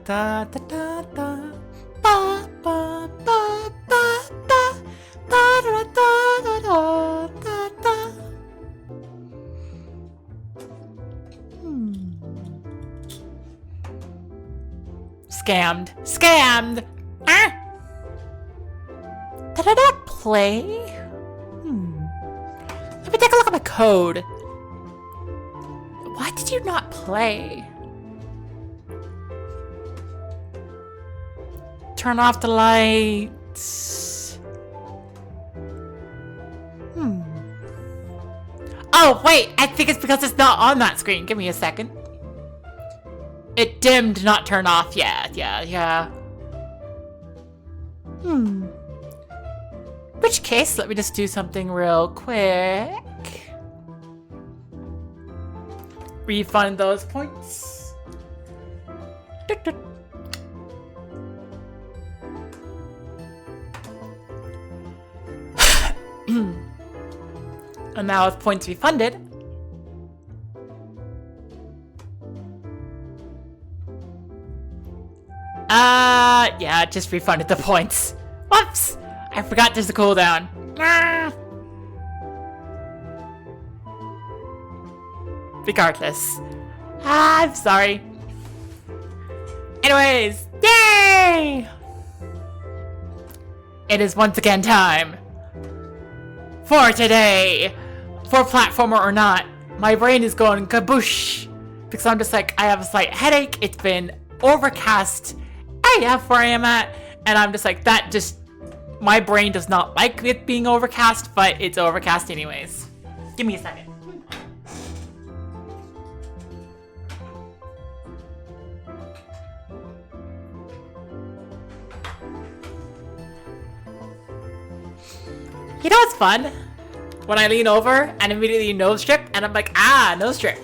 da da da da. Ba ba ba ba ba. Da da da da da da da. Scammed. Scammed! Ah! Did I not play? Let me take a look at my code. Why did you not play? Turn off the lights. Oh, wait! I think it's because it's not on that screen. Give me a second. It dimmed, not turn off. Yeah. Which case, let me just do something real quick. Refund those points. And now with points refunded, yeah, it just refunded the points. Whoops! I forgot there's a cooldown. Regardless. I'm sorry. Anyways, yay! It is once again time for today. For platformer or not, my brain is going kaboosh. Because I'm just like, I have a slight headache. It's been overcast AF where I am at. And I'm just like, that just, my brain does not like it being overcast, but it's overcast anyways. Give me a second. You know what's fun? When I lean over and immediately nose strip, and I'm like, ah, nose strip.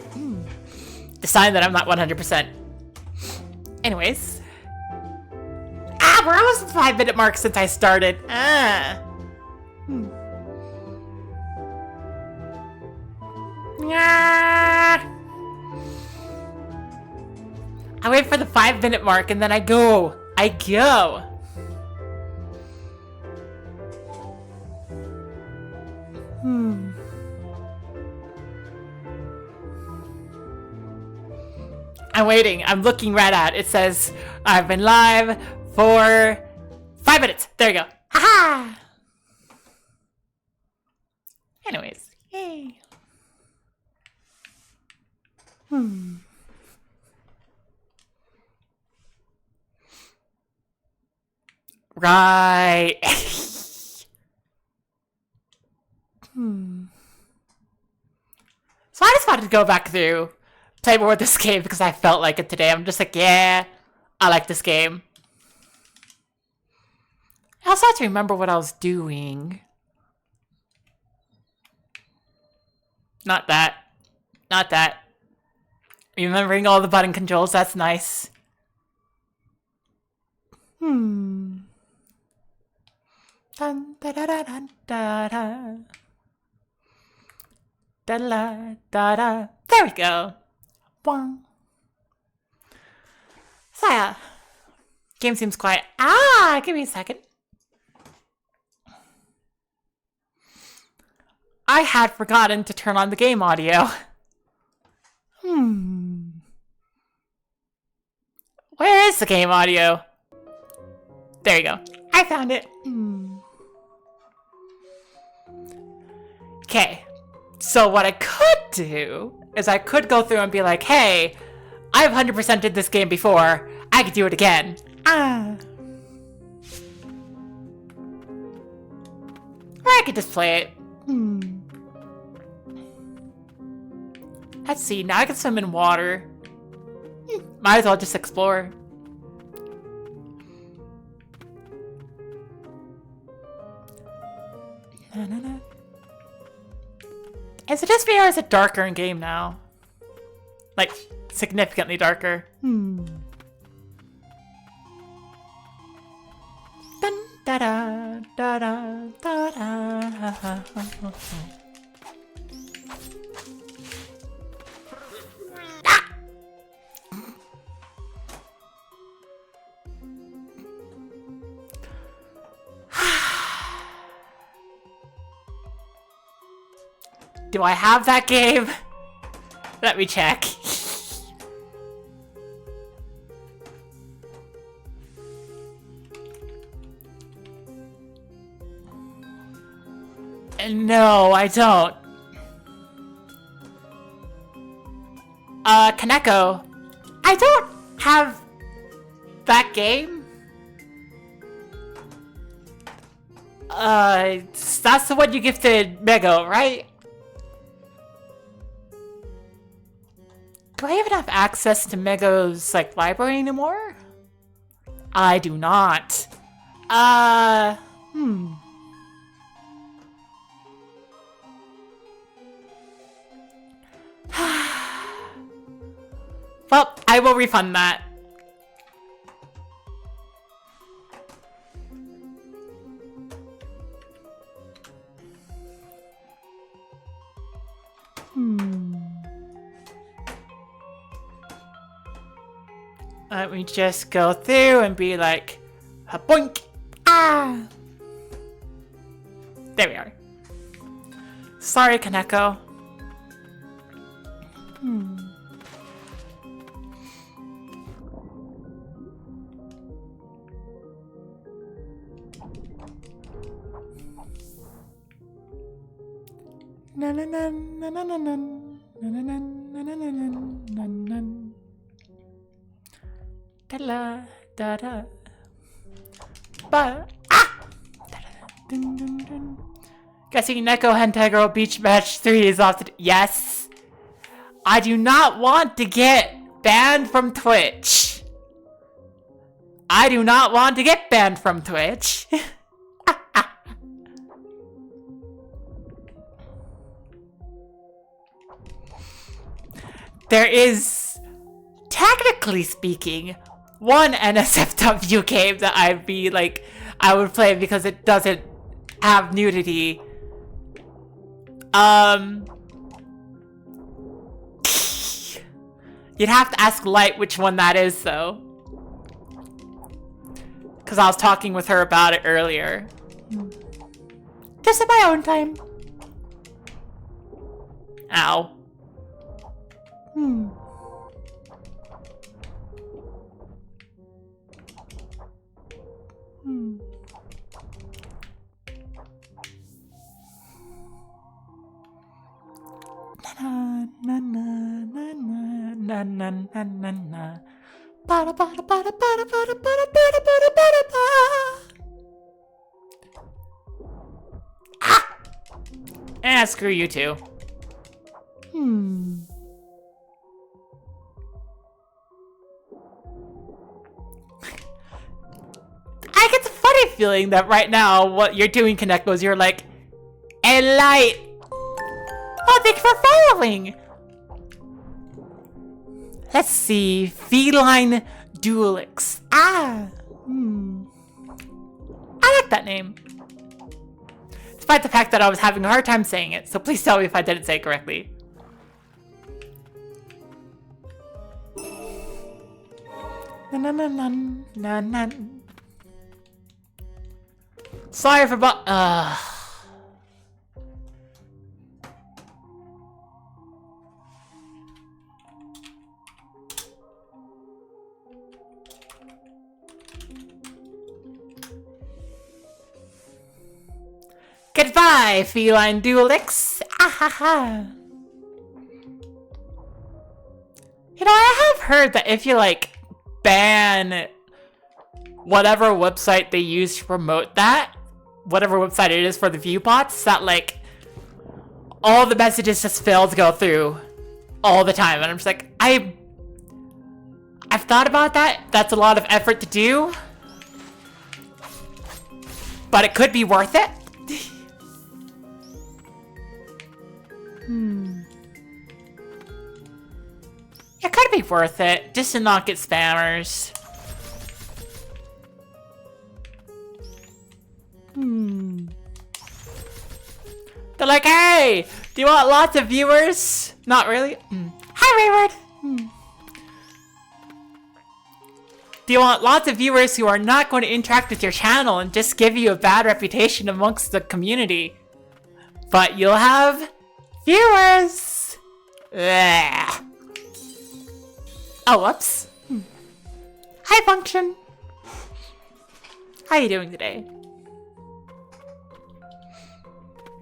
The sign that I'm not 100%. Anyways. Ah, we're almost at the 5-minute mark since I started. Ah. I wait for the 5-minute mark and then I go. I'm waiting. I'm looking right at it. It says, I've been live for 5 minutes. There you go. Ha! Anyways, yay. Right. So I just wanted to go back through, play more of this game because I felt like it today. I'm just like, yeah, I like this game. I also have to remember what I was doing. Not that. Remembering all the button controls, that's nice. Dun, da, da, da, da, da, da. Da, da, da, da. There we go. Bong. So yeah. Game seems quiet. Ah, give me a second. I had forgotten to turn on the game audio. Where is the game audio? There you go. I found it. Okay. So what I could do is I could go through and be like, hey, I've 100% did this game before. I could do it again. Or I could just play it. Let's see, now I can swim in water. Might as well just explore. Is it just me or is it darker in game now? Like, significantly darker. Dun, da, da, da, da, da, da. Do I have that game? Let me check. No, I don't. Kaneko. I don't have that game. That's the one you gifted Mego, right? Do I even have access to Mego's, like, library anymore? I do not. Well, I will refund that. Let me just go through and be like, boink! Ah! There we are. Sorry, Kaneko. Na na na na na na na na na na na na na. Da la da da. Ba ah. Dun dun dun. Guessing Neko Hentai Girl Beach Match 3 is off to yes. I do not want to get banned from Twitch. I do not want to get banned from Twitch. There is, technically speaking, one NSFW game that I would play because it doesn't have nudity. You'd have to ask Light which one that is, though. Because I was talking with her about it earlier. Just in my own time. Ow. Na na na na na na na na na. Bada bada bada bada bada bada bada bada bada bada. Ah! Screw you too. I get the funny feeling that right now what you're doing, Kaneko, is you're like, hey, Light! Oh, thank you for following! Let's see. Feline Duelix. I like that name. Despite the fact that I was having a hard time saying it, so please tell me if I didn't say it correctly. Na na na na na. Sorry for Goodbye, Feline Duelix. Ahaha. You know, I have heard that if you, like, ban whatever website they use to promote that, whatever website it is for the view bots, that, like, all the messages just fail to go through all the time. And I'm just like, I've thought about that. That's a lot of effort to do. But it could be worth it. It could be worth it, just to not get spammers. They're like, hey, do you want lots of viewers? Not really. Hi, Wayward. Do you want lots of viewers who are not going to interact with your channel and just give you a bad reputation amongst the community? But you'll have Viewers! Ugh. Oh, whoops. Hi, Function. How you doing today?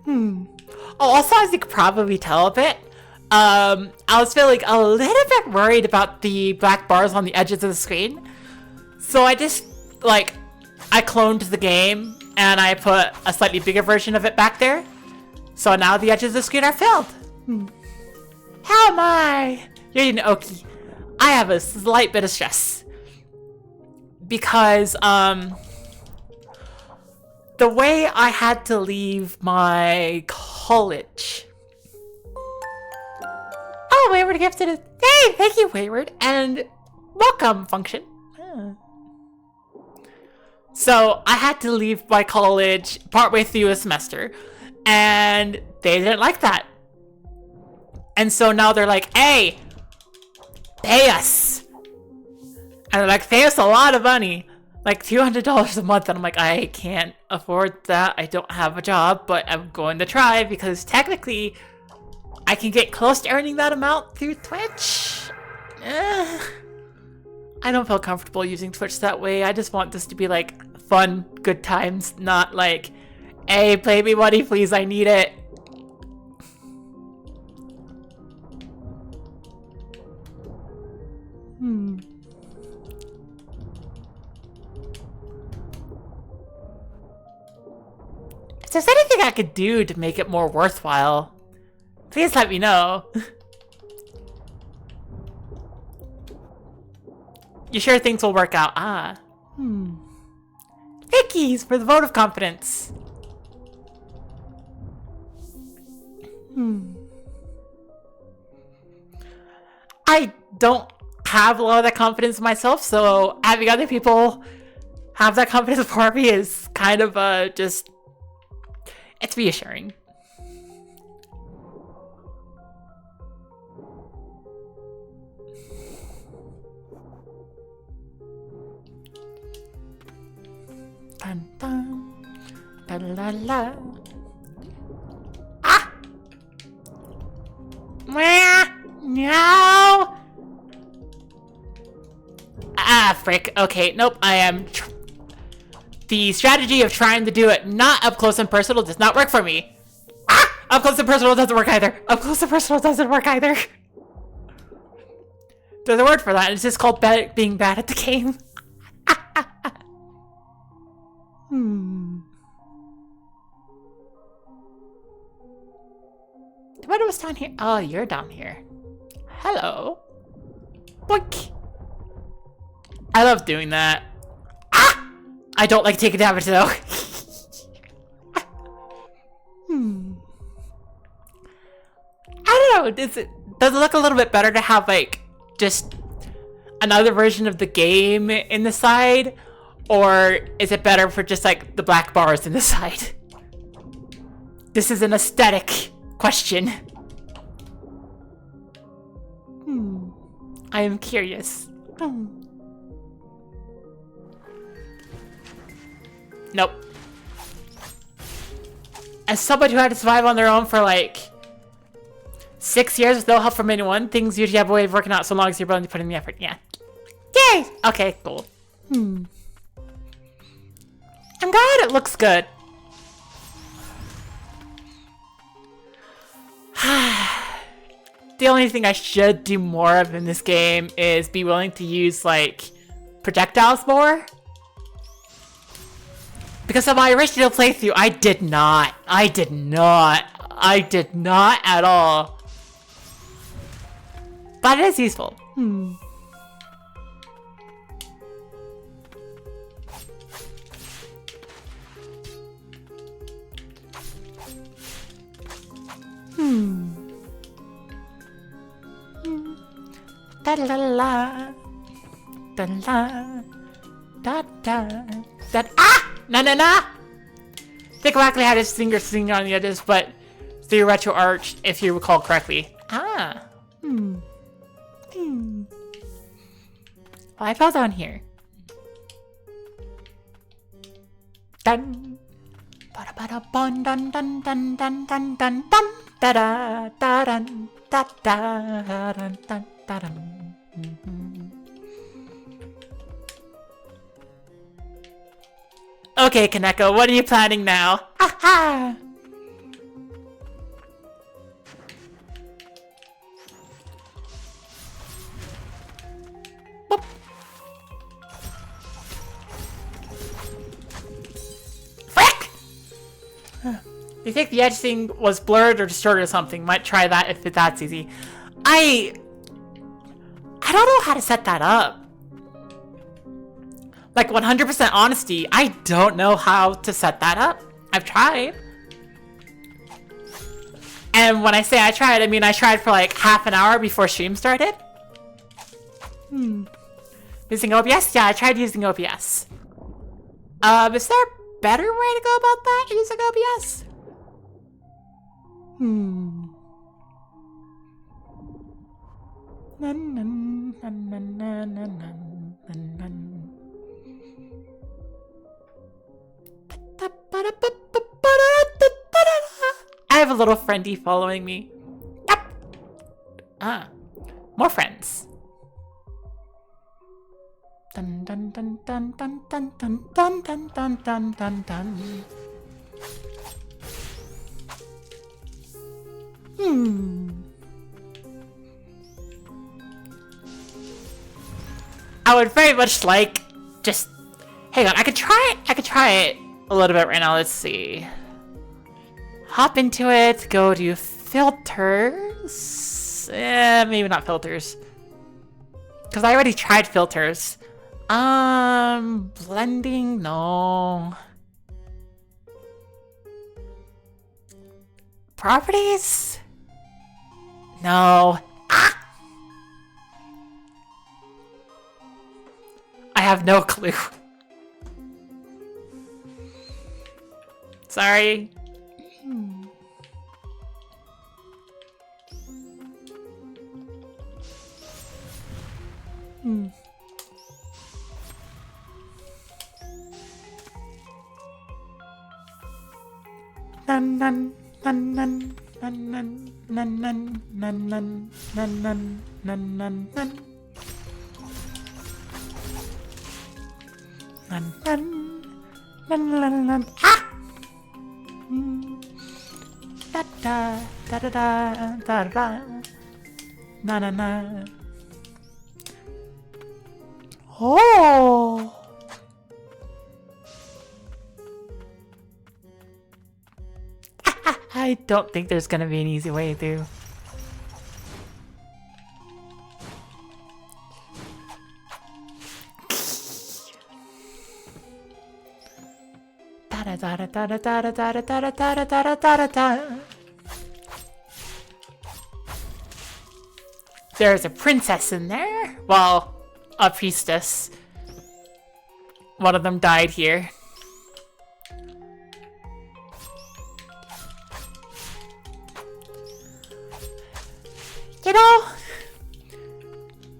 Oh, also, as you could probably tell a bit, I was feeling a little bit worried about the black bars on the edges of the screen. So I just, like, I cloned the game and I put a slightly bigger version of it back there. So now the edges of the screen are filled. How am I? You're eating Oki. I have a slight bit of stress. Because, the way I had to leave my college. Oh, Wayward gifted it. Hey, thank you, Wayward. And welcome, Function. So I had to leave my college partway through a semester. And they didn't like that. And so now they're like, hey, pay us. And they're like, pay us a lot of money. Like $200 a month. And I'm like, I can't afford that. I don't have a job, but I'm going to try because technically I can get close to earning that amount through Twitch. I don't feel comfortable using Twitch that way. I just want this to be like fun, good times, not like, hey, pay me money, please, I need it. If there's anything I could do to make it more worthwhile, please let me know. You sure things will work out? Thankies for the vote of confidence. I don't have a lot of that confidence myself, so having other people have that confidence for me is kind of just, it's reassuring. Dun dun, dun la la. Ah! No! Ah, frick. Okay, nope, I am... The strategy of trying to do it not up close and personal does not work for me. Ah! Up close and personal doesn't work either. Up close and personal doesn't work either. There's a word for that, and it's just called being bad at the game. What was down here? Oh, you're down here. Hello. Boink. I love doing that. Ah! I don't like taking damage though. I don't know. Does it look a little bit better to have like just another version of the game in the side? Or is it better for just like the black bars in the side? This is an aesthetic question. I am curious. Nope. As somebody who had to survive on their own for like 6 years with no help from anyone, things usually have a way of working out so long as you're willing to put in the effort. Yeah. Yay! Okay, cool. I'm glad it looks good. The only thing I should do more of in this game is be willing to use, like, projectiles more. Because of my original playthrough, I did not at all. But it is useful. Da la la, da la, da da da. Ah! Na. Think exactly how to sing on the edges, but through retro arch, if you recall correctly. Ah. Well, I fell down here. Dun. Bada ba dun dun dun dun dun dun dun dun da da da dun da da dun dun da dun. Okay, Kaneko, what are you planning now? Ha Boop. Frick! You think the edge thing was blurred or distorted or something? Might try that if that's easy. I don't know how to set that up. Like 100% honesty, I don't know how to set that up. I've tried. And when I say I tried, I mean I tried for like half an hour before stream started. Using OBS? Yeah, I tried using OBS. Is there a better way to go about that using OBS? I have a little friendy following me. More friends. Dun dun dun dun dun dun dun dun dun dun dun dun dun. I would very much like just hang on, I could try it a little bit right now. Let's see. Hop into it, go to filters. Maybe not filters. Because I already tried filters. Blending, no. Properties? No. I have no clue. Sorry. Nan nan nan nan nan nan nan nan nan nan nan nan nan nan nan. Nan nan nan nan nan. Ah! Da da da da da da. Na na na. Oh. I don't think there's gonna be an easy way to. There's a princess in there. Well, a priestess. One of them died here. You know,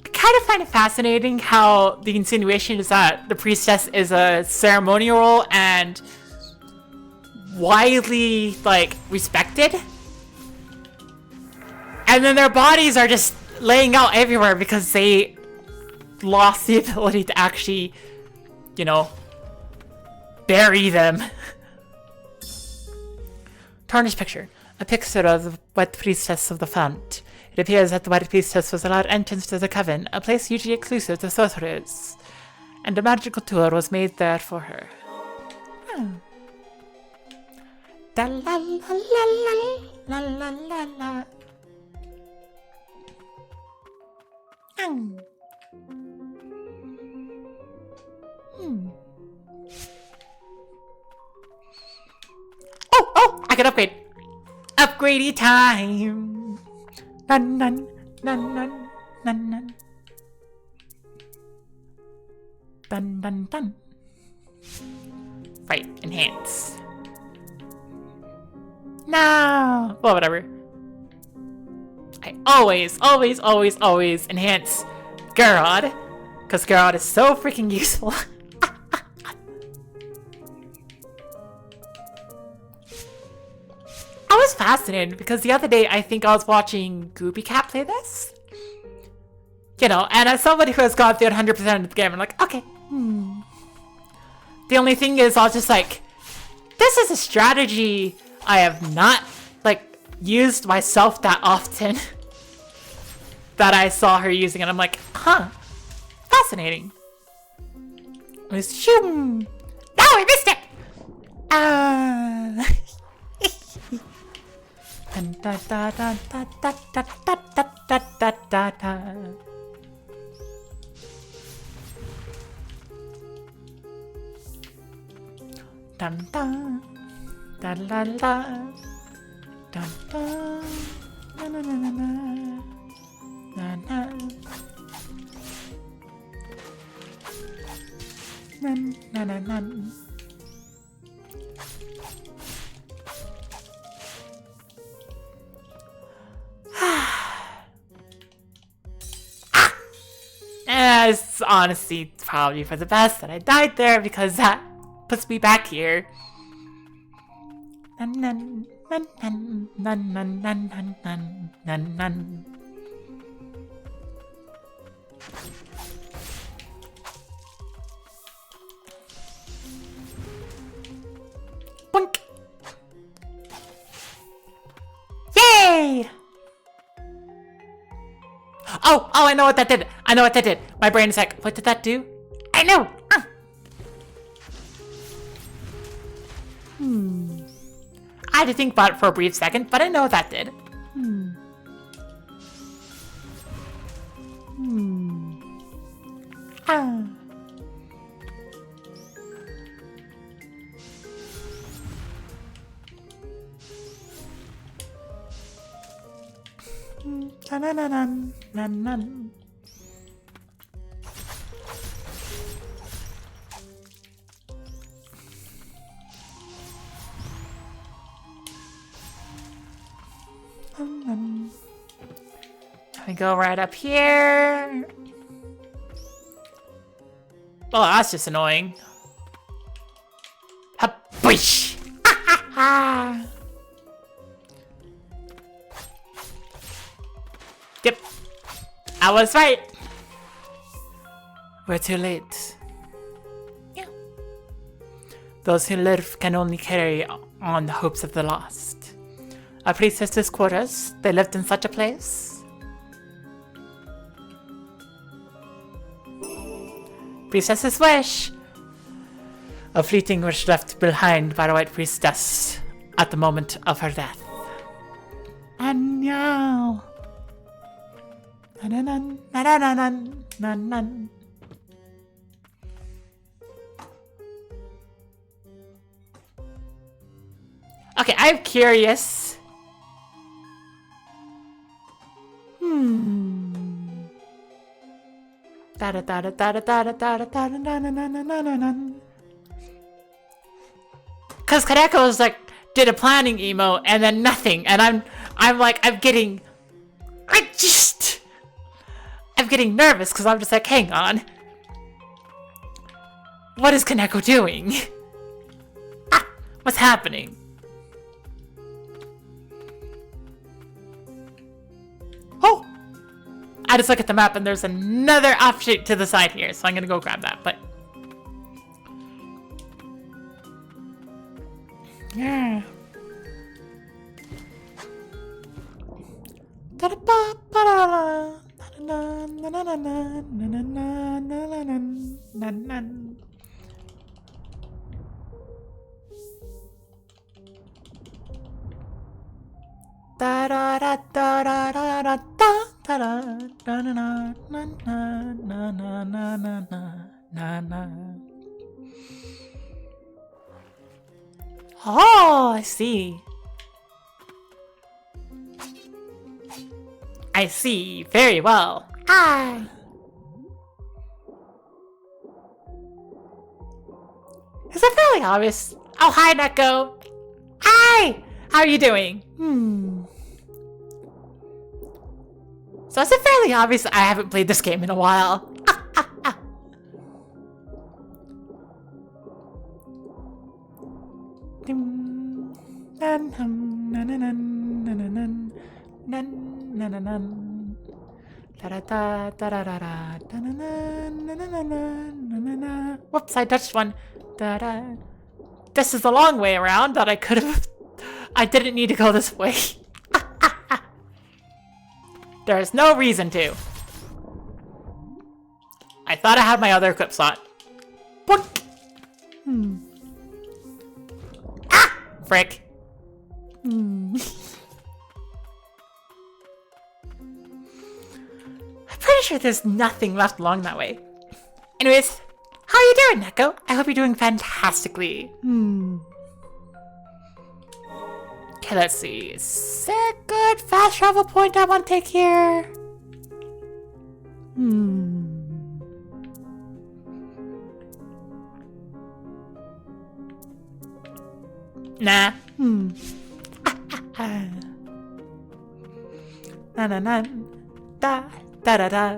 I kind of find it fascinating how the insinuation is that the priestess is a ceremonial role and widely, like, respected. And then their bodies are just laying out everywhere because they lost the ability to actually, you know, bury them. Tarnished picture. A picture of the White Priestess of the Font. It appears that the White Priestess was allowed entrance to the Coven, a place usually exclusive to sorcerers, and a magical tour was made there for her. Da la la la la la la la. Oh! I can upgrade! Upgradey time! Nun nun nun nun nun nun. Dun dun dun. Right, enhance. No! Well, whatever. I always enhance Garrod. Because Garrod is so freaking useful. was fascinated because the other day I think I was watching Gooby Cat play this. You know, and as somebody who has gone through 100% of the game, I'm like, okay. The only thing is, I was just like, this is a strategy I have not, like, used myself that often. That I saw her using, and I'm like, huh. Fascinating. Shoom. No, I missed it! Dun dun da la la dun dun na na na na na na na na na na. It's honestly probably for the best that I died there because that puts me back here. Nun nun nun nun nun nun nun nun nun nun. Boink! Yay! Oh, I know what that did. I know what that did. My brain is like, what did that do? I know. I had to think about it for a brief second, but I know what that did. We go right up here. Oh, that's just annoying. Ha-bish! Yep, I was right. We're too late. Yeah. Those who live can only carry on the hopes of the lost. A priestess's quarters, they lived in such a place. Priestess's wish. A fleeting wish left behind by the white priestess at the moment of her death. And now. Okay, I'm curious. Cause Kaneko was like did a planning emo and then nothing, and I'm getting nervous because I'm just like, hang on, what is Kaneko doing? What's happening? Oh! I just look at the map and there's another offshoot to the side here, so I'm gonna go grab that, but... Yeah. Oh, I see. I see very well. Hi. Is it fairly obvious? Oh, hi, Neko. Hi. How are you doing? So is it fairly obvious I haven't played this game in a while? Whoops, I touched one. This is a long way around that I could have. I didn't need to go this way. There's no reason to. I thought I had my other equip slot. What? Ah! Frick. I'm pretty sure there's nothing left along that way. Anyways, how are you doing, Neko? I hope you're doing fantastically. Okay, let's see. Is there a good fast travel point I want to take here? Nah. Na na na. Da da da da.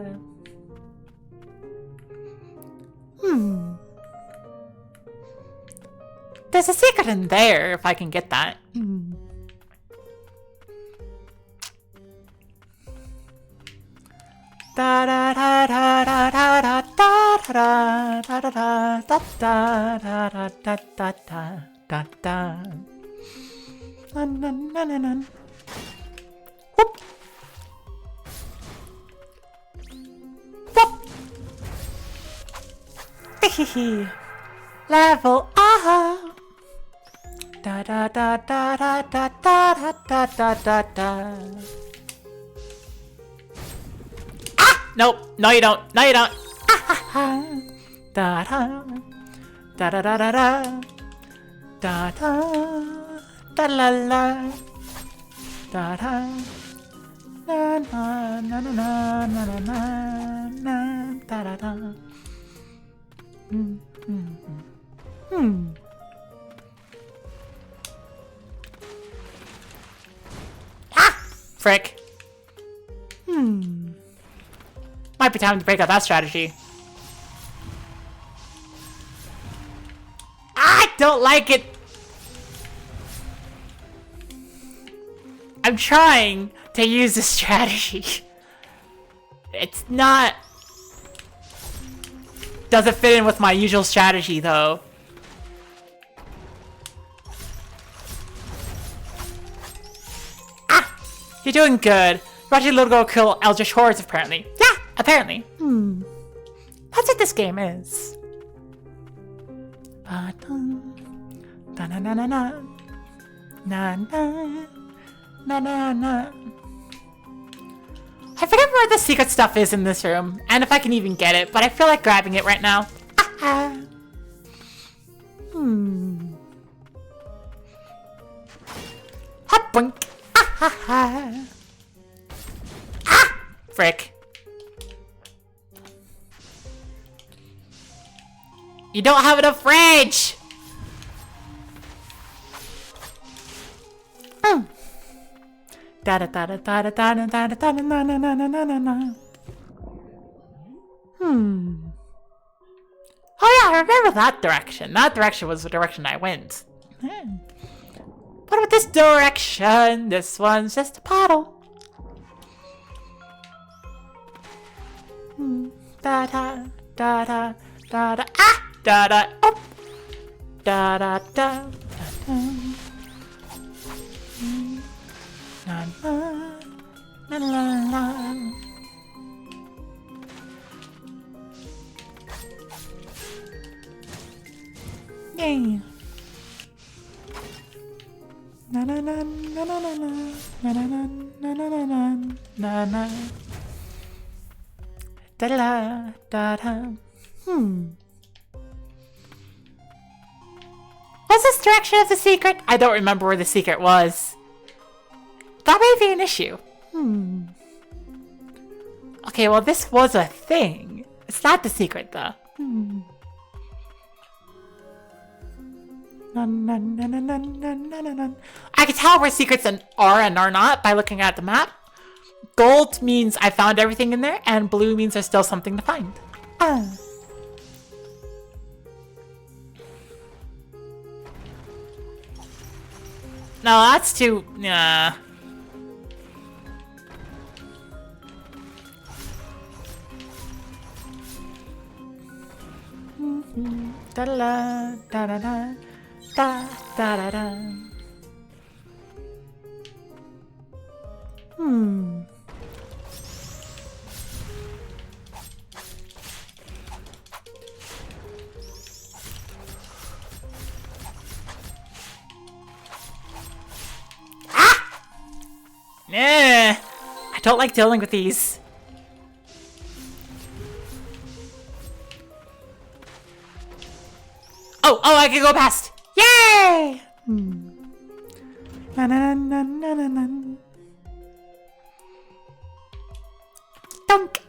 There's a secret in there if I can get that. Da da da da da da da da da da da da da da da da da da. Na na na na na. Whoop. Whoop. Hehehe. Level up. Da da da da da da da da da da da. Nope. No, you don't. No, you don't. Da da da da da da da da da la la da da na na na na na na na na da da da. Ah! Frick. Might be time to break out that strategy. I don't like it. I'm trying to use this strategy. It's not... Doesn't fit in with my usual strategy, though. Ah! You're doing good. Watching little girl kill Eldritch Hordes, apparently. Yeah, apparently. That's what this game is. Da-na-na-na-na. Na-na. Na-na-na. I forget where the secret stuff is in this room, and if I can even get it, but I feel like grabbing it right now. Hop, boink. Frick. You don't have enough rage! Da da da da da da da da da da na na na na na na na. Oh yeah, I remember that direction. That direction was the direction I went. What about this direction? This one's just a puddle. Da da da da da da. Ah! Da da. Oh. Da da da da. Na na na na. Yay. Na na na na na na na na na na na na na na. Da da da da. Was this direction of the secret? I don't remember where the secret was. That may be an issue. Okay, well this was a thing. It's not the secret though. I can tell where secrets are and are not by looking at the map. Gold means I found everything in there, and blue means there's still something to find. No, that's too... Nah. Da da da da da da da da da. Nah, I don't like dealing with these. Oh, I can go past. Yay! Na na na na na na. Dunk.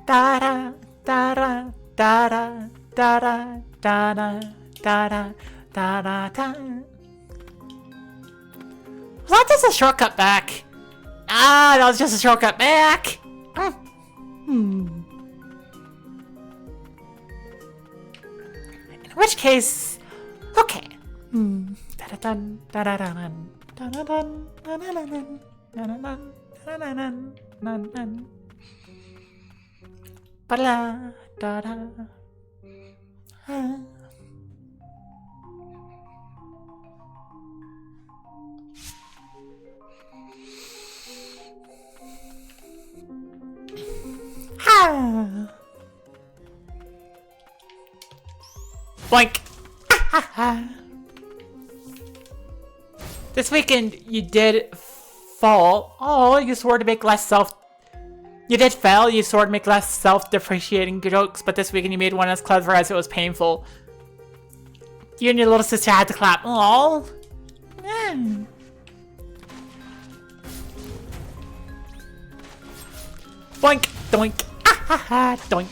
Da da da da da da da da da da da da da. Was that just a shortcut back? Ah, that was just a shortcut back. In which case, okay. Da-da-dun, da-da-dun, da-da-dun, da-da-dun, da-da-dun, da-da-dun, da-da-dun. Ba-da, da-da. Boink! This weekend you did fall. Oh, you swore to make less You did fail. You swore to make less self-depreciating jokes, but this weekend you made one as clever as it was painful. You and your little sister had to clap. Oh. Boink! Doink! Doink!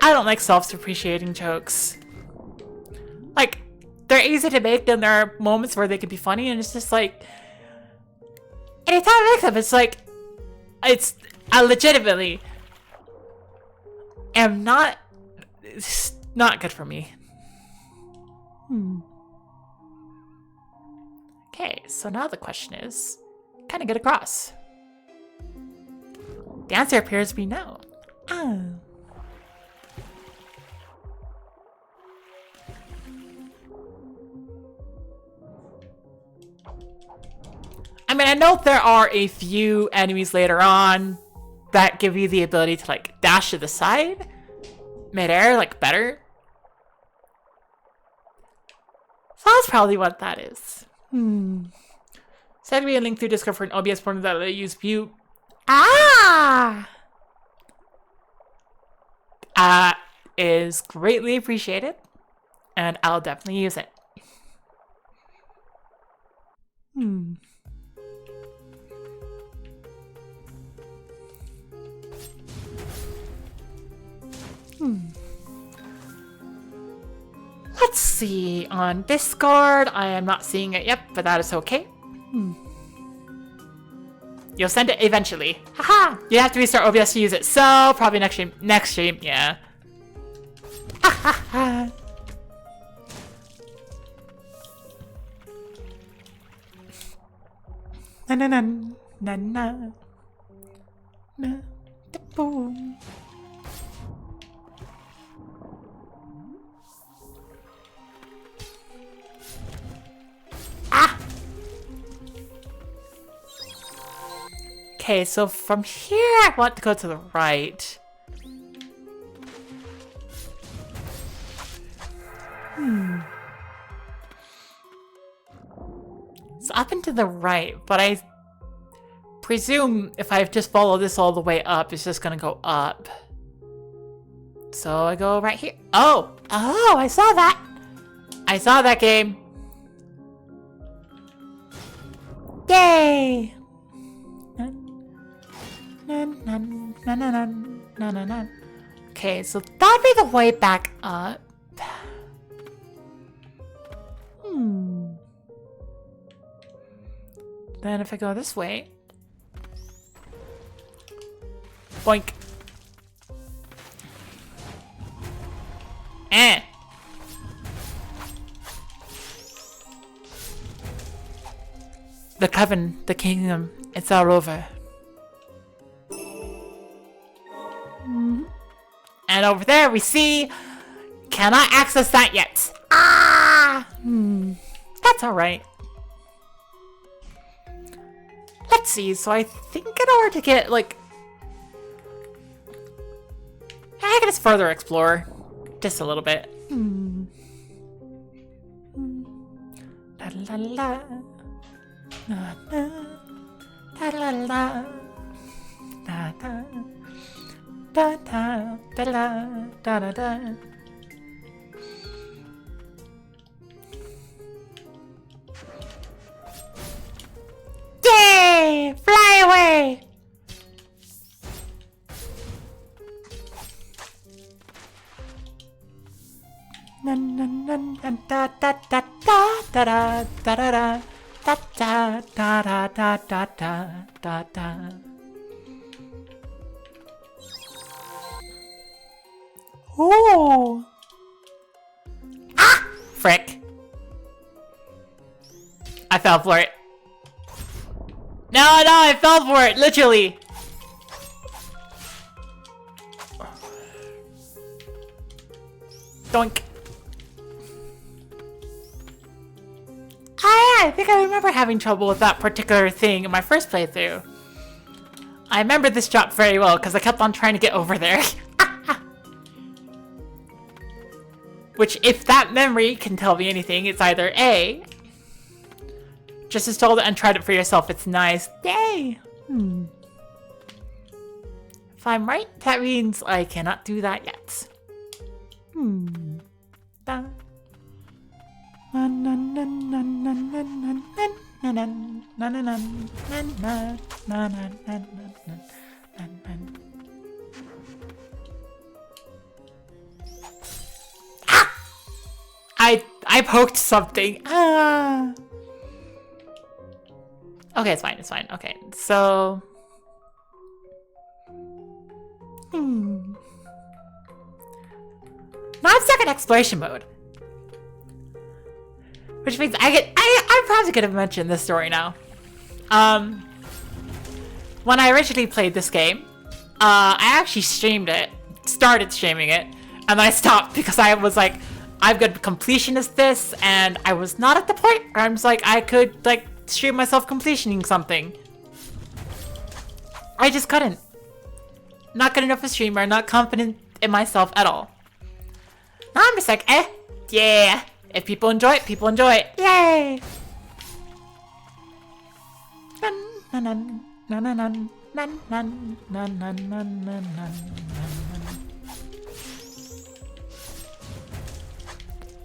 I don't like self-depreciating jokes. Like, they're easy to make, and there are moments where they could be funny, and it's just like... Anytime I make them, it's like... I legitimately... am not... It's not good for me. Okay, so now the question is... Can I get across? The answer appears to be no. Oh. I mean, I know there are a few enemies later on that give you the ability to, like, dash to the side mid-air, like, better. So that's probably what that is. Send me a link through Discord for an OBS program that let you use view. Is greatly appreciated, and I'll definitely use it. Let's see, on Discord, I am not seeing it yet, but that is okay. You'll send it eventually. Haha! You have to restart OBS to use it, so probably next stream, yeah. Ha. Na na na na na na da boom. Okay, so from here I want to go to the right. It's up and to the right, but I presume if I just follow this all the way up, it's just gonna go up. So I go right here. Oh, I saw that. I saw that game. Yay! Okay, so that'd be the way back up. Then if I go this way, boink. The coven, the kingdom, it's all over. And over there we see, cannot access that yet. Ah! That's alright. Let's see, so I think in order to get, like... I can just further explore. Just a little bit. La la la. La la. La la la. Da da. Da da. Da da. Da da da. Yay! Fly away! Nun nun nun nun da da da da da da da da da da da da da da da da da. Ooh! Ah! Frick! I fell for it. No, I fell for it, literally. Doink. I think I remember having trouble with that particular thing in my first playthrough. I remember this drop very well because I kept on trying to get over there. Which, if that memory can tell me anything, it's either A, just installed it and tried it for yourself, it's nice. Yay! If I'm right, that means I cannot do that yet. Da. I poked something. Ah. Okay, it's fine. Okay, so now I'm stuck in exploration mode. Which means I'm probably gonna mention this story now. When I originally played this game, I actually started streaming it, and then I stopped because I was like, I've got completionist this, and I was not at the point where I'm just like, I could like stream myself completioning something. I just couldn't. Not good enough of a streamer, not confident in myself at all. Now I'm just like, yeah. If people enjoy it, people enjoy it. Yay!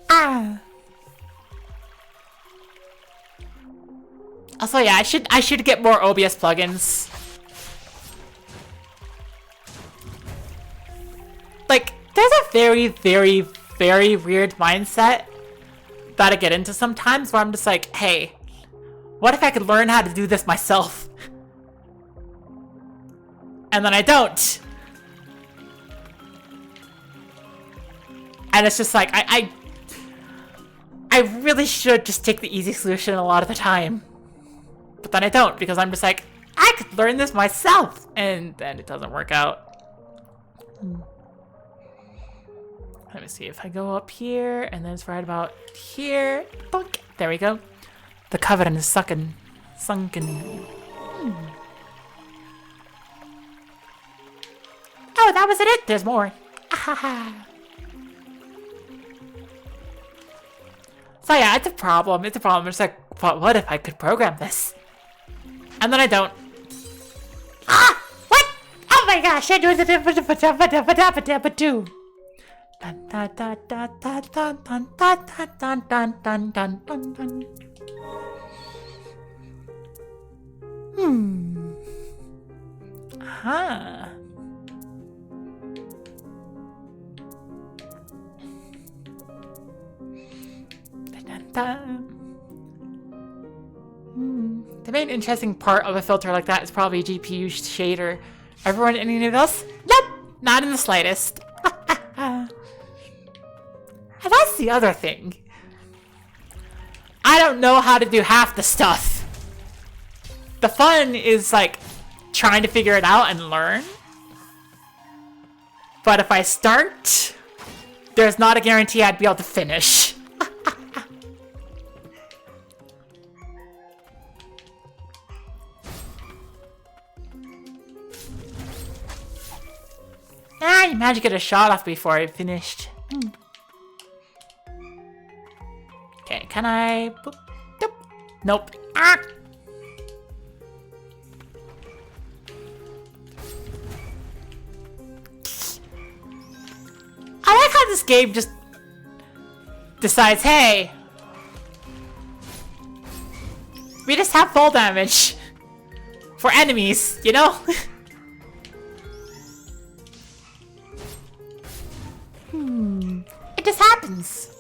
Ah. Also, yeah, I should get more OBS plugins. Like, there's a very, very, very weird mindset that I get into sometimes where I'm just like, hey, what if I could learn how to do this myself? And then I don't. And it's just like, I really should just take the easy solution a lot of the time. But then I don't, because I'm just like, I could learn this myself! And then it doesn't work out. Let me see if I go up here, and then it's right about here. Boink. There we go. The covenant is sunken. Oh, that wasn't it. There's more. Ahaha. So yeah, it's a problem. It's like, what if I could program this? And then I don't. Ah! What? Oh my gosh! I do the dun dun dun dun dun dun dun dun dun dun dun dun dun dun. Huh. The main interesting part of a filter like that is probably GPU shader. Everyone, any of else? Nope, not in the slightest. And that's the other thing. I don't know how to do half the stuff. the fun is like trying to figure it out and learn. But if I start, there's not a guarantee I'd be able to finish. You managed to get a shot off before I finished. Okay, can I? Boop, doop. Nope. Ah! I like how this game just decides, hey, we just have full damage for enemies, you know? It just happens.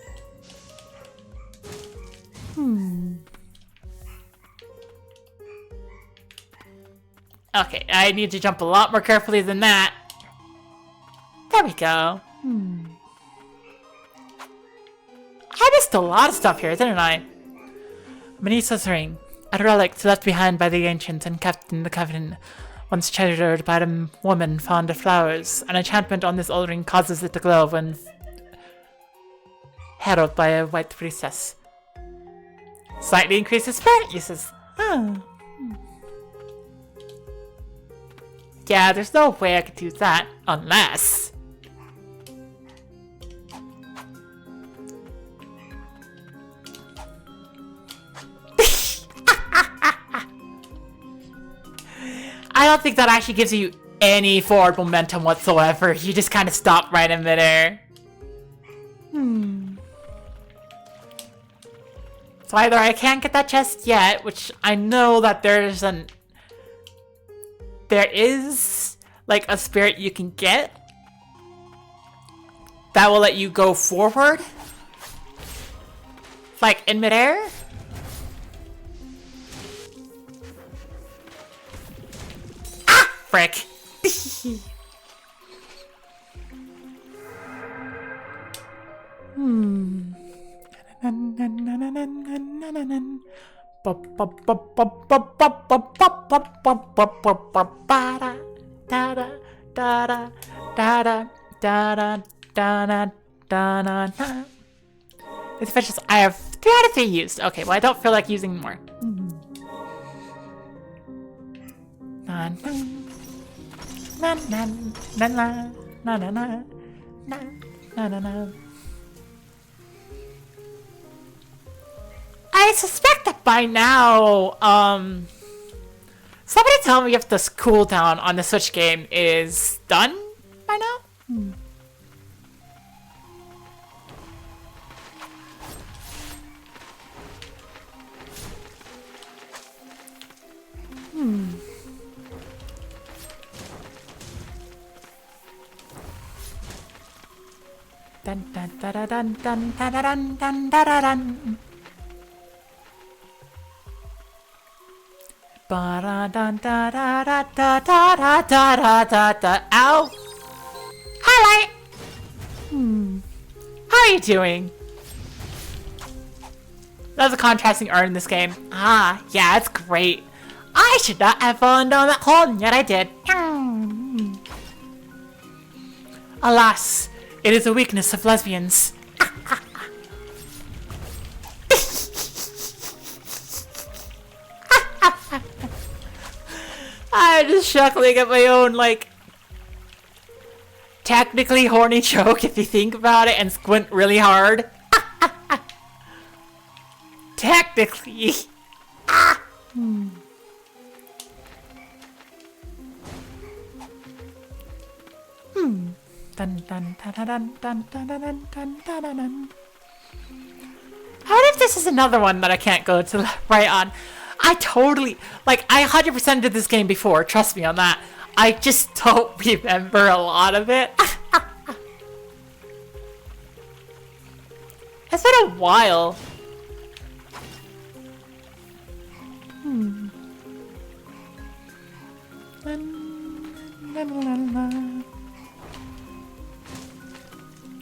Okay, I need to jump a lot more carefully than that. There we go. I missed a lot of stuff here, didn't I? Manisa's ring, a relic left behind by the ancients and kept in the coven, once treasured by a woman fond of flowers. An enchantment on this old ring causes it to glow when held by a white priestess. Slightly increases spirit uses. Oh. Yeah, there's no way I could use that unless... I don't think that actually gives you any forward momentum whatsoever. You just kind of stop right in midair. So either I can't get that chest yet, which I know that there is like a spirit you can get that will let you go forward, like in midair. Ah, frick. It's vicious. I have 3 out of 3 used. Okay, well I don't feel like using more. I suspect that by now, somebody tell me if this cooldown on the Switch game is done by now? Dun dun dun dun dun dun dun dun dun dun. Ba da da da da da da da da da da. Ow! Hi, Light. How are you doing? There's a contrasting art in this game. Ah, yeah, it's great. I should not have fallen down that hole, and yet I did. Alas, it is a weakness of lesbians. I'm just chuckling at my own, like, technically horny joke if you think about it and squint really hard. Technically. Dun, dun, dun, dun, dun, dun, dun, dun, dun, dun, dun. I wonder if this is another one that I can't go to the right on. I totally, like, I 100% did this game before, trust me on that. I just don't remember a lot of it. It's been a while.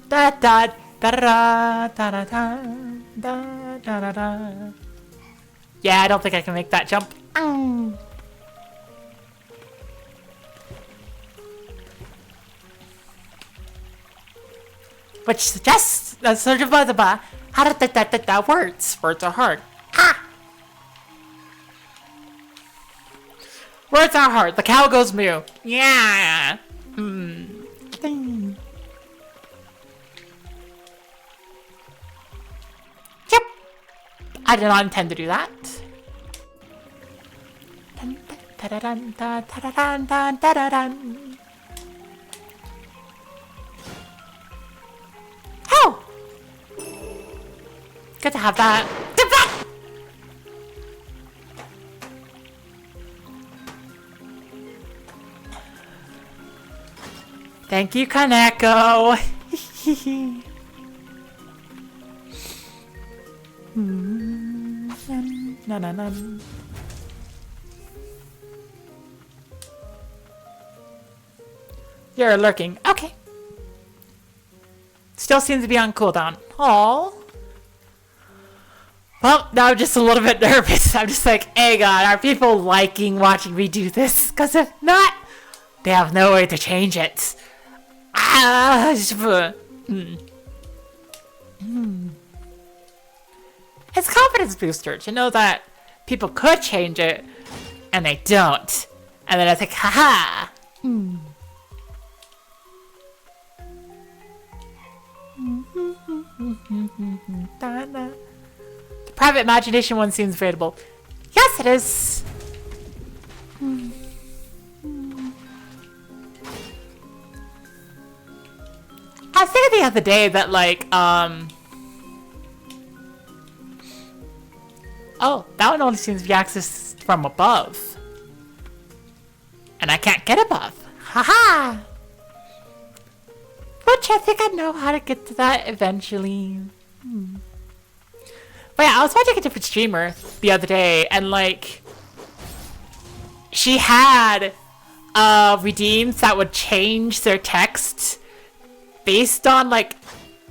Da da da da da da da da da da. Yeah, I don't think I can make that jump. Which suggests that sort of how did that words? Words are hard. Ah! Words are hard. The cow goes moo. Yeah. Yep. I did not intend to do that. Oh! Good to have that. Thank you, Kaneko. You're lurking. Okay. Still seems to be on cooldown. Aww. Well, now I'm just a little bit nervous. I'm just like, hey God, are people liking watching me do this? Because if not, they have no way to change it. It's a confidence booster to know that people could change it, and they don't. And then I think, haha. The private imagination one seems available. Yes, it is. I was thinking the other day that, like, oh, that one only seems to be accessed from above. And I can't get above. Haha! Which I think I know how to get to that eventually. But yeah, I was watching a different streamer the other day, and, like, she had, redeems that would change their text based on, like,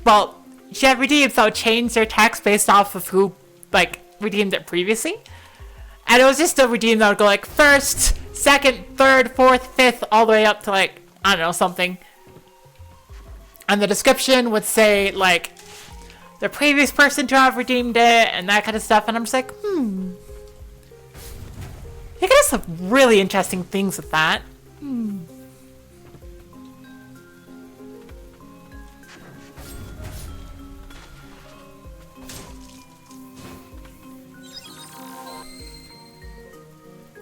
well, she had redeems that would change their text based off of who, like, redeemed it previously. And it was just a redeem that would go, like, first, second, third, fourth, fifth, all the way up to, like, I don't know, something. And the description would say, like, the previous person to have redeemed it, and that kind of stuff. And I'm just like, You can do some really interesting things with that.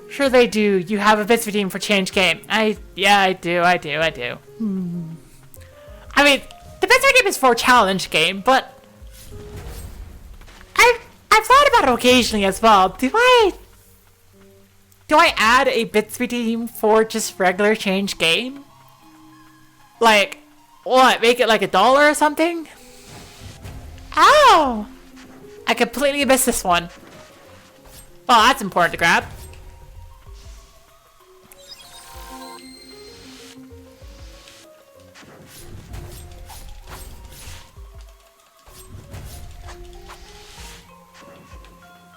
Sure they do. You have a bits redeem for change game. Yeah, I do. I mean, the bits redeem is for challenge game, but I've thought about it occasionally as well. Do I add a bits redeem for just regular change game? Like, what? Make it like $1 or something? Oh! I completely missed this one. Well, that's important to grab.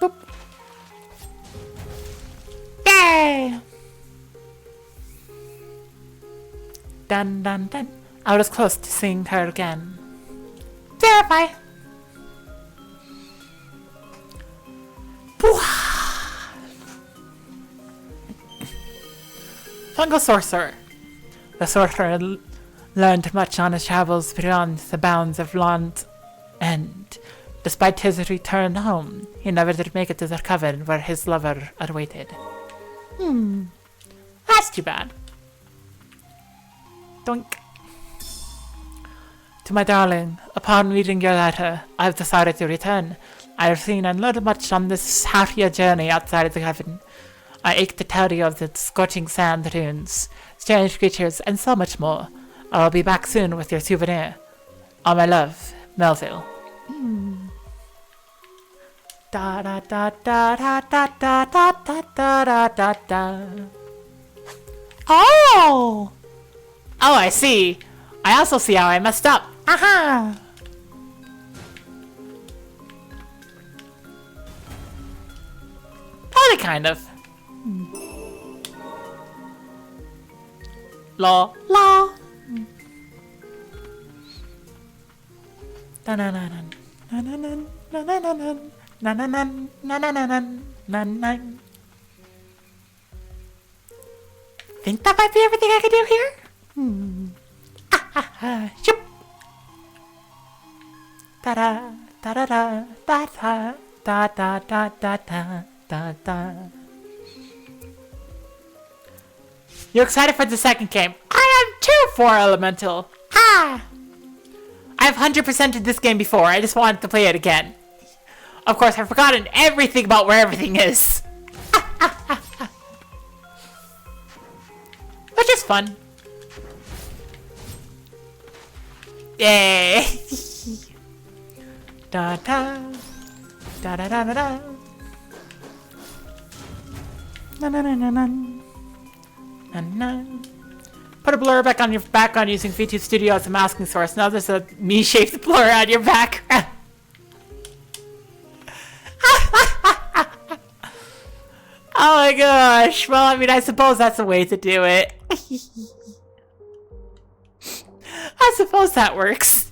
Boop. Yay! Dun dun dun. I was close to seeing her again. Verify. Fungal Sorcerer. The sorcerer learned much on his travels beyond the bounds of land, and despite his return home, he never did make it to the coven where his lover awaited. That's too bad. Doink. To my darling, upon reading your letter, I have decided to return. I have seen and learned much on this half-year journey outside of the coven. I ache to tell you of the scorching sand dunes, strange creatures, and so much more. I will be back soon with your souvenir. All my love, Melville. Da da da da da da da da da da da da. Oh! Oh, I see. I also see how I messed up. Aha! Only kind of. La la. Na na na na na na na na na na na na na na na na na. Think that might be everything I can do here? Shoop. Da da da da da da da da da da da da. You excited for the second game? I am too for Elemental. I've 100%ed this game before. I just wanted to play it again. Of course, I've forgotten everything about where everything is. Which is fun. Yay! Da da da da da da. Na na na na na. Na na. Put a blur back on your background using V2 Studio as a masking source. Now there's a me-shaped blur on your background. Oh my gosh. Well, I mean, I suppose that's a way to do it. I suppose that works.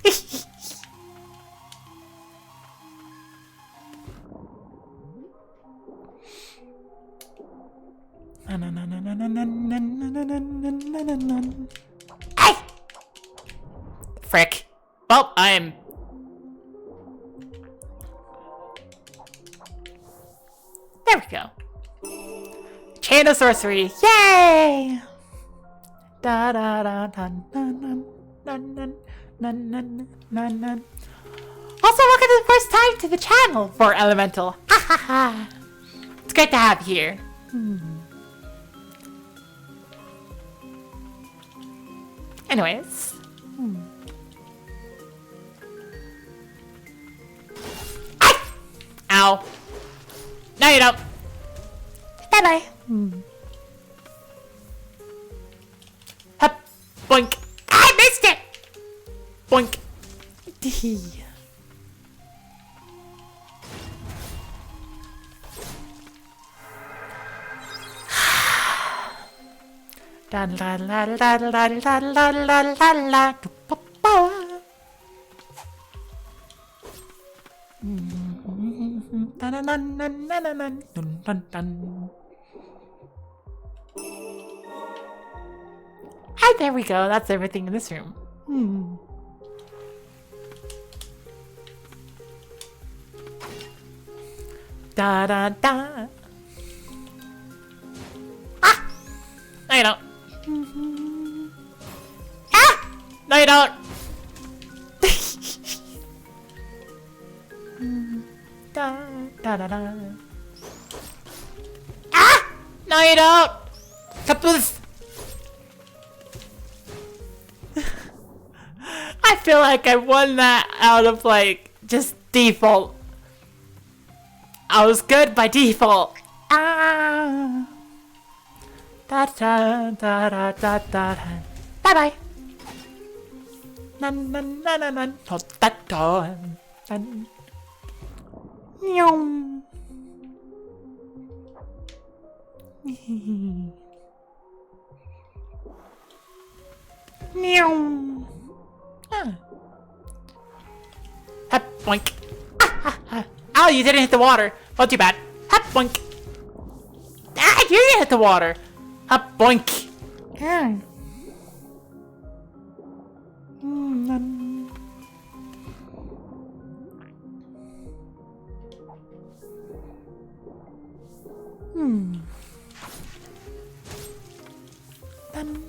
Hey! Frick. Well, I'm... There we go. Chain of Sorcery. Yay! Da da da da da da da da da. Also, welcome to the first time to the channel for Elemental. Ha ha ha. It's great to have you here. Anyways. Ah! Ow. No, you don't. Bye-bye. Hup. Boink. I missed it. Boink. Da la la la la la la la la la. Hi, there we go. That's everything in this room. Da da da. Ah! No, you don't. Ah! No, you don't. Da da da da. Ah! No, you don't. Kapoof. I feel like I won that out of like just default. I was good by default. Ah. Da da da da da da. Bye bye. Na na na na na. Da da da. Nyom. Nyom. Ah. Hep boink. Ah, ah, ah. Oh, you didn't hit the water. Well, too bad. Hep boink. Ah, you didn't hit the water. Hep boink. Mm.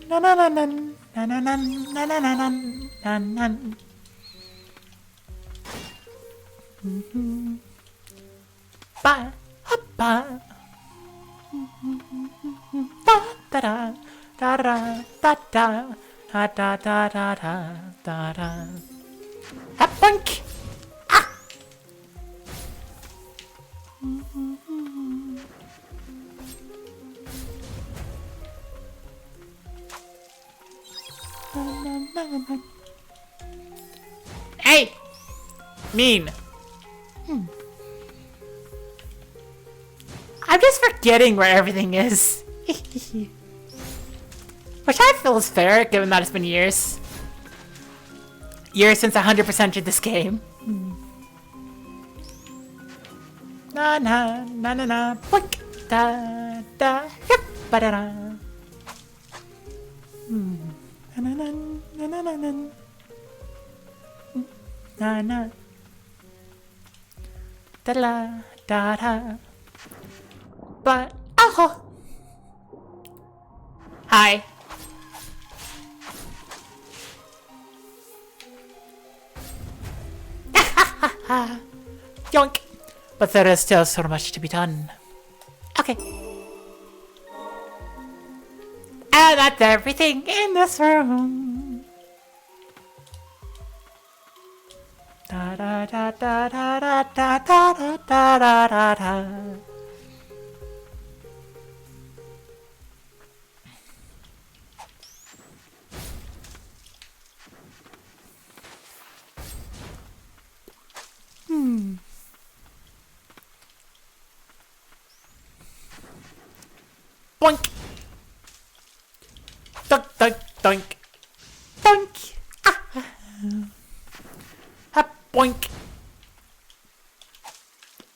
Na na na na na na na na na na na na. Ba ba ba da da da da da da da da da da da. A boink. Ah. Hey! Mean. I'm just forgetting where everything is. Which I feel is fair, given that it's been years. Years since I 100%ed this game. Na na na na na. Boink. Da da. Yep. Ba da da. Na na na na na na na. Na na. Da da da da. But oh. Hi. Yoink. But there is still so much to be done. Okay. And that's everything in this room. Da da da da da da da da da da da da. Boink! Dunk, dunk, dunk. Dunk! Ah. Hop, boink!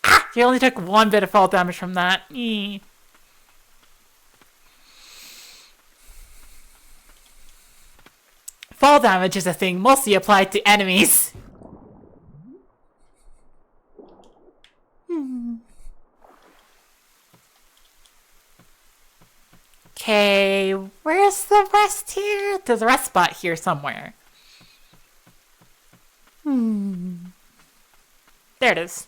Ah! You only took 1 bit of fall damage from that. Eee. Fall damage is a thing mostly applied to enemies. Okay, where's the rest here? There's a rest spot here somewhere. There it is.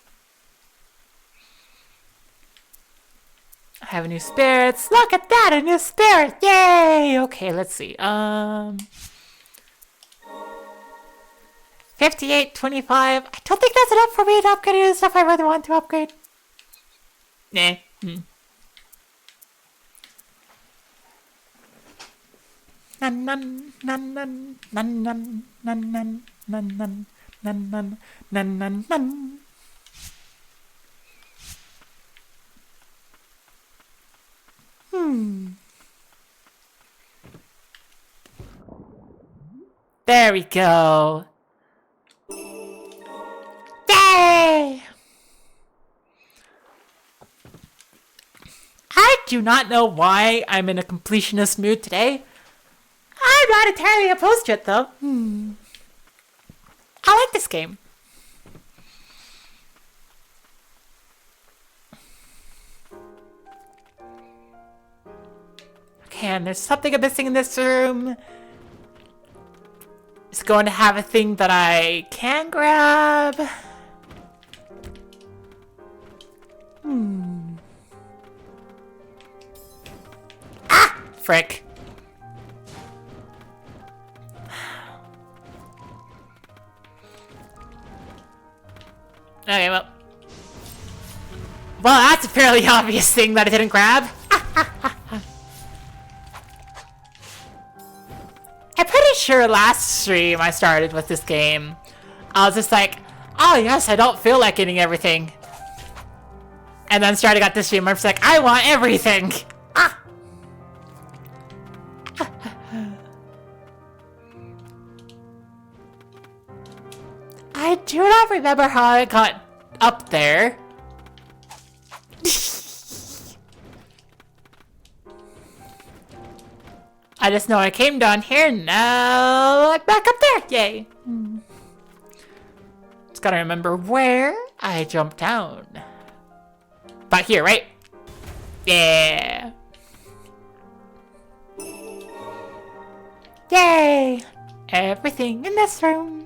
I have a new spirits. Look at that, a new spirit! Yay! Okay, let's see. 58, 25. I don't think that's enough for me to upgrade any of the stuff I really want to upgrade. Nah. Nan nan nan nan nan nan nan nan nan nan nan nan nan nan. There we go. Yay! I do not know why I'm in a completionist mood today. I'm not entirely opposed to it, though. I like this game. Okay, and there's something I'm missing in this room. It's going to have a thing that I can grab. Ah! Frick. Okay, well, that's a fairly obvious thing that I didn't grab. I'm pretty sure last stream I started with this game, I was just like, oh yes, I don't feel like getting everything. And then starting at this stream, I'm just like, I want everything. I do not remember how I got up there. I just know I came down here and now I'm back up there. Yay. Just gotta remember where I jumped down. About here, right? Yeah. Yay. Everything in this room.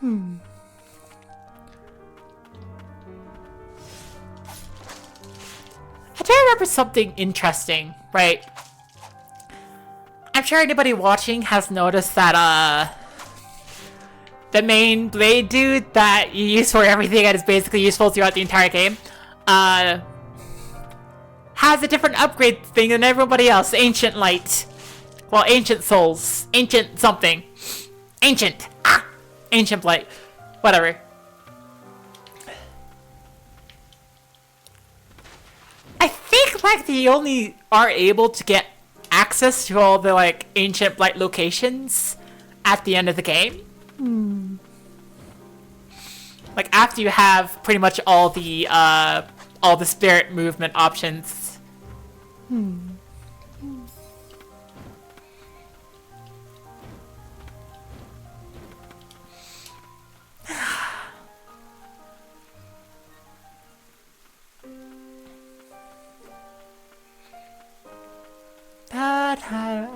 I do remember something interesting, right? I'm sure anybody watching has noticed that, the main blade dude that you use for everything and is basically useful throughout the entire game, has a different upgrade thing than everybody else. Ancient Light. Well, Ancient Souls. Ancient something. Ancient. Ancient Light. Whatever. I think like they only are able to get access to all the like ancient blight locations at the end of the game. Like after you have pretty much all the spirit movement options. Da, da, da,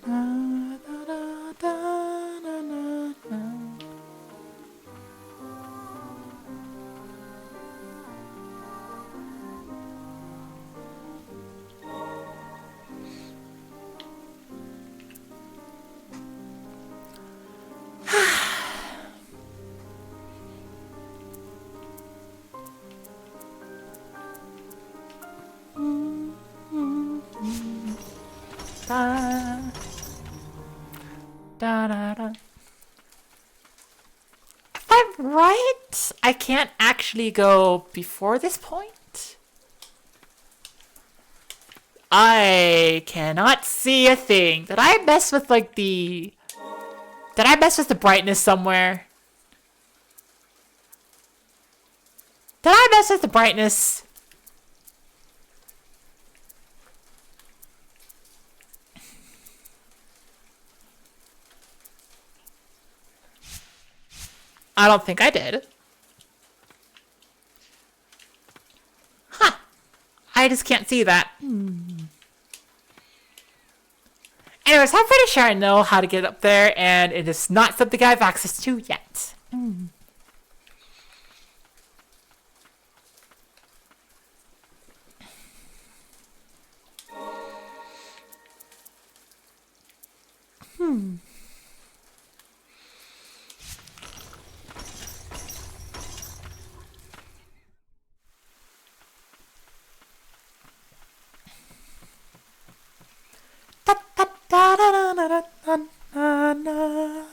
da, da, da, da. Da, da, da, da. If I'm right, I can't actually go before this point. I cannot see a thing. Did I mess with like the... Did I mess with the brightness somewhere? Did I mess with the brightness? I don't think I did. Huh. I just can't see that. Anyways, I'm pretty sure I know how to get up there, and it is not something I have access to yet. Da, da, da, da, da, da, da, da, da.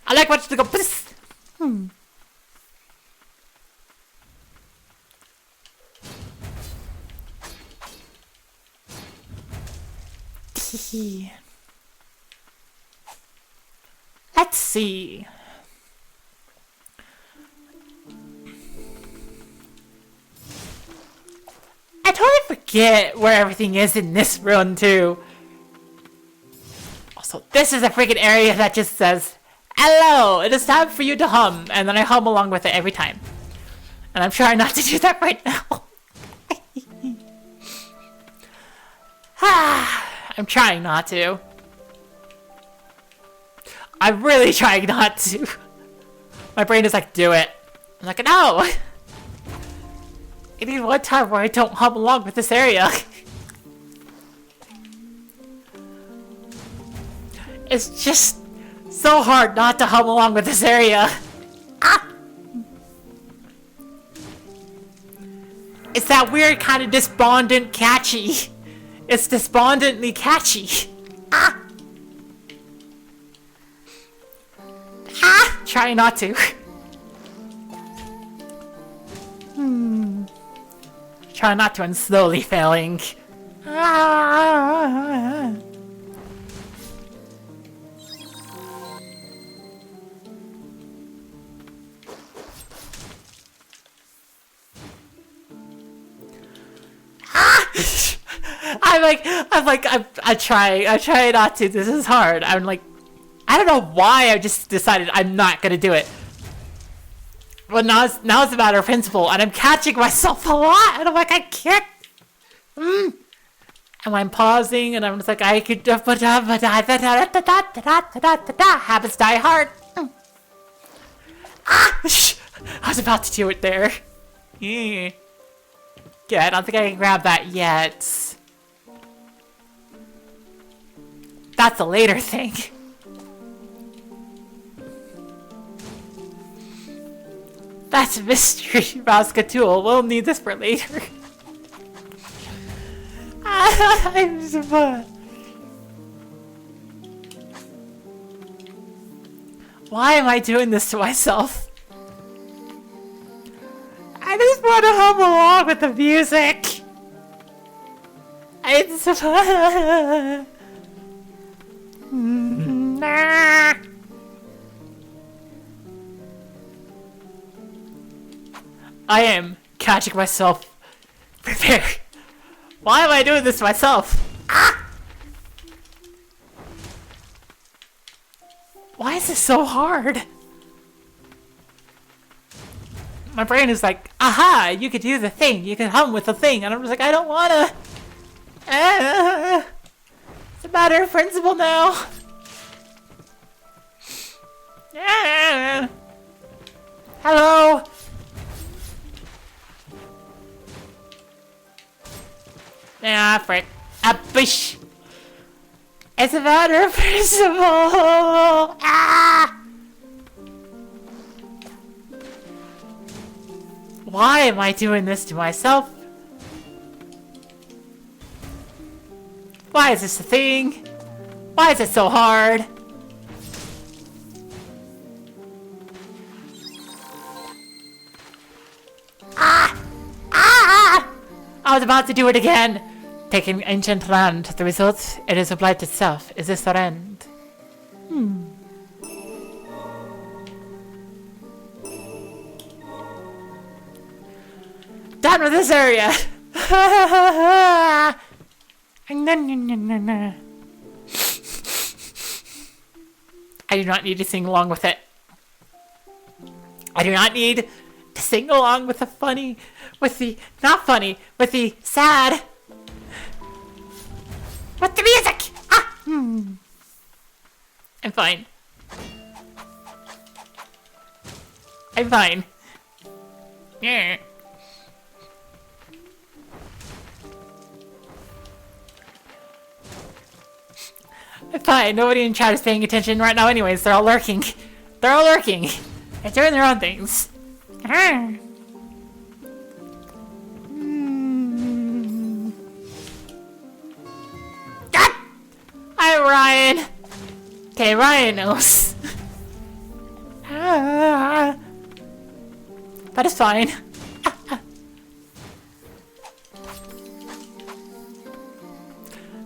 I like watching to go. Psst. Let's see. I totally forget where everything is in this run too. Also, this is a freaking area that just says, "Hello, it is time for you to hum," and then I hum along with it every time. And I'm trying not to do that right now. I'm trying not to. I'm really trying not to. My brain is like, do it. I'm like, no! I need one time where I don't hum along with this area. It's just so hard not to hum along with this area. Ah! It's that weird kind of despondent catchy. It's despondently catchy. Ah! Ah! Try not to. Try not to and slowly failing. Ah! I try not to. This is hard. I'm like, I don't know why I just decided I'm not gonna do it. But now it's a matter of principle, and I'm catching myself a lot, and I'm like, I can't. And I'm pausing, and I'm just like, I could. Habits die hard. Ah! I was about to do it there. Yeah, I don't think I can grab that yet. That's a later thing. That's a mystery, Raskatool. We'll need this for later. I'm so fun. Why am I doing this to myself? I just want to hum along with the music. It's fun. Nah. I am catching myself. Prepare. Why am I doing this to myself? Ah! Why is this so hard? My brain is like, aha, you could do the thing. You can hum with the thing. And I'm just like, I don't wanna. It's a matter of principle now. Hello. Ah, frick. Ah, bish. It's a matter of principle. Ah! Why am I doing this to myself? Why is this a thing? Why is it so hard? Ah! Ah! I was about to do it again. Taking ancient land. The result, it is a blight itself. Is this our end? Done with this area! I do not need to sing along with it. I do not need to sing along with the funny, with the not funny, with the sad, with the music! Ah! I'm fine. I'm fine. Yeah. I'm fine. Nobody in chat is paying attention right now anyways. They're all lurking. They're all lurking. They're doing their own things. Hi, Ryan. Okay, Ryan knows. That is fine.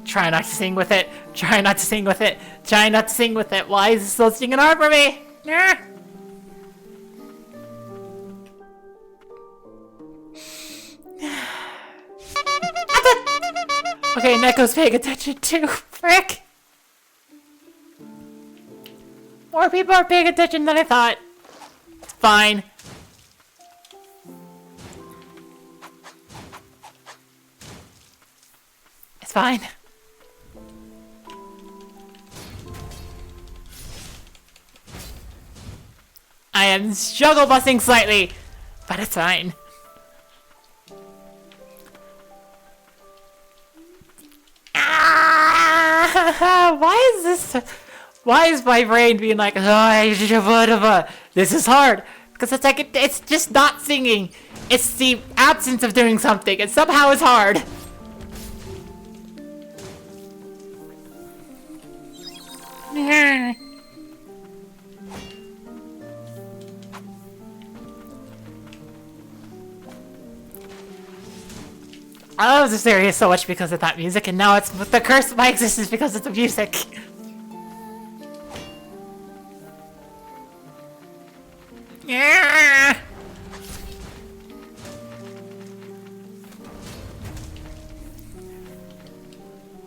Try not to sing with it. Try not to sing with it. Try not to sing with it. Why is this still singing hard for me? Okay, Neko's paying attention too. Frick. More people are paying attention than I thought. It's fine. It's fine. I am struggle busting slightly, but it's fine. Ah, why is this? Why is my brain being like, oh, this is hard? Because it's like it's just not singing. It's the absence of doing something, and somehow it's hard. I love this area so much because of that music, and now it's the curse of my existence because of the music. Yeah.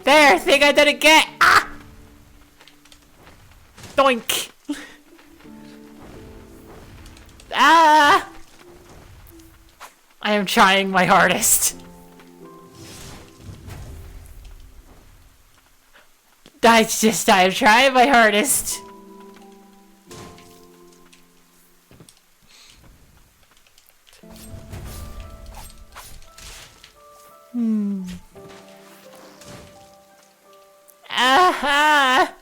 There, think I didn't get. Ah! Doink. Ah! I am trying my hardest. I'm trying my hardest. Aha!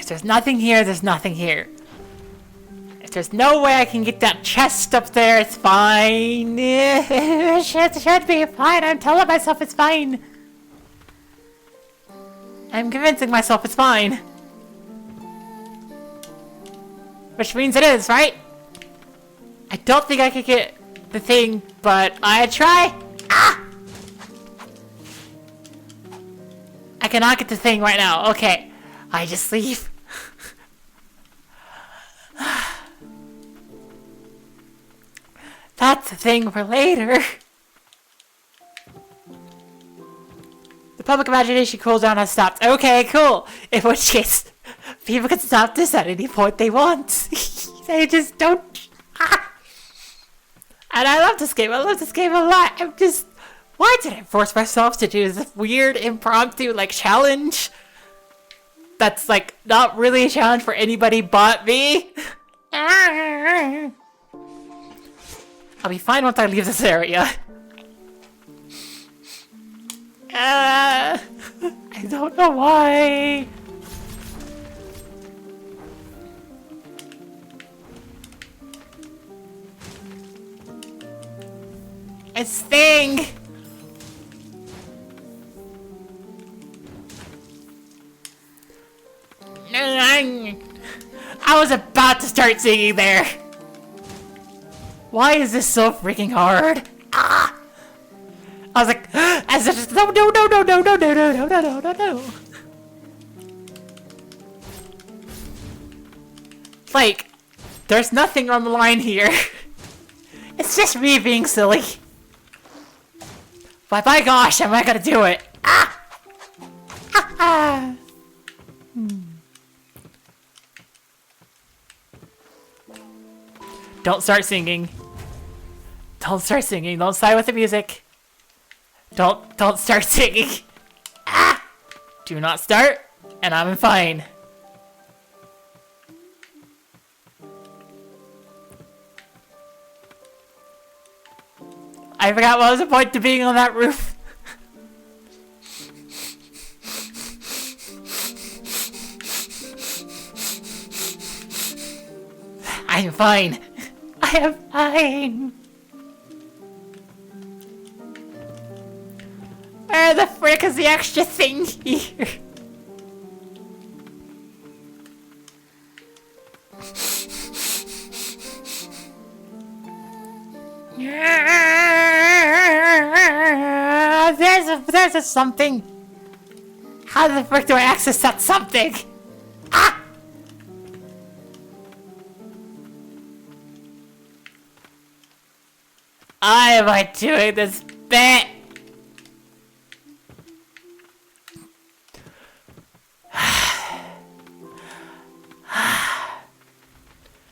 there's nothing here, there's nothing here. If there's no way I can get that chest up there, it's fine. It should be fine. I'm telling myself it's fine. I'm convincing myself it's fine. Which means it is, right? I don't think I could get the thing, but I'd try. Ah! I cannot get the thing right now. Okay. I just leave. That's a thing for later. The public imagination cools down has stopped. Okay, cool. In which case, people can stop this at any point they want. They just don't. Ah. And I love this game. I love this game a lot. I'm just... Why did I force myself to do this weird impromptu, like, challenge? That's, like, not really a challenge for anybody but me. I'll be fine once I leave this area. I don't know why. It's Sting. I was about to start singing there. Why is this so freaking hard? Ah! I was like, no, no, no, no, no, no, no, no, no, no, no, no. Like, there's nothing on the line here. It's just me being silly. But by gosh, am I gonna do it? Ah! Ah! Ah! Don't start singing. Don't start singing. Don't side with the music. Don't start singing. Ah! Do not start, and I'm fine. I forgot what was the point to being on that roof. I'm fine. I am fine. Where the frick is the extra thing here? There's a something. How the frick do I access that something? Ah! Why am I doing this bit?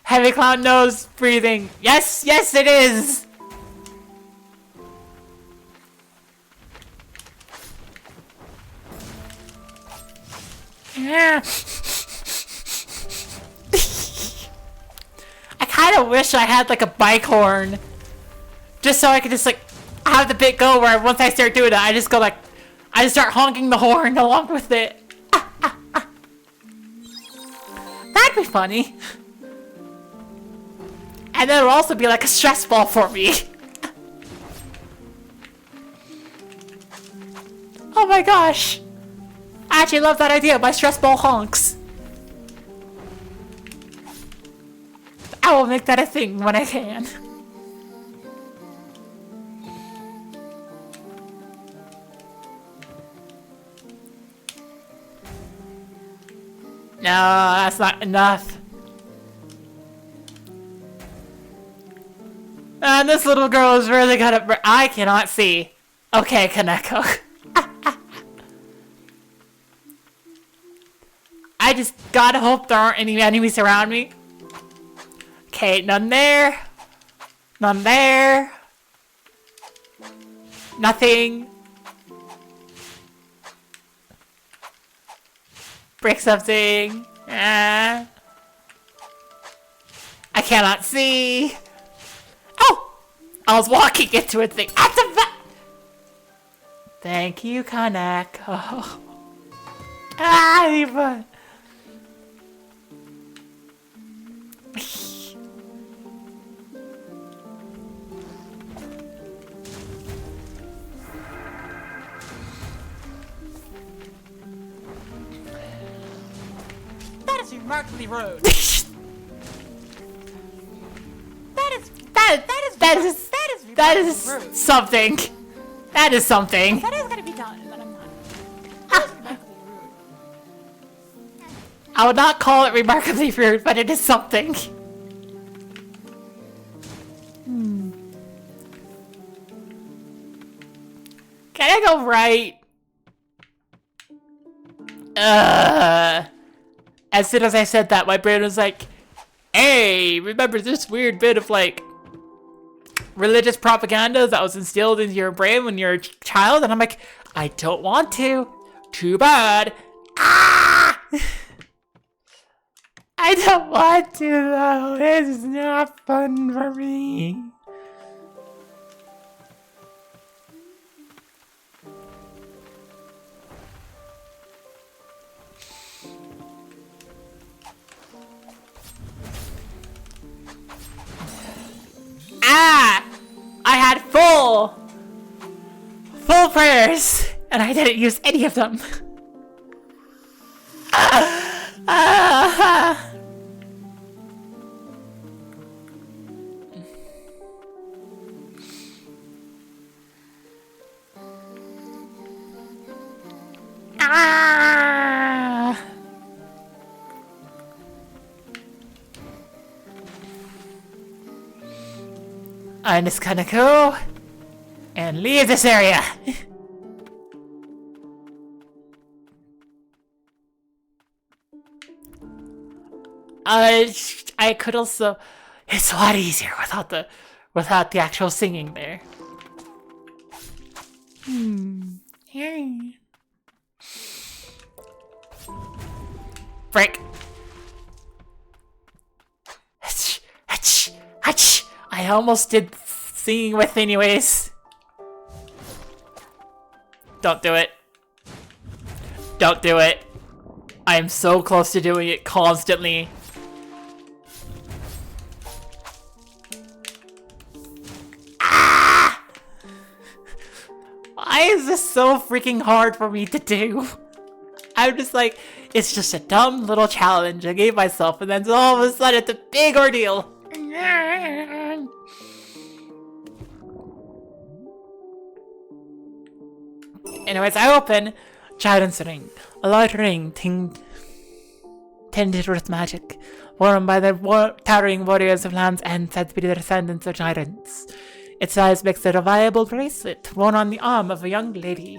Heavy clown nose breathing. Yes, yes it is. Yeah. I kind of wish I had like a bike horn. Just so I could just like have the bit go where once I start doing it, I just go like, I just start honking the horn along with it. Ah, ah, ah. That'd be funny. And then it'll also be like a stress ball for me. Oh my gosh. I actually love that idea, my stress ball honks. I will make that a thing when I can. No, that's not enough. And this little girl is really good at... I cannot see. Okay, Kaneko. I just gotta hope there aren't any enemies around me. Okay, none there. None there. Nothing. Break something. I cannot see. Oh! I was walking into a thing. At the back. Thank you, Kaneko. Ah, remarkably rude. That is something. That is something. That is gonna be done, but I'm not. I would not call it remarkably rude, but it is something. Can I go right? As soon as I said that, my brain was like, hey, remember this weird bit of like religious propaganda that was instilled into your brain when you're a child? And I'm like, I don't want to. Too bad. Ah! I don't want to though. It's not fun for me. Ah! I had full prayers, and I didn't use any of them. I'm just gonna go and leave this area. I could also. It's a lot easier without the actual singing there. Break. I almost did singing with anyways. Don't do it. Don't do it. I am so close to doing it constantly. Ah! Why is this so freaking hard for me to do? I'm just like, it's just a dumb little challenge I gave myself, and then all of a sudden it's a big ordeal. Anyways, I open Giant's Ring. A large ring tinted with magic, worn by the towering warriors of Land's End said to be the descendants of giants. Its size makes it a viable bracelet, worn on the arm of a young lady.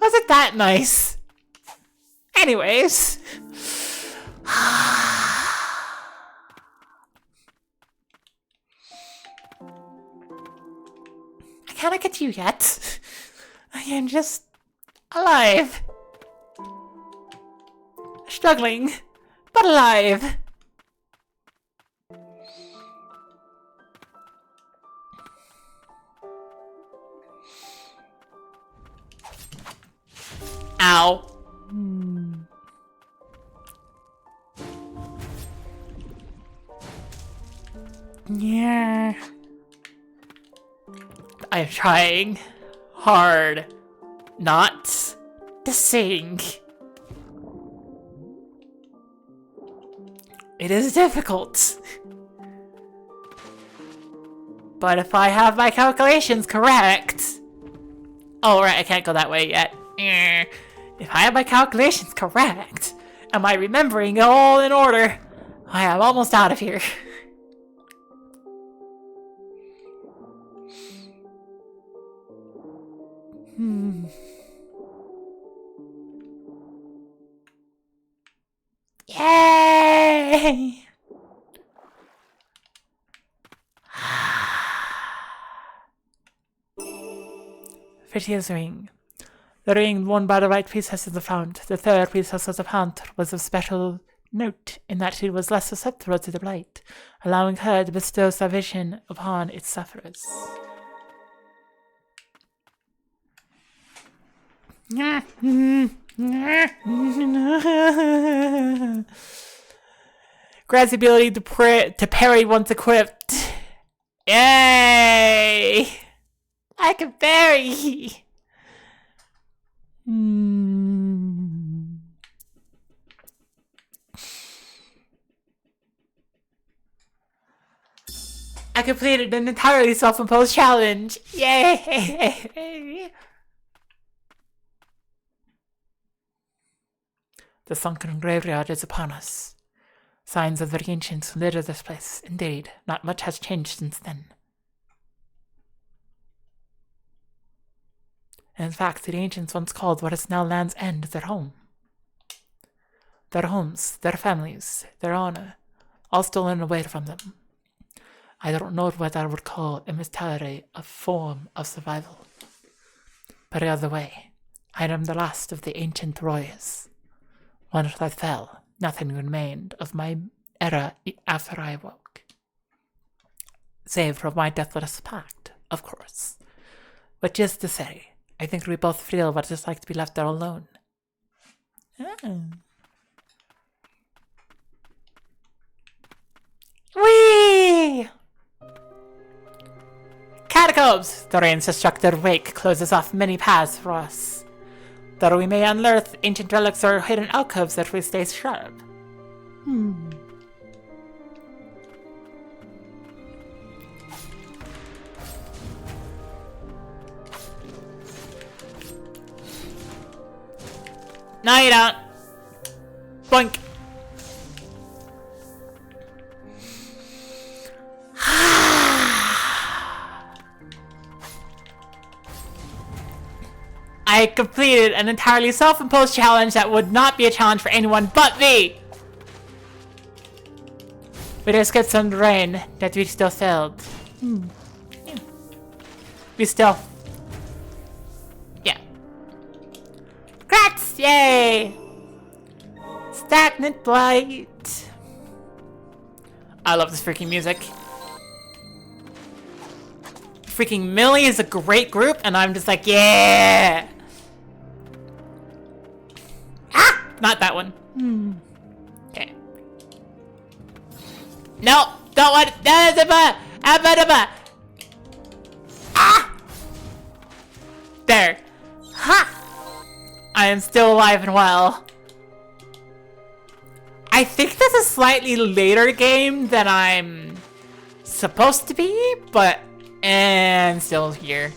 Wasn't that nice? Anyways. I can't look at you yet. I am just alive. Struggling, but alive. Ow. Yeah. I'm trying hard not to sing. It is difficult. But if I have my calculations correct... Oh, right, I can't go that way yet. If I have my calculations correct, am I remembering it all in order? I am almost out of here. Yay! Fiftieth ring. The ring worn by the right priestess of the fount. The third priestess of the fount was of special note in that she was less susceptible to the blight, allowing her to bestow salvation upon its sufferers. Grants the ability to parry once equipped. Yay! I can parry! I completed an entirely self-imposed challenge! Yay! The sunken graveyard is upon us. Signs of the ancients litter this place. Indeed, not much has changed since then. In fact, the ancients once called what is now Land's End their home. Their homes, their families, their honor, all stolen away from them. I don't know what I would call immortality a form of survival. But either way, I am the last of the ancient warriors. Once I fell, nothing remained of my era after I awoke. Save for my deathless pact, of course. Which is to say, I think we both feel what it's like to be left there alone. Whee! Catacombs! The rain's destructive wake closes off many paths for us. Though we may unearth ancient relics or hidden alcoves if we stay sharp. No, you don't. Boink. I completed an entirely self-imposed challenge that would not be a challenge for anyone but me! We just got some rain that we still failed. Yeah. We still... Yeah. Congrats! Yay! Stagnant blight. I love this freaking music. Freaking Millie is a great group, and I'm just like, yeah! Ah! Not that one. Okay. No! Don't want Ah! There. Ha! I am still alive and well. I think this is a slightly later game than I'm supposed to be, but and still here.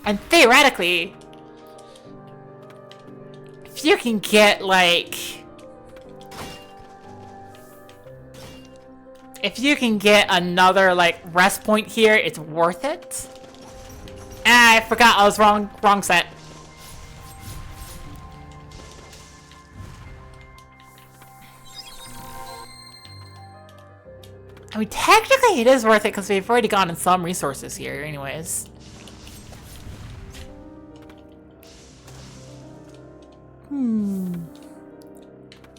And theoretically, if you can get like... If you can get another like rest point here, it's worth it. Ah, I forgot I was wrong set. I mean, technically it is worth it because we've already gotten some resources here anyways.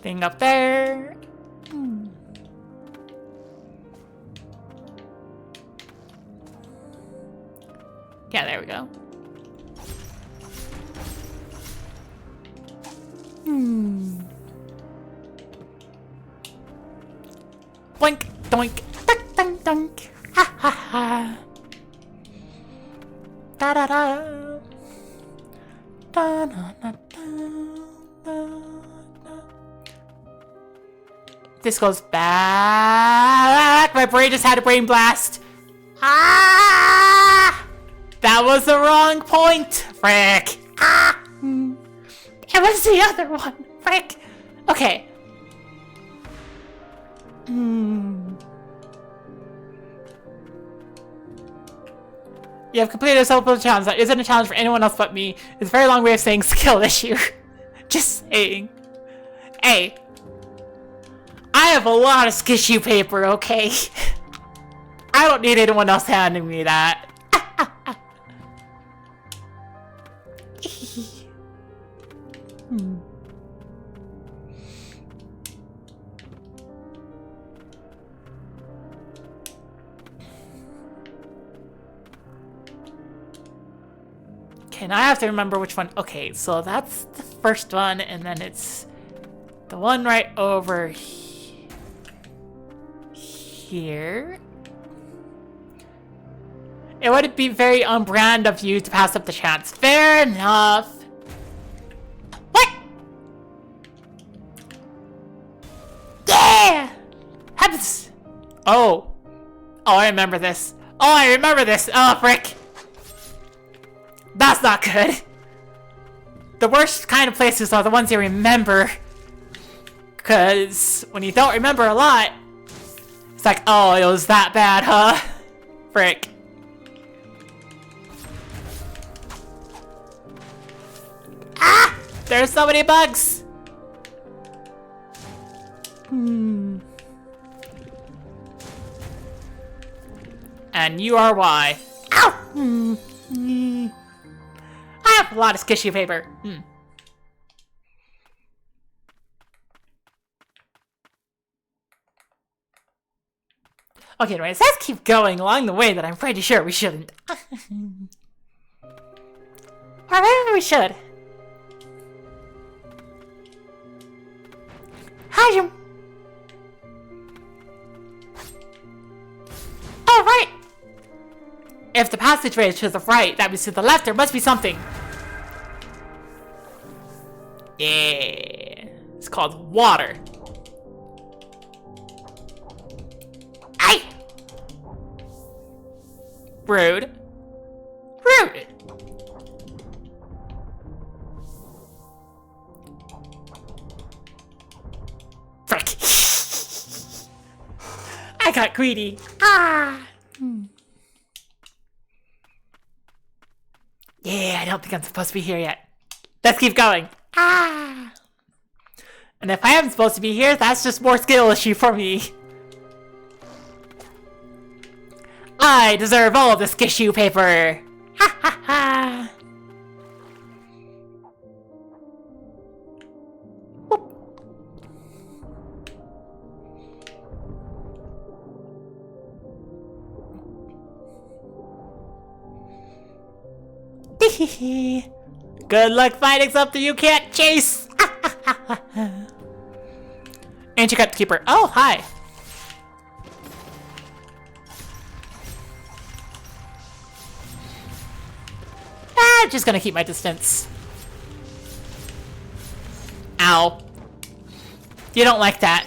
Thing up there. Yeah, there we go. Boink, doink, dunk, dunk, dunk. Ha ha ha. Da da da. Da da da da. This goes back. My brain just had a brain blast. Ah! That was the wrong point. Frick. Ah! It was the other one. Frick. Okay. You have completed a self-build challenge that isn't a challenge for anyone else but me. It's a very long way of saying skill issue. Just saying. Hey. I have a lot of tissue paper, okay? I don't need anyone else handing me that. Okay, now I have to remember which one. Okay, so that's the first one, and then it's the one right over here. It would be very on brand of you to pass up the chance. Fair enough. What? Yeah! tabs! Oh. Oh, I remember this. Oh, I remember this. Oh, frick. That's not good. The worst kind of places are the ones you remember. Because when you don't remember a lot, it's like, oh, it was that bad, huh? Frick. Ah! There's so many bugs! And you are why. Ow! I have a lot of tissue paper. Okay, anyways, let's keep going along the way that I'm pretty sure we shouldn't. Or maybe we should. Hi, oh, right! If the passageway is to the right, that means to the left, there must be something. Yeah. It's called water. Aye! Rude. Rude! Frick. I got greedy. Ah! Yeah, I don't think I'm supposed to be here yet. Let's keep going. Ah! And if I am supposed to be here, that's just more skill issue for me. I deserve all of this tissue paper. Ha ha ha. Good luck finding something you can't chase! Ancient Crypt Keeper. Oh, hi! I'm just gonna keep my distance. Ow. You don't like that.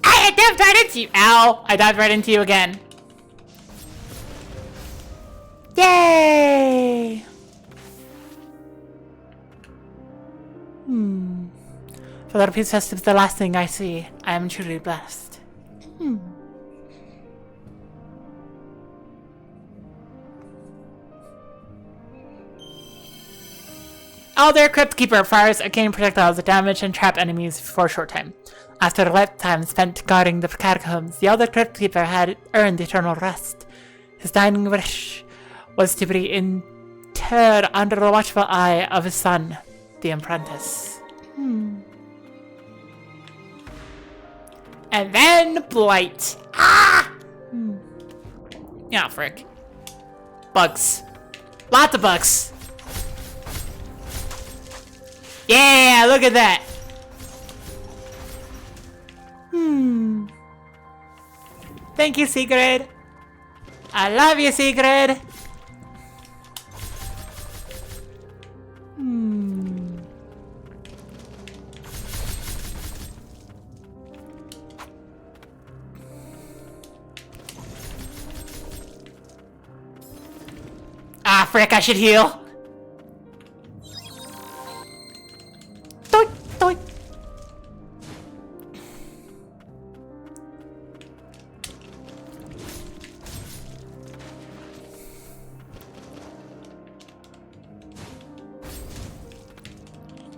I dived right into you! Ow! I dived right into you again. Yay! For the repeat test is the last thing I see. I am truly blessed. All their Crypt Keeper fires arcane projectiles that damage and trap enemies for a short time. After a lifetime spent guarding the catacombs, the Elder Crypt Keeper had earned eternal rest. His dying wish was to be interred under the watchful eye of his son, the apprentice. And then Blight. Ah! Yeah, frick. Bugs. Lots of bugs. Yeah, look at that. Thank you, Sigrid. I love you, Sigrid. Ah, frick, I should heal. Doink, doink.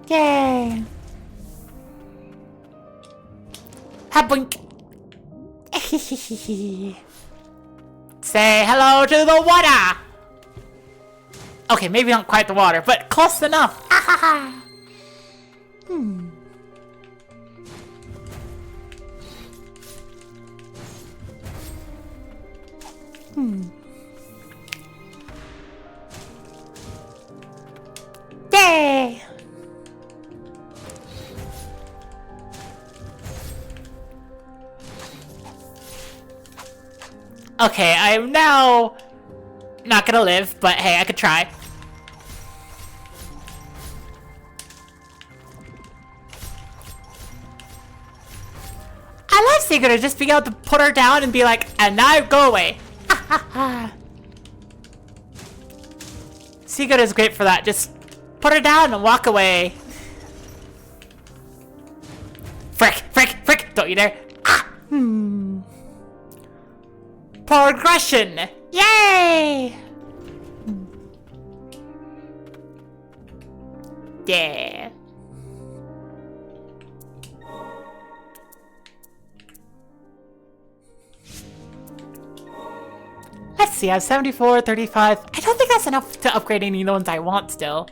Yay. Ha-boink. Say hello to the water. Okay, maybe not quite the water, but close enough. Yay! Okay, I'm now not gonna live, but hey, I could try. Secret of just being able to put her down and be like, and now go away. Secret is great for that. Just put her down and walk away. Frick! Don't you dare. Progression! Yay! Yeah. Let's see, I have 74, 35. I don't think that's enough to upgrade any of the ones I want still.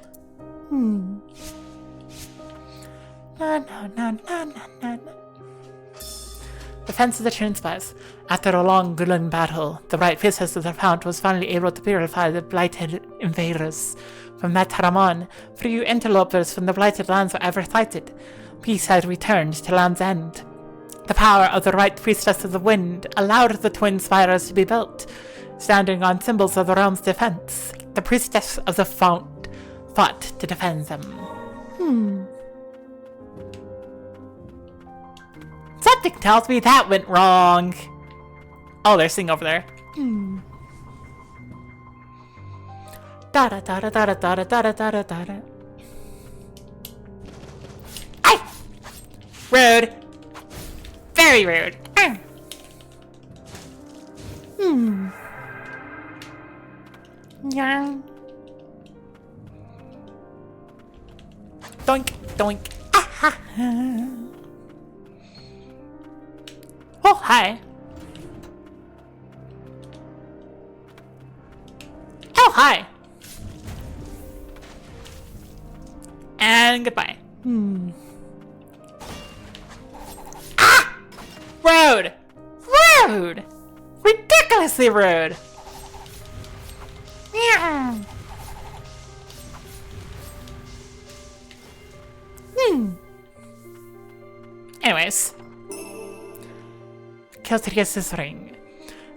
Defense of the Transpice. After a long, grueling battle, the bright priestess of the fount was finally able to purify the blighted invaders. From that time on, few interlopers from the blighted lands were ever sighted. Peace had returned to Land's End. The power of the right priestess of the wind allowed the twin spires to be built, standing on symbols of the realm's defense. The priestess of the fount fought to defend them. Something tells me that went wrong. Oh, they're singing over there. Da da da da da da da da da da da. Ay! Rude. Very rude. Yeah. Doink, doink. Oh, hi. Oh, hi. And goodbye. Ah! Rude! Rude! Ridiculously rude! Yeah. Anyways. Keltrius' ring.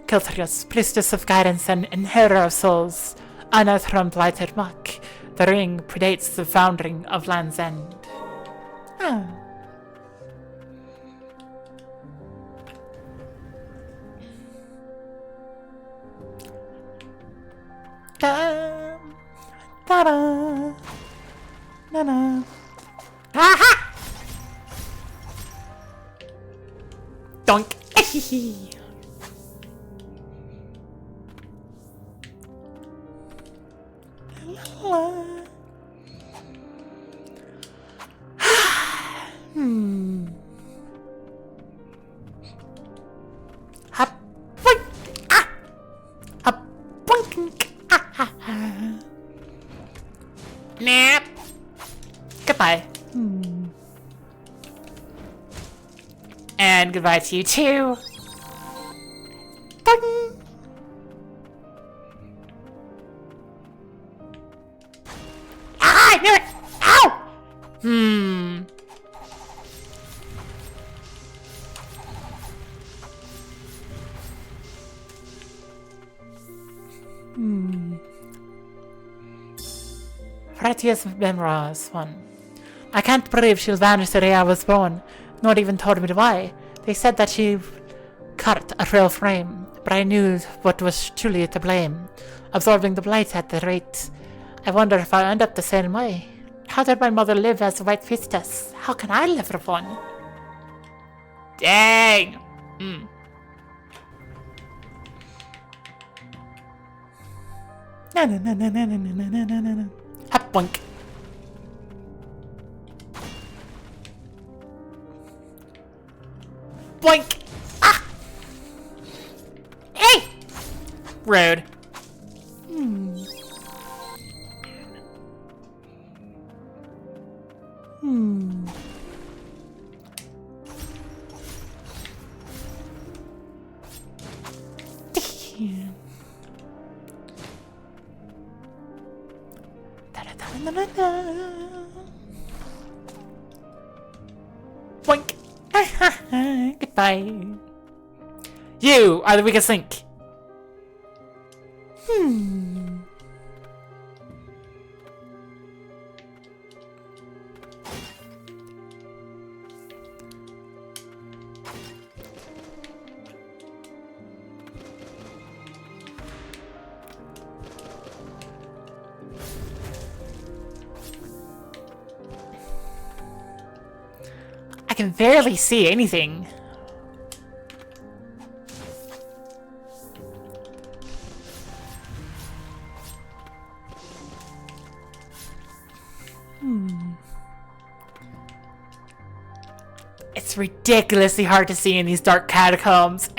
Keltrius, priestess of guidance and inheritor of souls, unearthed from blighted muck. The ring predates the founding of Land's End. Da da da da da. Aha! Donk. Nap. Goodbye. And goodbye to you too. Ding. Ah, I knew it! Ow! Fratius Memras 1. I can't believe she'll vanish the day I was born, not even told me why. They said that she cut a real frame, but I knew what was truly to blame. Absorbing the blight at the rate. I wonder if I'll end up the same way. How did my mother live as a white priestess? How can I live for one? Dang! Na na na na na na na na na na. Hop boink. Boink! Ah! Hey! Rude. Boink! Goodbye. You are the weakest link. I can barely see anything. It's ridiculously hard to see in these dark catacombs.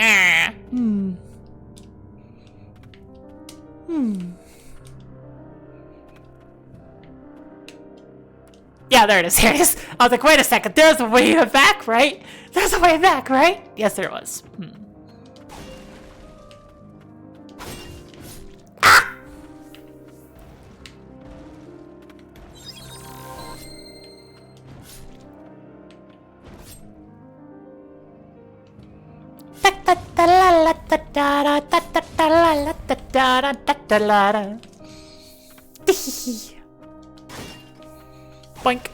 Yeah, there it is. Here it is. I was like, wait a second. There's a way back, right? There's a way back, right? Yes, there was. Boink.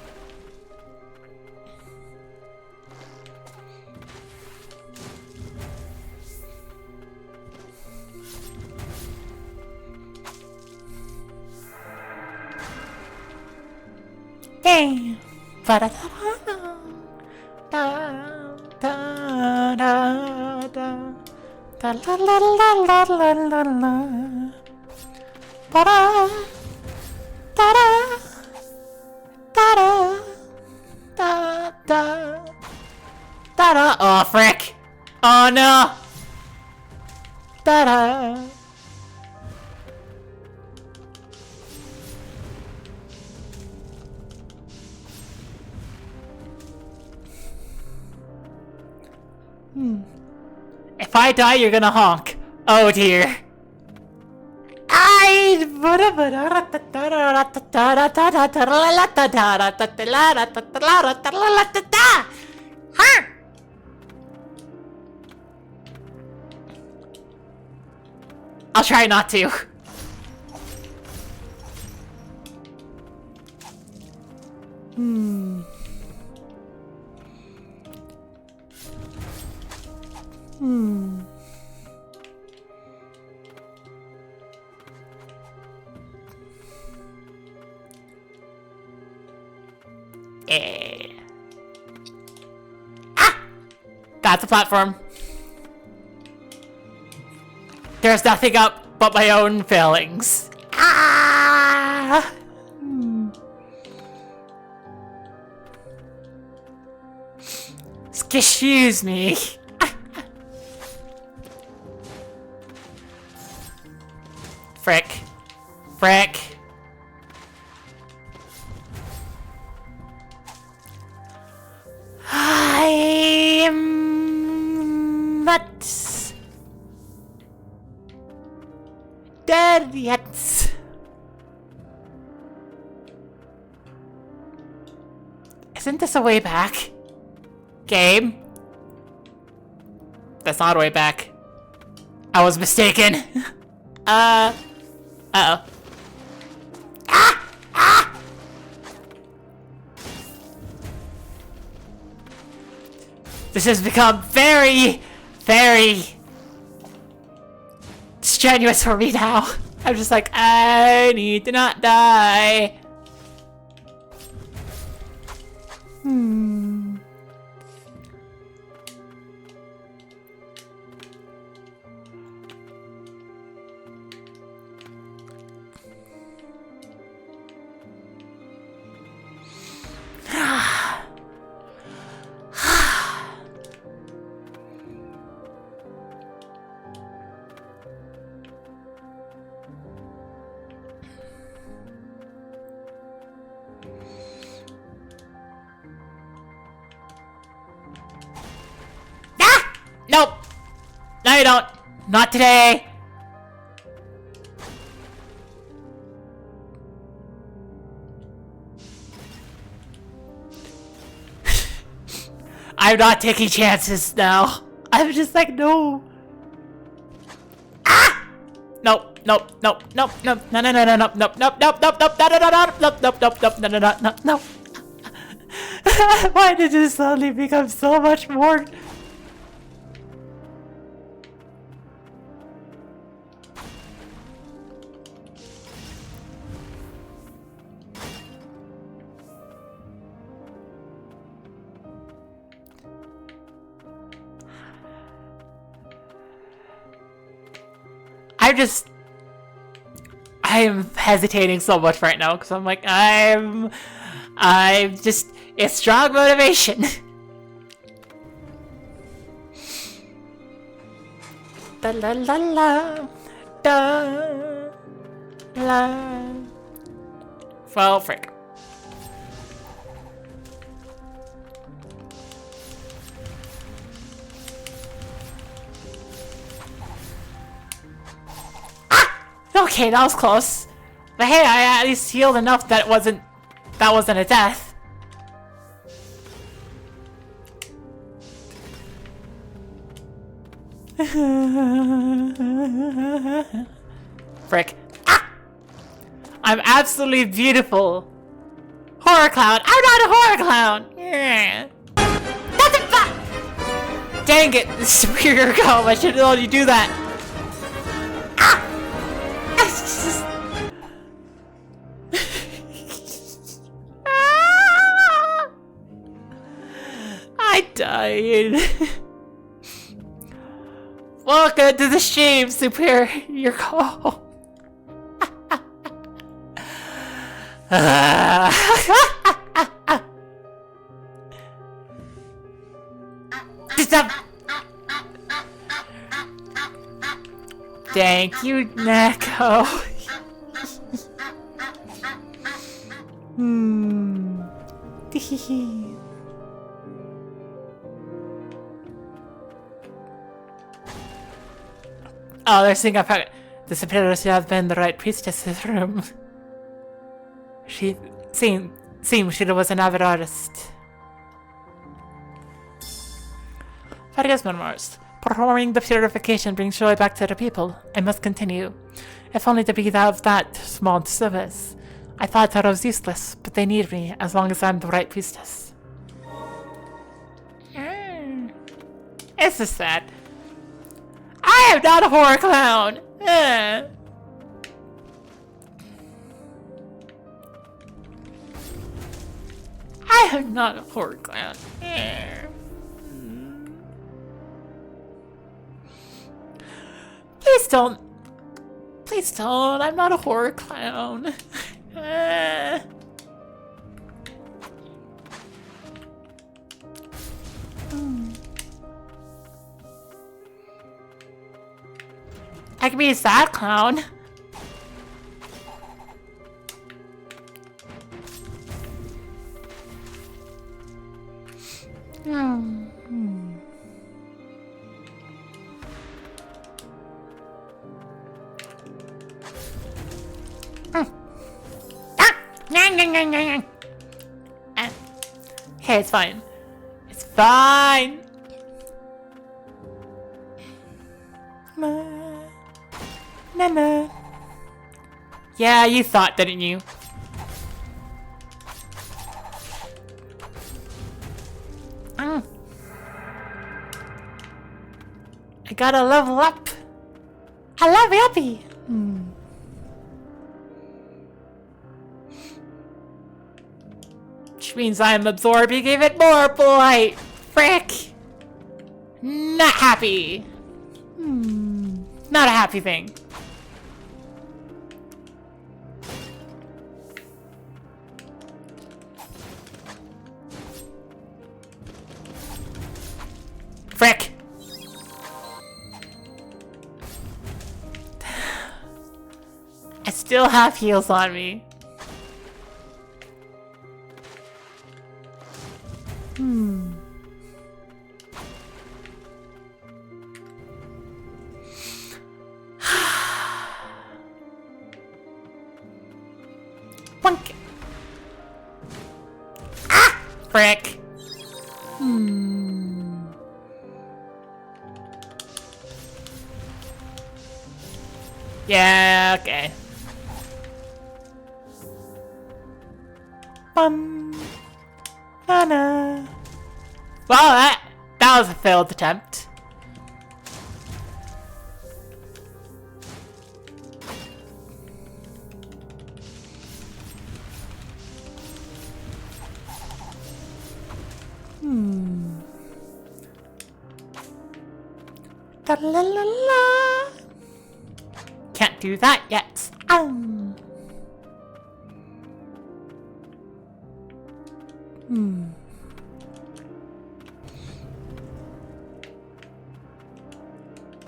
Hey. Oh, frick! Oh no! Ta-da! If I die, you're gonna honk. Oh dear. I'll try not to. Ah! That's a platform. There's nothing up but my own failings. Ah! Excuse me. Frick. Frick. I am not dead yet. Isn't this a way back? Game? That's not a way back. I was mistaken. Uh-oh. Ah! Ah! This has become very, very strenuous for me now. I'm just like, I need to not die. Nope. No, you don't. Not today. I'm not taking chances now. I'm just like, no. Ah! Nope, nope, nope, nope, nope, no, no, no, no, nope, nope, nope, nope, nope, nope, no, no, no, no, nope, nope, nope, nope, no, no, no, no, no. Why did this suddenly become so much more? I am hesitating so much right now because I'm like, I'm just, it's strong motivation. Da la la la, da la. Well, frick. Okay, that was close. But hey, I at least healed enough that wasn't a death. Frick. Ah! I'm absolutely beautiful. Horror clown. I'm not a horror clown. Yeah. That's a dang it, superior comb. I should have let you do that. I died. Welcome to the shame, superior call. Thank you, Neko. Oh, they're saying the superior should have been the right priestess's room. She seemed she was an avid artist. Various memoirs. Performing the purification brings joy back to the people. I must continue. If only to be of that small service. I thought that I was useless, but they need me as long as I'm the right priestess. It's just sad. I am not a horror clown! I am not a horror clown. Please don't. Please don't. I'm not a horror clown. I can be a sad clown. Hey, it's fine. It's fine. Nana. Yeah, you thought, didn't you? I gotta level up. I love Yappy. Which means I'm absorbing even more blight. Frick. Not happy. Not a happy thing. Frick. I still have heals on me. Bonk. Ah! Frick. Yeah, okay. Nana. Well, that was a failed attempt. Da la la la. do that yet.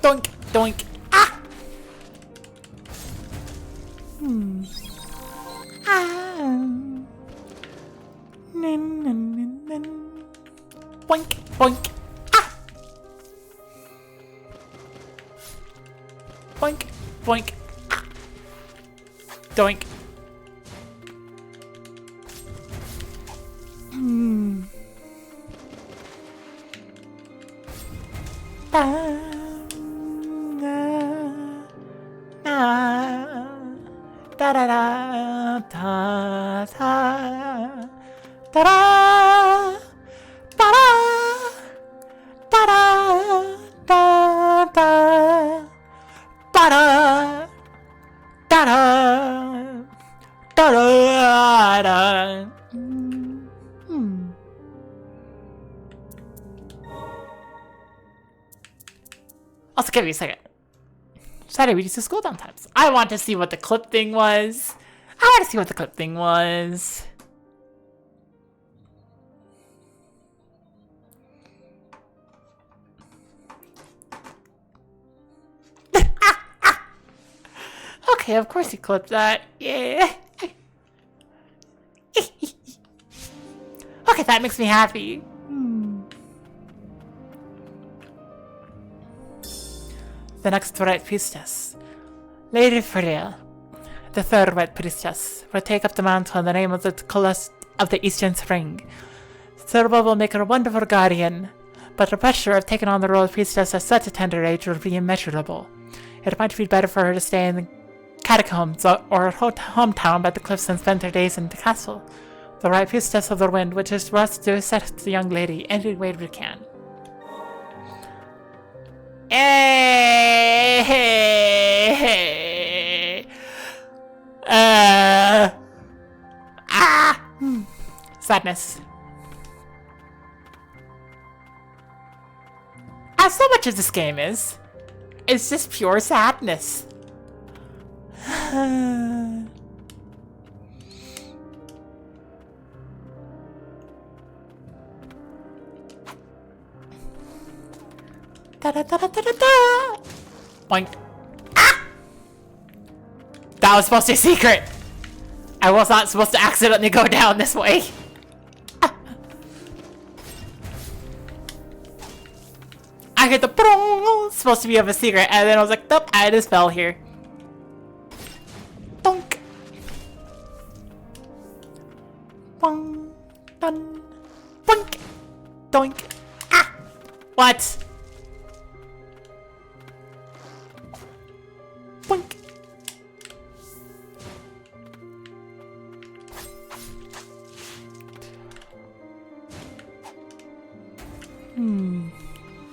Doink, doink. Ah! Boink, boink. Ah! Boink, boink. Ah! Doink. Da da da da da da da da da da da da. Also, give me a second. Saturday we used to school sometimes. I want to see what the clip thing was. Okay, of course he clipped that. Yeah. Okay, that makes me happy. The next Red Priestess, Lady Freya, the third Red Priestess, will take up the mantle in the name of the Colossus of the Eastern Spring. Thurba will make her a wonderful guardian, but the pressure of taking on the role of Priestess at such a tender age will be immeasurable. It might be better for her to stay in the catacombs or her hometown by the cliffs and spend her days in the castle. The Red Priestess of the Wind wishes for us to set the young lady any way we can. Sadness. As so much as this game is, it's just pure sadness. Da da da da da da. Boink. Ah! That was supposed to be a secret. I was not supposed to accidentally go down this way. Ah. I hit the boom. Supposed to be of a secret, and then I was like, nope, I just fell here. Bonk. Bong. Dun. Boink. Doink. Ah. What? Boink.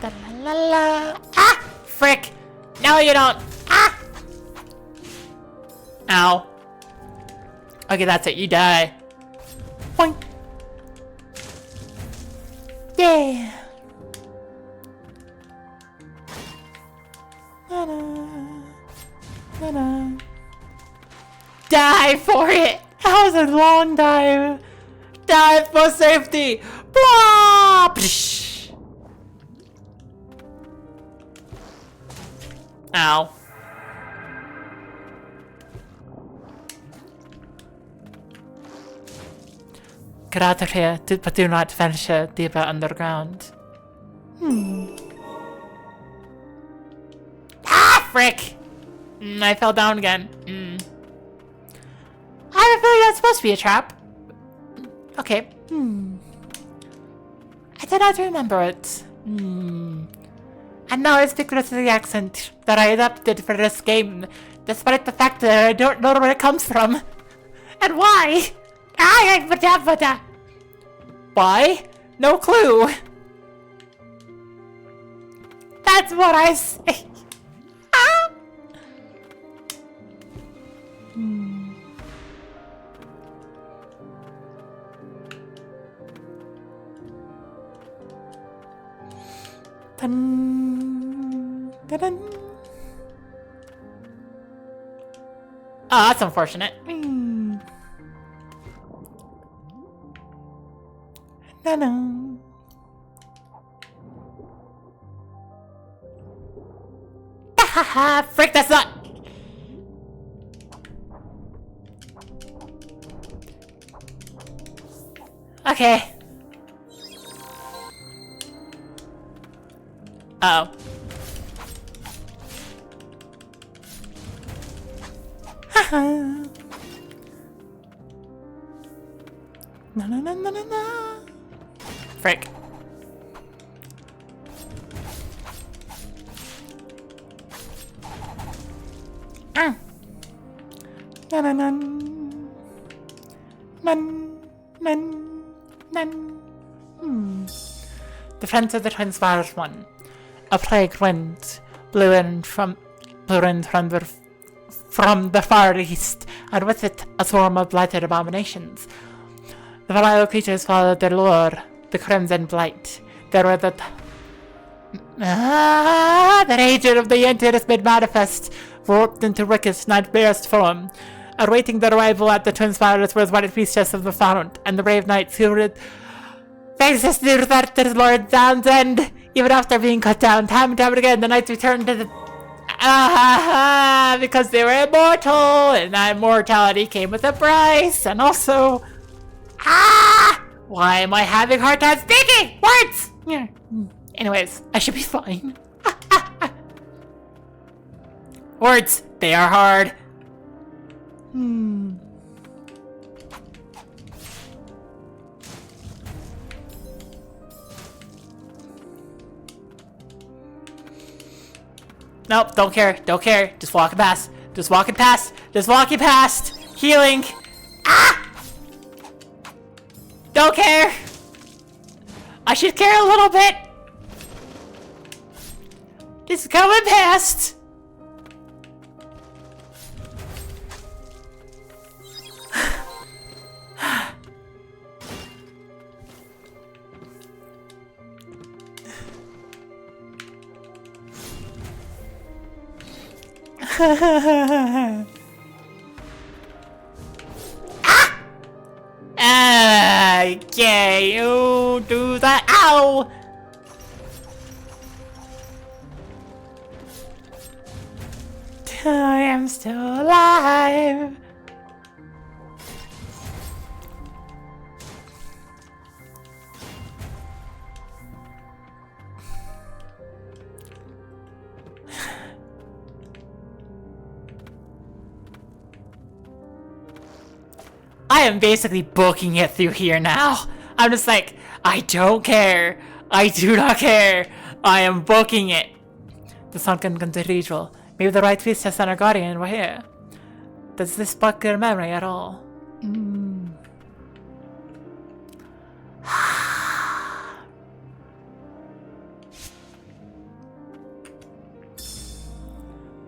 Da la la la. Ah! Frick! No, you don't! Ah! Ow. Okay, that's it. You die. Boink. Yeah. Die for it! That was a long dive! Dive for safety! Blah! Psh. Ow. Get out of here, but do not venture deeper underground. Ah, frick! I fell down again. I have a feeling that's supposed to be a trap. Okay. I did not remember it. And now I speak with the accent that I adapted for this game, despite the fact that I don't know where it comes from. And why? Why? No clue. That's what I say. Ah. Dun, dun, dun. Oh, that's unfortunate. No. Haha, frick, that's not. Okay. Uh-oh. Haha. No. Frick. Defense of the Twin Spires won. A plague wind blew in from the far east, and with it a swarm of blighted abominations. The vile creatures followed their lure, the Crimson Blight. There were the hatred of the Entities made manifest, warped into wicked nightmare's form. Awaiting their arrival at the Twin Spires was White Priestess of the Fount, and the brave knights who faces knew that their Lord Down's End. Even after being cut down time and time again, the knights returned to the because they were immortal, and that immortality came with a price, and also why am I having a hard time speaking words? Yeah. Anyways, I should be fine. Words, they are hard. Nope, don't care. Just walking past. Healing. Don't care. I should care a little bit. Just going past. Okay, you do that. Ow! I am still alive. I am basically booking it through here now. I'm just like, I don't care. I do not care. I am booking it. The sunken cathedral. Maybe the right priestess and our guardian were here. Does this spark your memory at all?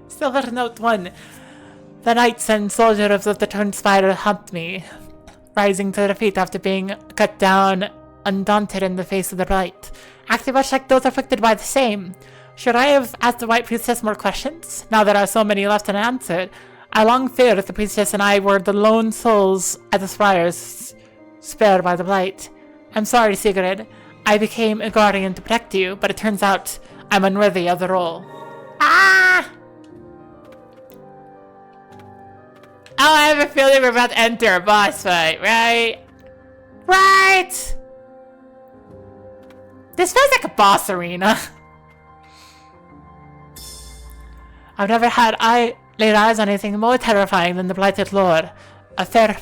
Silver Note 1. The knights and soldiers of the Twin Spider hunt me, rising to their feet after being cut down, undaunted in the face of the blight. Acting much like those afflicted by the same. Should I have asked the White Priestess more questions? Now there are so many left unanswered. I long feared that the Priestess and I were the lone souls at the spires spared by the blight. I'm sorry, Sigrid. I became a guardian to protect you, but it turns out I'm unworthy of the role. Oh, I have a feeling we're about to enter a boss fight, right? Right! This feels like a boss arena. I've never had laid eyes on anything more terrifying than the Blighted Lord. A fair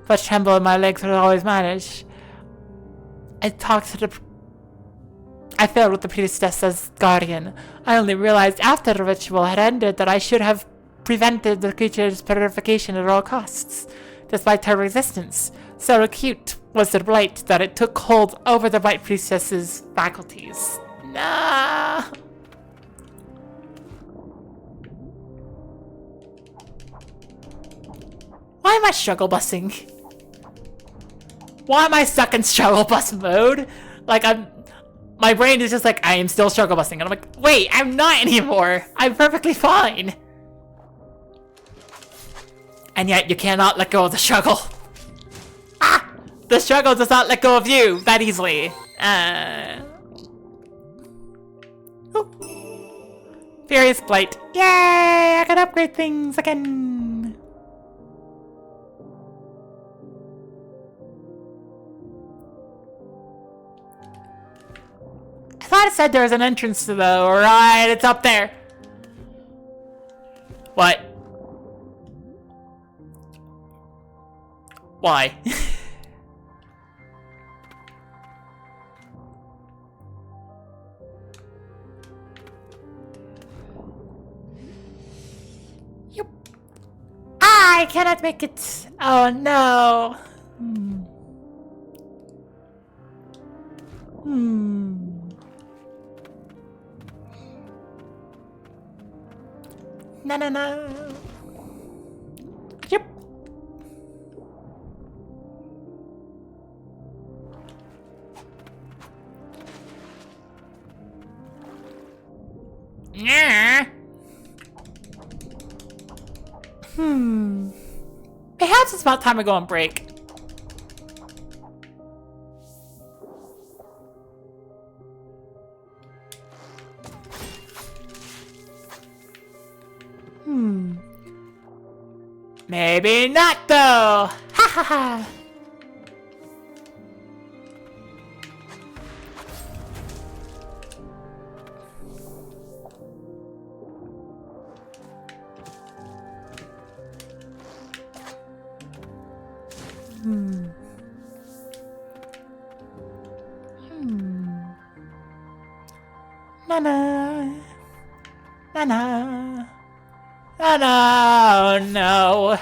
but tremble in my legs would always manage. I failed with the priestess as guardian. I only realized after the ritual had ended that I should have prevented the creature's purification at all costs. Despite her resistance, so acute was the blight that it took hold over the White Priestess's faculties. Nah. Why am I struggle busing? Why am I stuck in struggle bus mode? Like my brain is just like, I am still struggle busing. And I'm like, wait, I'm not anymore. I'm perfectly fine. And yet you cannot let go of the struggle. Ah! The struggle does not let go of you that easily. Furious Blight. Yay! I can upgrade things again. I thought it said there was an entrance to the right. It's up there. What? Why? Yep. I cannot make it. Oh no. No, no, no. Yep. Yeah. Perhaps it's about time to go on break. Maybe not though. Ha ha ha. Na na. Na na. Oh no, no.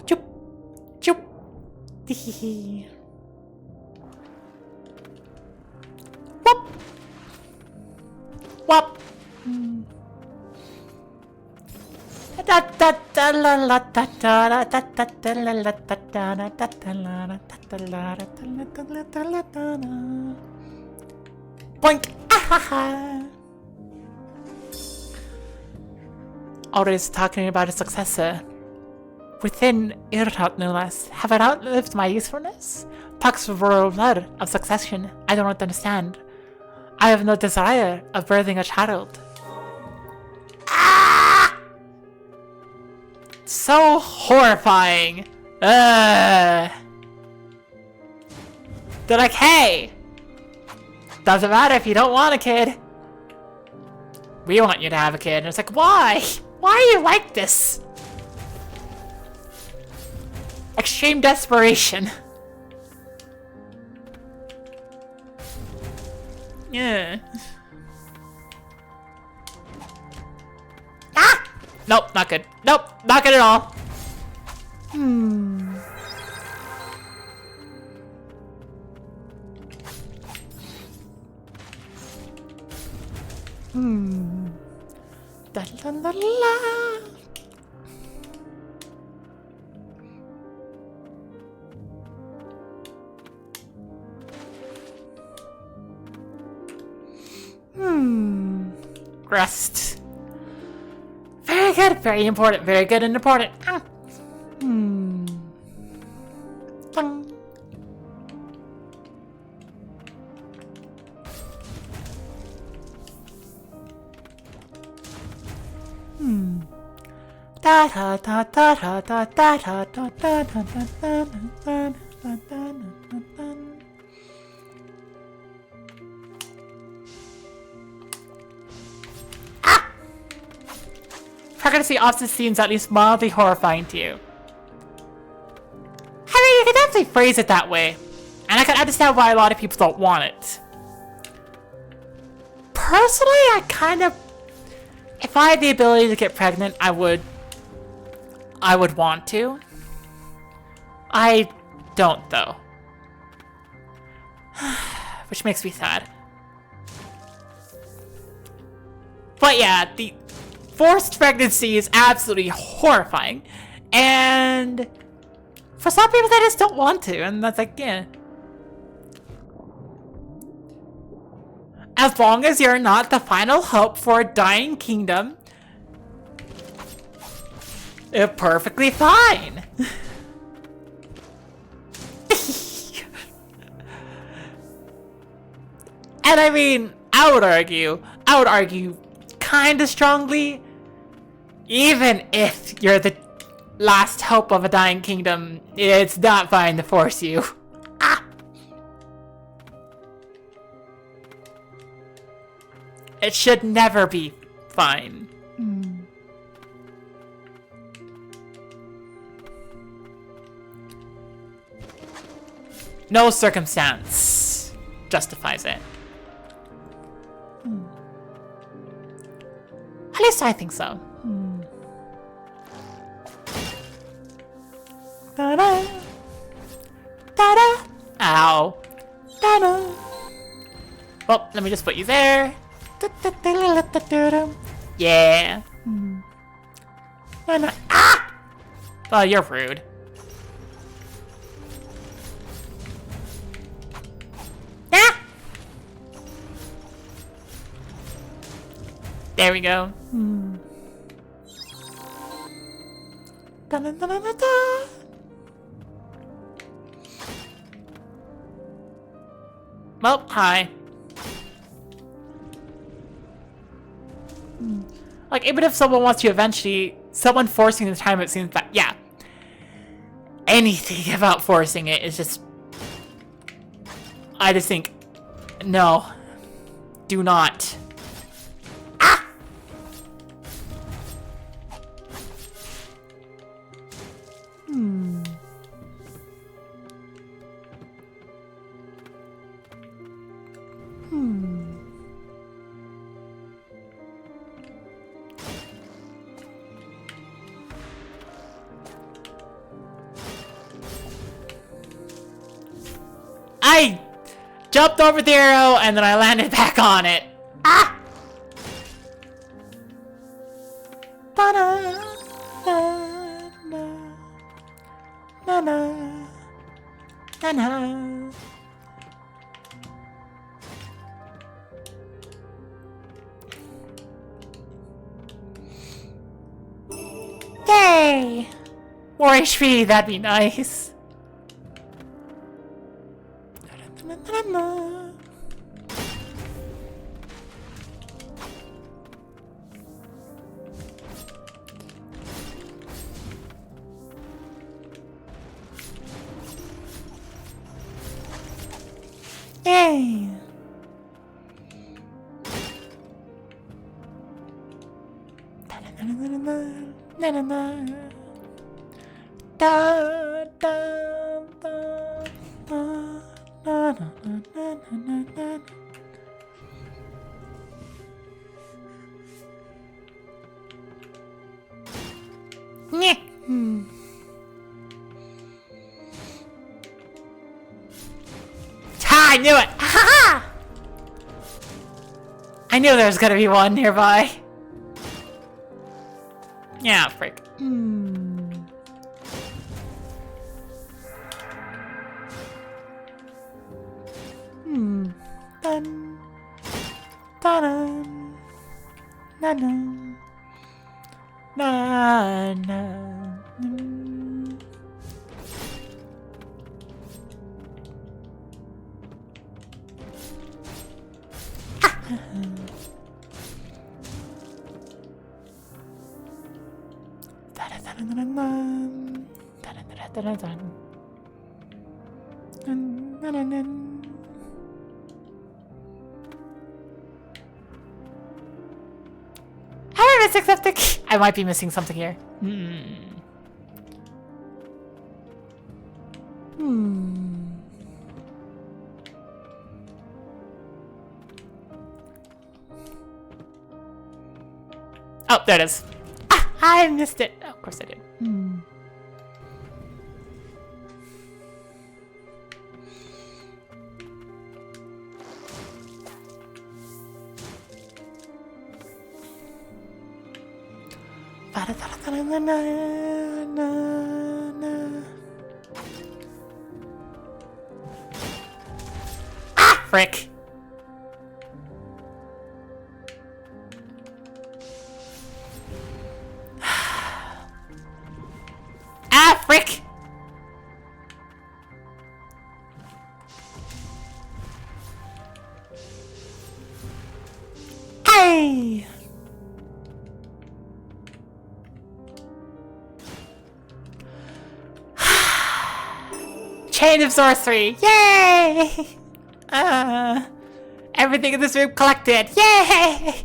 Chup, chup. Whoop. Whoop. Boink! Ahaha! Always talking about a successor. Within Irhat, no less. Have I outlived my usefulness? Talks of royal blood, of succession, I do not understand. I have no desire of birthing a child. Ah! So horrifying! They're like, hey! Doesn't matter if you don't want a kid. We want you to have a kid. And it's like, why? Why are you like this? Extreme desperation. Yeah. Ah! Nope, not good. Nope, not good at all. Da la la la. Rest. Very good, very important, very good and important. Dun. Da da da da da da da da da da da da da da. Pregnancy often seems at least mildly horrifying to you. I mean, you can definitely phrase it that way, and I can understand why a lot of people don't want it. Personally, I kind of, if I had the ability to get pregnant, I would want to. I don't though, which makes me sad. But yeah, the forced pregnancy is absolutely horrifying, and for some people they just don't want to, and that's like, yeah. As long as you're not the final hope for a dying kingdom, it's perfectly fine. And I mean, I would argue kind of strongly, even if you're the last hope of a dying kingdom, it's not fine to force you. Ah! It should never be fine. No circumstance justifies it. At least I think so. Da-da. Da-da. Ow. Da-da. Well, let me just put you there. Yeah. Ah! Oh, you're rude. Ah! There we go. Da-da-da-da-da. Well, hi. Like, even if someone wants to eventually, someone forcing the time, it seems that, yeah. Anything about forcing it is just, I just think, no. Do not. Ah! I jumped over the arrow and then I landed back on it. Ah! Yay! More HP, that'd be nice. Yay! I knew it! Ha-ha! I knew there was gonna be one nearby. Yeah, frick. Dun. Dun. Na na. Na na. Have I missed something? I might be missing something here. Oh, there it is. Ah, I missed it. Oh, of course I did. Ah, frick. Chain of sorcery! Yay! Everything in this room collected! Yay!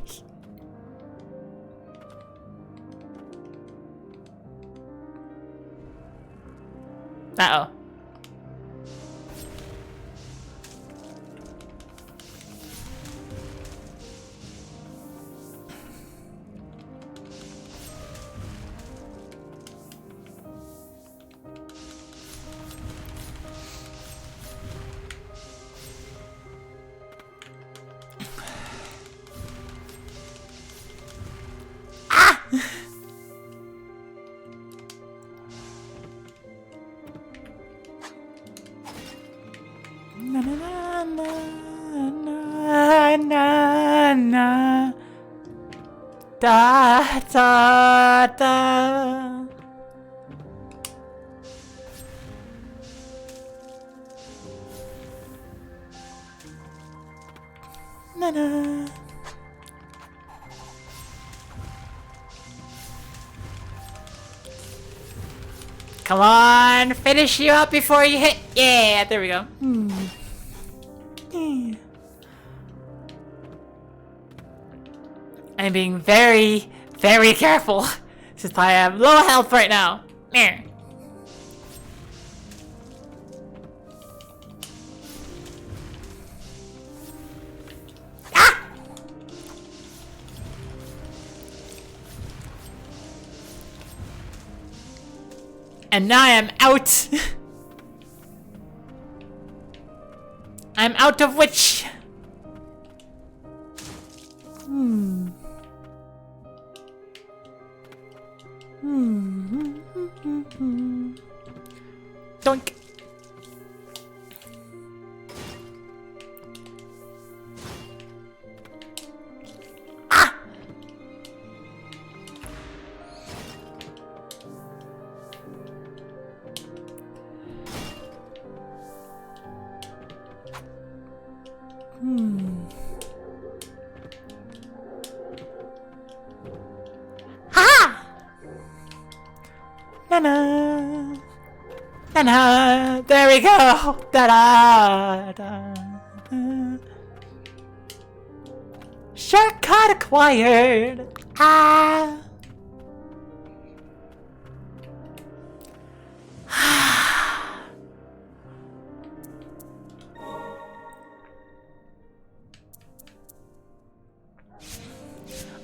Uh-oh. Na na na na na na da da da. Na na. Come on, finish you up before you hit. Yeah, there we go. I'm being very, very careful since I have low health right now. Ah! And now I am out. I'm out of witch. Doink. Ah! Ha! Na-na. Na-na. There we go. Da-da. Da. Shortcut acquired. Ah.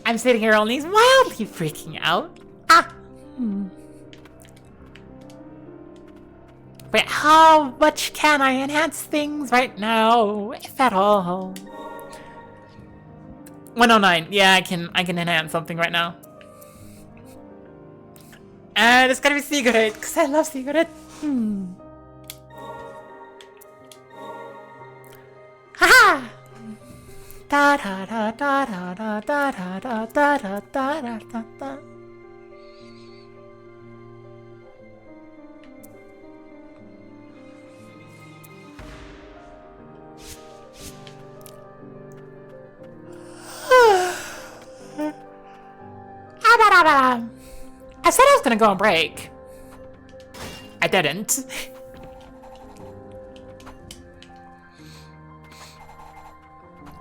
I'm sitting here only mildly freaking out. Ah! Wait, how much can I enhance things right now, if at all? 109. Yeah, I can enhance something right now. And it's gonna be secret, because I love secret. Haha! Da da da da da da da da da da da da da da. I said I was gonna go on break. I didn't.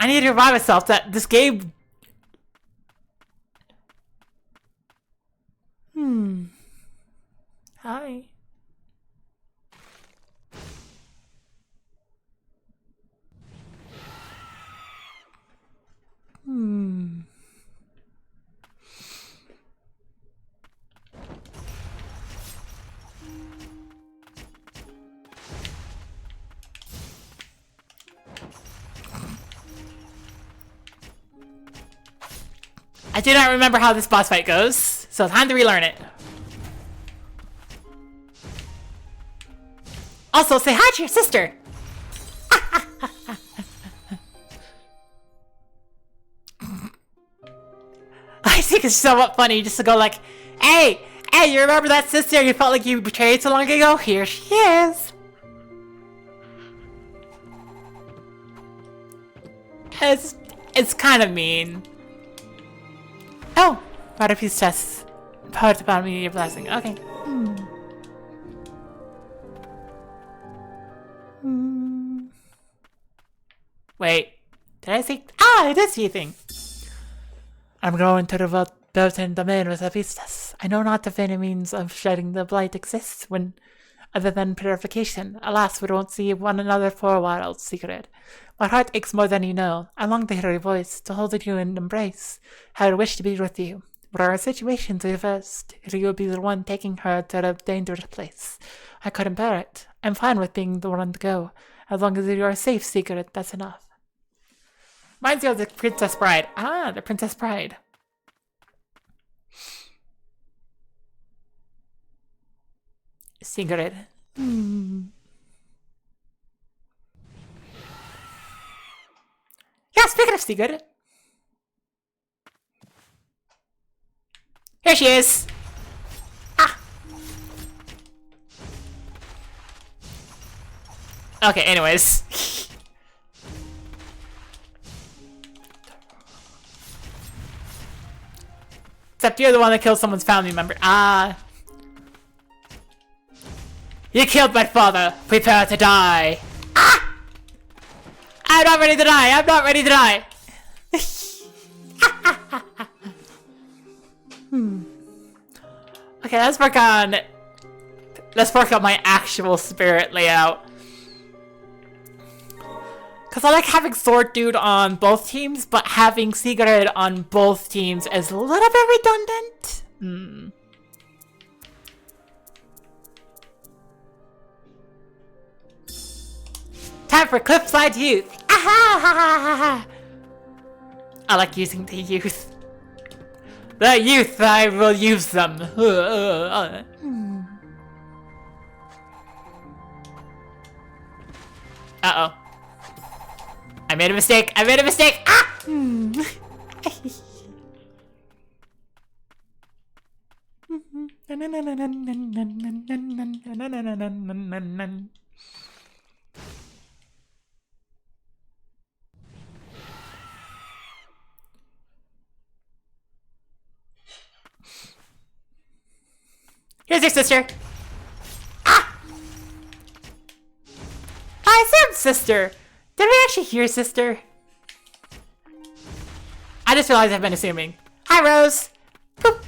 I need to remind myself that this game... Hi. I do not remember how this boss fight goes, so time to relearn it. Also, say hi to your sister! I think it's somewhat funny just to go like, hey, you remember that sister you felt like you betrayed so long ago? Here she is! It's kind of mean. Oh, what if he's just part about me blessing? Okay. Wait, did I see? Ah, I did see a thing. I'm going to the built-in domain with the beastas. I know not if any means of shedding the blight exists when other than purification. Alas, we don't see one another for a while, secret. My heart aches more than you know. I long to hear your voice, to hold you in embrace. How I wish to be with you. But our situations reversed. You will be the one taking her to the dangerous place. I couldn't bear it. I'm fine with being the one to go. As long as you are safe, secret, that's enough. Reminds you of the Princess Bride. Ah, the Princess Bride. Secret. Yeah, speaking of secret. Here she is. Ah. Okay, anyways. Except you're the one that killed someone's family member. Ah. You killed my father. Prepare to die. Ah! I'm not ready to die. I'm not ready to die. Okay, let's work on my actual spirit layout. Cause I like having Sword Dude on both teams, but having Sigrid on both teams is a little bit redundant. Time for Cliffside Youth. I like using the youth. The youth, I will use them. Uh-oh. I made a mistake. I made a mistake. Ah! Here's your sister. Ah! Hi, Sam's sister. Did we actually hear sister? I just realized I've been assuming. Hi, Rose. Poop.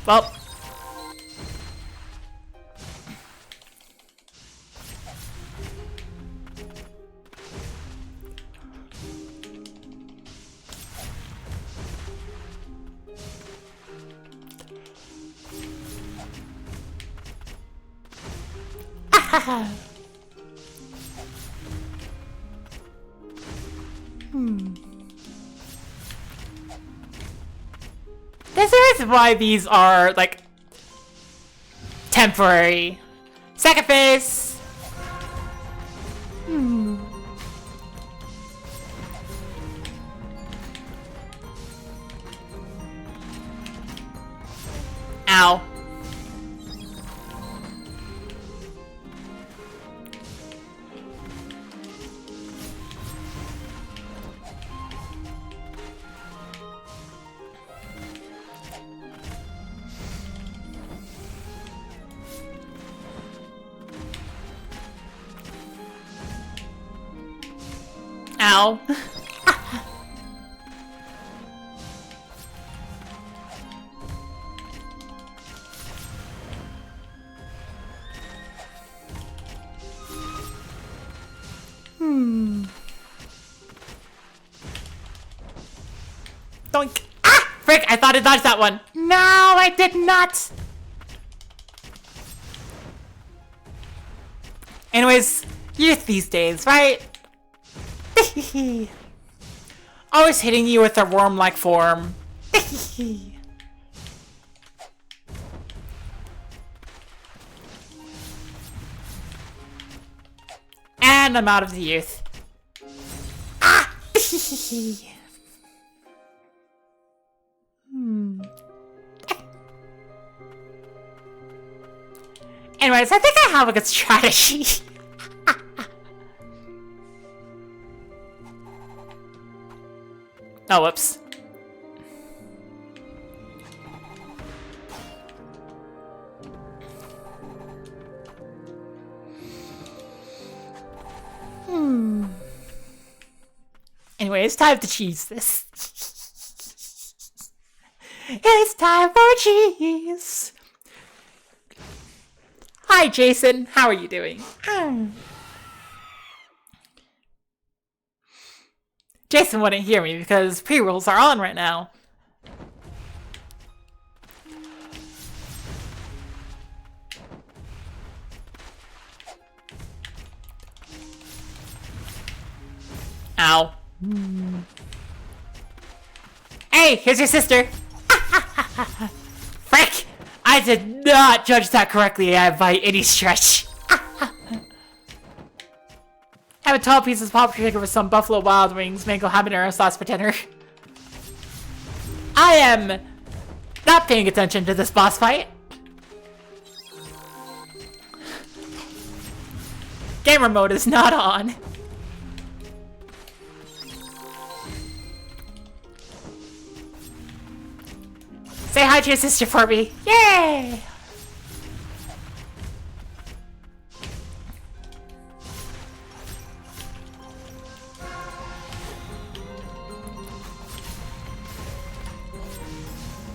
Well. This is why these are, like, temporary. Second phase! Ow. Ow. Doink. Ah! Frick, I thought I dodged that one. No, I did not. Anyways, youth these days, right? Always hitting you with their worm-like form. And I'm out of the youth. Ah! Anyways, I think I have a good strategy. Oh, whoops. Anyway, it's time to cheese this. It's time for cheese. Hi, Jason. How are you doing? Jason wouldn't hear me because pre-rolls are on right now. Ow. Hey, here's your sister. Frick! I did not judge that correctly by any stretch. Have a tall piece of pop chicken with some buffalo wild wings, mango habanero sauce for dinner. I am not paying attention to this boss fight. Gamer mode is not on. Say hi to your sister for me. Yay!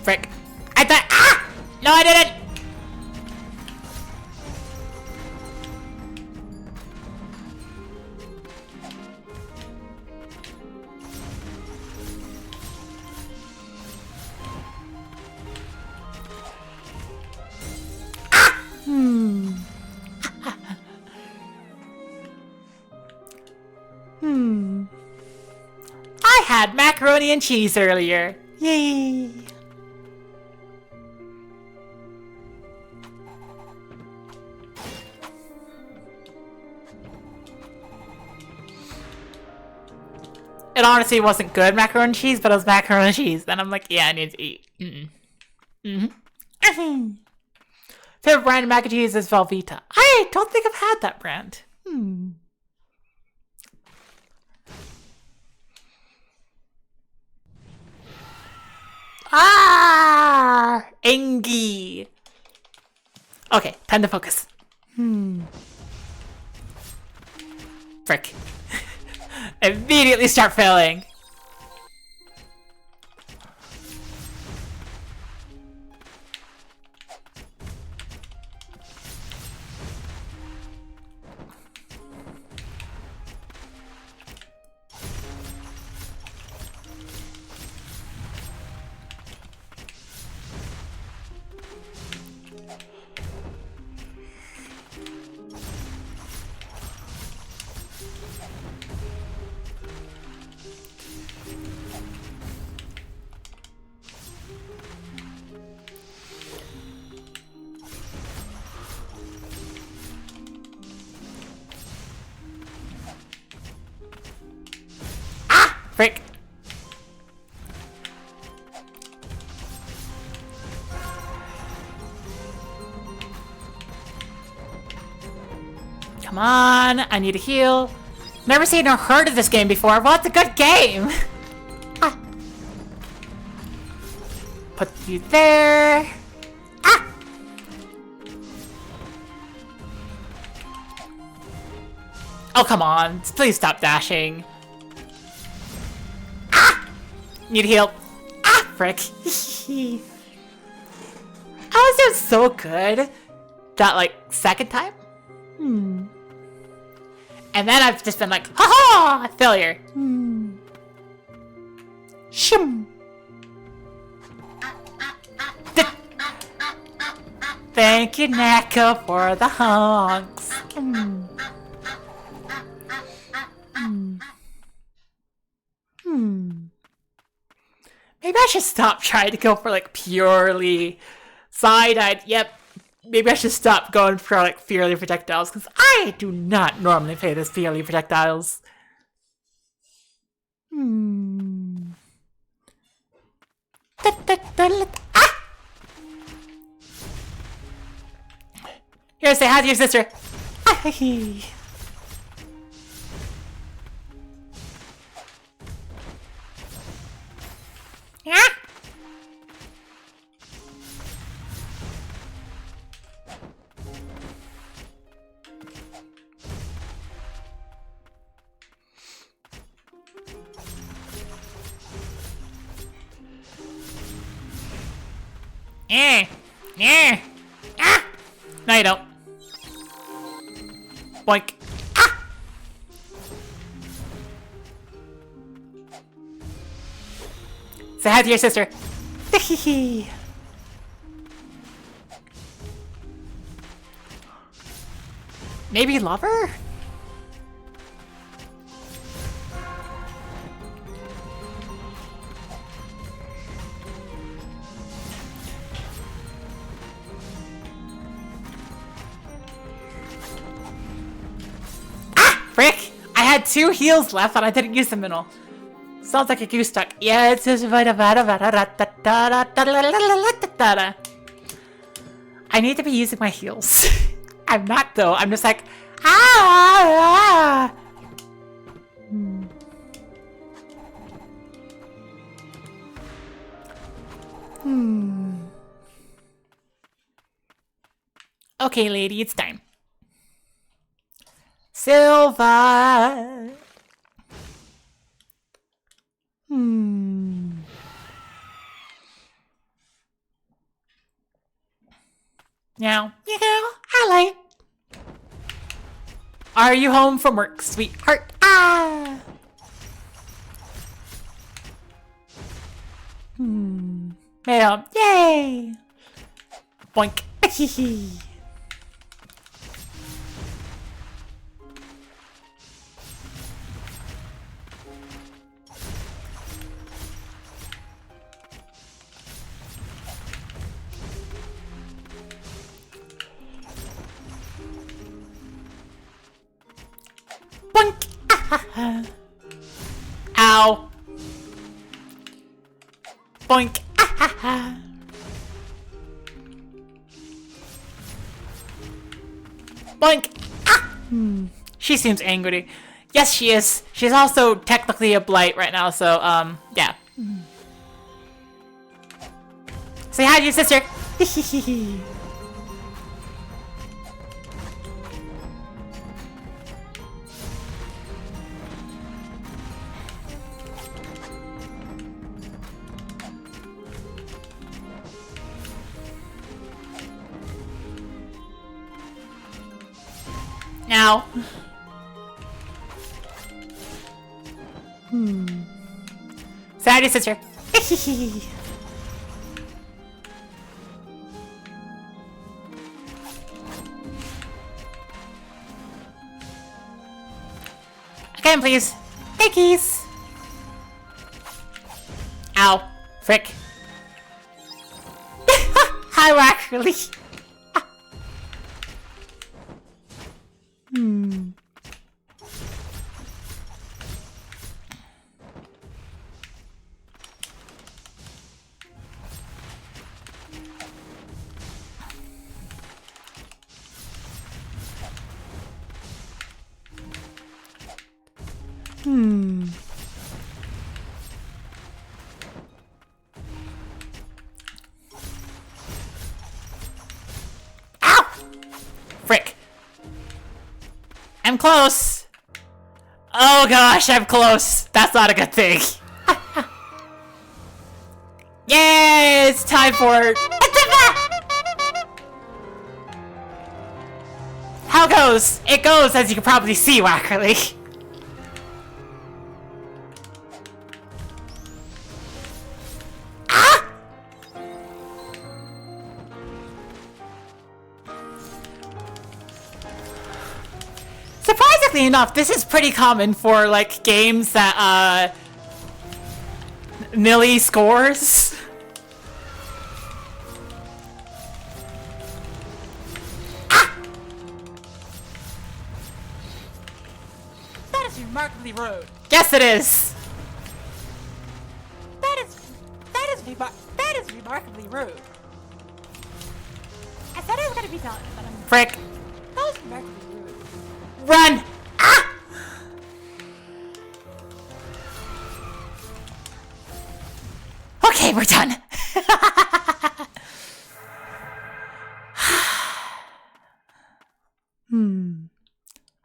Frick. I thought. Ah! No, I didn't! I had macaroni and cheese earlier. Yay! It honestly wasn't good macaroni and cheese, but it was macaroni and cheese. Then I'm like, yeah, I need to eat. Favorite brand of mac and cheese is Velveeta. I don't think I've had that brand. Ah! Engie! Okay, time to focus. Frick. Immediately start failing. Frick. Come on, I need a heal. Never seen or heard of this game before. Well, it's a good game. Ah. Put you there. Ah. Oh, come on. Please stop dashing. Need heal. Ah, frick. I was doing so good that, like, second time. And then I've just been like, ha-ha! Failure. Shim. Thank you, Naka, for the honks. Maybe I should stop trying to go for, like, purely side-eyed. Yep. Maybe I should stop going for, like, purely projectiles, because I do not normally play this purely projectiles. Ah! Here, say hi to your sister. Eh. Eh. Ah. No, you don't. Boink. Ah. Say hi to your sister. Maybe lover? Frick! I had 2 heals left and I didn't use them at all. Sounds like a goose duck. Yeah, it's just I need to be using my heals. I'm not though. I'm just like ah. Okay, lady, it's time. Silver. Now, highlight. Are you home from work, sweetheart? Ah. Madam, yay. Boink. Boink! Ow! Boink! Boink! Ah! She seems angry. Yes, she is. She's also technically a blight right now, so, yeah. Say hi to your sister! Now. Say hi to your sister. Again, please. Thankies. Ow. Frick. Hi, actually. Ow! Frick. I'm close. Oh gosh, I'm close. That's not a good thing. Yay! It's time for how goes? It goes as you can probably see, Wackerly. Surprisingly enough, this is pretty common for like games that Millie scores. Ah! That is remarkably rude. Yes, it is. That is remarkably rude. I said I was gonna be done, but I'm frick. That was remarkably rude. Run! Ah! Okay, we're done.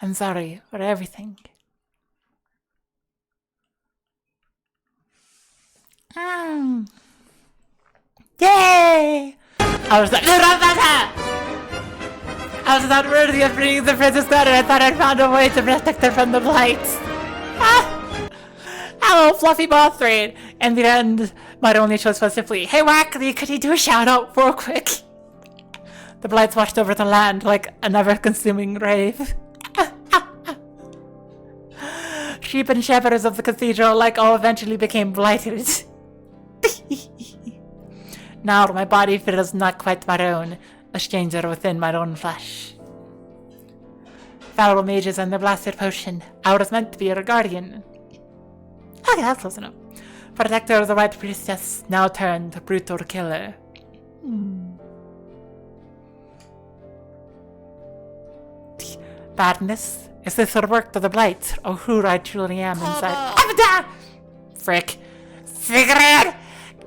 I'm sorry for everything. Yay! I was like, I was not worthy of bringing the princess down, and I thought I'd found a way to protect her from the blight. Hello, Fluffy Mothrain. In the end, my only choice was simply, hey, Wackley, could you do a shout-out real quick? The blights washed over the land like a never-consuming rave. Sheep and shepherds of the cathedral alike all eventually became blighted. Now my body feels not quite my own, a stranger within my own flesh. Foul mages and the blasted potion. I was meant to be your guardian. Okay, that's close enough. Protector of the White Priestess, now turned brutal killer. Badness? Is this the work of the blight, or who I truly am inside? Frick. Sigrid!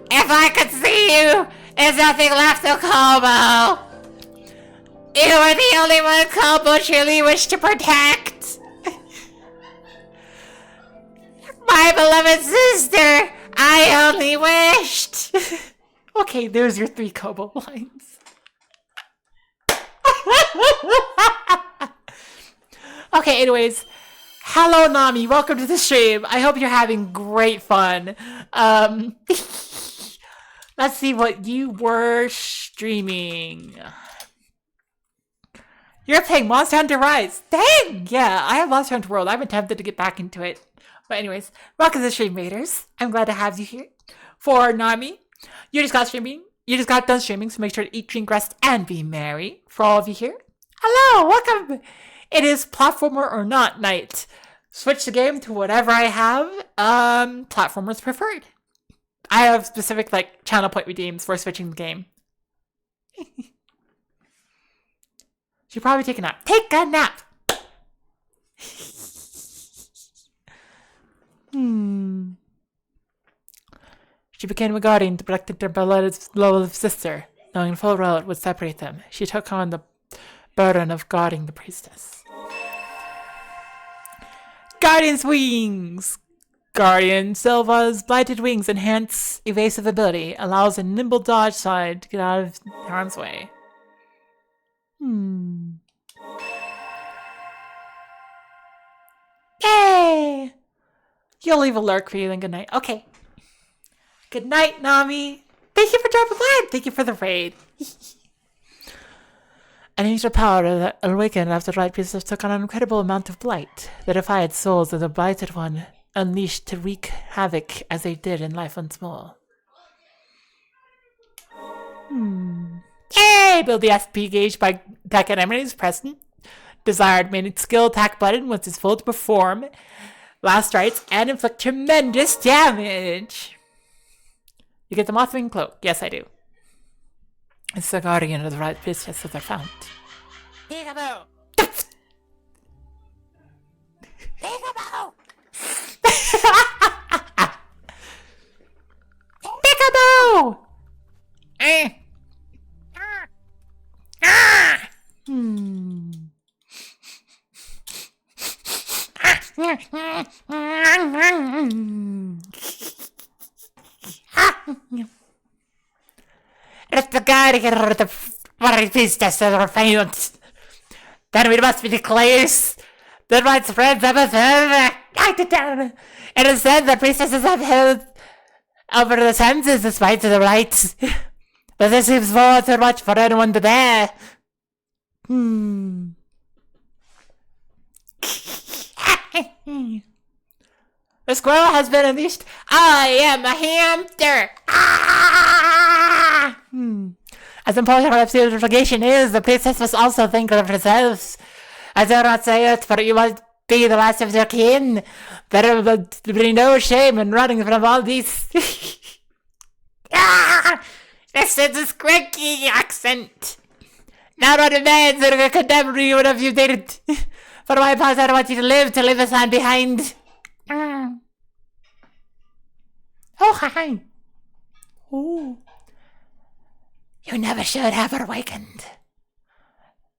If I could see you, there's nothing left to Kobo! You are the only one Kobo truly wished to protect! My beloved sister, I only wished! Okay, there's your 3 Kobo lines. Okay, anyways. Hello, Nami. Welcome to the stream. I hope you're having great fun. Let's see what you were streaming. You're playing Monster Hunter Rise. Dang! Yeah, I have Monster Hunter World. I've been tempted to get back into it. But anyways, welcome to the stream, Raiders. I'm glad to have you here. For Nami, you just got streaming. You just got done streaming, so make sure to eat, drink, rest, and be merry. For all of you here, hello, welcome. It is platformer or not night. Switch the game to whatever I have. Platformers preferred. I have specific channel point redeems for switching the game. Should probably take a nap. Take a nap. She became a guardian to protect her beloved sister, knowing full well it would separate them. She took on the burden of guarding the priestess. Guardian's wings! Guardian Silva's blighted wings enhance evasive ability, allows a nimble dodge side to get out of harm's way. Yay! You'll leave a lurk for you and good night. Okay. Good night, Nami. Thank you for dropping by. Thank you for the raid. An ancient power that awakened after the White Priestess took on an incredible amount of blight. The defied souls of the blighted one unleashed to wreak havoc as they did in life once more. Yay! Build the SP gauge by attack enemies present. Desired main skill attack button once it's full to perform last rites and inflict tremendous damage. You get the Mothwing Cloak. Yes, I do. It's the guardian of the White Priestess that I found. Peekaboo! Peekaboo! Peekaboo! If the guardian of the White Priestess are found, then we must be declared the widespread acted down. It is said the priestesses have held over the senses despite the rights. But this seems far too much for anyone to bear. The squirrel has been unleashed. I am a hamster. As important as purification is, the priestess must also think of herself. I dare not say it, but you must be the last of your kin. There will be no shame in running from all these. This is a squeaky accent. Not what a man could condemn you if you didn't. For my part, I don't want you to leave the sign behind. Oh, hi. Oh. You never should have awakened.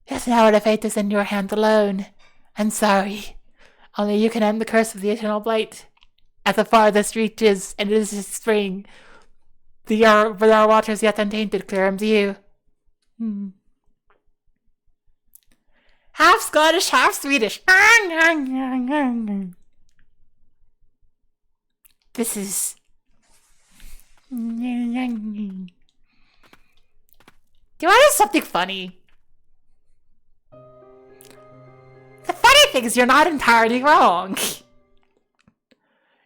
Yes, now the fate is in your hand alone. I'm sorry. Only you can end the curse of the eternal blight. At the farthest reaches, and it is spring. There are waters yet untainted, clear in view. Half Scottish, half Swedish. This is... Do you want to do something funny? The funny thing is you're not entirely wrong.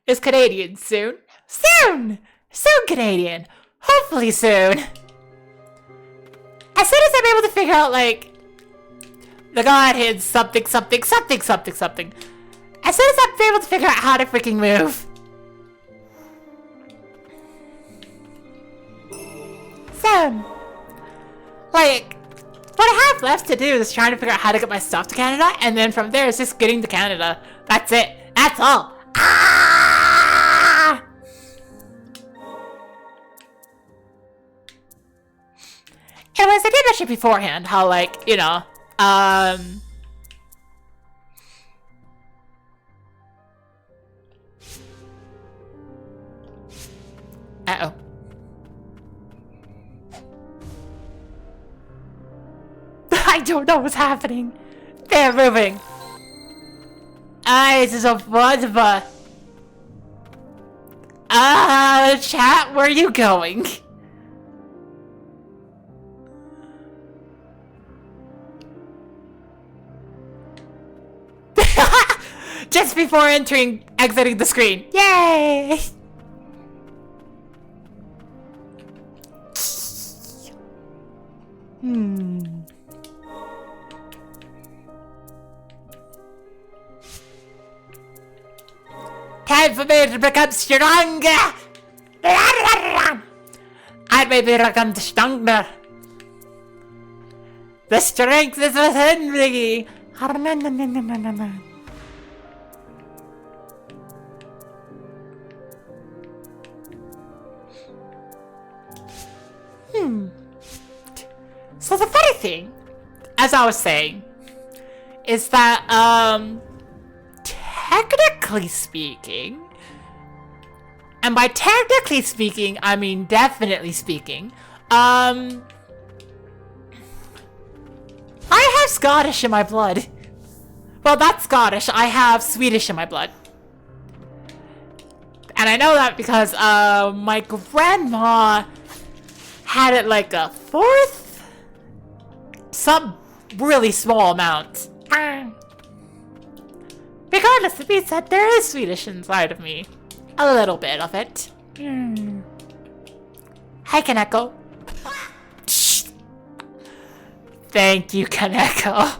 Is Canadian soon? Soon! Soon, Canadian. Hopefully soon. As soon as I'm able to figure out, like, the god hits something, something, something, something, something. As soon as I'm able to figure out how to freaking move. Soon. Like, what I have left to do is trying to figure out how to get my stuff to Canada, and then from there it's just getting to Canada. That's it. That's all. Ah! Anyways, I did mention beforehand how, like, you know, uh-oh. I don't know what's happening. They're moving. This is a wonderful. Chat, where are you going? Just before exiting the screen. Yay! Time for me to become stronger! I may become stronger. The strength is within me. So the funny thing, as I was saying, is that, technically speaking, and by technically speaking, I mean definitely speaking, I have Scottish in my blood. Well, that's Scottish. I have Swedish in my blood. And I know that because, my grandma had it like a fourth? Some really small amount. Regardless, it means that there is Swedish inside of me. A little bit of it. Hi, Kaneko. Thank you, Kaneko.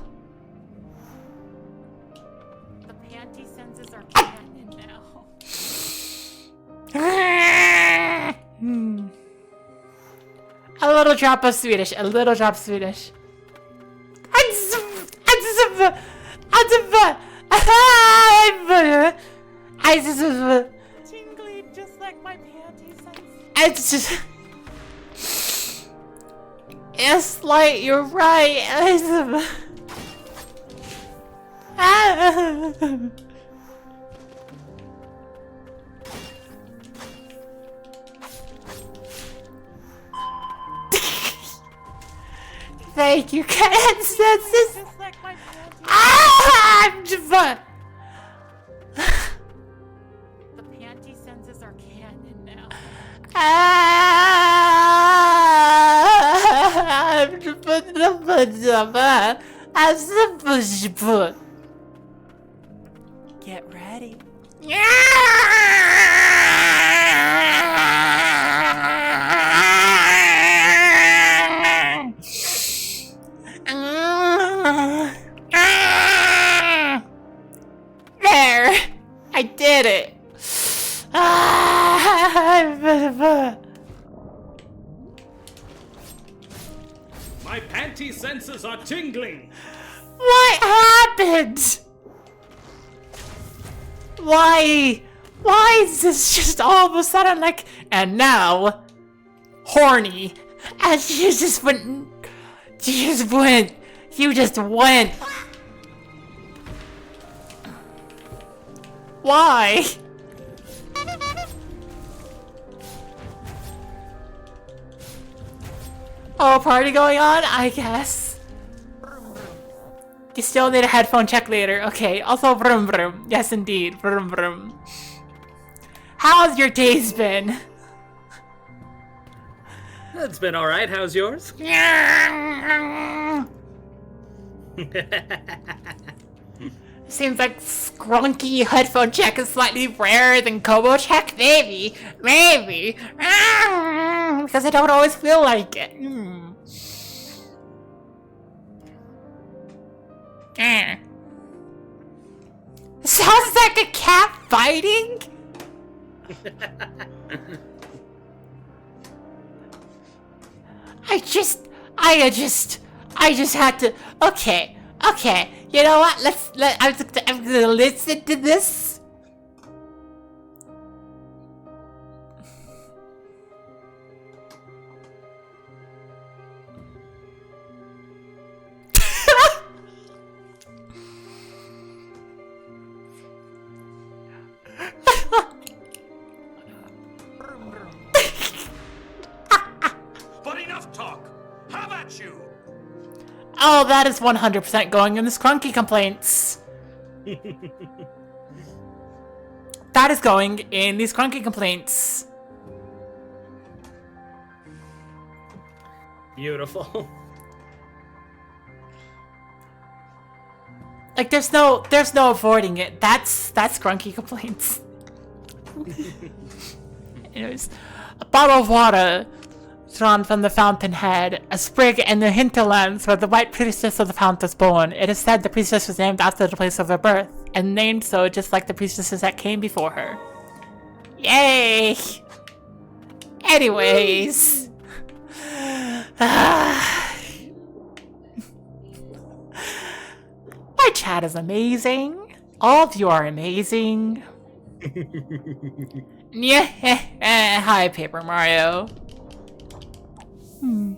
The panty senses are canon now. A little drop of Swedish. A little drop of Swedish. Tingly, just like my panties. It's just. Yes, Light, you're right. Thank you, cats. That's just like my I'm just The panty senses are canon now. Get ready. There! I did it! My panty senses are tingling! What happened? Why is this just all of a sudden like, and now, horny, and you just went. Why? Oh, party going on? I guess. You still need a headphone check later. Okay, also vroom vroom. Yes, indeed. Vroom vroom. How's your days been? It's been alright. How's yours? Seems like Scrunky headphone check is slightly rarer than Kobo check. Maybe. Maybe. Because I don't always feel like it. Sounds like a cat fighting? I just had to. Okay. You know what? I'm gonna listen to this. But enough talk. How about you? Oh, that is 100% going in the Scrunky complaints. That is going in these Scrunky complaints. Beautiful. Like there's no avoiding it. That's Scrunky complaints. Anyways, a bottle of water drawn from the fountainhead, a sprig in the hinterlands where the white priestess of the fount was born. It is said the priestess was named after the place of her birth, and named so just like the priestesses that came before her. Yay! Anyways. My chat is amazing. All of you are amazing. Yeah. Hi, Paper Mario. And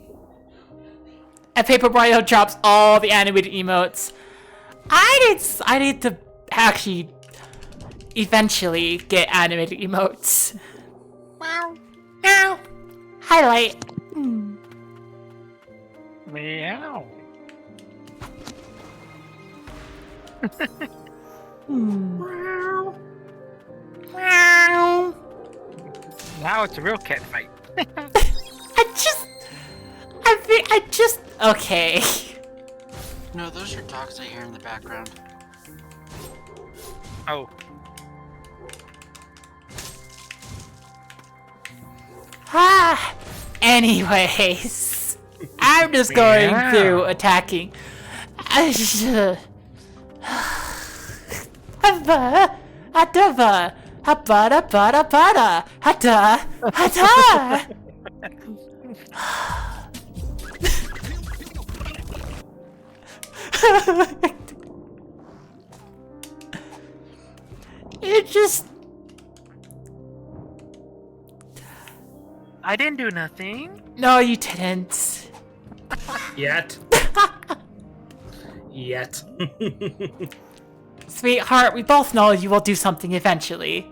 Paper Mario drops all the animated emotes. I need to actually eventually get animated emotes. Meow. Meow. Highlight. Meow. Meow. Meow. Now it's a real cat fight. I just okay. No, those are dogs I hear in the background. Oh. Anyways, I'm just going through attacking. It just... I didn't do nothing. No, you didn't. Yet. Yet. Sweetheart, we both know you will do something eventually.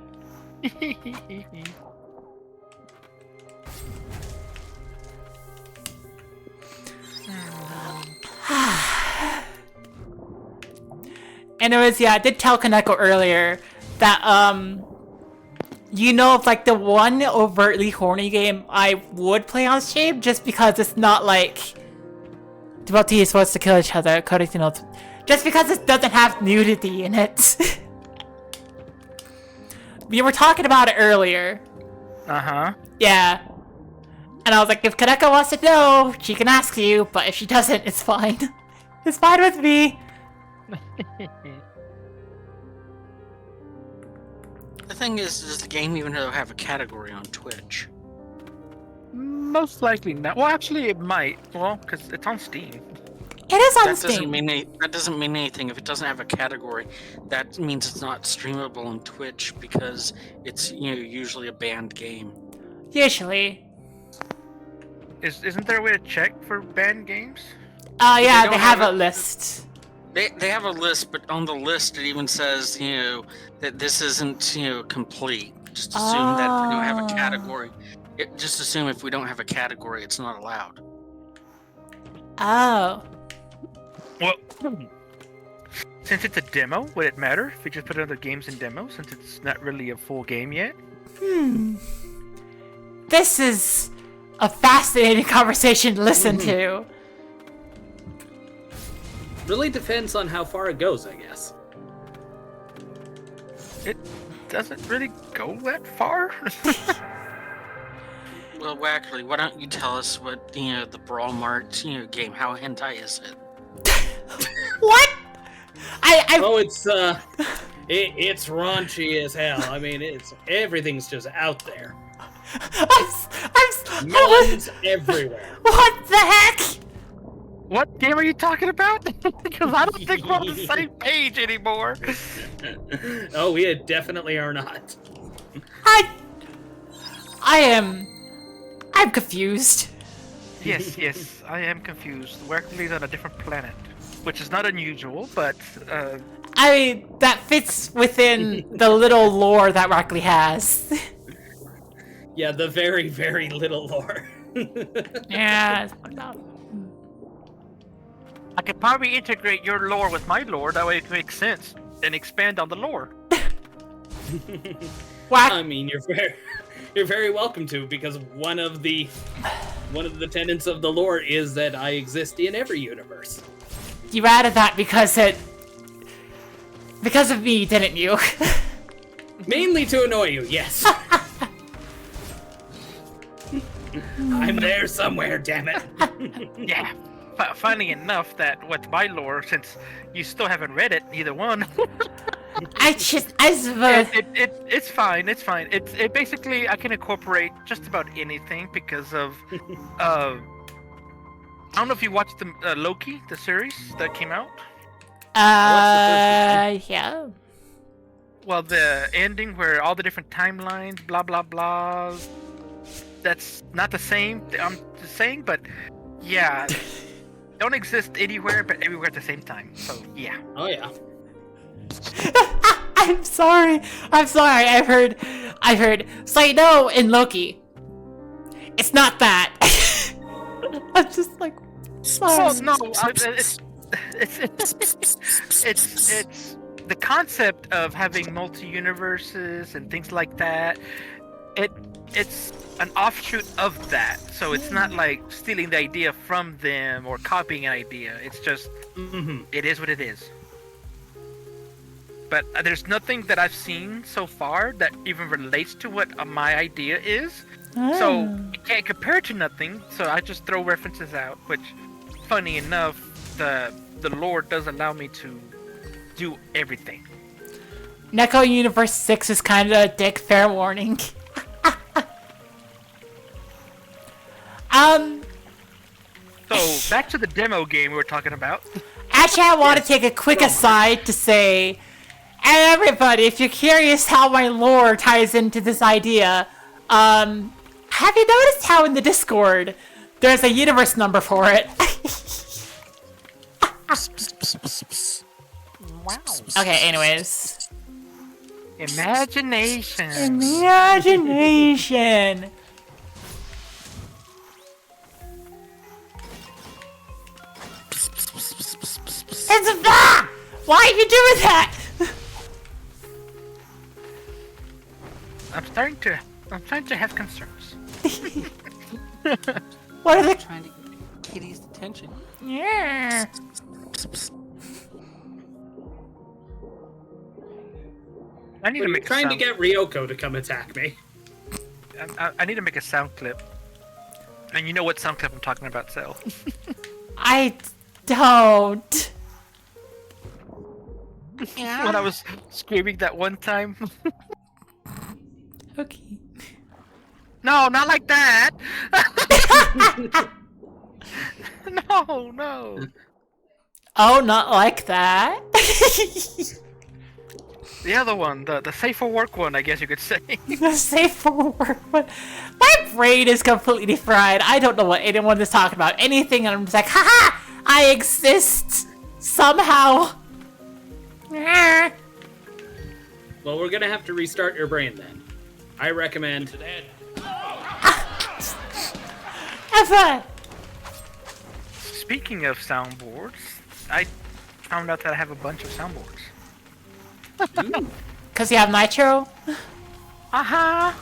Anyways, yeah, I did tell Kaneko earlier that, you know, of like the one overtly horny game I would play on stream just because it's not like devotees supposed to kill each other, according to notes. Just because it doesn't have nudity in it. We were talking about it earlier. Uh-huh. Yeah. And I was like, if Kaneko wants to know, she can ask you, but if she doesn't, it's fine. It's fine with me. The thing is, does the game even have a category on Twitch? Most likely not. Well, actually, it might. Well, because it's on Steam. It is on That Steam. doesn't mean anything. If it doesn't have a category, that means it's not streamable on Twitch because it's usually a banned game. Usually. Isn't there a way to check for banned games? Yeah, don't they have have a it. list. They have a list, but on the list it even says that this isn't complete. Just assume that if we don't have a category, just assume if we don't have a category, it's not allowed. Oh. Well, since it's a demo, would it matter if we just put other games in demo since it's not really a full game yet? This is a fascinating conversation to listen to. Really depends on how far it goes, I guess. It doesn't really go that far. Well, Wackerly, why don't you tell us what the Brawl Mart game? How hentai is it? What? Oh, it's it's raunchy as hell. I mean, everything's just out there. I'm Melons everywhere. What the heck? What game are you talking about? Because I don't think we're on the same page anymore. Oh, we definitely are not. I'm confused. Yes, I am confused. Werkley's on a different planet, which is not unusual, but I mean, that fits within the little lore that Rockley has. Yeah, the very, very little lore. Yeah, it's fucked up. I could probably integrate your lore with my lore. That way it makes sense and expand on the lore. I mean, you're very welcome to, because one of the tenets of the lore is that I exist in every universe. You added that because of me, didn't you? Mainly to annoy you, yes. I'm there somewhere, damn it. Yeah. Funny enough that with my lore, since you still haven't read it, either one. I suppose. It's fine. It basically I can incorporate just about anything because of I don't know if you watched the Loki, the series that came out. Yeah. Well, the ending where all the different timelines, blah blah blah. That's not the same. I'm just saying, but yeah, don't exist anywhere but everywhere at the same time. So yeah. Oh yeah. I'm sorry. I've heard. Say no in Loki. It's not that. I'm just like. Oh no! It's the concept of having multi-universes and things like that. It's an offshoot of that, so it's not like stealing the idea from them or copying an idea. It's just it is what it is. But there's nothing that I've seen so far that even relates to what my idea is. So you can't compare it to nothing. So I just throw references out, which, funny enough, the lore does allow me to do everything. Neko Universe 6 is kind of a dick, fair warning. So back to the demo game we were talking about. Actually, I want to take a quick aside to say, hey everybody, if you're curious how my lore ties into this idea, have you noticed how in the Discord there's a universe number for it? Wow. Okay, anyways. Imagination. Imagination. It's a bah! Why are you doing that? I'm starting to have concerns. What are they? Trying to get Kitty's attention. Yeah. I need to make Trying to get Ryoko to come attack me. I need to make a sound clip. And you know what sound clip I'm talking about, Sel. I don't. When I was screaming that one time. Okay. No, not like that! No. Oh, not like that. The other one, the safe for work one, I guess you could say. The safe for work one. My brain is completely fried. I don't know what anyone is talking about. Anything, and I'm just like, haha! I exist somehow. Well, we're gonna have to restart your brain then. I recommend. Have fun. speaking of soundboards, I found out that I have a bunch of soundboards. Because you have Nitro? Aha!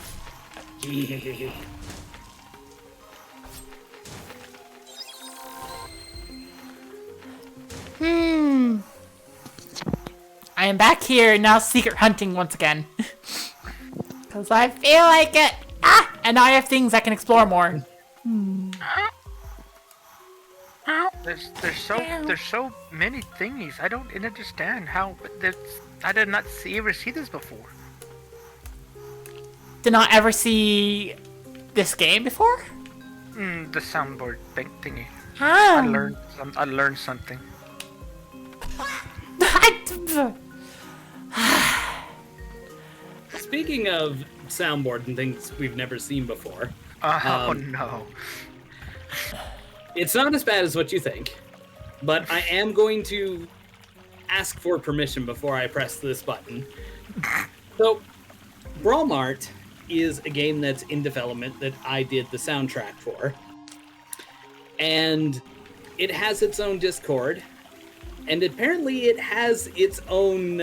I am back here now secret hunting once again. Because I feel like it. And now I have things I can explore more. There's so many thingies. I don't understand how. I did not ever see this before. Did not ever see this game before? The soundboard thingy. Huh. I learned something. Speaking of soundboard and things we've never seen before, Oh no. it's not as bad as what you think, but I am going to ask for permission before I press this button. So, Brawl Mart is a game that's in development that I did the soundtrack for. And it has its own Discord, and apparently it has its own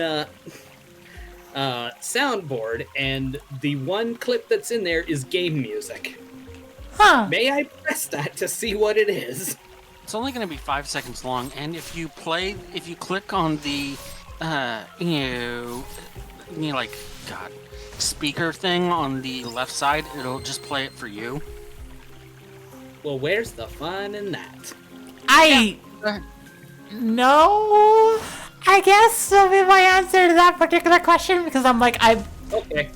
soundboard, and the one clip that's in there is game music. Huh. May I press that to see what it is? It's only going to be 5 seconds long, and if you click on the, speaker thing on the left side, it'll just play it for you. Well, where's the fun in that? No, I guess will be my answer to that particular question, because I'm like, Okay.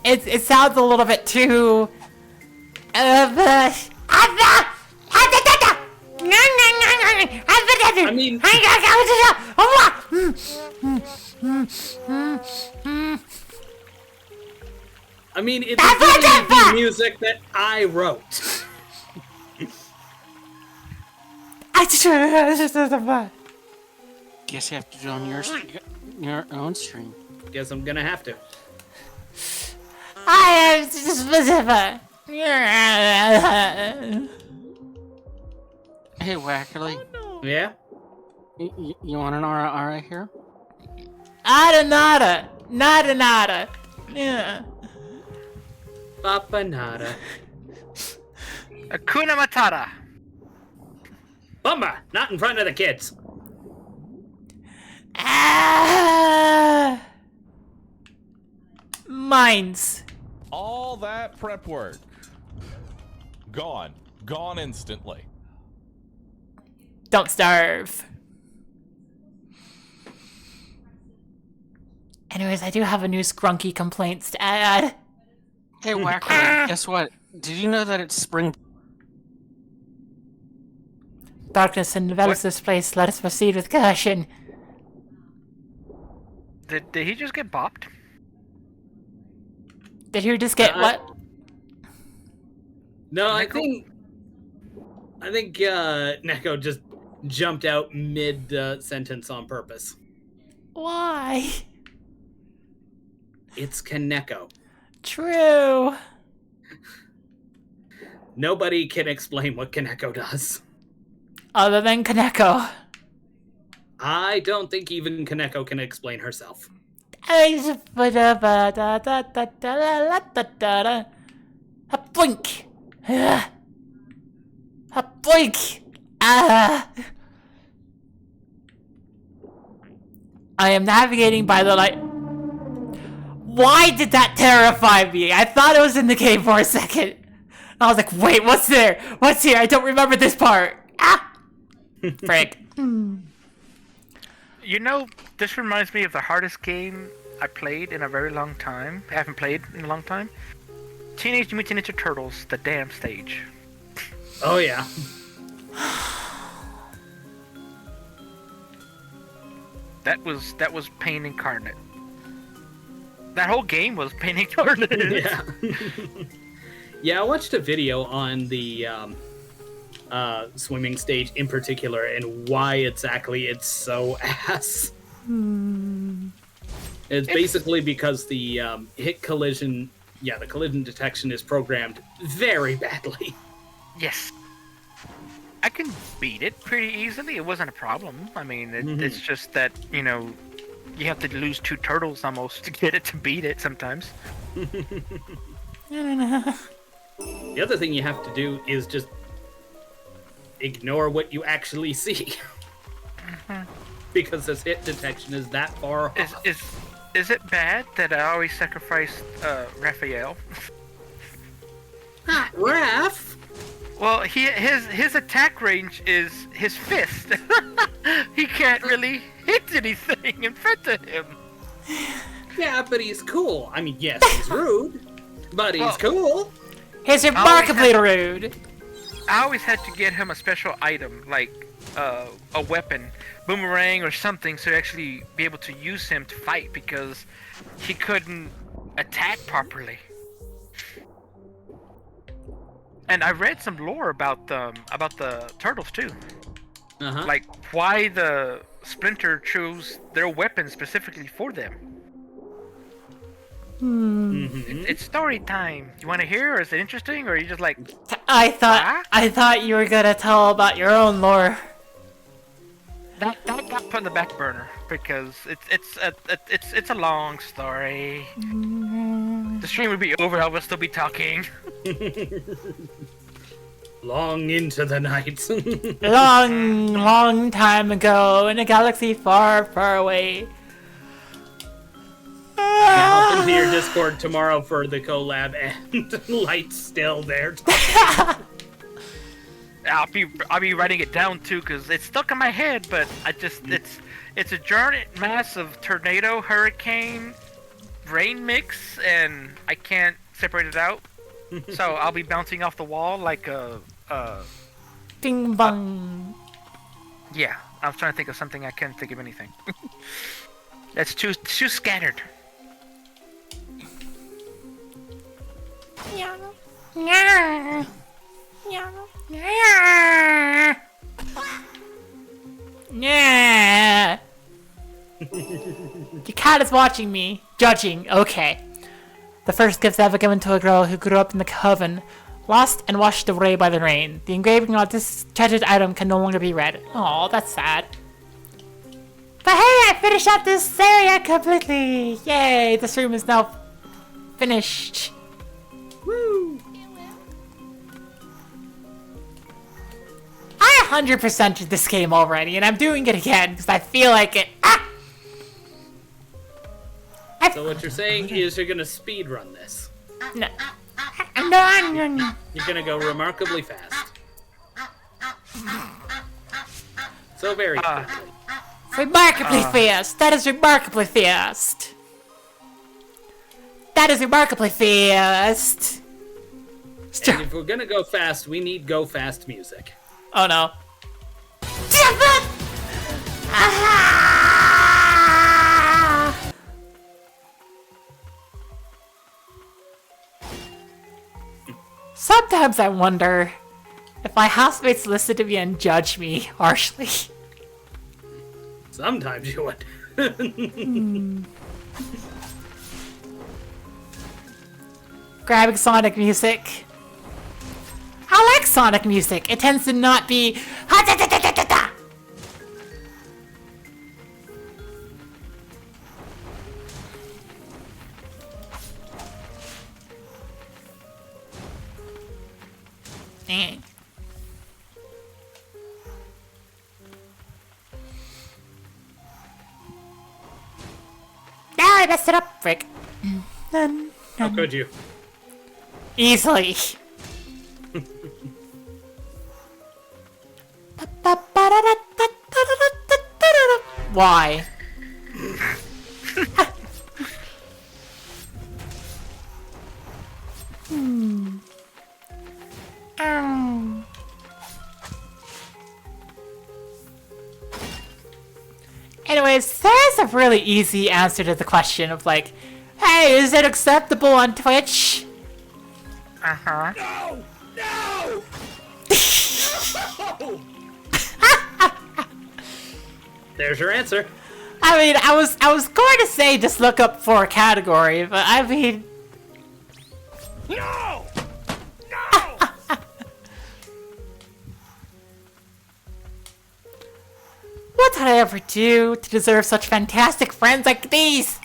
it sounds a little bit too I mean, it's literally the music that I wrote. Guess you have to do it on your own stream. Guess I'm gonna have to. I am specific. Hey, Wackerly. Yeah? You want an RI here? Nada. Yeah. Papa Nada. Hakuna Matata. Bumba! Not in front of the kids. Mines. All that prep work. Gone instantly. Don't starve. Anyways, I do have a new scrunky complaints to add. Hey, Wackerly, guess what? Did you know that it's spring? Darkness envelops this place. Let us proceed with caution. Did he just get bopped? Did you just get what? No, I think Neko just jumped out mid sentence on purpose. Why? It's Kaneko. True. Nobody can explain what Kaneko does. Other than Kaneko. I don't think even Kaneko can explain herself. A blink. A blink. I am navigating by the light. Why did that terrify me? I thought it was in the game for a second. I was like, wait, what's there? What's here? I don't remember this part. Frick. You know, this reminds me of the hardest game I played in a very long time. I haven't played in a long time. Teenage Mutant Ninja Turtles, the damn stage. Oh yeah. That was pain incarnate. That whole game was pain incarnate. Yeah. Yeah, I watched a video on the swimming stage in particular and why exactly it's so ass. It's basically because the hit collision, the collision detection is programmed very badly. Yes. I can beat it pretty easily. It wasn't a problem. I mean, it's just that, you know, you have to lose 2 turtles almost to get it to beat it sometimes. The other thing you have to do is just ignore what you actually see. Because this hit detection is that far off. Is it bad that I always sacrifice Raphael? Raph? Well, his attack range is his fist. He can't really hit anything in front of him. Yeah, but he's cool. I mean, yes, he's rude, but he's cool. He's remarkably rude. I always had to get him a special item, like a weapon, boomerang or something, so to actually be able to use him to fight, because he couldn't attack properly. And I read some lore about the turtles too. Like why the Splinter chose their weapon specifically for them. It's story time. You want to hear, or is it interesting, or are you just like? I thought you were gonna tell about your own lore. That got put on the back burner because it's a long story. The stream would be over. I would still be talking. Long into the night. long time ago in a galaxy far, far away. I'll come to your Discord tomorrow for the collab, and Light's still there. I'll be writing it down too, because it's stuck in my head. But it's a giant massive tornado, hurricane, rain mix, and I can't separate it out. So I'll be bouncing off the wall like a Ding bong. Yeah, I was trying to think of something. I can't think of anything. That's too scattered. Yeah. Yeah. Yeah. Yeah. Yeah. Your cat is watching me, judging. Okay. The first gifts ever given to a girl who grew up in the coven, lost and washed away by the rain. The engraving on this treasured item can no longer be read. Oh, that's sad. But hey, I finished up this area completely. Yay! This room is now finished. Woo! I 100%ed this game already, and I'm doing it again because I feel like it. So what you're saying is you're gonna speed run this. No. No. You're gonna go remarkably fast. So very quickly. Remarkably fast. That is remarkably fast. That is remarkably fast. And if we're gonna go fast, we need go fast music. Oh no. Sometimes I wonder if my housemates listen to me and judge me harshly. Sometimes you would. Grabbing Sonic music. I like Sonic music. It tends to not be. I messed it up, frick. How could you? Easily. Why? Anyways, there's a really easy answer to the question of like, hey, is it acceptable on Twitch? Uh-huh. No! No! No! There's your answer. I mean, I was going to say just look up for a category, but I mean, No! No! I ever do to deserve such fantastic friends like these?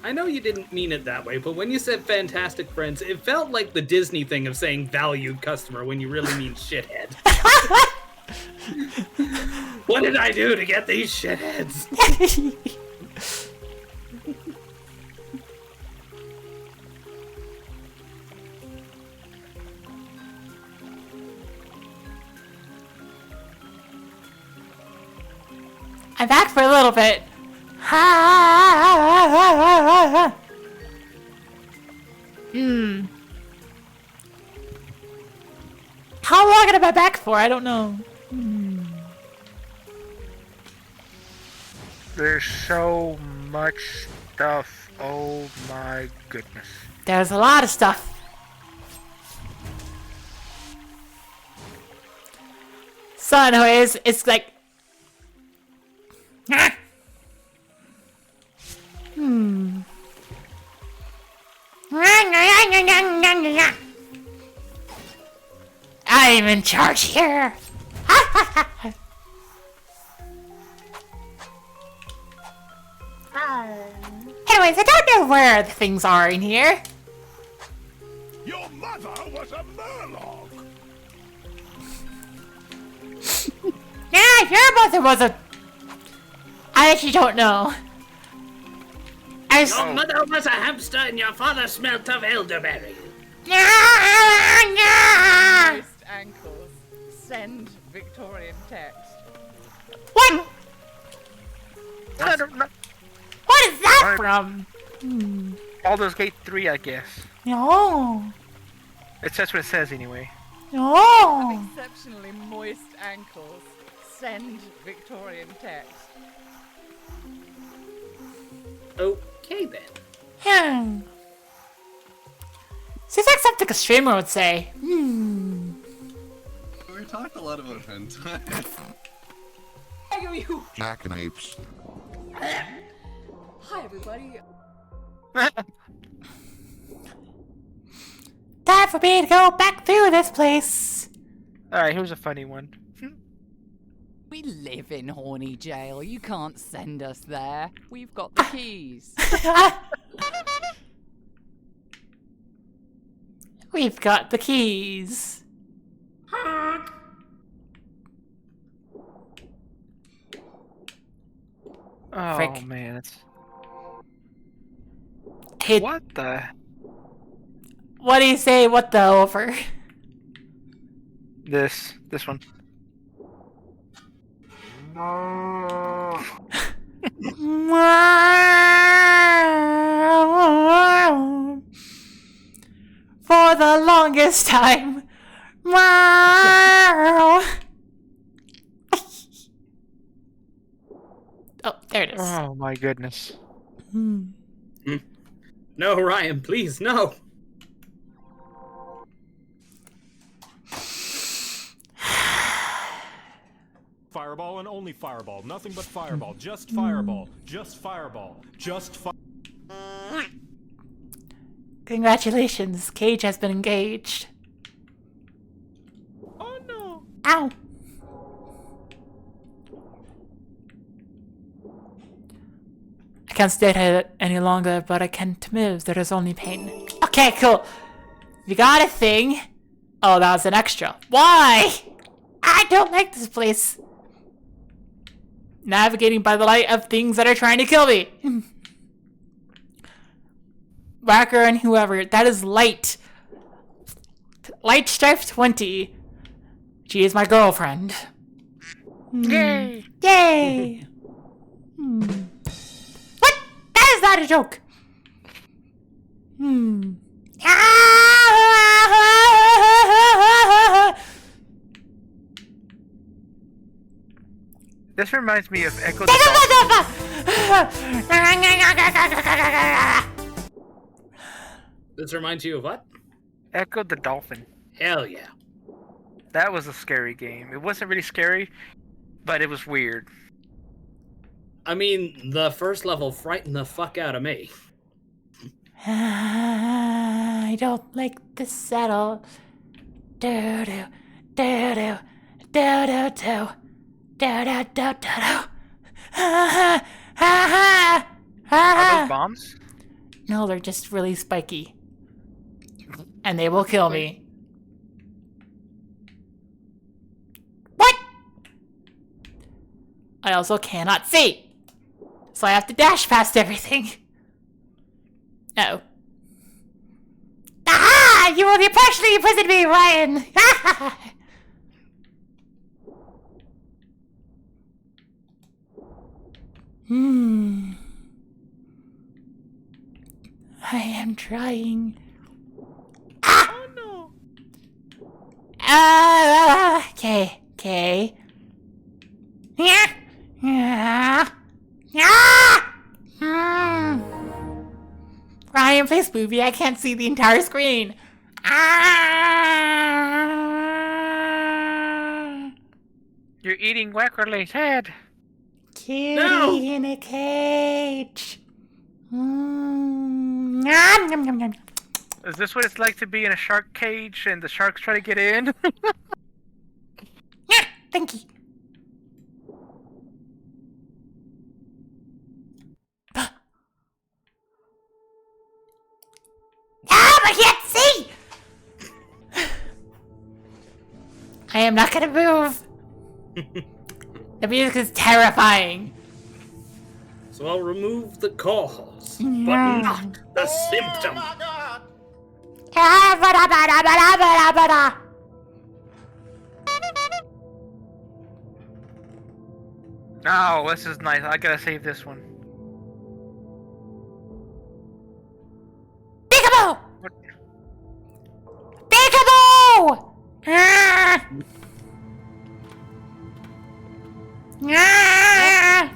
I know you didn't mean it that way, but when you said fantastic friends, it felt like the Disney thing of saying valued customer when you really mean shithead. What did I do to get these shitheads? I'm back for a little bit. How long am I back for? I don't know. There's so much stuff. Oh my goodness. There's a lot of stuff. So anyways, it's like... I'm in charge here. Anyways, I don't know where the things are in here. Your mother was a Murloc! Yeah, your mother was a... I actually don't know. Your mother was a hamster and your father smelt of elderberry. Moist ankles. Send Victorian text. What? I don't know. What is that Alright. from? Baldur's Gate 3, I guess. No. That's what it says anyway. No. Exceptionally moist ankles. Send Victorian text. Okay then. Seems like something a streamer would say. We talked a lot about hentai. Jackanapes. Hi, everybody. Time for me to go back through this place. Alright, here's a funny one. We live in horny jail. You can't send us there. We've got the keys. We've got the keys. Oh Frick. man, it's... Hey, What the... what do you say? What the over? This one. For the longest time. Oh, there it is. Oh my goodness. No, Ryan, please, no. Fireball and only fireball. Nothing but fireball. Just fireball. Just fireball. Just Congratulations, Cage has been engaged. Oh no. Ow. I can't stay here any longer, but I can't move. There is only pain. Okay, cool. We got a thing. Oh, that was an extra. Why? I don't like this place. Navigating by the light of things that are trying to kill me. Whacker and whoever. That is Light. Light Strife 20. She is my girlfriend. Yay! Yay! What? That is not a joke. This reminds me of Echo the This reminds you of what? Echo the Dolphin. Hell yeah. That was a scary game. It wasn't really scary, but it was weird. I mean, the first level frightened the fuck out of me. I don't like to settle. Do do do do do do do do do do do. Ha ha ha Are those bombs? No, they're just really spiky, and they will kill me. What? I also cannot see, so I have to dash past everything. Uh-oh. Aha! You will be partially imprisoned me, Ryan! I am trying. Ah! Oh no! Okay, okay. Yeah! Yeah! Yeah! Ryan, please movie. I can't see the entire screen. You're eating Wackerly's head. Kitty in a cage. Nom, nom, nom, nom. Is this what it's like to be in a shark cage and the sharks try to get in? Yeah, thank you. I can't see! I am not gonna move. The music is terrifying. So I'll remove the cause, but not the symptom. No, this is nice. I gotta save this one. Peekaboo! Peekaboo! Ah! Ah!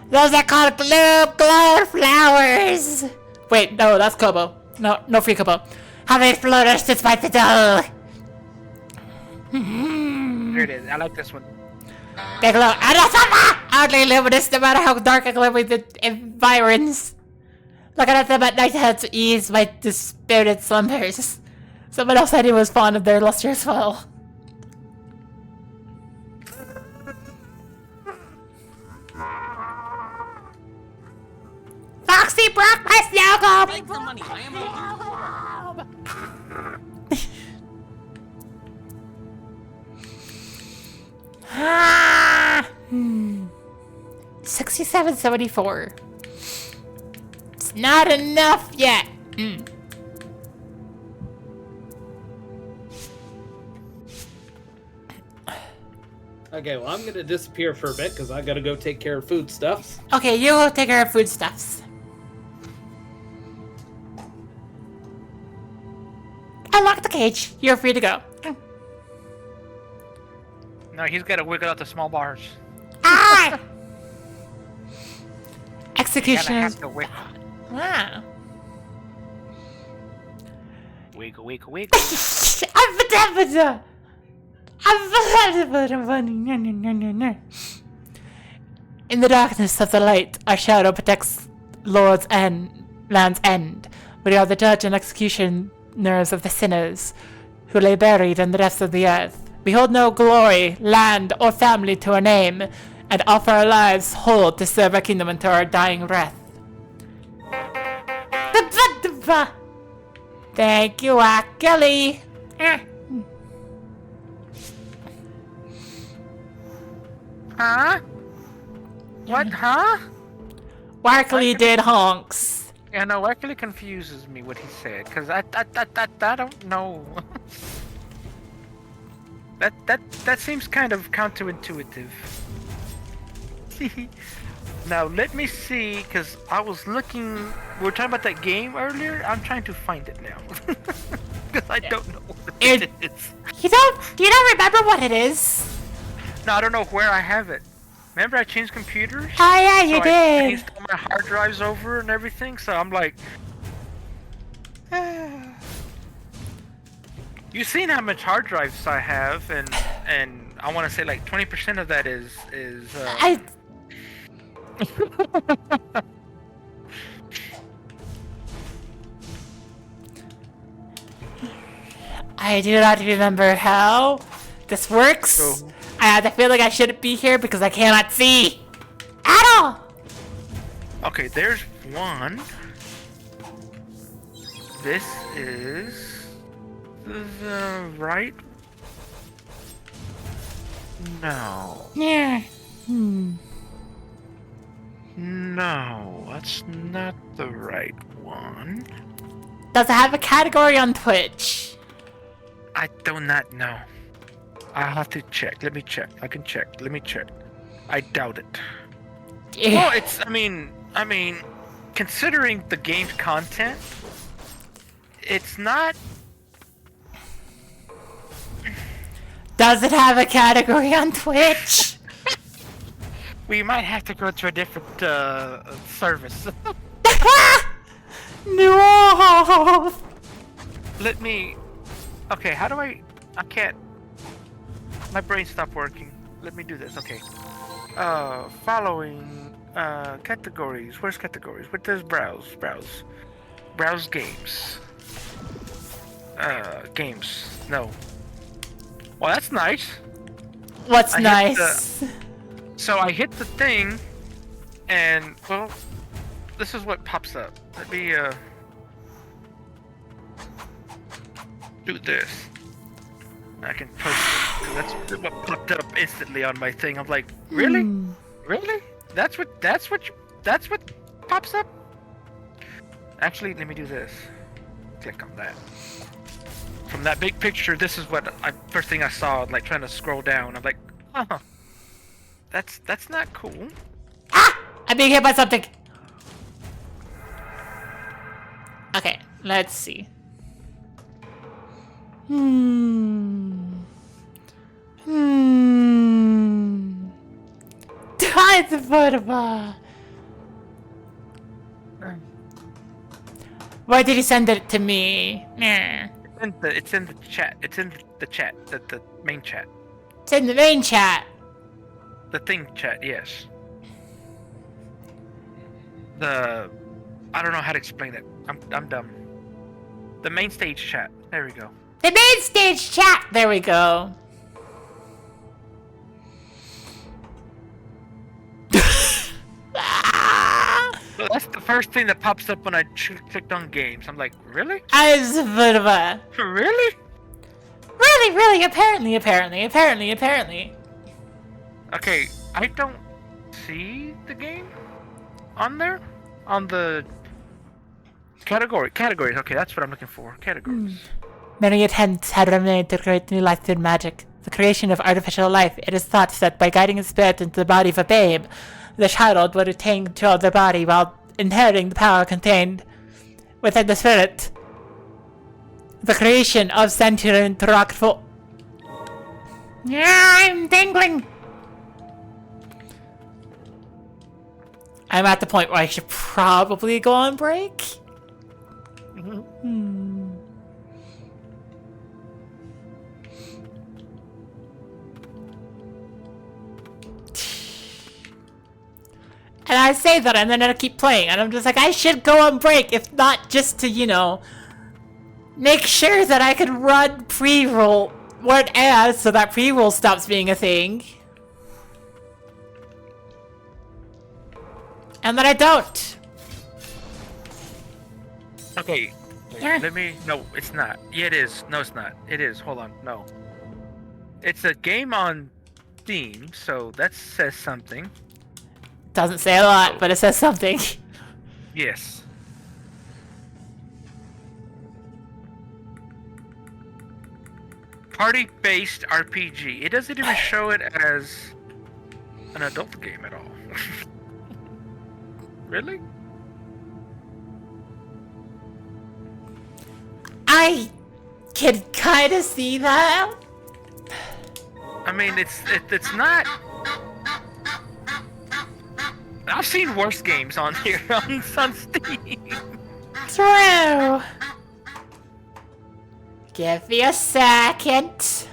Those are called glowed flowers. Wait, no, that's Kobo. No free Kobo. How they flourish despite the dull. Here it is. I like this one. They glow oddly luminous no matter how dark and gloomy the environs. Looking at them at night helps ease my dispirited slumbers. Someone else said he was fond of their luster as well. Foxy broke my snow globe! Take the money. I am a Ah, 67.74. It's not enough yet. Okay, well, I'm gonna disappear for a bit because I gotta go take care of foodstuffs. Okay, you will take care of foodstuffs. Unlock the cage. You're free to go. No, he's gotta wiggle out the small bars. Ah! Gotta Execution. have to wiggle. Wow. Wiggle, wiggle, wiggle. In the darkness of the light, our shadow protects Land's End. We are the judge and executioners of the sinners who lay buried in the depths of the earth. We hold no glory, land, or family to our name, and offer our lives whole to serve our kingdom until our dying breath. Thank you, Kelly. Huh? What? Huh? Wackley did honks. Yeah, no, actually confuses me what he said, cause I don't know. that seems kind of counterintuitive. Now let me see, cause I was looking. We were talking about that game earlier. I'm trying to find it now, cause I don't know what it is. You don't remember what it is? No, I don't know where I have it. Remember I changed computers? Oh yeah, you I did. changed all my hard drives over and everything, so I'm like... You've seen how much hard drives I have, and I want to say like 20% of that is I do not remember how this works. So- I have the feeling I shouldn't be here because I cannot see at all. Okay, there's one. This is the right. No. Yeah. No, that's not the right one. Does it have a category on Twitch? I do not know. I'll have to check. Let me check. I can check. Let me check. I doubt it. Well, it's. I mean, considering the game's content, it's not. Does it have a category on Twitch? We might have to go to a different service. No. Let me. Okay, how do I can't. My brain stopped working. Let me do this. Okay. Following categories. Where's categories? What does browse? Browse games. Games. No. Well, that's nice. What's I hit nice? So I hit the thing, and well, this is what pops up. Let me do this. I can post it. That's what popped up instantly on my thing. I'm like, really? Really? That's what pops up? Actually, let me do this. Click on that. From that big picture, this is what first thing I saw, like trying to scroll down. I'm like, huh. That's not cool. Ah! I'm being hit by something. Okay, let's see. It's affordable. Why did you send it to me? Nah. It's in the chat. It's in the chat. The main chat. It's in the main chat. The thing chat. Yes. I don't know how to explain it. I'm dumb. The main stage chat. There we go. The main stage chat. There we go. So that's the first thing that pops up when I clicked on games. I'm like, really? It's a bit of a... Really? Really, apparently. Okay, I don't see the game on there. On the categories. Okay, that's what I'm looking for. Categories. Many attempts had been made to create new life through magic. The creation of artificial life. It is thought that by guiding a spirit into the body of a babe, the child would attain control of their body while inheriting the power contained within the spirit. The creation of sentient rockful. Yeah, I'm tingling. I'm at the point where I should probably go on break. And I say that, and then I keep playing, and I'm just like, I should go on break, if not just to, you know, make sure that I can run pre-roll what as so that pre-roll stops being a thing. And then I don't. Okay. Yeah. Let me. No, it's not. Yeah, it is. No, it's not. It is. Hold on. No. It's a game on Steam, so that says something. Doesn't say a lot, but it says something. Yes. Party-based RPG. It doesn't even show it as an adult game at all. Really? I can kind of see that. I mean, it's not. I've seen worse games on here on Steam. True. Give me a second.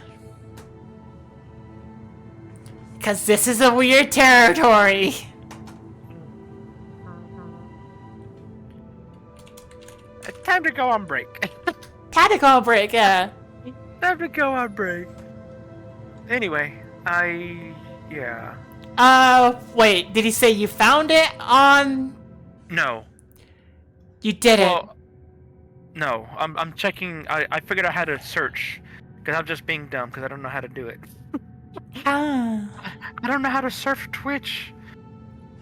Because this is a weird territory. time to go on break. Time to go on break, yeah. Time to go on break. Anyway, yeah. Wait, did he say you found it on... No. You didn't. Well, no. I'm checking. I figured out how to search. Because I'm just being dumb, because I don't know how to do it. Ah. I don't know how to surf Twitch.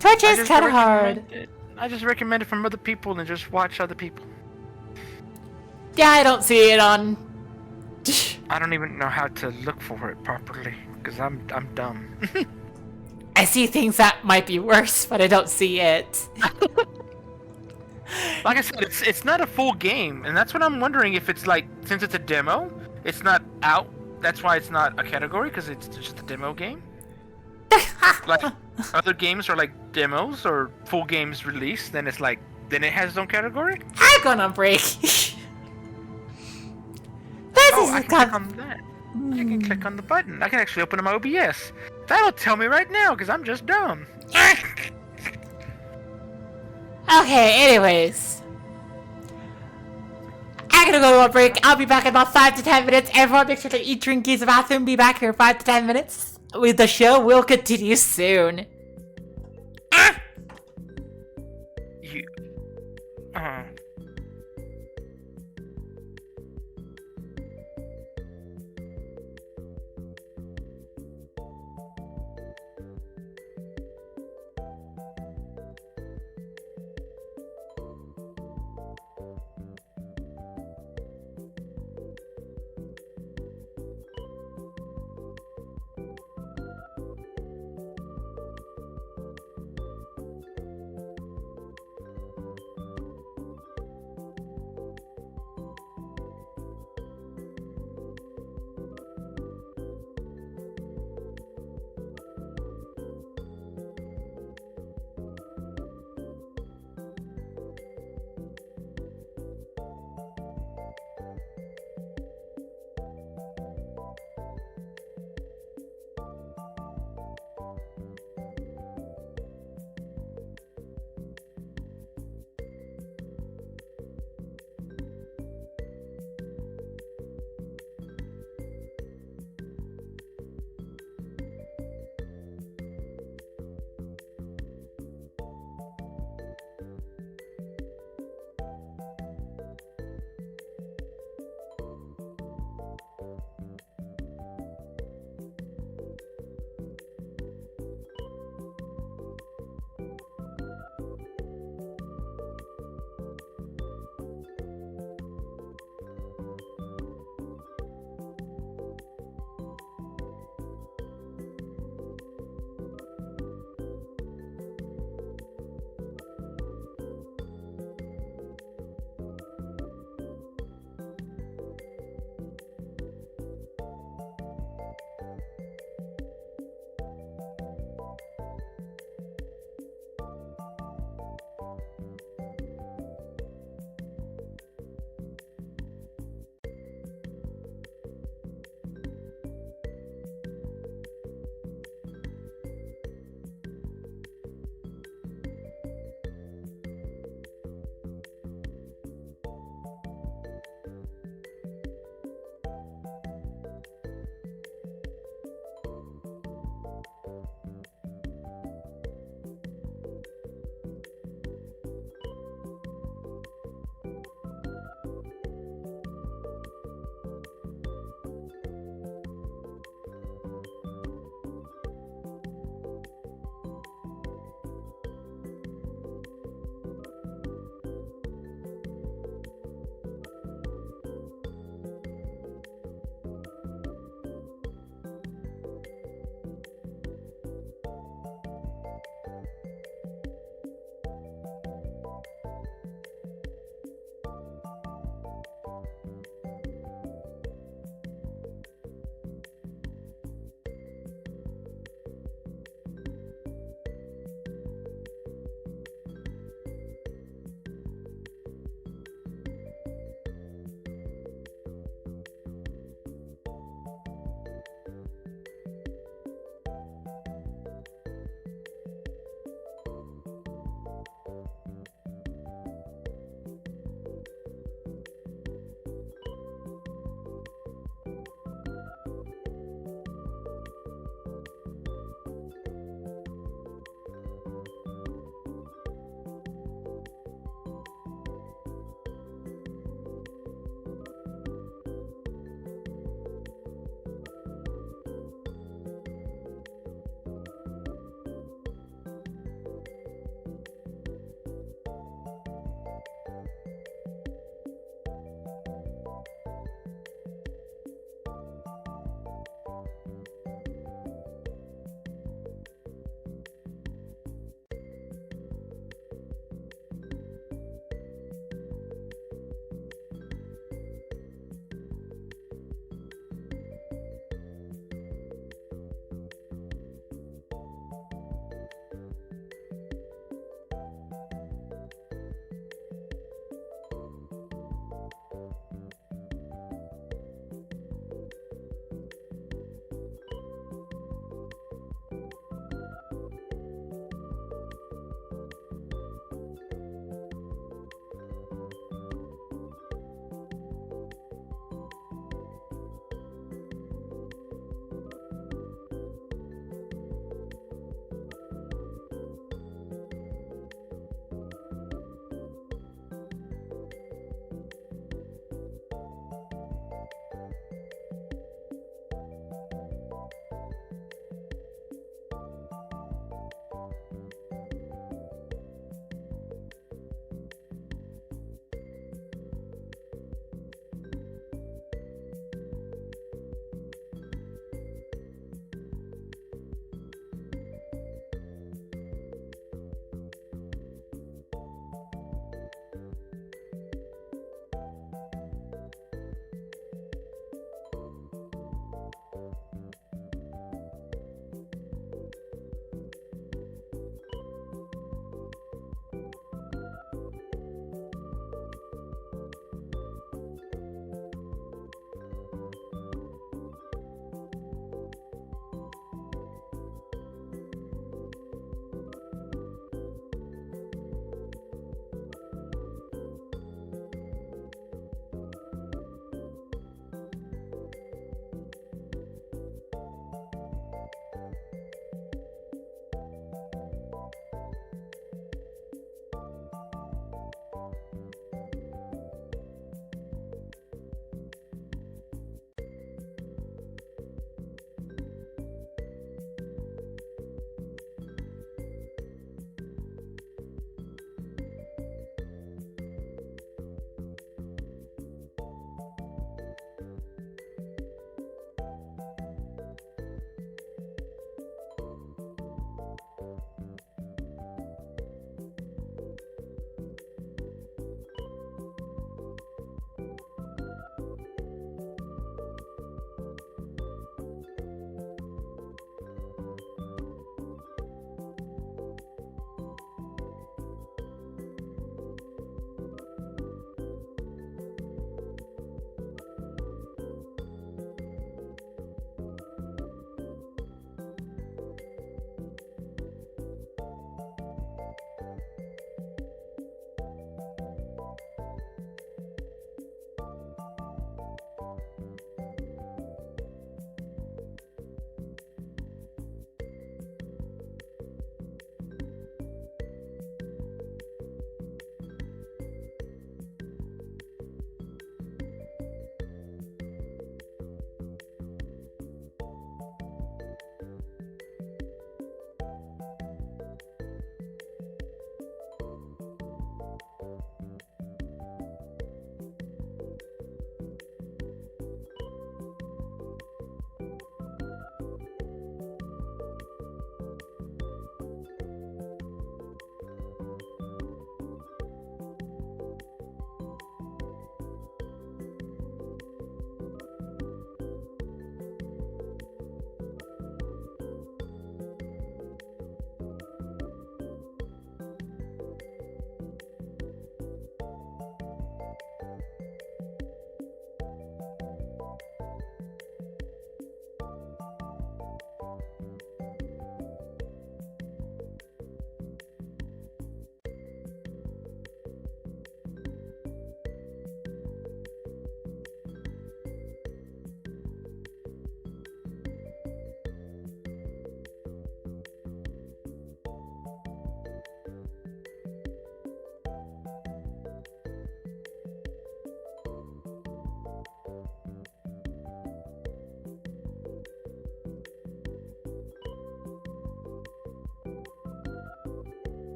Twitch I is just kind of hard. recommend it. I just recommend it from other people and just watch other people. Yeah, I don't see it on... I don't even know how to look for it properly, because I'm dumb. I see things that might be worse, but I don't see it. Like I said, it's not a full game, and that's what I'm wondering if it's like, since it's a demo, it's not out. That's why it's not a category, because it's just a demo game. Like other games are like demos or full games released, then it's like, then it has its own category. I'm gonna break. This Oh, is I can click on that. I can click on the button. I can actually open my OBS. That'll tell me right now, because I'm just dumb. Okay, anyways. I'm gonna go to a break. I'll be back in about 5 to 10 minutes. Everyone make sure to eat, drink, use the bathroom. Be back here in 5 to 10 minutes. With the show will continue soon. You...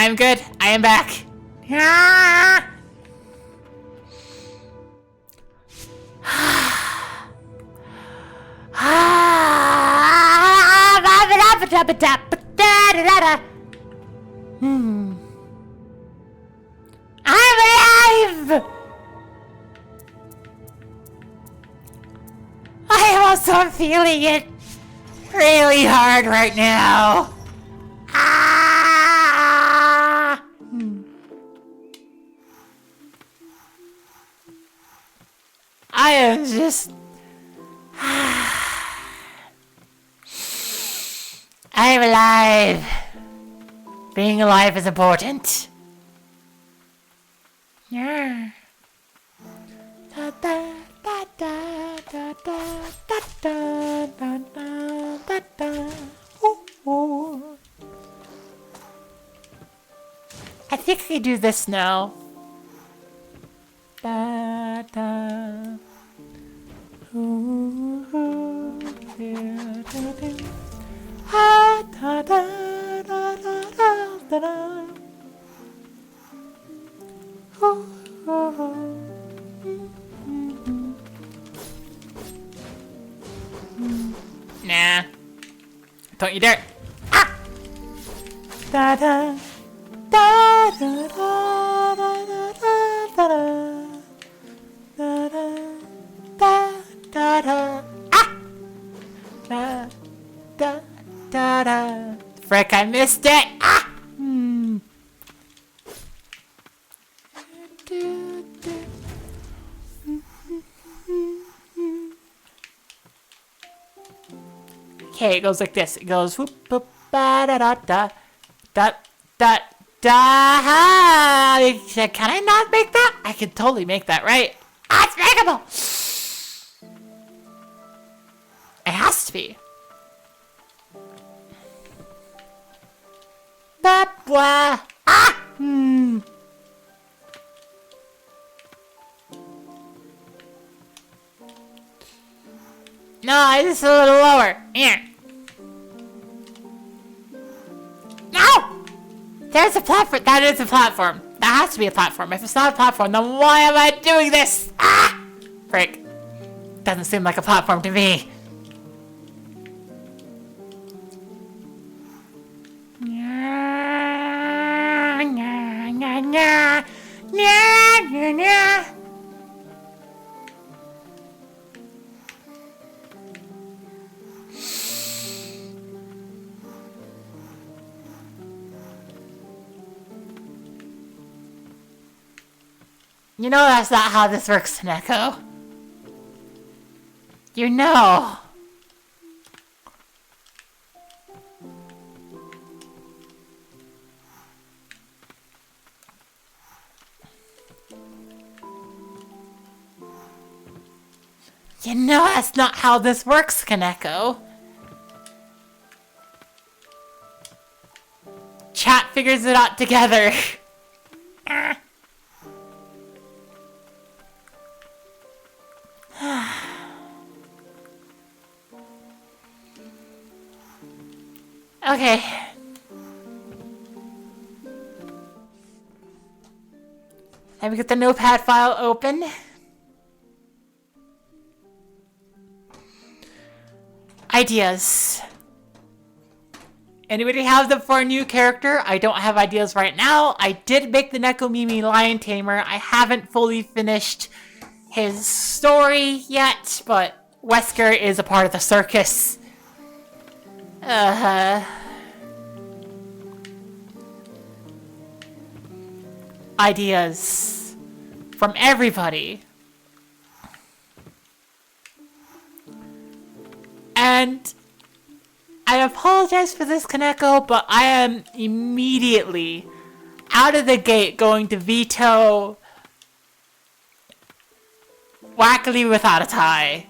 I'm good. I am back. Ah! I'm alive! I am also feeling it really hard right now. Ah! I am just... I am alive. Being alive is important. Yeah. Da, da, da, da, da, da, da, da, da, da, da. Ooh, ooh. I think I can do this now. Da, da. Ooh, ooh, yeah, da, da. Ah, da, da, da, da, da, da. Ooh, ooh. Nah. Don't you dare. Ah! Da da. Da da da da da da da da da da da. Ah! Da da da da. Frick, I missed it. Ah! Okay, it goes like this. It goes whoop whoop ba da da da da da da. Can I not make that? I can totally make that, right? Ah, it's makeable. It has to be. Ba blah. Ah. No, it's a little lower. Here. No! There's a platform. That is a platform. That has to be a platform. If it's not a platform, then why am I doing this? Ah! Frick. Doesn't seem like a platform to me. You know that's not how this works, Neko. You know. You know that's not how this works, Kaneko. Chat figures it out together. Okay. Let me get the notepad file open. Ideas. Anybody have them for a new character? I don't have ideas right now. I did make the Nekomimi Lion Tamer. I haven't fully finished his story yet, but Wesker is a part of the circus. Ideas from everybody. And I apologize for this, Kaneko, but I am immediately out of the gate going to veto Wackily Without a Tie.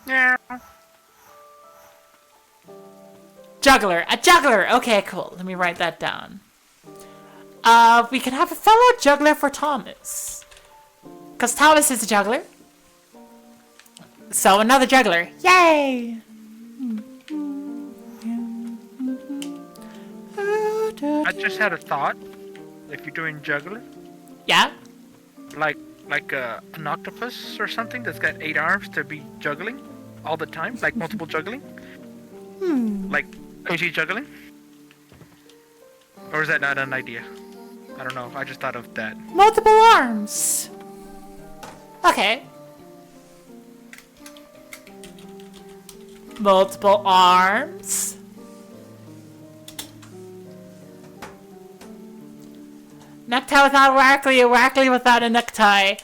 Yeah. Juggler. A juggler. Okay, cool. Let me write that down. We can have a fellow juggler for Thomas. Because Thomas is a juggler. So another juggler. Yay! I just had a thought. If you're doing juggling, Yeah? like an octopus or something that's got 8 arms to be juggling all the time, like multiple juggling, like crazy juggling. Or is that not an idea? I don't know. I just thought of that. Multiple arms. Okay. Multiple arms. Necktie without a wackly, a wackly without a necktie.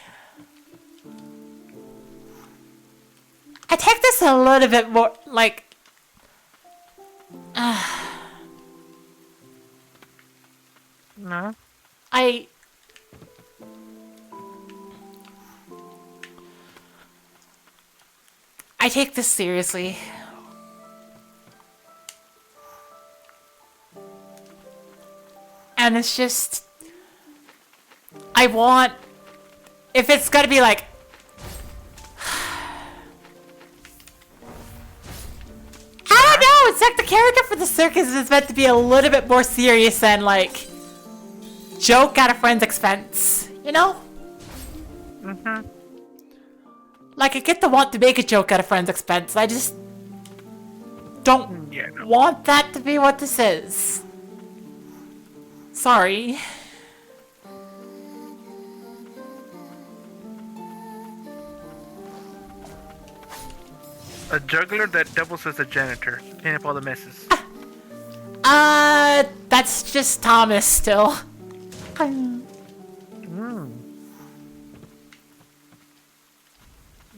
I take this a little bit more, like... No. I take this seriously. And it's just... I want... If it's gonna be like... I don't know! It's like the character for the circus is meant to be a little bit more serious than, like... joke at a friend's expense, you know? Mm-hmm. Like, I get the want to make a joke at a friend's expense. I just don't want that to be what this is. Sorry. A juggler that doubles as a janitor. Clean up all the messes. That's just Thomas still. I'm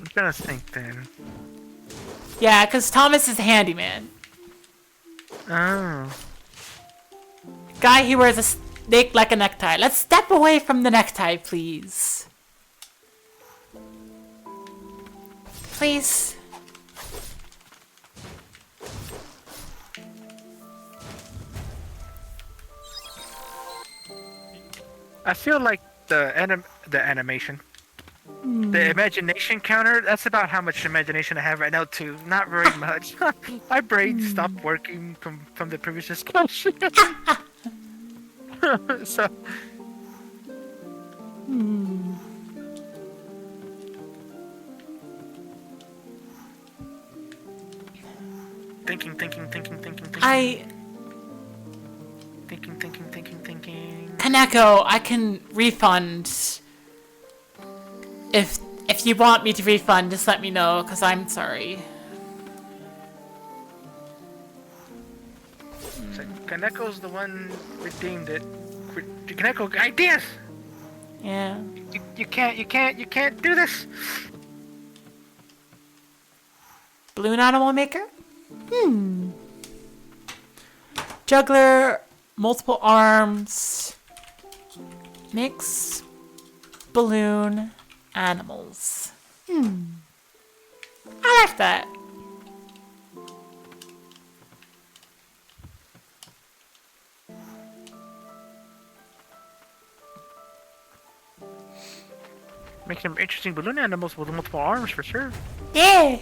trying to think then. Yeah, because Thomas is a handyman. Oh. Guy, he wears a snake like a necktie. Let's step away from the necktie, please. Please. I feel like the animation. The imagination counter, that's about how much imagination I have right now too. Not very much. My brain stopped working from the previous discussion. So thinking. Thinking. Kaneko, I can refund. If you want me to refund, just let me know, because I'm sorry. So Kaneko's the one redeemed it. Kaneko, ideas! Yeah. You can't do this! Balloon animal maker? Juggler, multiple arms, mix, balloon, animals. I like that. Make some interesting balloon animals with multiple arms for sure. Yeah.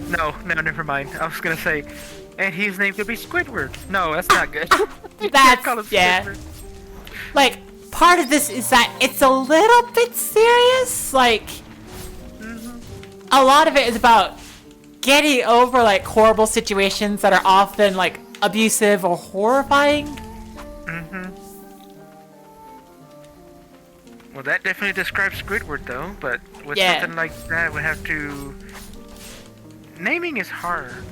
No, never mind. I was gonna say, and his name could be Squidward. No, that's not good. You can't That's, call him yeah. Squidward. Like, part of this is that it's a little bit serious. Like, a lot of it is about getting over, like, horrible situations that are often, like, abusive or horrifying. Well, that definitely describes Squidward, though. But with Yeah. something like that, we have to. Naming is hard.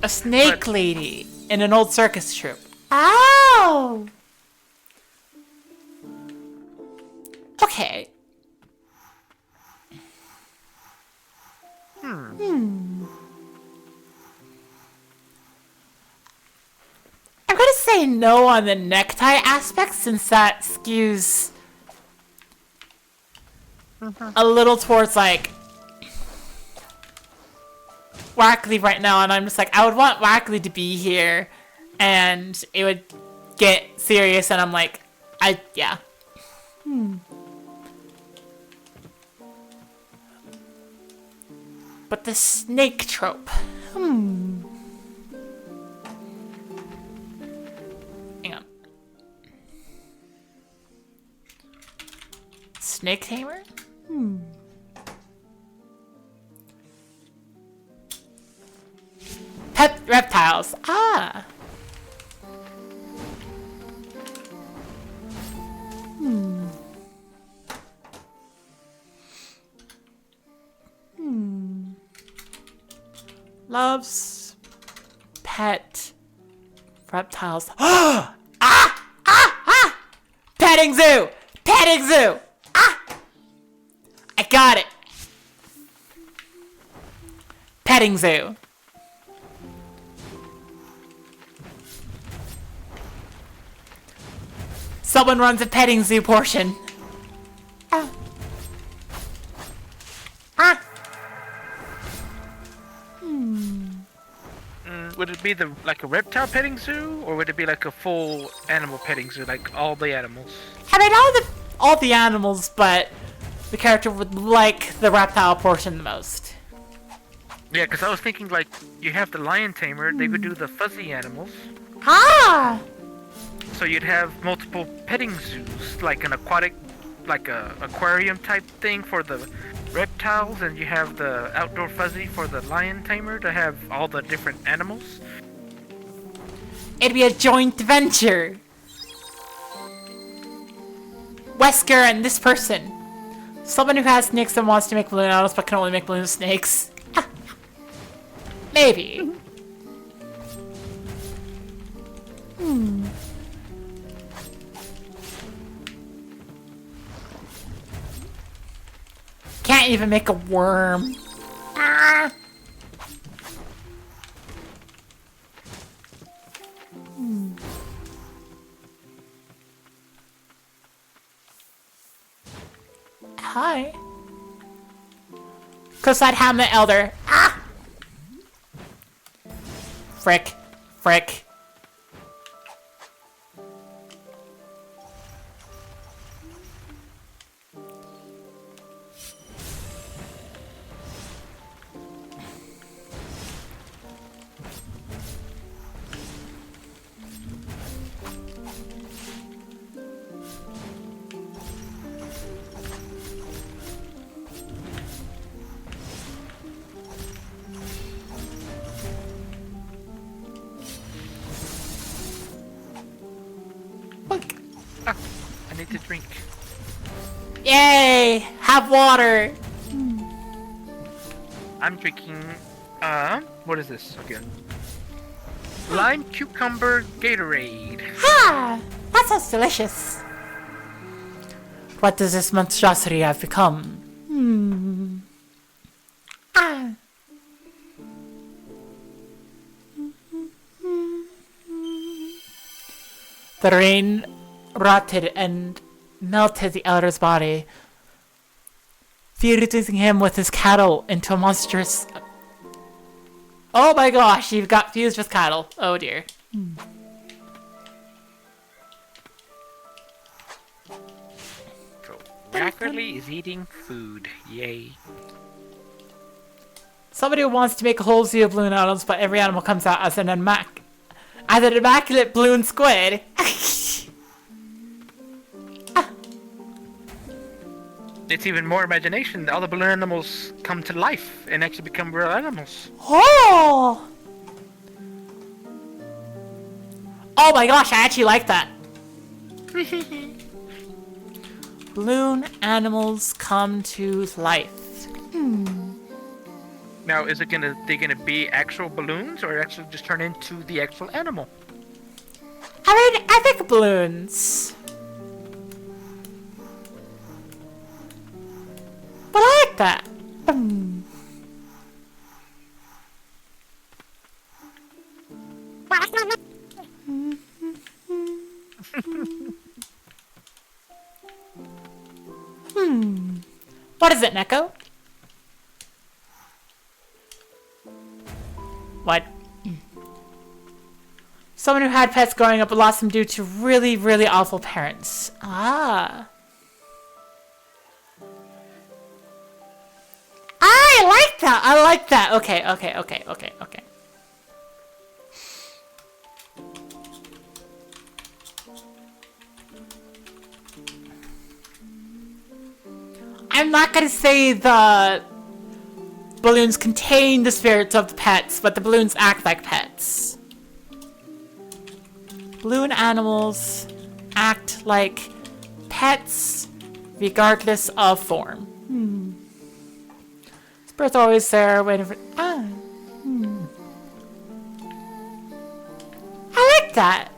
A snake lady in an old circus troupe. Ow! Okay. I'm gonna say no on the necktie aspect since that skews a little towards like Wackley right now, and I'm just like, I would want Wackley to be here and it would get serious, and I'm like, yeah. But the snake trope. Hang on. Snake tamer? Pet reptiles. Ah. Loves pet reptiles. Petting zoo! Petting zoo! I got it! Petting zoo. Someone runs a petting zoo portion. Would it be like a reptile petting zoo, or would it be like a full animal petting zoo, like all the animals? I mean, all the animals, but the character would like the reptile portion the most. Yeah, because I was thinking like you have the lion tamer, they would do the fuzzy animals. Ah! So you'd have multiple petting zoos, like an aquatic, like a aquarium type thing for the reptiles, and you have the outdoor fuzzy for the lion tamer to have all the different animals. It'd be a joint venture. Wesker and this person. Someone who has snakes and wants to make balloon animals but can only make balloon snakes. Maybe. Can't even make a worm. Ah. Hi. Coside Hamlet Elder. Ah! Frick. Frick. I need to drink. Yay! Have water! I'm drinking, what is this again? Lime cucumber Gatorade. Ah! That sounds delicious. What does this monstrosity have become? Ah. The rain rotted and melted the elder's body, fusing him with his cattle into a monstrous... Oh my gosh, you've got fused with cattle. Oh dear. So, Rackerly is eating food. Yay. Somebody who wants to make a whole zoo of balloon animals, but every animal comes out as an immaculate balloon squid. It's even more imagination. All the balloon animals come to life and actually become real animals. Oh! Oh my gosh, I actually like that. Balloon animals come to life. Now, is it they gonna be actual balloons, or actually just turn into the actual animal? I mean, I think balloons. But I like that. What is it, Neko? What? Someone who had pets growing up but lost them due to really, really awful parents. Ah. I like like that. I like that. Okay. I'm not gonna say the balloons contain the spirits of the pets, but the balloons act like pets. Balloon animals act like pets regardless of form. Spirits are always there waiting for... I like that.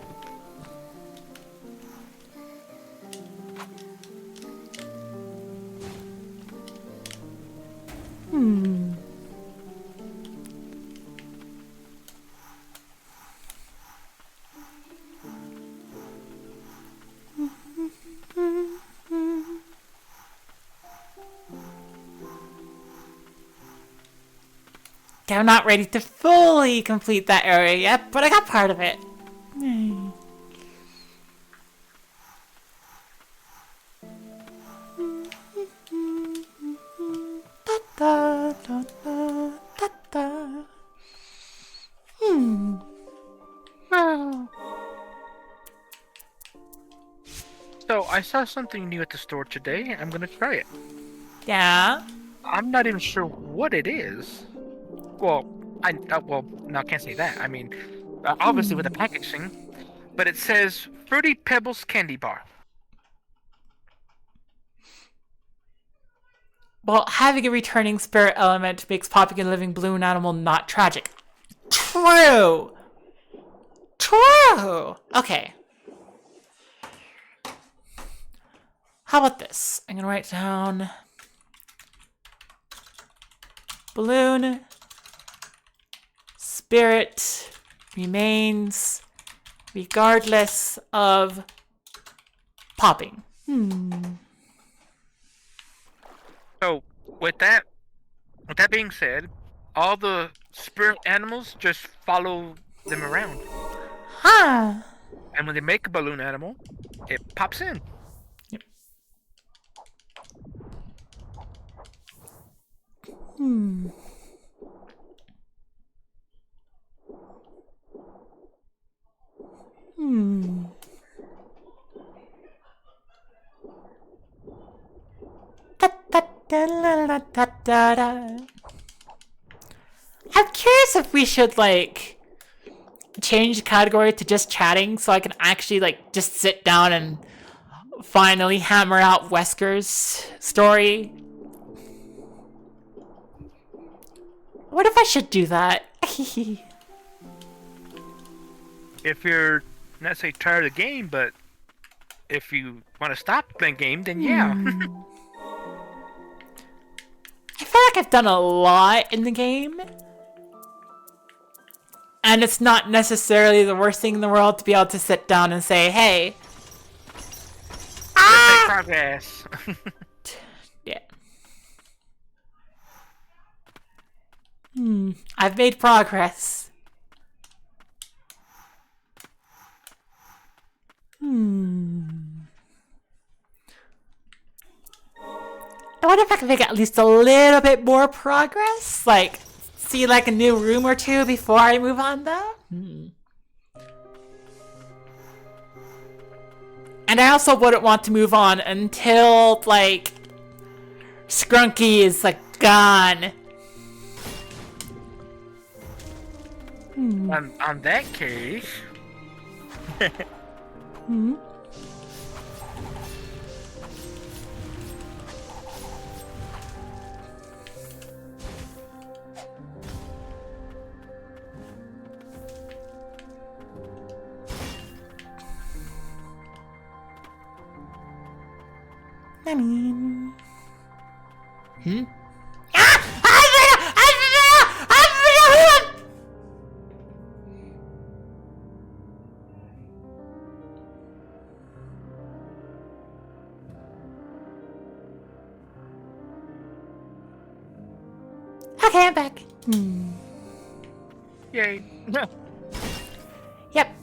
Okay, I'm not ready to fully complete that area yet, but I got part of it. So I saw something new at the store today. I'm gonna try it. Yeah? I'm not even sure what it is. Well, no, I can't say that. I mean, obviously with the packaging, but it says Fruity Pebbles Candy Bar. Well, having a returning spirit element makes popping a living balloon animal not tragic. True! Okay. How about this? I'm gonna write down... Balloon... Spirit remains regardless of popping. So with that being said, all the spirit animals just follow them around. Huh. And when they make a balloon animal, it pops in. Yep. I'm curious if we should, like, change the category to just chatting so I can actually, like, just sit down and finally hammer out Wesker's story. What if I should do that? If you're not say tired of the game, but if you want to stop playing game, then yeah. I feel like I've done a lot in the game. And it's not necessarily the worst thing in the world to be able to sit down and say, hey. Let's make progress. Yeah. I've made progress. I wonder if I can make at least a little bit more progress? Like, see like a new room or two before I move on though? And I also wouldn't want to move on until, like, Skrunky is, like, gone. On that case... I mean... Okay, I'm back. Yay. Yep.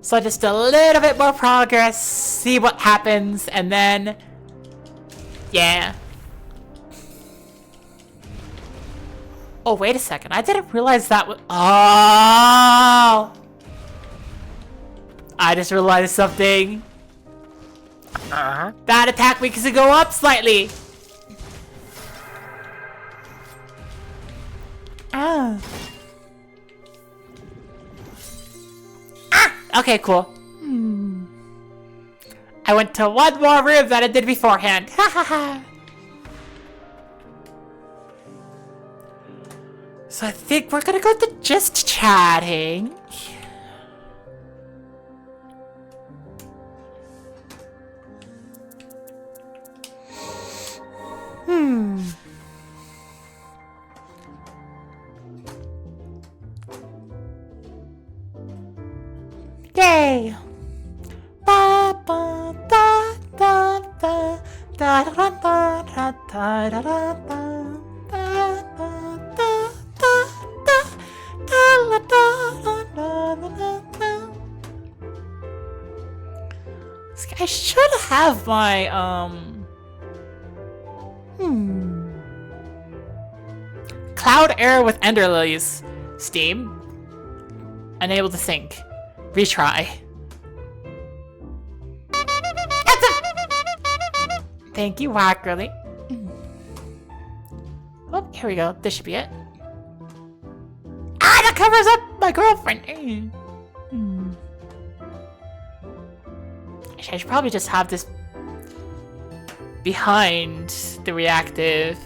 So just a little bit more progress, see what happens, and then... Yeah. Oh, wait a second. I didn't realize that was... Oh! I just realized something. Uh-huh. That attack makes it go up slightly. Ah. Okay, cool. I went to one more room than I did beforehand. Ha ha ha. So I think we're gonna go to just chatting. Yay! Ba ba da da da da da da da da da da da. I should have my Cloud Air with Ender Lilies. Steam. Unable to sync. Retry. Thank you, Wackerly. Oh, here we go. This should be it. Ah, that covers up my girlfriend. I should probably just have this behind the reactive.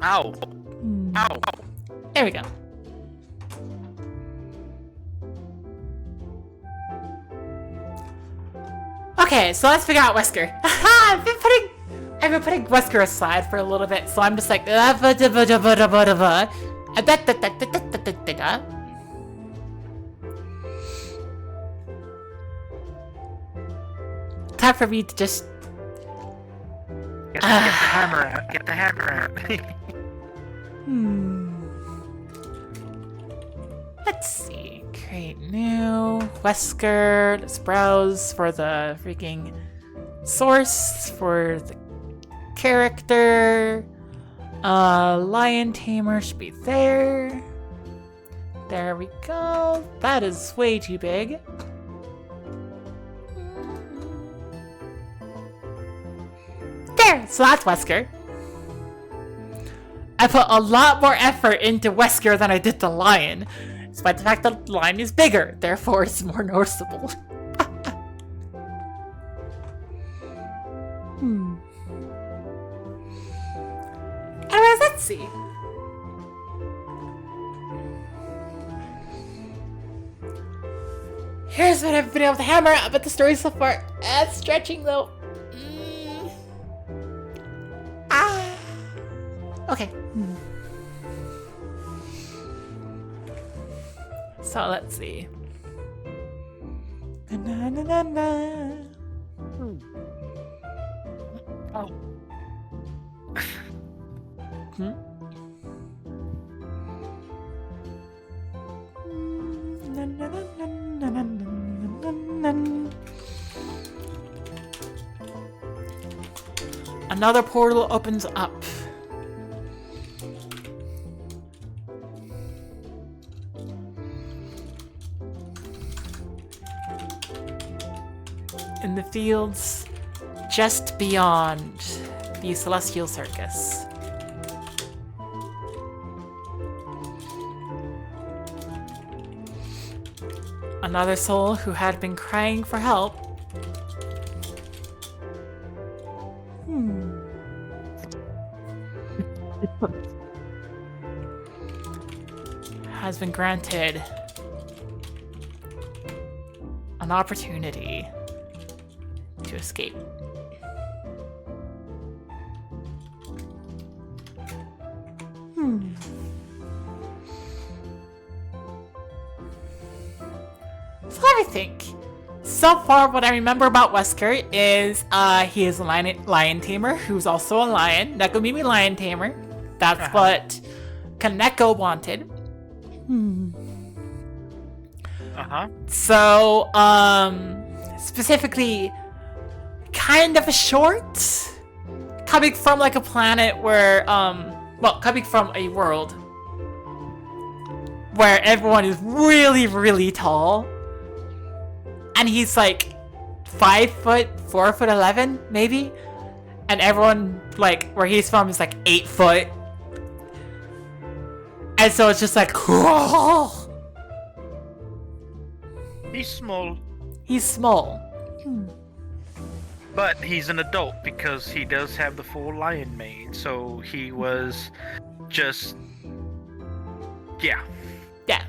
Ow. Ow. There we go. Okay, so let's figure out Wesker. I've been putting Wesker aside for a little bit, so I'm just like time for me to just Get the hammer out. Get the hammer out. Let's see. Create new Wesker. Let's browse for the freaking source for the character. Lion Tamer should be there. There we go. That is way too big. There! So that's Wesker. I put a lot more effort into Wesker than I did the lion, despite the fact that the lion is bigger, therefore it's more noticeable. Anyways, let's see. Here's what I've been able to hammer out, but the story so far, it's stretching though. Okay. So let's see. Na, na, na, na. Oh. Na, na, na, na, na, na, na, na. Another portal opens up. In the fields just beyond the Celestial Circus. Another soul who had been crying for help. Has been granted an opportunity to escape. So let me think. So far, what I remember about Wesker is he is a lion tamer who's also a lion. Nekomimi lion tamer. That's what Kaneko wanted. So, specifically, kind of a short, coming from like a planet where well, coming from a world where everyone is really, really tall, and he's like 5 foot, 4 foot 11, maybe, and everyone like where he's from is like 8 foot, and so it's just like, He's small, he's small. but he's an adult because he does have the full lion mane. So he was just, yeah. Yeah.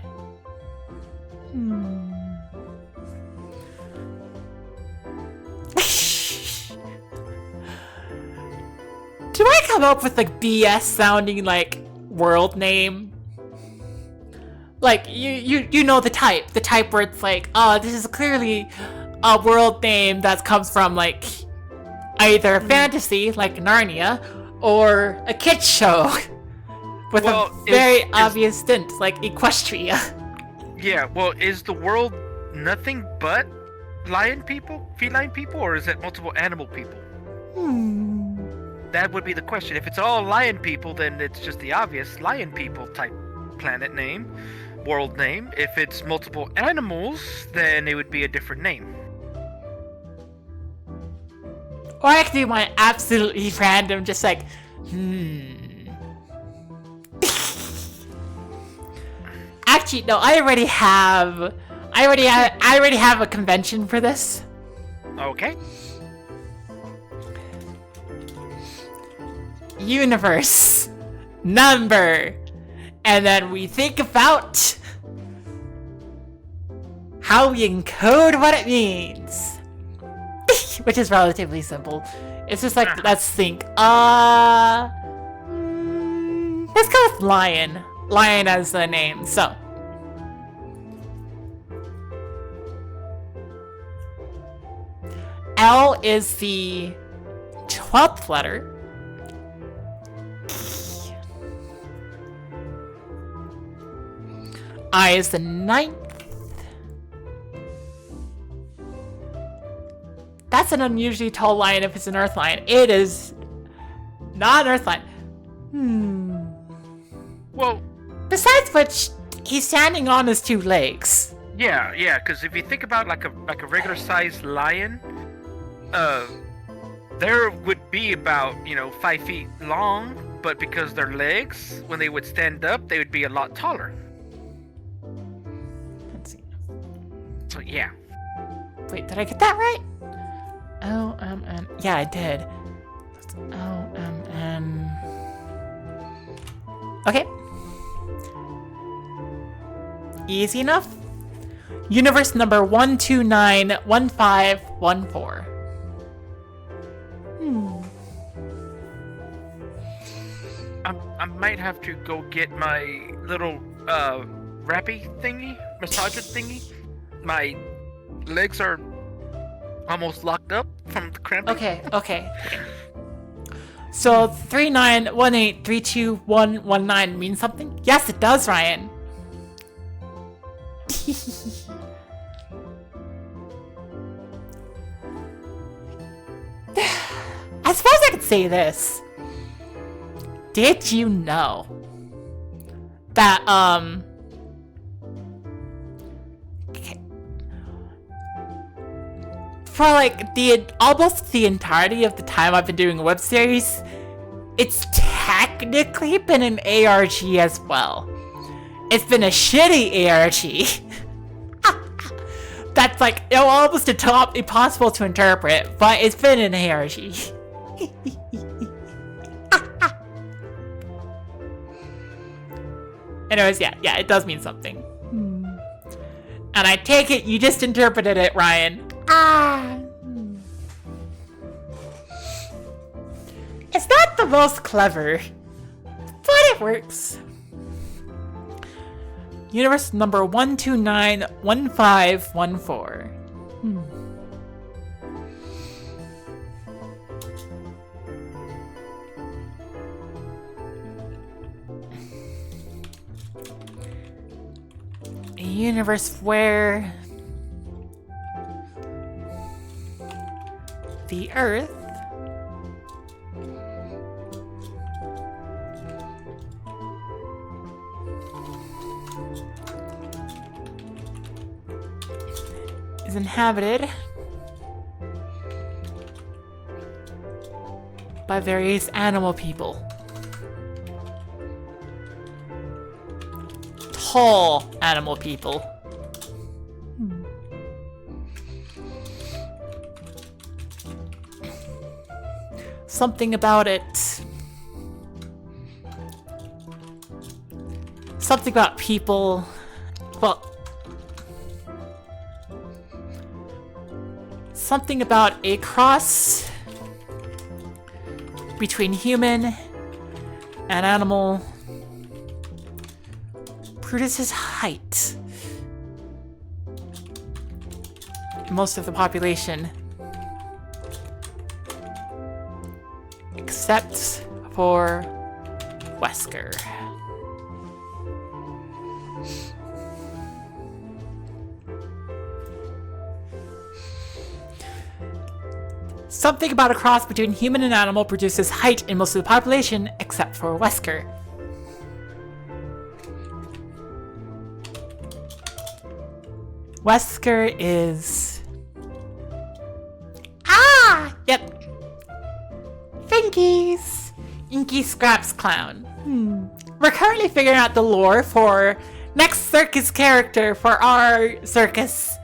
Do I come up with like BS sounding like world name? Like you know the type where it's like, oh, this is clearly a world name that comes from like either fantasy like Narnia or a kids show with Well, a very obvious stint like Equestria. Yeah, well, is the world nothing but lion people, feline people, or is it multiple animal people? That would be the question. If it's all lion people, then it's just the obvious lion people type planet name, world name. If it's multiple animals, then it would be a different name. Or I could do my absolutely random, just like, Actually, no, I already have a convention for this. Okay. Universe. Number. And then we think about how we encode what it means. Which is relatively simple. It's just like, let's think. Let's go with lion. Lion as the name, so. L is the 12th letter. I is the 9th. That's an unusually tall lion if it's an earth lion. It is not an earth lion. Well, besides which, he's standing on his 2 legs. yeah, because if you think about like a regular sized lion, there would be about 5 feet long, but because their legs, when they would stand up, they would be a lot taller. Let's see. So yeah. Wait, did I get that right? O-M-N. Yeah, I did. O-M-N. Okay. Easy enough. Universe number 1291514. I might have to go get my little wrappy thingy, massager thingy. My legs are almost locked up from the cramping. Okay. So 3918321119 means something? Yes, it does, Ryan. I suppose I could say this. Did you know that, for like almost the entirety of the time I've been doing a web series, it's technically been an ARG as well. It's been a shitty ARG. That's like almost impossible to interpret, but it's been an ARG. Anyways, yeah, it does mean something. And I take it you just interpreted it, Ryan. It's not the most clever, but it works. Universe number 1291514. A universe where the Earth is inhabited by various animal people. Tall animal people. Something about it. Something about people. Well, something about a cross between human and animal produces height. Most of the population, except for Wesker. Something about a cross between human and animal produces height in most of the population, except for Wesker. Wesker is... Yep. Finkies! Inky Scraps Clown. We're currently figuring out the lore for next circus character for our circus,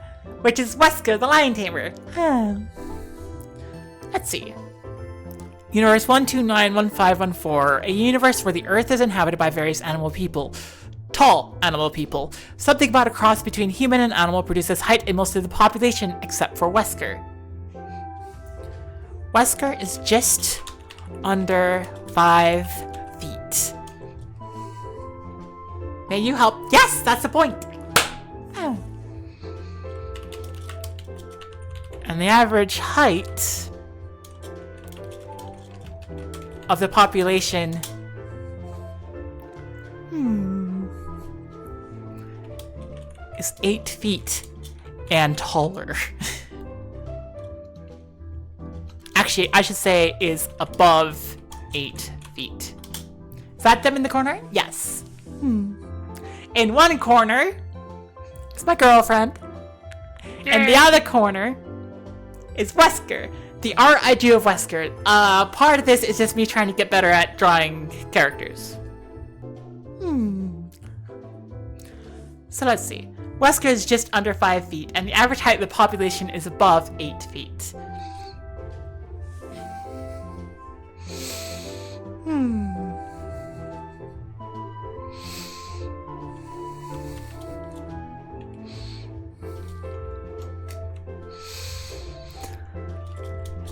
which is Wesker the Lion Tamer. Let's see. Universe 1291514, a universe where the Earth is inhabited by various animal people. Tall animal people. Something about a cross between human and animal produces height in most of the population except for Wesker. Wesker is just under 5 feet. May you help? Yes, that's the point. And the average height of the population is 8 feet and taller. Actually, I should say is above 8 feet. Is that them in the corner? Yes. In one corner is my girlfriend. And the other corner is Wesker. The art I do of Wesker. Part of this is just me trying to get better at drawing characters. So let's see. Wesker is just under 5 feet, and the average height of the population is above 8 feet.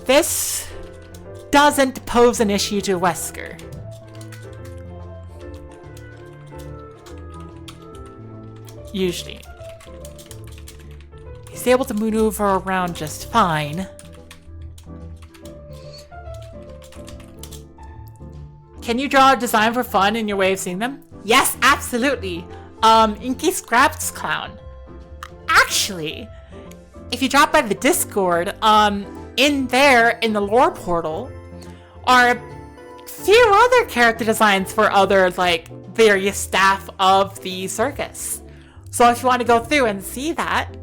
This doesn't pose an issue to Wesker. Usually. He's able to maneuver around just fine. Can you draw a design for fun in your way of seeing them? Yes, absolutely. Inky Scraps Clown. Actually, if you drop by the Discord, in there, in the lore portal, are a few other character designs for other, like, various staff of the circus. So if you want to go through and see that,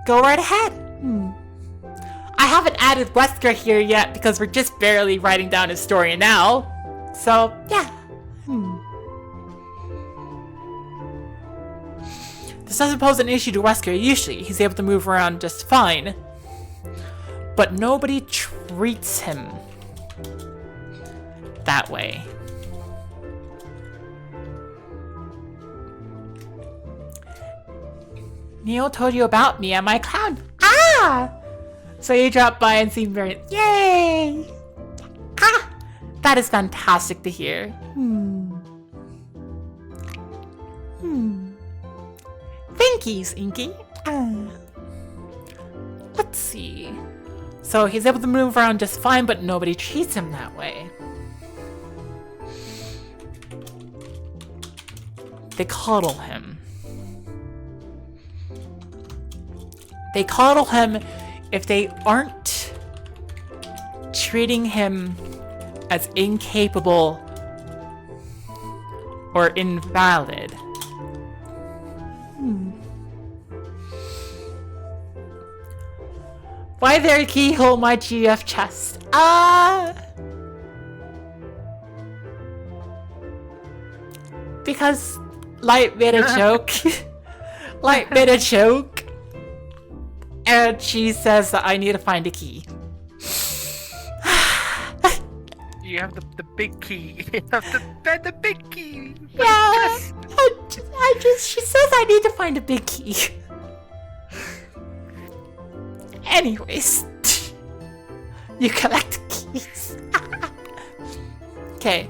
go right ahead. I haven't added Wesker here yet because we're just barely writing down his story now. So, yeah. This doesn't pose an issue to Wesker usually. He's able to move around just fine. But nobody treats him that way. Neil told you about me and my clown. So you dropped by and seemed very... Yay! That is fantastic to hear. Thank you, Inky. Let's see. So he's able to move around just fine, but nobody treats him that way. They coddle him. They coddle him if they aren't treating him as incapable or invalid. Why there keyhole my GF chest? Because Light made a joke. Light made a joke. And she says that I need to find a key. You have the big key. You have the big key. Yeah, she says I need to find a big key. Anyways, you collect keys. Okay,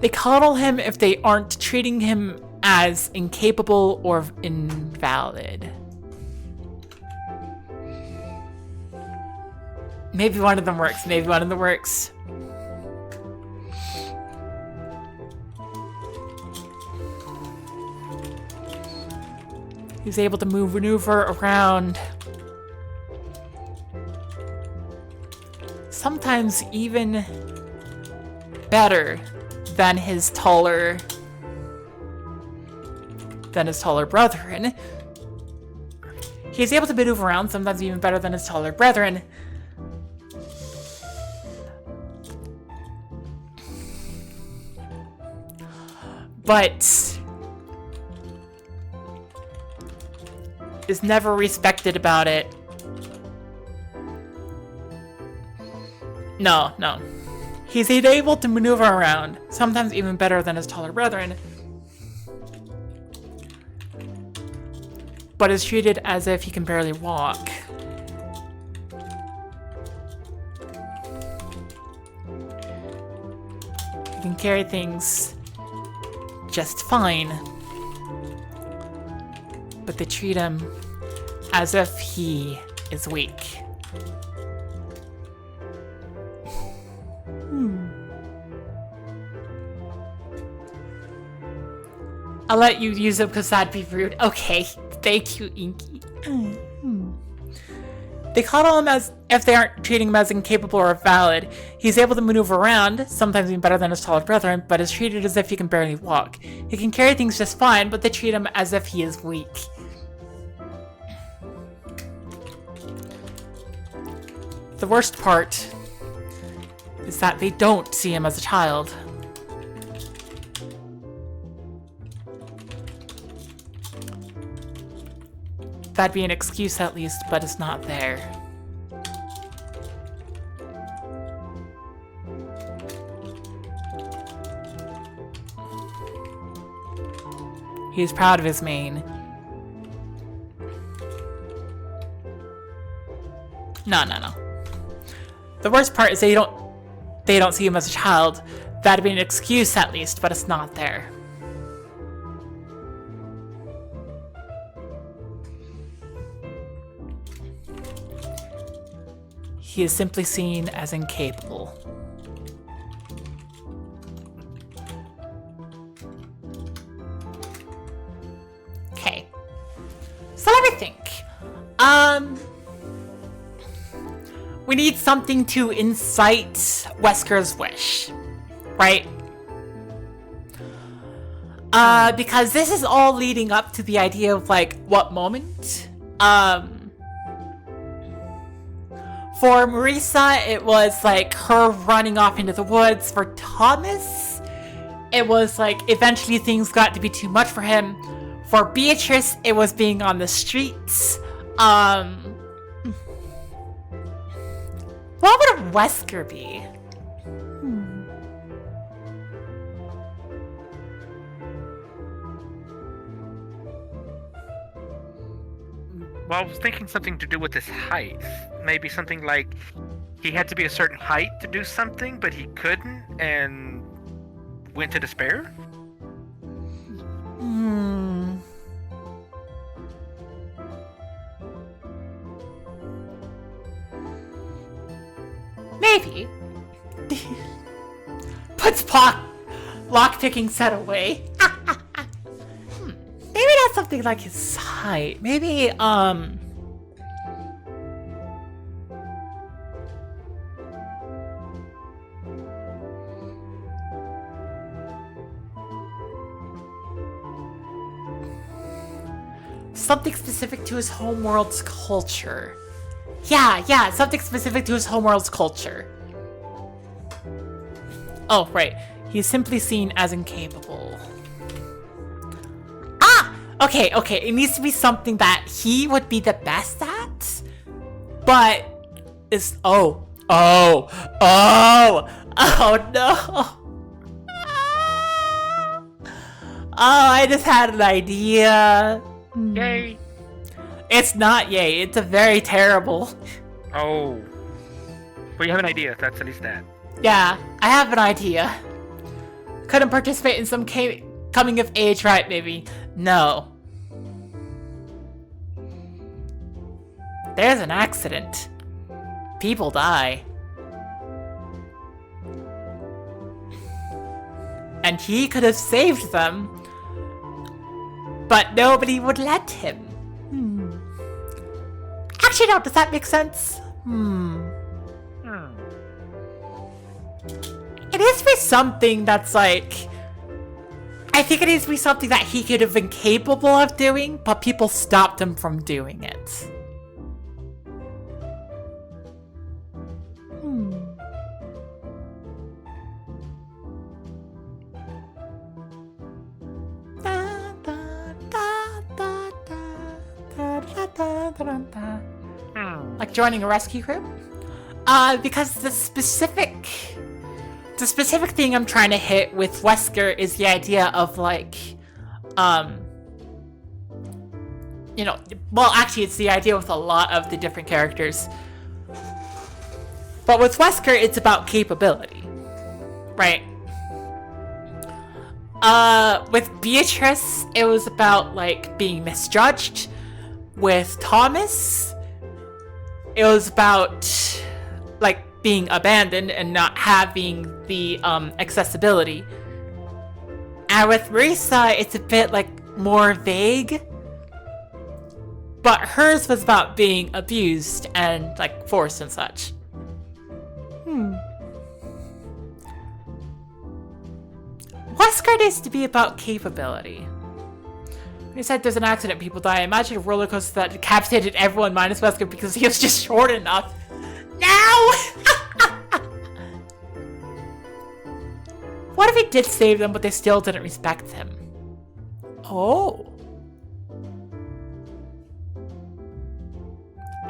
they coddle him if they aren't treating him as incapable or invalid. Maybe one of them works, maybe one of them works. He's able to maneuver around. Sometimes even better than his taller brethren. He's able to maneuver around, sometimes even better than his taller brethren. But is never respected about it. No. He's able to maneuver around, sometimes even better than his taller brethren, but is treated as if he can barely walk. He can carry things just fine, but they treat him as if he is weak. I'll let you use it because that'd be rude. Okay, thank you, Inky. They coddle him as if they aren't treating him as incapable or valid. He's able to maneuver around, sometimes even better than his taller brethren, but is treated as if he can barely walk. He can carry things just fine, but they treat him as if he is weak. The worst part is that they don't see him as a child. That'd be an excuse at least, but it's not there. He's proud of his mane. No. The worst part is they don't see him as a child. That'd be an excuse at least, but it's not there. He is simply seen as incapable. Okay. So let me think. We need something to incite Wesker's wish, right? Because this is all leading up to the idea of, like, what moment? For Marisa, it was, like, her running off into the woods. For Thomas, it was, like, eventually things got to be too much for him. For Beatrice, it was being on the streets. What would Wesker be? Well, I was thinking something to do with his height. Maybe something like he had to be a certain height to do something, but he couldn't and went to despair? Maybe. Puts lockpicking set away. Maybe not something like his height. Maybe, something specific to his homeworld's culture. Yeah, something specific to his homeworld's culture. Oh, right. He's simply seen as incapable. Ah! Okay. It needs to be something that he would be the best at, but is oh no. Oh, I just had an idea. Yay. It's not yay. It's a very terrible. Oh. Well, you have an idea. That's at least that. Yeah, I have an idea. Couldn't participate in some coming of age, right? Maybe. No. There's an accident. People die. And he could have saved them, but nobody would let him. Actually, no, does that make sense? It needs to be something that's like... I think it needs to be something that he could have been capable of doing, but people stopped him from doing it. Like joining a rescue group? Because the specific thing I'm trying to hit with Wesker is the idea of like, you know, well actually it's the idea with a lot of the different characters. But with Wesker, it's about capability, right? With Beatrice, it was about like being misjudged. With Thomas, it was about like being abandoned and not having the accessibility. And with Marisa, it's a bit like more vague. But hers was about being abused and like forced and such. Wesker needs to be about capability. When he said there's an accident, people die, I imagine a roller coaster that decapitated everyone minus Wesker because he was just short enough. No! What if he did save them, but they still didn't respect him? Oh.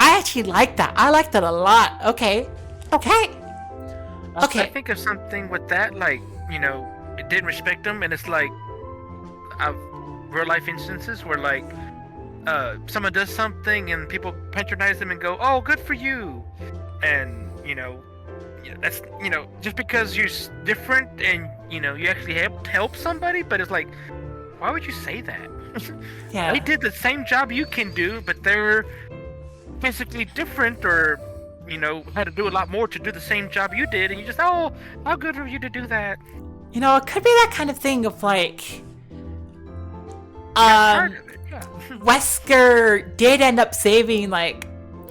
I actually like that. I like that a lot. Okay. I think of something with that, like, you know, it didn't respect them, and it's like, real life instances where like someone does something and people patronize them and go, oh, good for you, and you know that's, you know, just because you're different and you know you actually help somebody, but it's like, why would you say that? Yeah, they did the same job you can do, but they're physically different, or you know, had to do a lot more to do the same job you did, and you just, oh, how good of you to do that. You know, it could be that kind of thing of like Wesker did end up saving like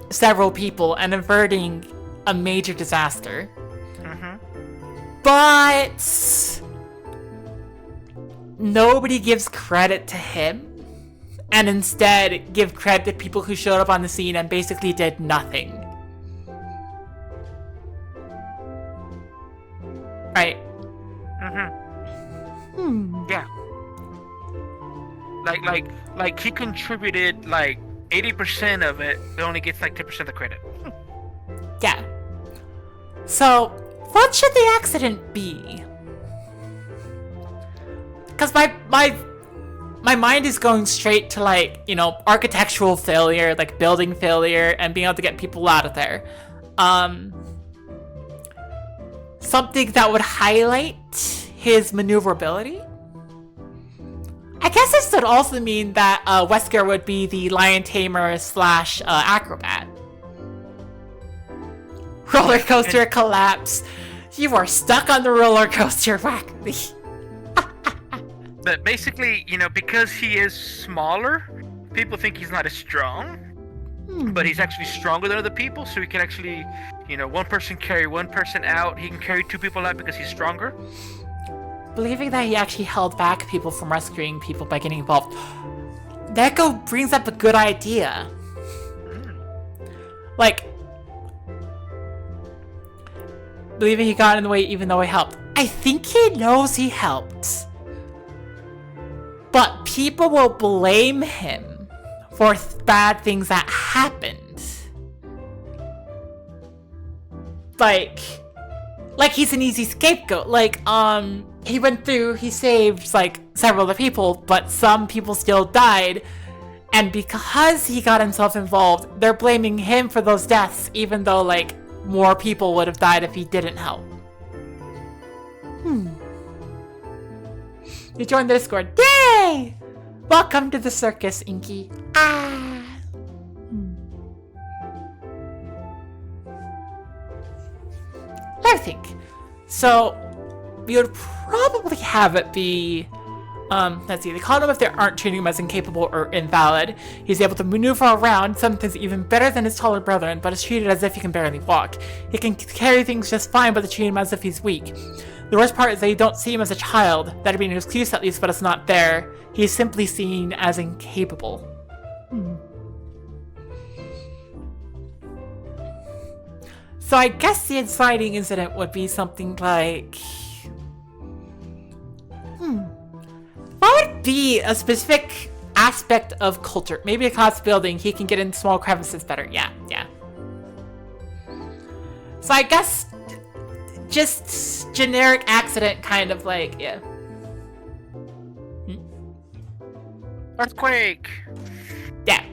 several people and averting a major disaster. But nobody gives credit to him, and instead give credit to people who showed up on the scene and basically did nothing. Right. Yeah. Like he contributed like 80% of it, but only gets like 10% of the credit. Yeah. So, what should the accident be? Because my mind is going straight to like, you know, architectural failure, like building failure, and being able to get people out of there. Something that would highlight his maneuverability. I guess this would also mean that Wesker would be the lion tamer / acrobat. Roller coaster collapse. You are stuck on the roller coaster, Wackley. But basically, you know, because he is smaller, people think he's not as strong. But he's actually stronger than other people, so he can actually, you know, one person carry one person out. He can carry two people out because he's stronger. Believing that he actually held back people from rescuing people by getting involved. Neko brings up a good idea. Like, believing he got in the way even though he helped. I think he knows he helped. But people will blame him for bad things that happened. Like he's an easy scapegoat. Like, he saved, like, several other people, but some people still died. And because he got himself involved, they're blaming him for those deaths, even though, like, more people would have died if he didn't help. You joined the Discord. Yay! Welcome to the circus, Inky. Let me think. So, we would probably have it be... let's see, they call him if they aren't treating him as incapable or invalid. He's able to maneuver around, sometimes even better than his taller brethren, but is treated as if he can barely walk. He can carry things just fine, but they treat him as if he's weak. The worst part is that you don't see him as a child. That'd be an excuse at least, but it's not there. He's simply seen as incapable. So I guess the inciting incident would be something like... What would be a specific aspect of culture? Maybe a class building, he can get in small crevices better. Yeah. So I guess just generic accident, kind of like, yeah. Earthquake! Yeah.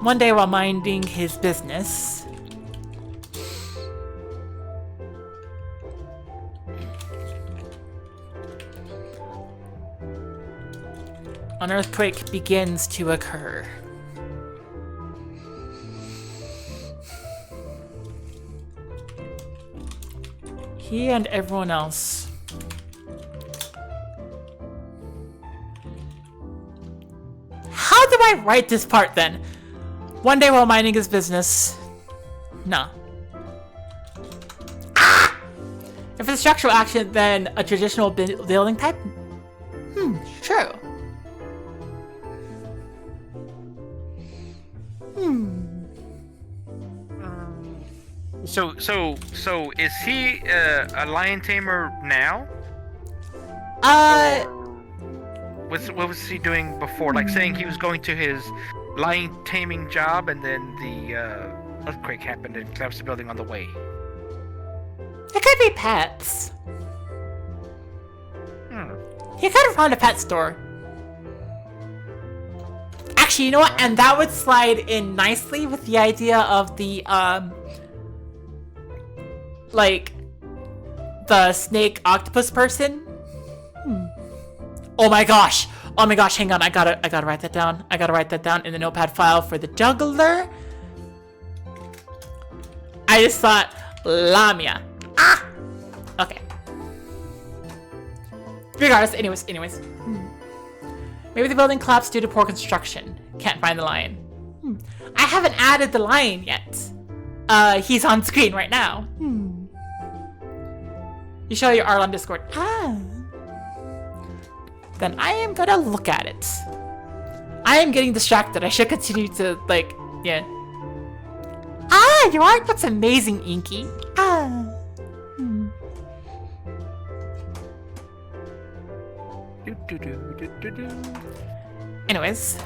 One day while minding his business, an earthquake begins to occur. He and everyone else how do I write this part then? One day while minding his business. No. If it's a structural action, then a traditional building type? True. So is he a lion tamer now? What was he doing before? Like saying he was going to his lion taming job, and then the earthquake happened and collapsed the building on the way. It could be pets. He could have found a pet store. Actually, you know what? And that would slide in nicely with the idea of the like the snake octopus person. Oh my gosh, hang on, I gotta write that down. I gotta write that down in the notepad file for the juggler. I just thought Lamia. Okay. Regardless, anyways. Maybe the building collapsed due to poor construction. Can't find the lion. I haven't added the lion yet. He's on screen right now. You show your art on Discord. Then I am gonna look at it. I am getting distracted. I should continue to, like, yeah. Your art looks amazing, Inky. Anyways,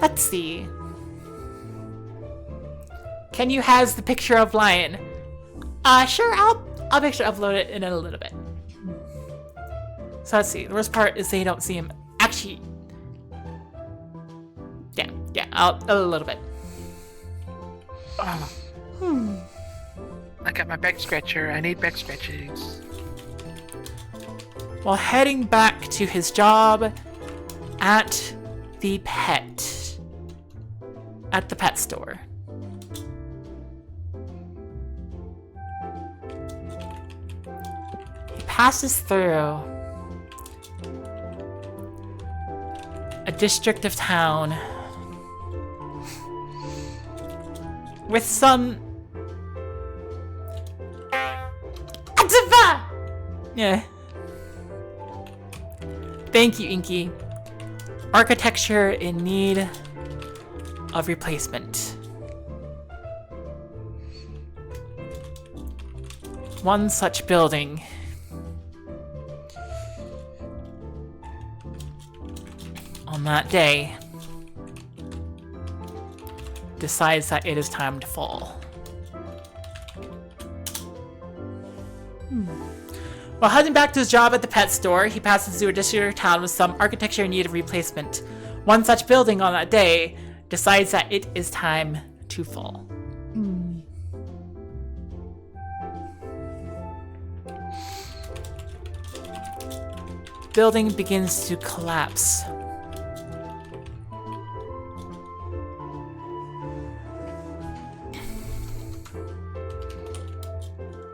let's see. Can you has the picture of lion? Sure. I'll make sure to upload it in a little bit. So let's see. The worst part is they don't see him. Actually, yeah. A little bit. I got my back scratcher. I need back scratches. While heading back to his job at the pet store. He passes through a district of town with some yeah. Thank you, Inky. Architecture in need of replacement. One such building on that day decides that it is time to fall. While heading back to his job at the pet store, he passes through a district town with some architecture in need of replacement. One such building on that day decides that it is time to fall. Building begins to collapse.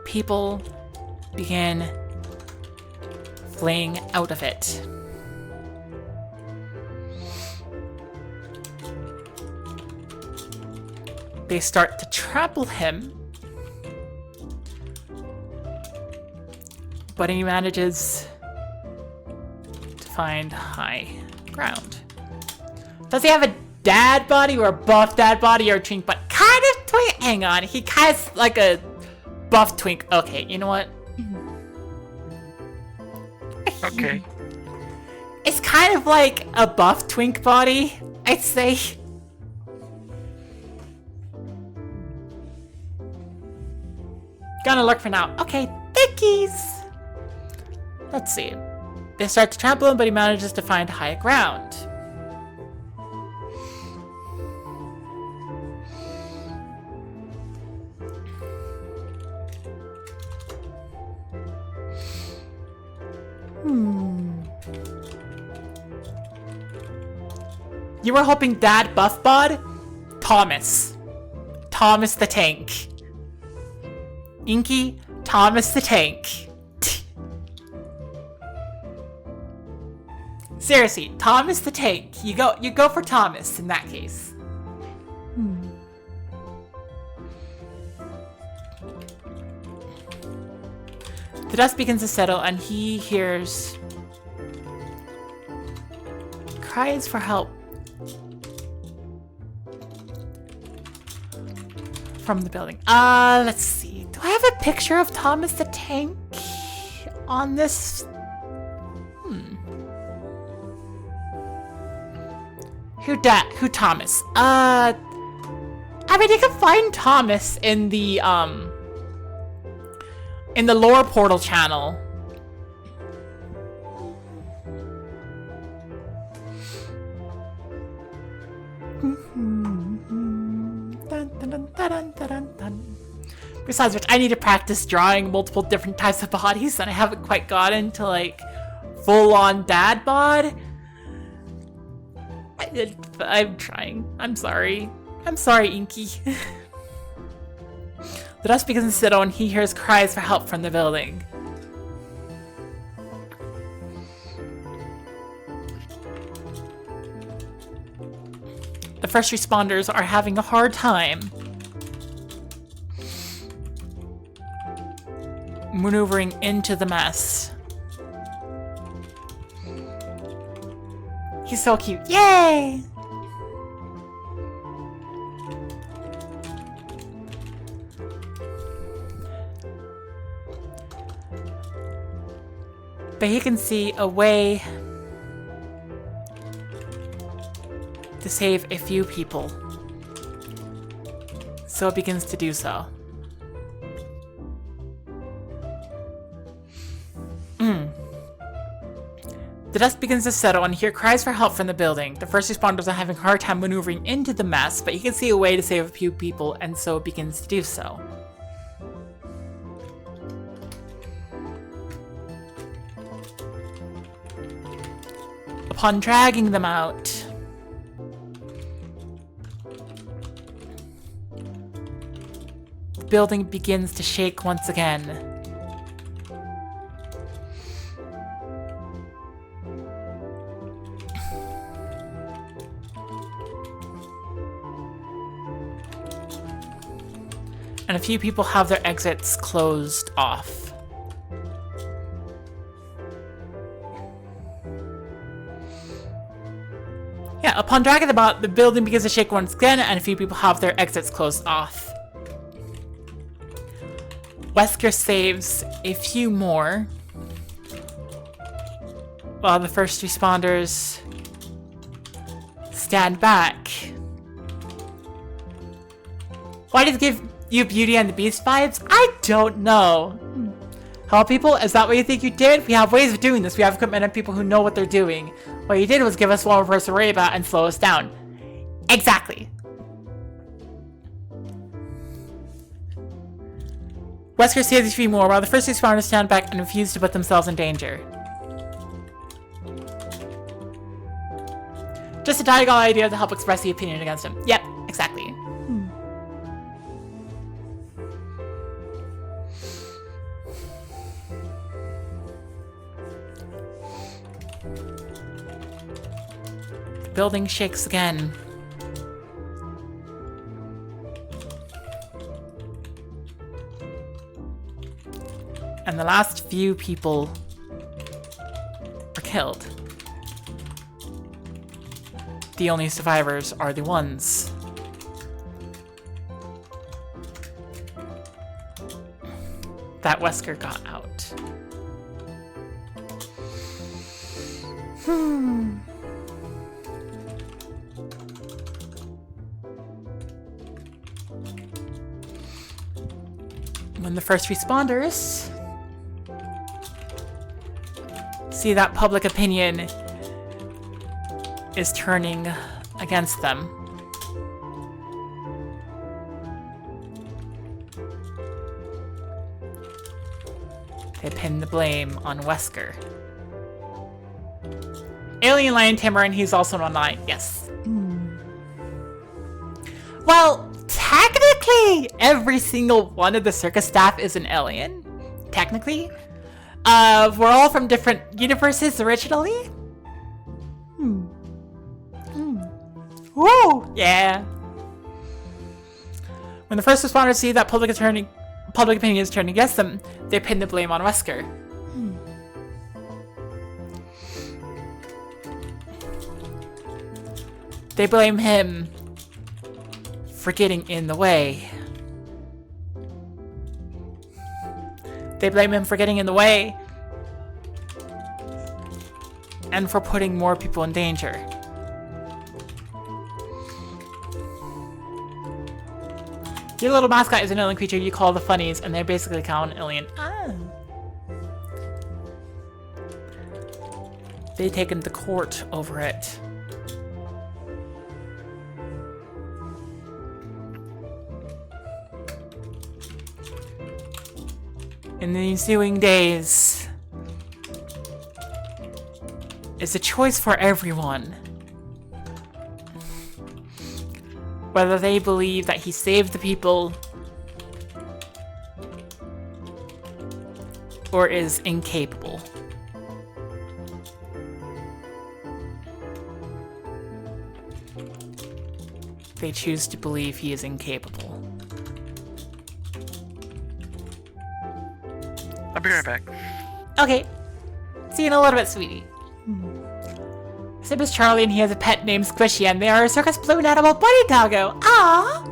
People begin fleeing out of it. They start to trample him, but he manages to find high ground. Does he have a dad body or a buff dad body or a twink, but kind of twink? Hang on, he kind of like a buff twink. Okay, you know what? Okay. It's kind of like a buff twink body, I'd say. Gonna look for now. Okay, thankies! Let's see. They start to trample him, but he manages to find high ground. You were hoping Dad buff bod? Thomas. Thomas the Tank. Inky, Thomas the Tank. Seriously, Thomas the Tank. You go for Thomas in that case. The dust begins to settle and he hears cries for help from the building. Let's see. Do I have a picture of Thomas the Tank on this? Who Thomas? I mean, you can find Thomas in the lore portal channel. Besides which, I need to practice drawing multiple different types of bodies, and I haven't quite gotten to like full-on dad bod. I'm trying. I'm sorry. I'm sorry, Inky. The dust begins to settle and he hears cries for help from the building. The first responders are having a hard time maneuvering into the mess. He's so cute. Yay! But he can see a way to save a few people. So it begins to do so. The dust begins to settle and hear cries for help from the building. The first responders are having a hard time maneuvering into the mess, but he can see a way to save a few people, and so it begins to do so. Upon dragging them out, the building begins to shake once again. And a few people have their exits closed off. Yeah, upon dragging them out, the building begins to shake once again, and a few people have their exits closed off. Wesker saves a few more, while the first responders stand back. Why did it give you Beauty and the Beast vibes? I don't know. Hello people, is that what you think you did? We have ways of doing this. We have equipment and people who know what they're doing. What you did was give us one more person to worry about and slow us down. Exactly. Wesker saves a few more while the first responders stand back and refuse to put themselves in danger. Just a diagonal idea to help express the opinion against him. Yep, exactly. The building shakes again. And the last few people are killed. The only survivors are the ones that Wesker got out. When the first responders see that public opinion is turning against them, they pin the blame on Wesker. Alien Lion Tamarin, he's also online. Yes. Well, technically, every single one of the circus staff is an alien. Technically. We're all from different universes originally. Woo! Yeah. When the first responders see that public opinion is turning against them, they pin the blame on Wesker. They blame him for getting in the way. They blame him for getting in the way and for putting more people in danger. Your little mascot is an alien creature you call the funnies, and they're basically called an alien. Ah. They've taken the court over it. In the ensuing days, it's a choice for everyone. Whether they believe that he saved the people or is incapable. They choose to believe he is incapable. I'll be right back. Okay. See you in a little bit, sweetie. His name is Charlie, and he has a pet named Squishy, and they are a circus balloon animal bunny doggo. Ah.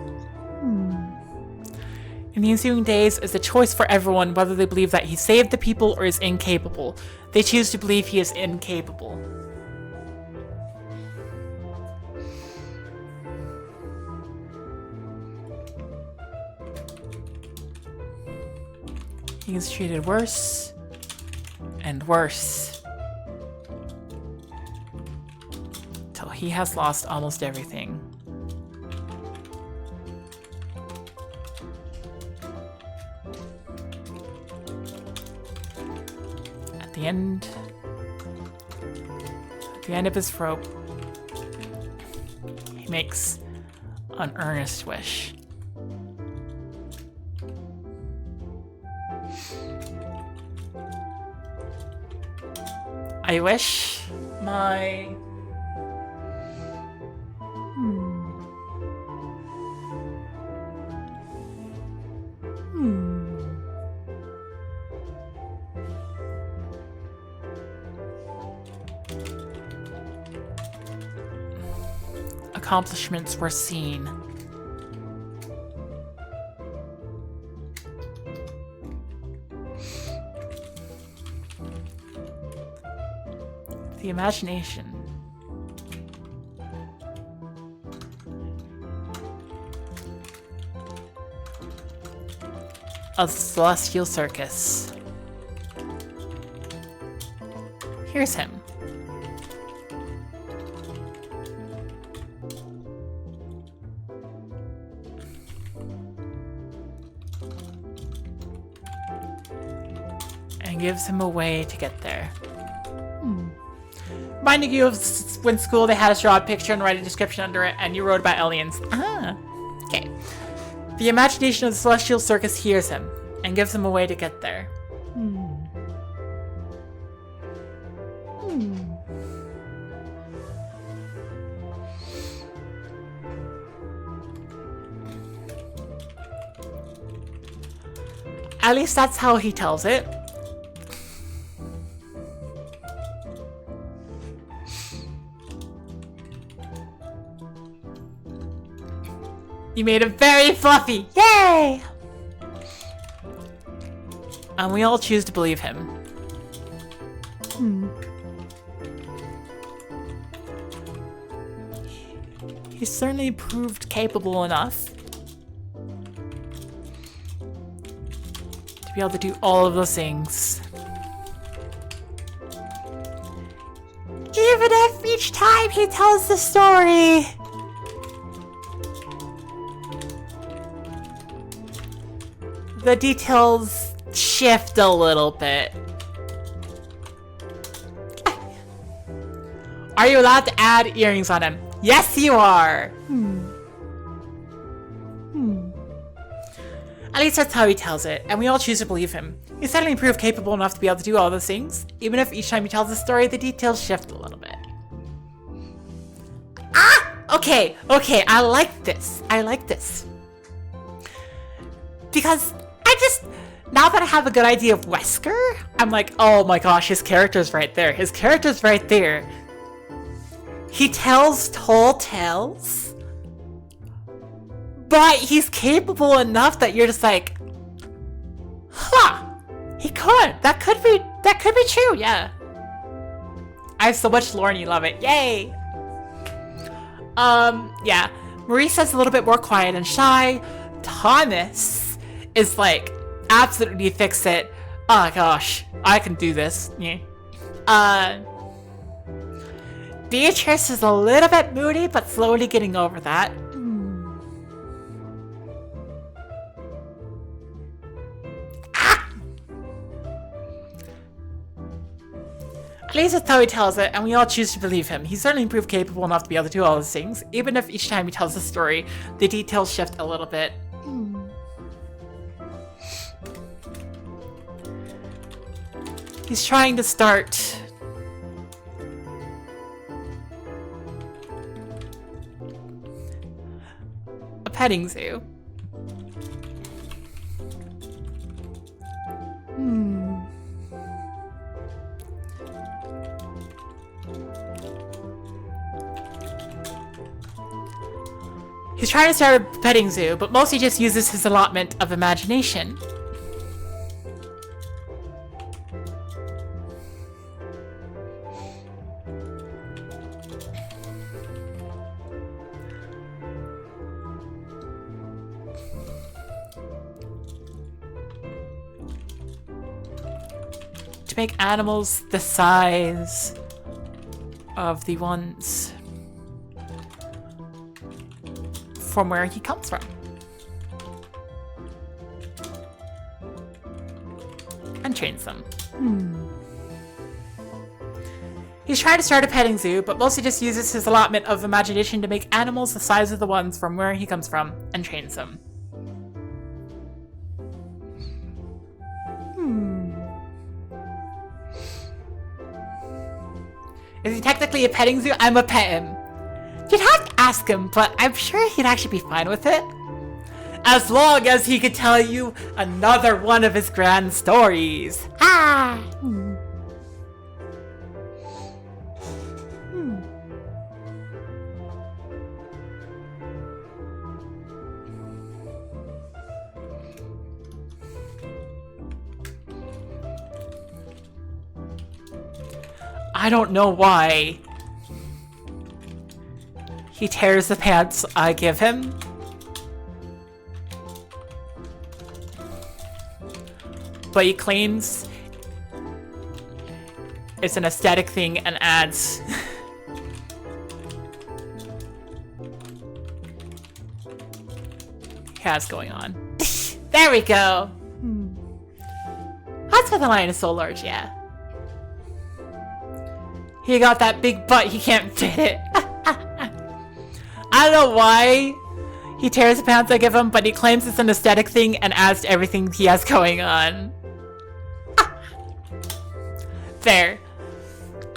In the ensuing days, it's a choice for everyone whether they believe that he saved the people or is incapable. They choose to believe he is incapable. He is treated worse and worse till he has lost almost everything. At the end of his rope, he makes an earnest wish. I wish my accomplishments were seen. The imagination. Of the Celestial Circus. Here's him. And gives him a way to get there. Reminding you of when school they had us draw a picture and write a description under it, and you wrote about aliens. Ah, okay. The imagination of the Celestial Circus hears him and gives him a way to get there. At least that's how he tells it. You made it very fluffy! Yay! And we all choose to believe him. He's certainly proved capable enough to be able to do all of those things. Even if each time he tells the story, the details shift a little bit. Are you allowed to add earrings on him? Yes, you are! At least that's how he tells it, and we all choose to believe him. He's suddenly proved capable enough to be able to do all those things, even if each time he tells the story, the details shift a little bit. Ah! Okay, I like this. I like this. Because now that I have a good idea of Wesker, I'm like, oh my gosh, his character's right there. His character's right there. He tells tall tales, but he's capable enough that you're just like, huh, he could. That could be true, yeah. I have so much lore and you love it. Yay! Yeah. Marisa's a little bit more quiet and shy. Thomas is like, absolutely fix it. Oh gosh, I can do this. Yeah. Beatrice is a little bit moody, but slowly getting over that. Ah! At least that's how he tells it, and we all choose to believe him. He's certainly proved capable enough to be able to do all those things, even if each time he tells the story, the details shift a little bit. He's trying to start a petting zoo. He's trying to start a petting zoo, but mostly just uses his allotment of imagination. Make animals the size of the ones from where he comes from. And trains them. He's trying to start a petting zoo, but mostly just uses his allotment of imagination to make animals the size of the ones from where he comes from and trains them. Is he technically a petting zoo? I'm a pet him. You'd have to ask him, but I'm sure he'd actually be fine with it. As long as he could tell you another one of his grand stories. Ah! I don't know why. He tears the pants I give him. But he claims it's an aesthetic thing and adds has going on. There we go. That's why the lion is so large, yeah. He got that big butt, he can't fit it. I don't know why he tears the pants I give him, but he claims it's an aesthetic thing and adds to everything he has going on. There.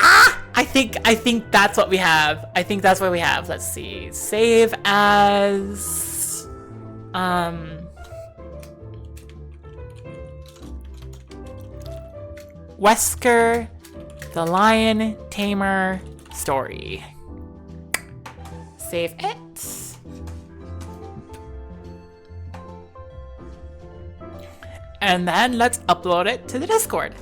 I think that's what we have. I think that's what we have. Let's see. Save as Wesker, the Lion Tamer story. Save it. And then let's upload it to the Discord.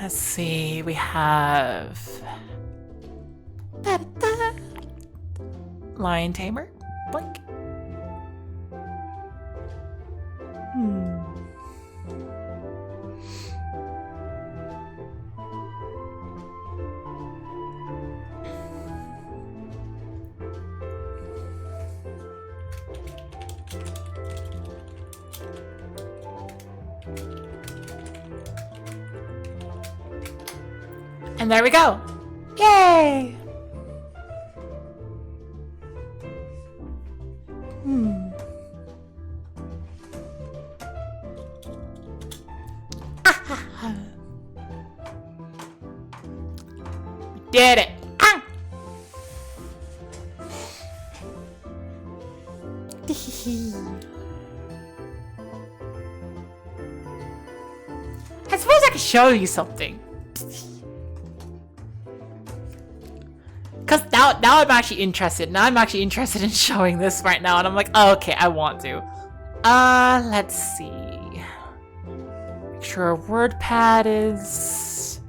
Let's see, we have Lion Tamer. Blink. And there we go. Yay! Did it. Ah. I suppose I could show you something. Cause now I'm actually interested. Now I'm actually interested in showing this right now, and I'm like, oh, okay, I want to. Let's see. Make sure our WordPad is.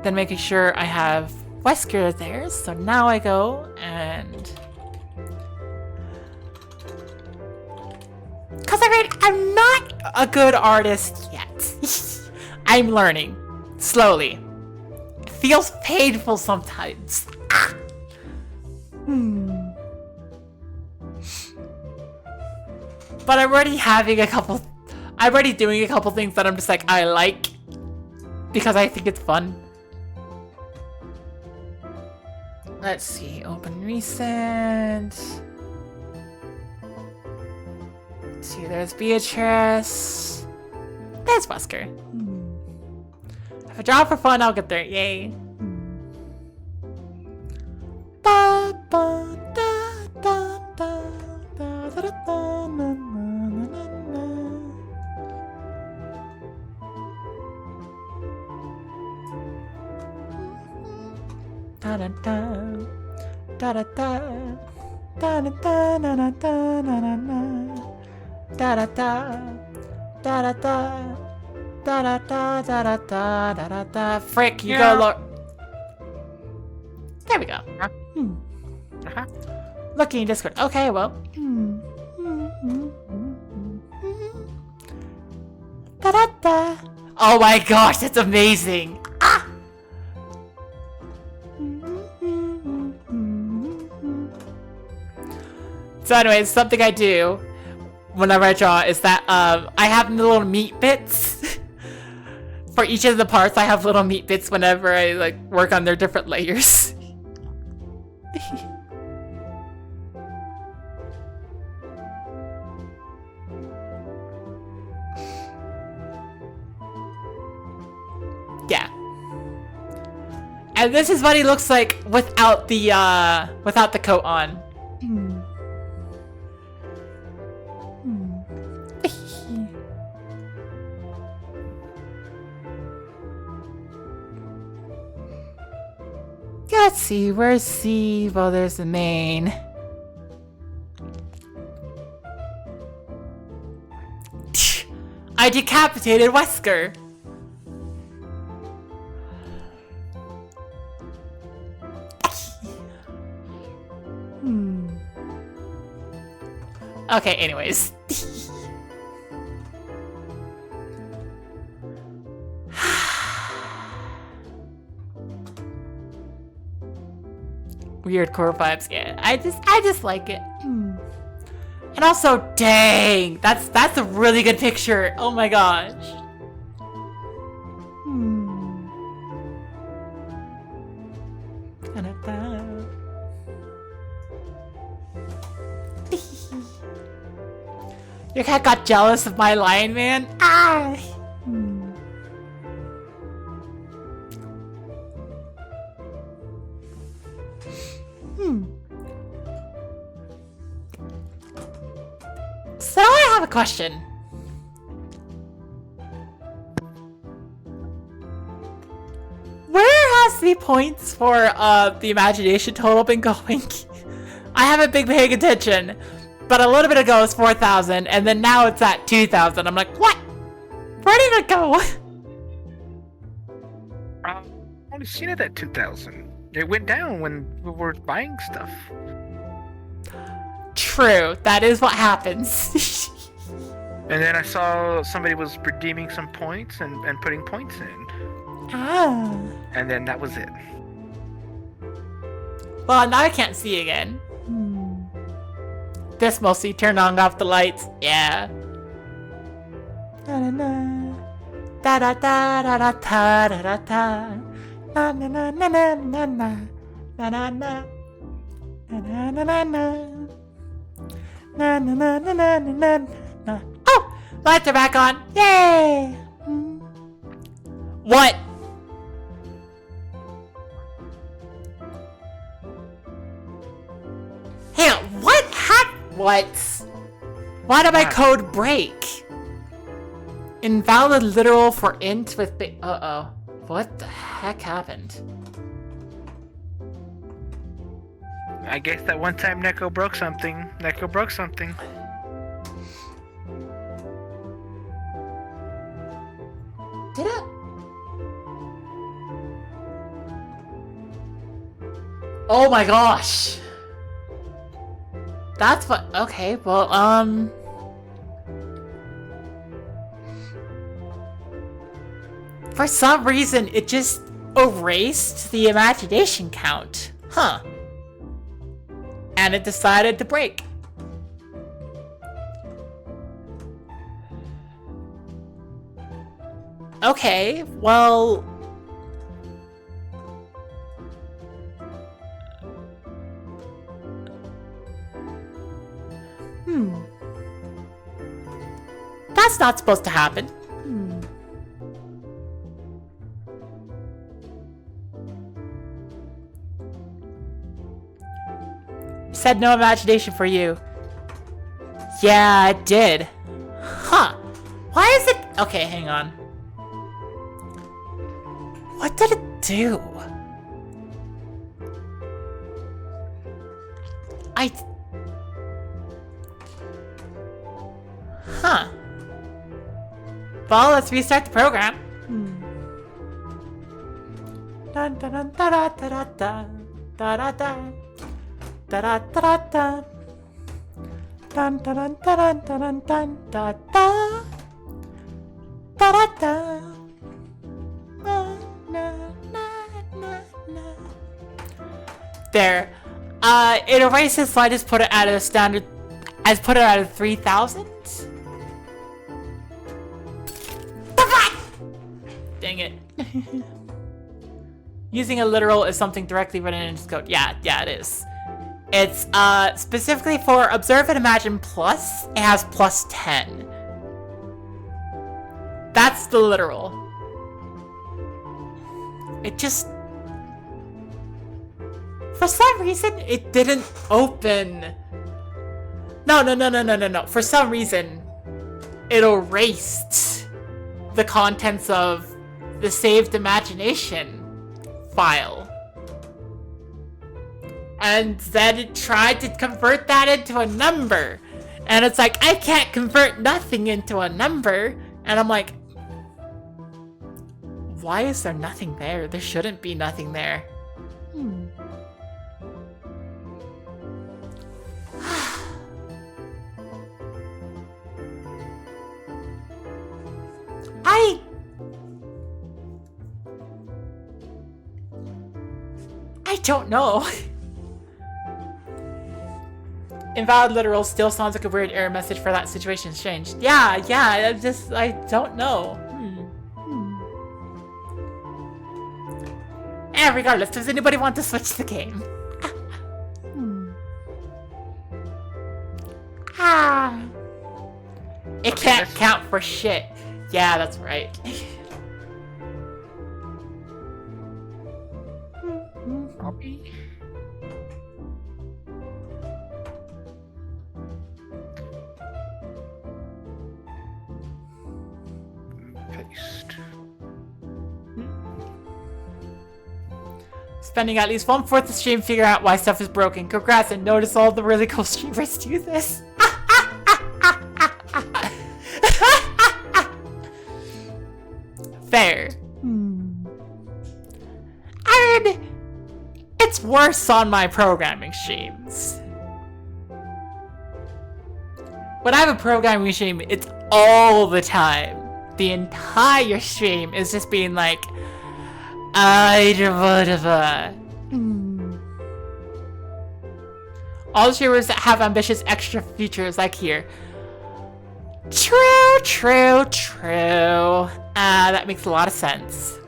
Then making sure I have Wesker there. So now I go and. Cause I'm not a good artist yet. I'm learning slowly. Feels painful sometimes. Ah. But I'm already doing a couple things that I'm just like, I like. Because I think it's fun. Let's see, open recent. Let's see, there's Beatrice. There's Wesker. If I draw for fun, I'll get there. Yay. Frick, you go look. There we go. Looking in Discord. Okay, well. Oh my gosh, that's amazing. Ah! So anyways, something I do whenever I draw is that I have little meat bits. For each of the parts, I have little meat bits whenever I like work on their different layers. Yeah. And this is what he looks like without the coat on. Let's see, where's C? Well, there's the main. I decapitated Wesker. Okay, anyways. Weird core vibes, yeah. I just like it. And also, dang, that's a really good picture. Oh my gosh. Your cat got jealous of my lion man? Ah! So I have a question. Where has the points for the imagination total been going? I haven't been paying attention, but a little bit ago it was 4,000, and then now it's at 2,000. I'm like, what? Where did it go? I've only seen it at 2,000. It went down when we were buying stuff. True, that is what happens. And then I saw somebody was redeeming some points and putting points in. Ah. And then that was it. Well, now I can't see again. This mostly turned on and off the lights. Yeah. Da da da da da da da da da. Na na na na na na na na na na na na na na. Na na na na na na na. Oh! Lights are back on! Yay! What? Hey, what happened? What? Why did my code break? Invalid literal for int with uh-oh. What the heck happened? I guess that one time Neko broke something. Neko broke something. Did it? Oh my gosh. That's what, okay, well, for some reason, it just erased the imagination count. Huh. And it decided to break. Okay, well... That's not supposed to happen. Said no imagination for you. Yeah, I did. Huh. Why is it... Okay, hang on. What did it do? Huh. Well, let's restart the program. Dun dun dun da da da da da da da da da da da dun dun dun dun dun dun da da da da da. There. It erases, so I just put it at a standard. I put it at a 3,000. Dang it. Using a literal is something directly written into code. Yeah, it is. It's specifically for Observe and Imagine Plus. It has plus 10. That's the literal. It just... For some reason, it didn't open. No. For some reason, it erased the contents of the saved imagination file. And then it tried to convert that into a number. And it's like, I can't convert nothing into a number And I'm like, why is there nothing there? There shouldn't be nothing there. I don't know. Invalid literal still sounds like a weird error message for that situation's changed. Yeah, I don't know. And regardless, does anybody want to switch the game? It can't count for shit. Yeah, that's right. Paste. Spending at least 1/4 the stream figuring out why stuff is broken. Congrats, and notice all the really cool streamers do this. Fair. I mean, it's worse on my programming streams. When I have a programming stream, it's all the time. The entire stream is just being like, all streamers that have ambitious extra features like here. True. That makes a lot of sense.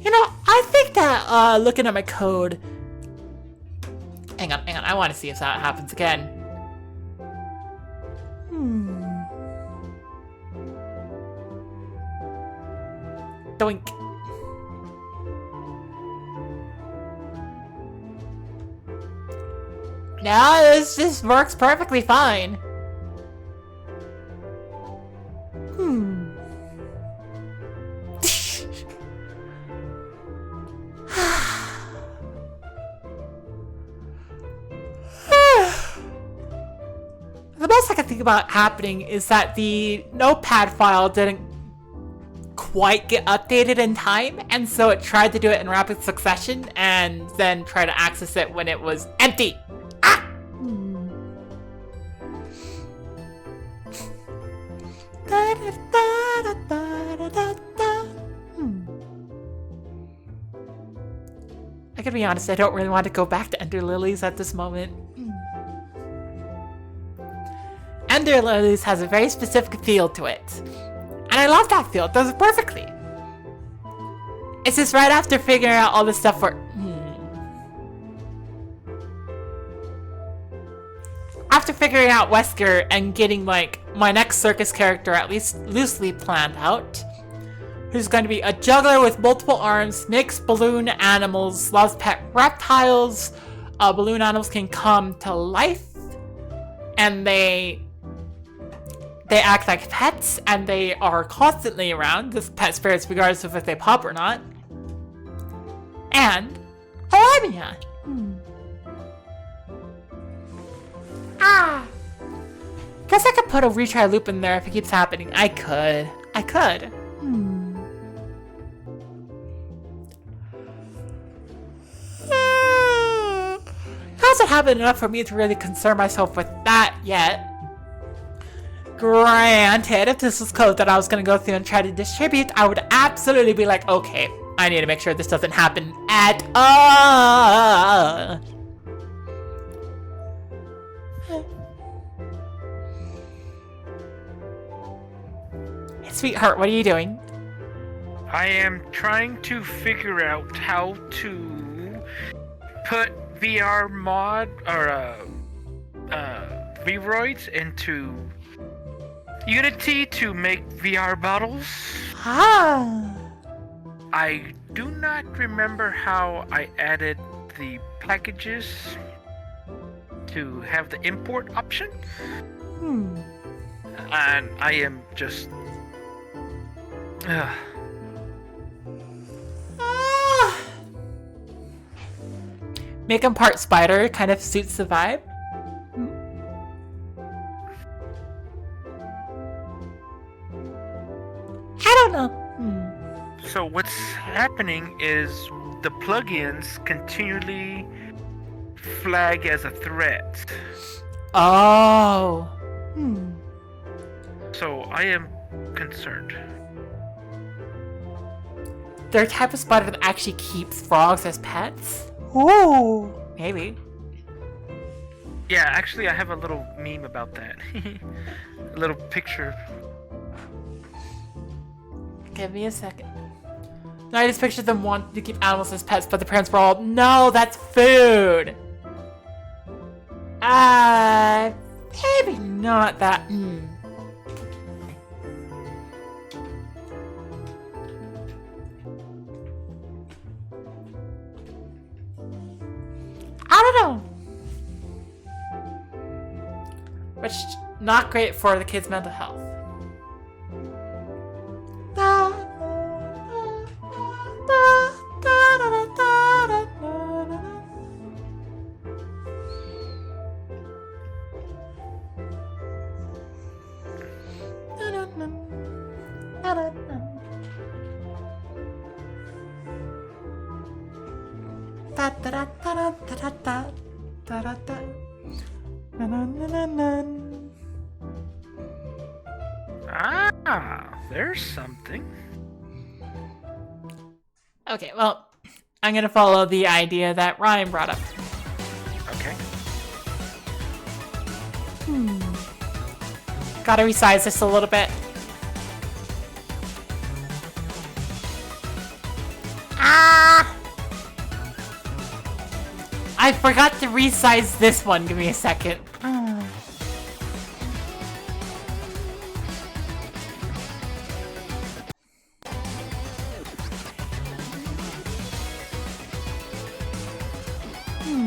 You know, I think that looking at my code. Hang on, I want to see if that happens again. Doink. No, this works perfectly fine. The best I can think about happening is that the notepad file didn't quite get updated in time, and so it tried to do it in rapid succession and then try to access it when it was empty. I gotta be honest, I don't really want to go back to Ender Lilies at this moment. Ender Lilies has a very specific feel to it. And I love that feel, it does it perfectly. It's just right after figuring out all this stuff for... After figuring out Wesker and getting, like, my next circus character at least loosely planned out, who's going to be a juggler with multiple arms, makes balloon animals, loves pet reptiles. Balloon animals can come to life, and they act like pets, and they are constantly around, the pet spirits, regardless of if they pop or not. And Halimia. Guess I could put a retry loop in there if it keeps happening. I could. Hasn't happened enough for me to really concern myself with that yet. Granted, if this was code that I was going to go through and try to distribute, I would absolutely be like, okay, I need to make sure this doesn't happen at all. Hey, sweetheart, what are you doing? I am trying to figure out how to put VR mod or Vroids into Unity to make VR models. Ah. I do not remember how I added the packages to have the import option. And I am just... Make him part spider kind of suits the vibe. I don't know. So what's happening is the plugins continually flag as a threat. Oh. So I am concerned. They're a type of spider that actually keeps frogs as pets? Ooh. Maybe. Yeah, actually I have a little meme about that. A little picture. Give me a second. No, I just pictured them wanting to keep animals as pets, but the parents were all, no, that's food. Maybe not that. I don't know. Which, not great for the kids' mental health. Ah, there's something. Okay, well, I'm gonna follow the idea that Ryan brought up. Okay. Gotta resize this a little bit. I forgot to resize this one. Give me a second.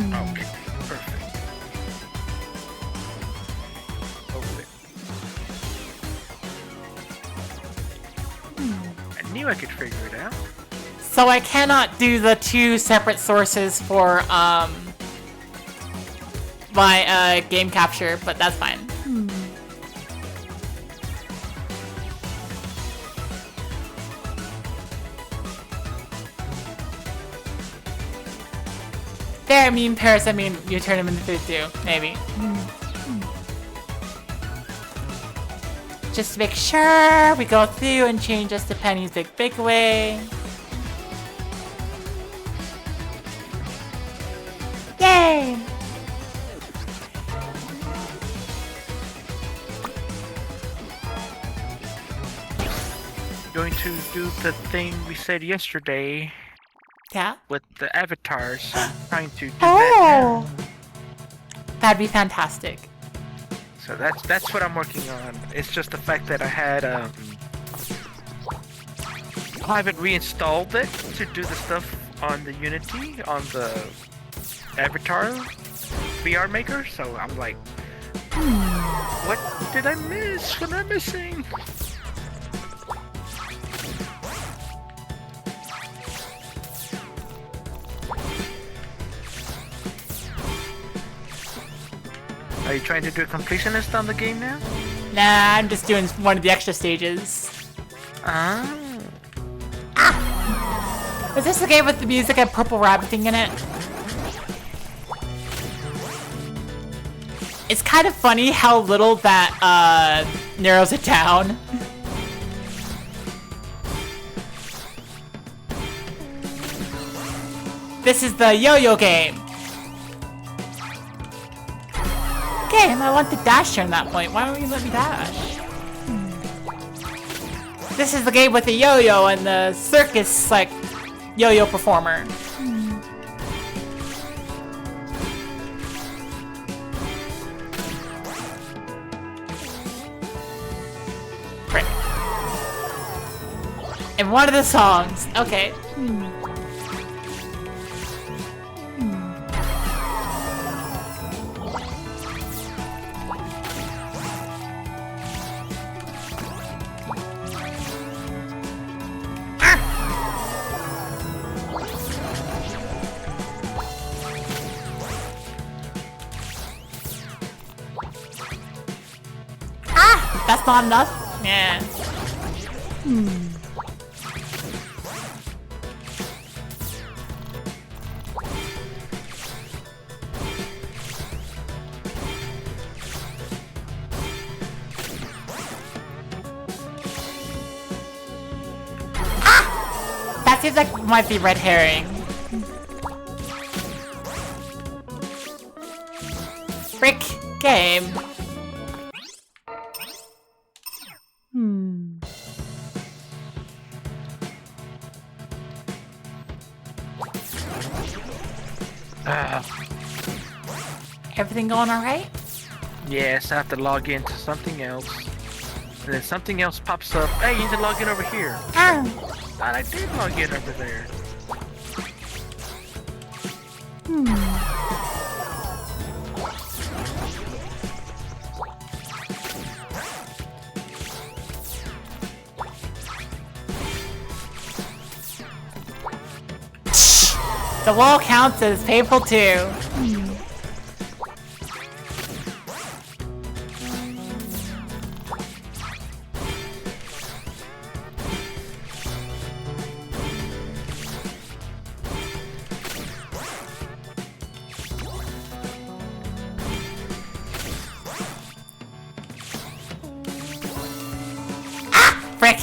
Okay, perfect. I knew I could figure it out. So I cannot do the two separate sources for my game capture, but that's fine. There, I mean Paris, I mean you turn him into food too, maybe. Just to make sure we go through and change us to Penny's Big Breakaway. Yay! Going to do the thing we said yesterday Yeah? with the avatars. Trying to do that now. That'd be fantastic. So that's what I'm working on. It's just the fact that I had I haven't reinstalled it to do the stuff on the Unity on the avatar VR maker. So I'm like, what did I miss? What am I missing? Are you trying to do a completionist on the game now? Nah, I'm just doing one of the extra stages. Is this the game with the music and purple rabbit thing in it? It's kind of funny how little that narrows it down. This is the yo-yo game. Game, I want the dash turn that point. Why don't you let me dash? This is the game with the yo-yo and the circus, like, yo-yo performer. Great. in one of the songs. Okay. That's not enough? Yeah. That seems like might be red herring. Frick game. Everything going alright? Yes, I have to log into something else. And then something else pops up. Hey, you need to log in over here. Thought I did log in over there. The wall counts as painful too. Frick!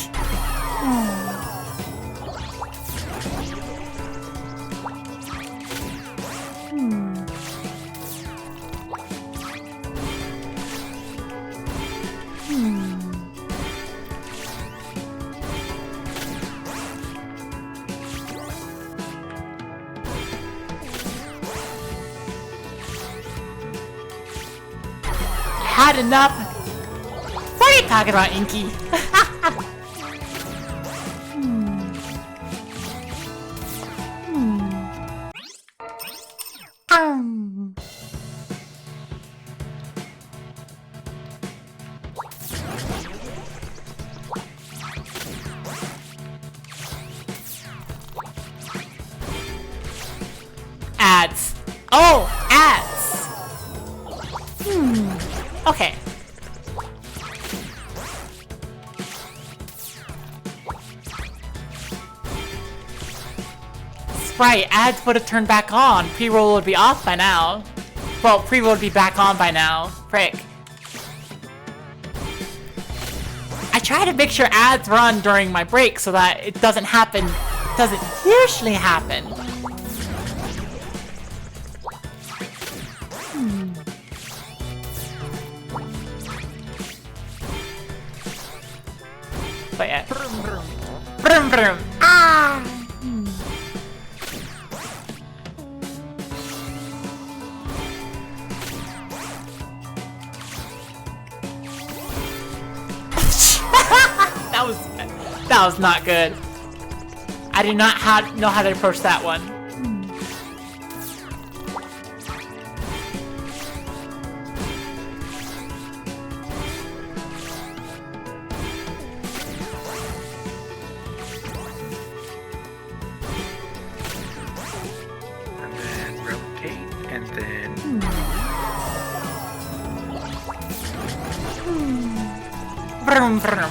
Had enough. What are you talking about, Inky? Ads. Oh, ads. Okay. Right, ads would have turned back on. Pre-roll would be off by now. Well, pre-roll would be back on by now. Frick. I try to make sure ads run during my break so that it doesn't happen. It doesn't usually happen. But yeah. Vroom vroom. Ah! That was not good. I do not know how to approach that one. And then rotate, and then... Vroom vroom.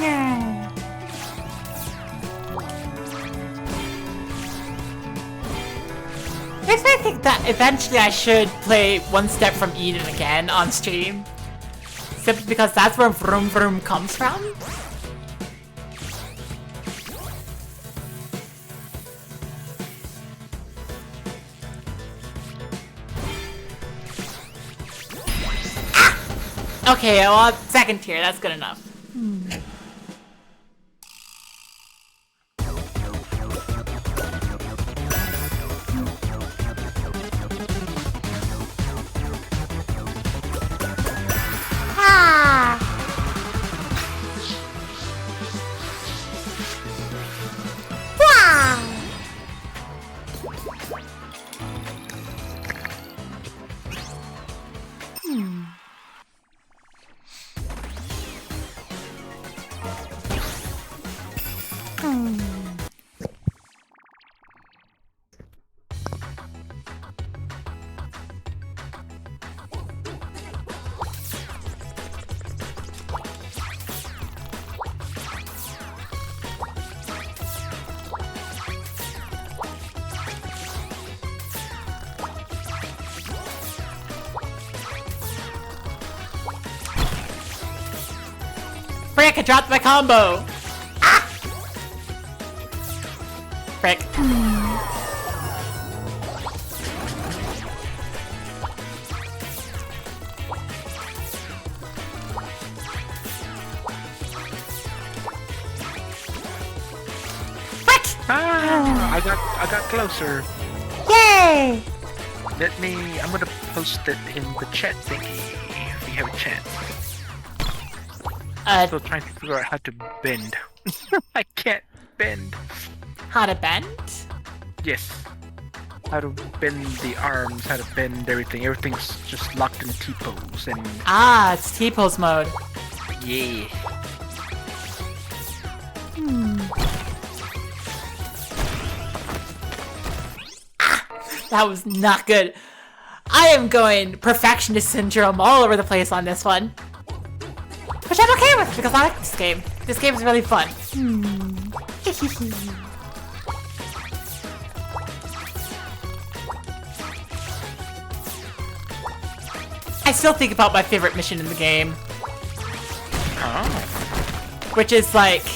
Yeah. I think that eventually I should play One Step from Eden again on stream. Simply because that's where Vroom Vroom comes from. Ah! Okay, well, second tier, that's good enough. Frick, I dropped my combo! Ah! Frick. Frick! Ah, I got closer. Yay! I'm gonna post it in the chat thingy if you have a chance. Still trying to figure out how to bend. I can't bend. How to bend? Yes. How to bend the arms, how to bend everything. Everything's just locked in T-pose and Ah, it's T-pose mode. yeah. That was not good. I am going perfectionist syndrome all over the place on this one. Which I'm okay with because I like this game. This game is really fun. I still think about my favorite mission in the game. Which is like,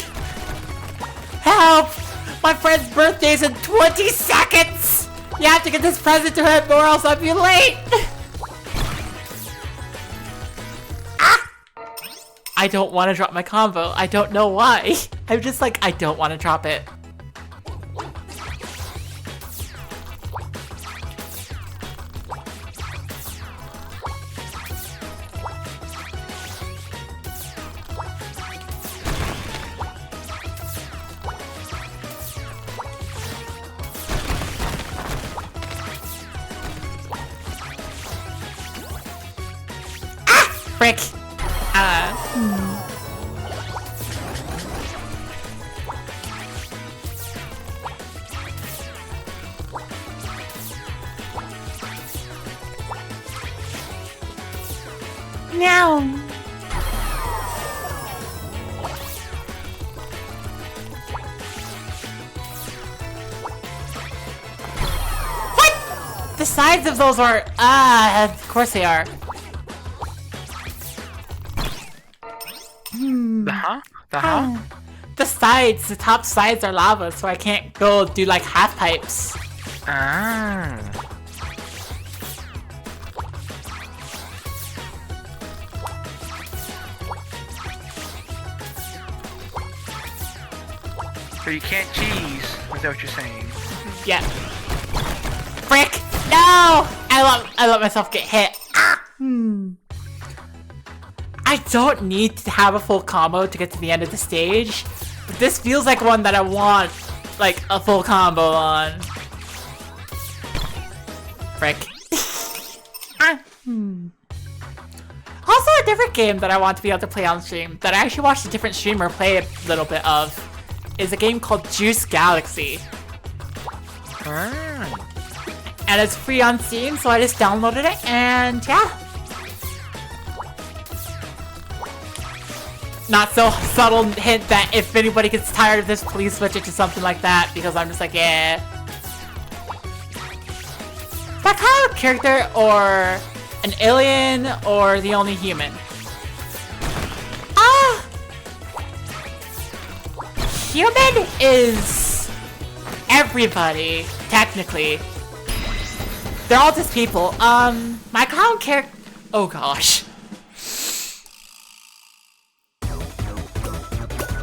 help! My friend's birthday's in 20 seconds! You have to get this present to him or else I'll be late! I don't want to drop my combo. I don't know why. I'm just like, I don't want to drop it. Frick. No. What? The sides of those are of course they are. The sides, the top sides are lava, so I can't go do like half pipes. Ah. So you can't cheese, is that what you're saying? Yeah. Frick! No! I let myself get hit. Ah! I don't need to have a full combo to get to the end of the stage, but this feels like one that I want, like, a full combo on. Frick. Also, a different game that I want to be able to play on stream, that I actually watched a different streamer play a little bit of, is a game called Juice Galaxy. And it's free on Steam, so I just downloaded it, and yeah. Not so subtle hint that if anybody gets tired of this, please switch it to something like that, because I'm just like, yeah. That kind of character, or an alien, or the only human? Human is everybody, technically. They're all just people. My clown character. Oh gosh.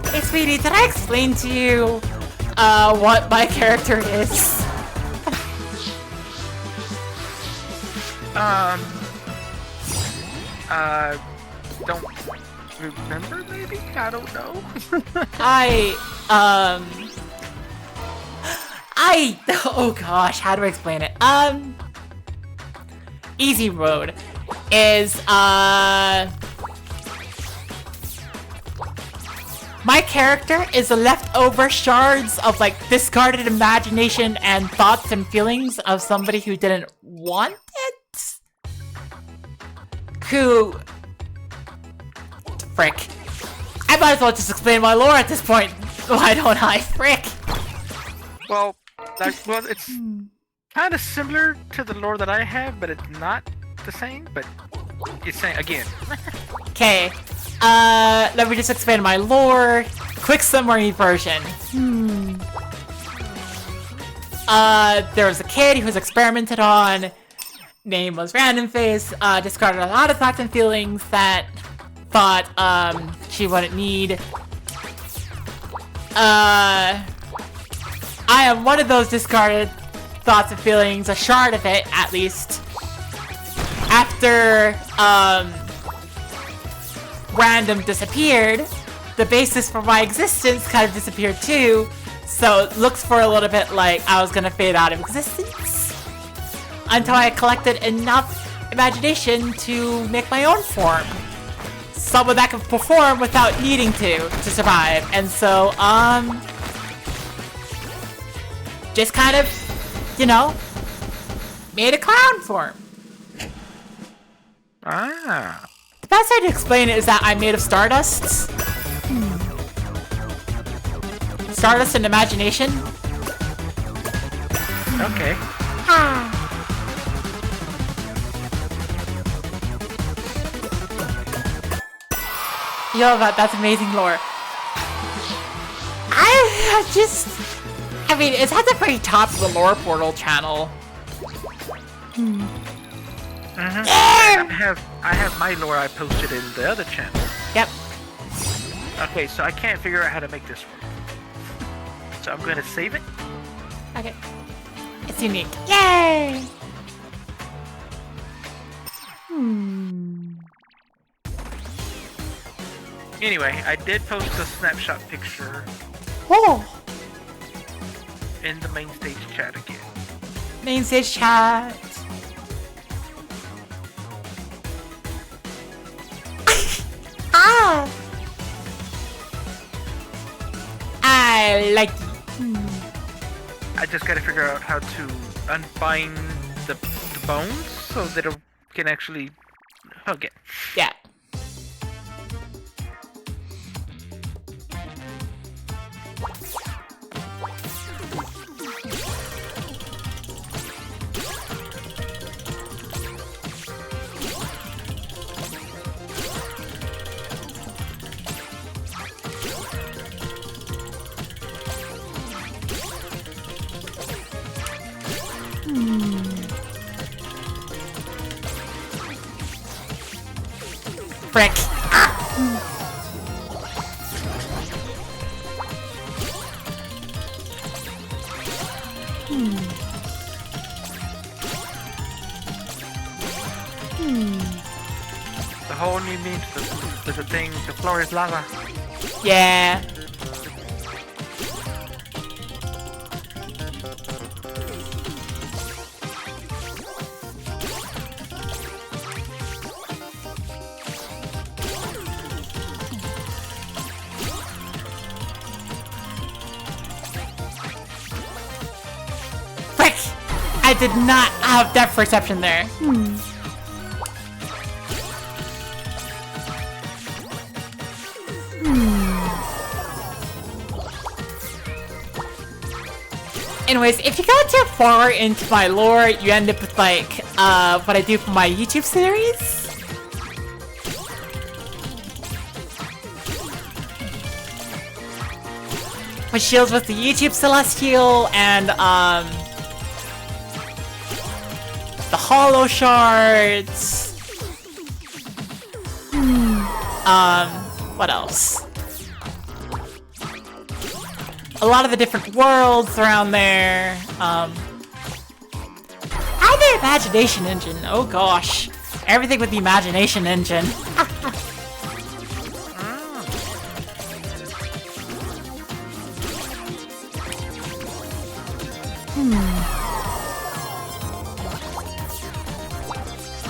Hey, sweetie, did I explain to you what my character is? Don't remember, maybe? I don't know. Oh gosh, how do I explain it? Easy Road is, My character is the leftover shards of like discarded imagination and thoughts and feelings of somebody who didn't want it. Who... Frick. I might as well just explain my lore at this point. Why don't I? Frick. Well, it's kind of similar to the lore that I have, but it's not the same. But it's saying again. Okay. Let me just expand my lore. Quick summary version. There was a kid who was experimented on. Name was Random Face. Discarded a lot of thoughts and feelings that thought she wouldn't need. I am one of those discarded thoughts and feelings, a shard of it at least. After Random disappeared, the basis for my existence kind of disappeared too, so it looks for a little bit like I was gonna fade out of existence until I collected enough imagination to make my own form. Someone that can perform without needing to survive. And so, just kind of, you know, made a clown form. Ah. The best way to explain it is that I'm made of stardust. Stardust and imagination. Okay. Yo, that's amazing lore. I mean, it's at the very top of the lore portal channel. I have my lore I posted in the other channel. Yep. Okay, so I can't figure out how to make this work. So I'm gonna save it. Okay. It's unique. Yay! Anyway, I did post a snapshot picture Oh! in the main stage chat again. Main stage chat. Ah! I like it. I just gotta figure out how to unbind the bones so that it can actually hug it. Yeah. Frick. The whole new meme, there's a thing, the floor is lava. Yeah. Frick! I did not have depth perception there. Anyways, if you go too far into my lore, you end up with like what I do for my YouTube series. Which deals with the YouTube Celestial and the Hollow Shards. What else? A lot of the different worlds around there. I have the Imagination Engine. Oh gosh. Everything with the Imagination Engine.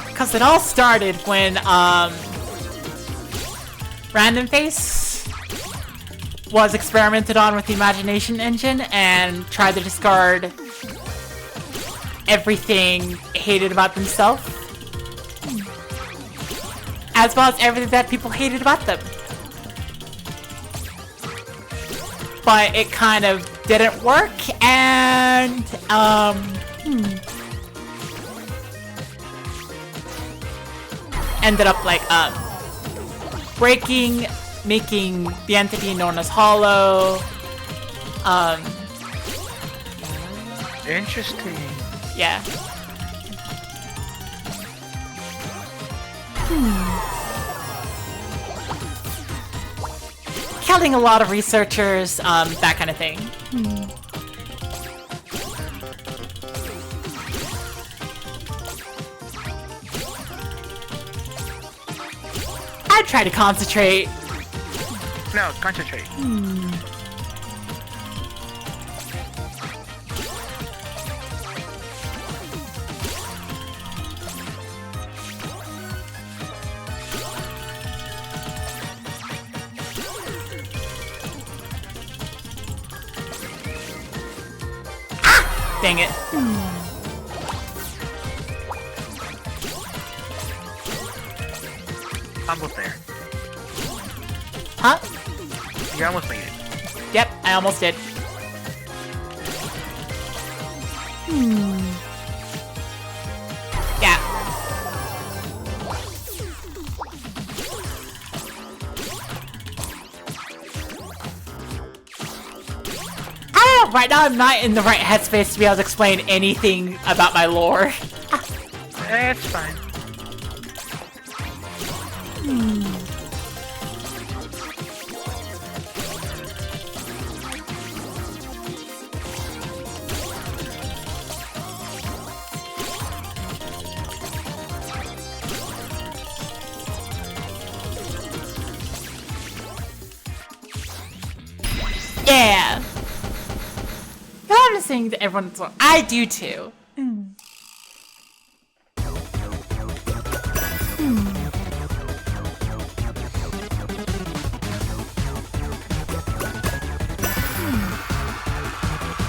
Because it all started when, Random Face was experimented on with the imagination engine and tried to discard everything hated about themselves, as well as everything that people hated about them. But it kind of didn't work, and ended up like making the entity known as Hollow. Interesting. Yeah. Killing a lot of researchers, that kind of thing. I'd try to concentrate. No, concentrate. Dang it. Almost there. Huh? You almost made it. Yep, I almost did. Yeah. Right now I'm not in the right headspace to be able to explain anything about my lore. That's fine. Yeah. I love listening to everyone's lore. I do too.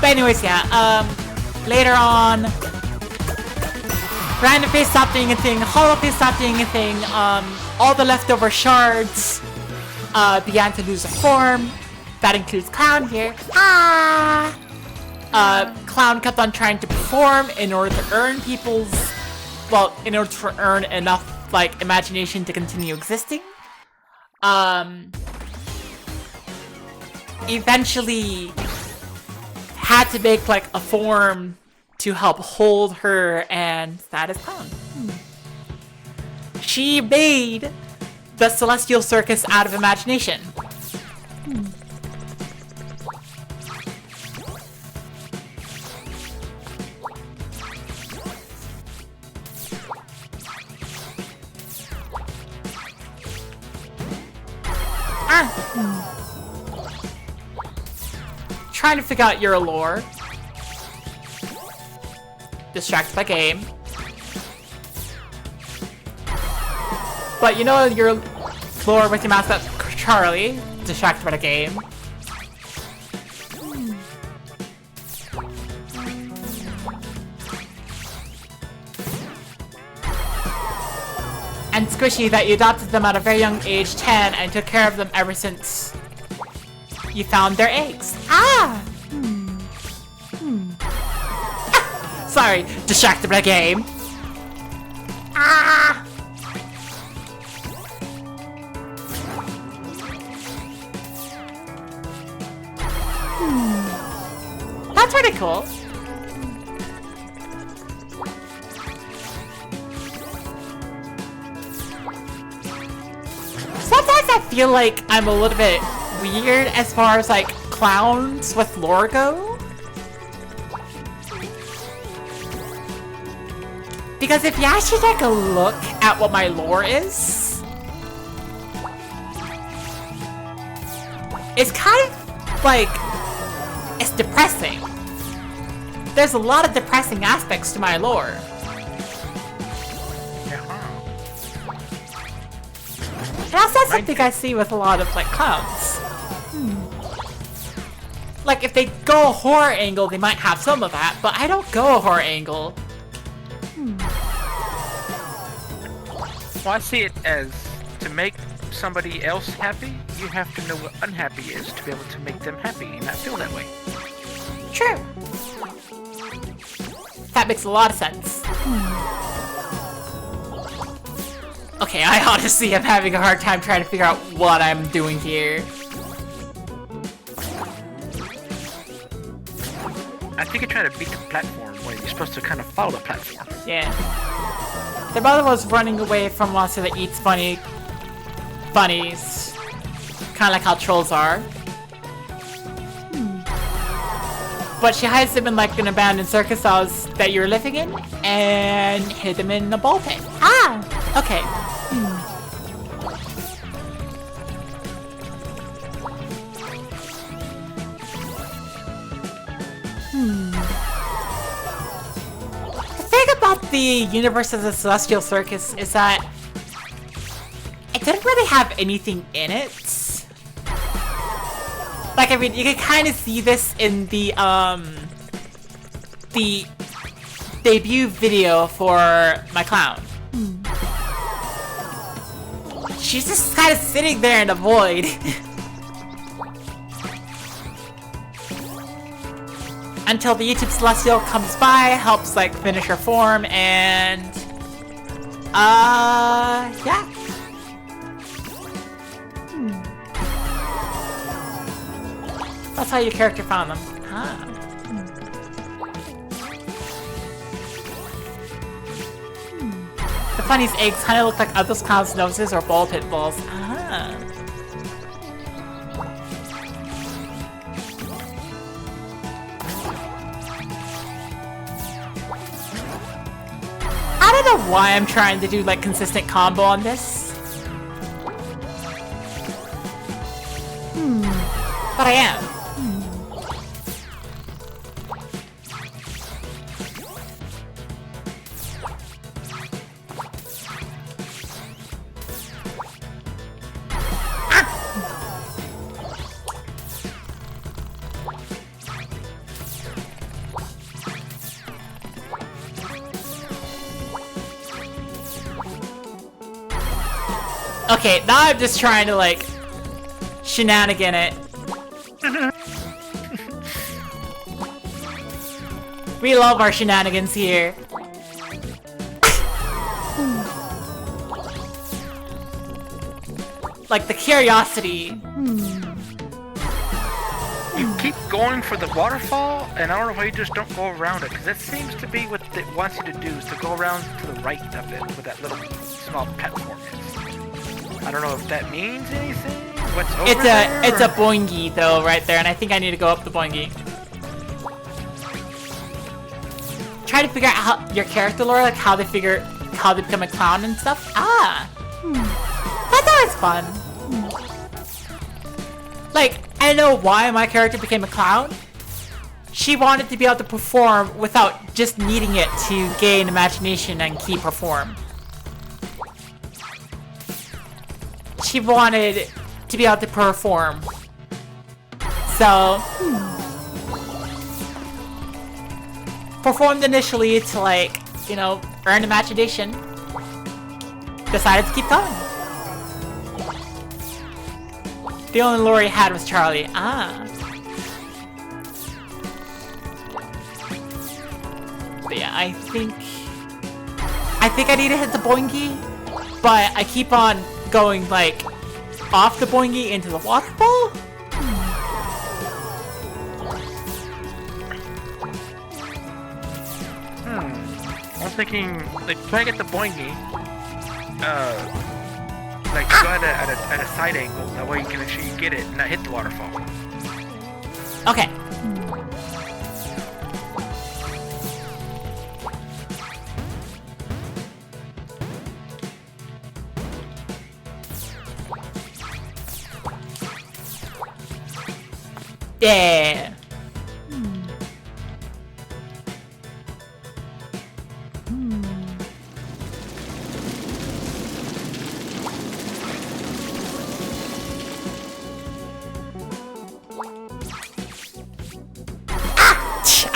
But anyways, yeah, later on, Random Face stopped doing a thing, Hollow Face stopped doing a thing, all the leftover shards began to lose their form. That includes Clown here. Clown kept on trying to perform in order to earn in order to earn enough, like, imagination to continue existing. Eventually had to make, like, a form to help hold her, and that is Clown. She made the Celestial Circus out of imagination. Trying to figure out your lore. Distracted by game. But you know your lore with your mouse up Charlie. Distracted by the game. And Squishy, that you adopted them at a very young age, 10, and took care of them ever since you found their eggs. Sorry, distracted by the game. That's pretty cool. Sometimes I feel like I'm a little bit weird as far as like clowns with lore go. Because if you actually take a look at what my lore is, it's kind of like, it's depressing. There's a lot of depressing aspects to my lore. And that's not something I see with a lot of like clowns. Like, if they go a horror angle, they might have some of that, but I don't go a horror angle. Well, I see it as to make somebody else happy, you have to know what unhappy is to be able to make them happy and not feel that way. True. That makes a lot of sense. Okay, I honestly am having a hard time trying to figure out what I'm doing here. I think you're trying to beat the platform when you're supposed to kind of follow the platform. Yeah. The brother was running away from monster that eats bunnies. Kind of like how trolls are. But she hides them in like an abandoned circus house that you're living in and hid them in a ball pit. Ah! Okay. The thing about the universe of the Celestial Circus is that it didn't really have anything in it. Like, I mean, you can kind of see this in the debut video for my clown. She's just kind of sitting there in the void. Until the YouTube Celestial comes by, helps, like, finish her form, and... yeah. That's how your character found them. Ah. The funniest eggs kind of look like other clowns' noses or ball pit balls. Ah. I don't know why I'm trying to do like consistent combo on this. But I am. Okay, now I'm just trying to, like, shenanigan it. We love our shenanigans here. Like, the curiosity. You keep going for the waterfall, and I don't know why you just don't go around it, because that seems to be what it wants you to do, is to go around to the right of it, where that little small platform is. I don't know if that means anything. What's over there? It's a boingy though, right there, and I think I need to go up the boingy. Try to figure out how your character lore, like how they become a clown and stuff. Ah, that's always fun. Like, I know why my character became a clown. She wanted to be able to perform without just needing it to gain imagination and keep her form. She wanted to be able to perform. So, performed initially to, like, you know, earn imagination. Decided to keep going. The only lore he had was Charlie. Ah. But yeah, I think I need to hit the boingy, but I keep on going, like, off the boingy into the waterfall? I was thinking, like, try to get the boingy, like, go at a side angle, that way you can make sure you get it and not hit the waterfall. Okay. Yeah.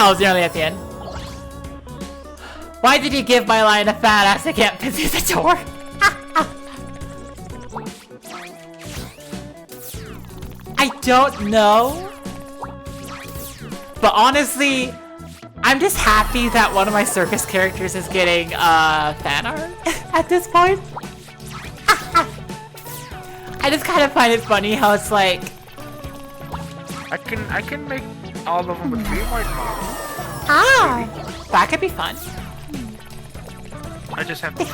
I was nearly at the end. Why did you give my lion a fat ass? I can't fit through the door. I don't know. But honestly, I'm just happy that one of my circus characters is getting fan art at this point. I just kind of find it funny how it's like, I can make all of them with real-life models. that could be fun. I just have to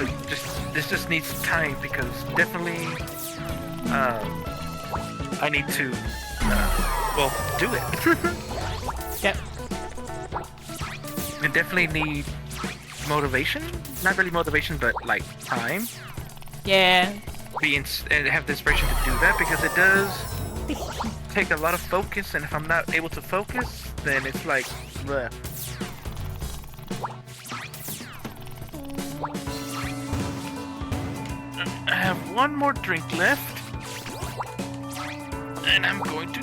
this just needs time because definitely I need to well do it. Yep. I definitely need motivation. Not really motivation, but like time. Yeah. And have the inspiration to do that because it does take a lot of focus, and if I'm not able to focus, then it's like bleh. I have one more drink left, and I'm going to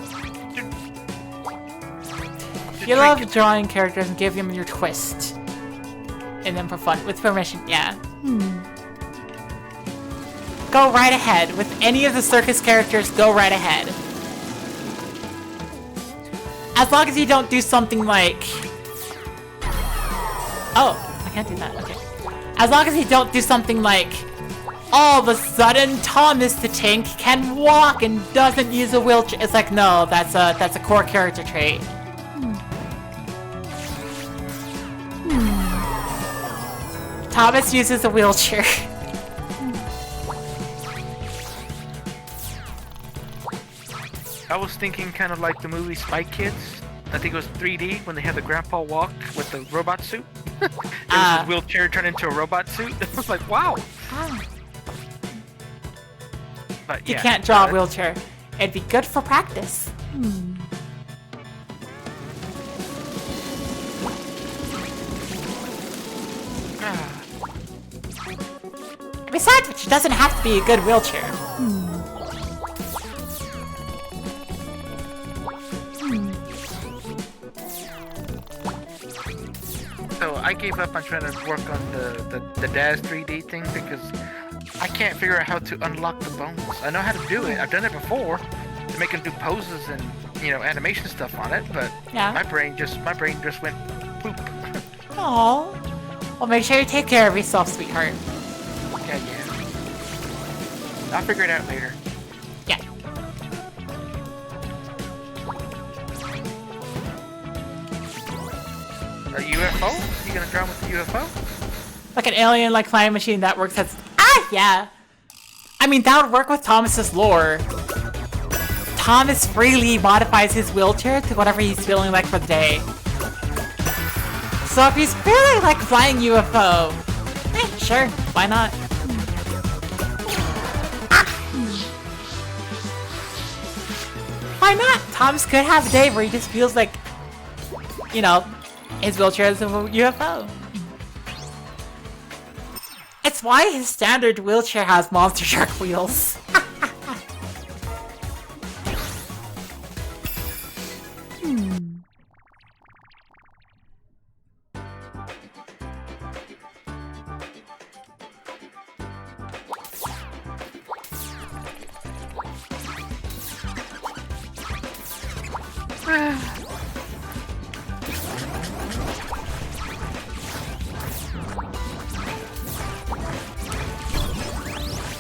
You love drawing characters and give them your twist. And then for fun, with permission, yeah. Go right ahead. With any of the circus characters, go right ahead. As long as you don't do something like... Oh, I can't do that, okay. As long as you don't do something like... All of a sudden, Thomas the Tank can walk and doesn't use a wheelchair. It's like, no, that's a core character trait. Thomas uses a wheelchair. I was thinking kind of like the movie Spy Kids. I think it was 3D when they had the grandpa walk with the robot suit. It was his wheelchair turned into a robot suit. It was like, wow. But, You yeah, can't draw a wheelchair. It'd be good for practice. Besides which, it doesn't have to be a good wheelchair. So I gave up on trying to work on the Daz 3D thing because I can't figure out how to unlock the bones. I know how to do it. I've done it before to make him do poses and animation stuff on it, but Yeah. my brain just went poop. Aww. Well, make sure you take care of yourself, sweetheart. Yeah. I'll figure it out later. Yeah. A UFO? You gonna draw with the UFO? Like an alien, like flying machine that works as... yeah. I mean, that would work with Thomas's lore. Thomas freely modifies his wheelchair to whatever he's feeling like for the day. So if he's feeling like flying UFO, sure, why not? Why not? Thomas could have a day where he just feels like, his wheelchair is a UFO. It's why his standard wheelchair has monster shark wheels.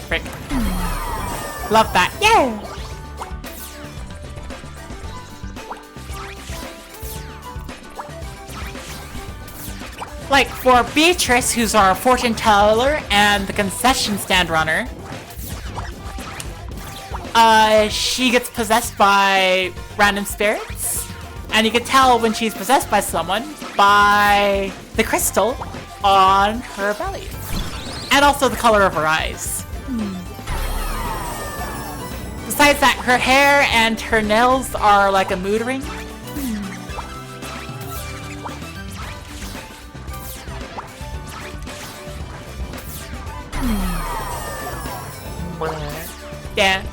Frick. Love that. Yeah! Like, for Beatrice, who's our fortune teller and the concession stand runner, she gets possessed by random spirits, and you can tell when she's possessed by someone by the crystal on her belly, and also the color of her eyes. Besides that, her hair and her nails are like a mood ring. Yeah.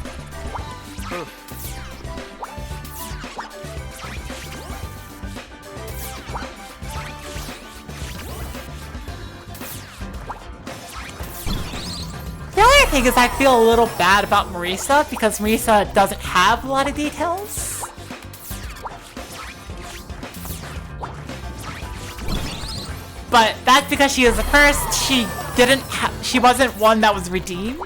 thing is I feel a little bad about Marisa because Marisa doesn't have a lot of details. But that's because she was the first. She wasn't one that was redeemed.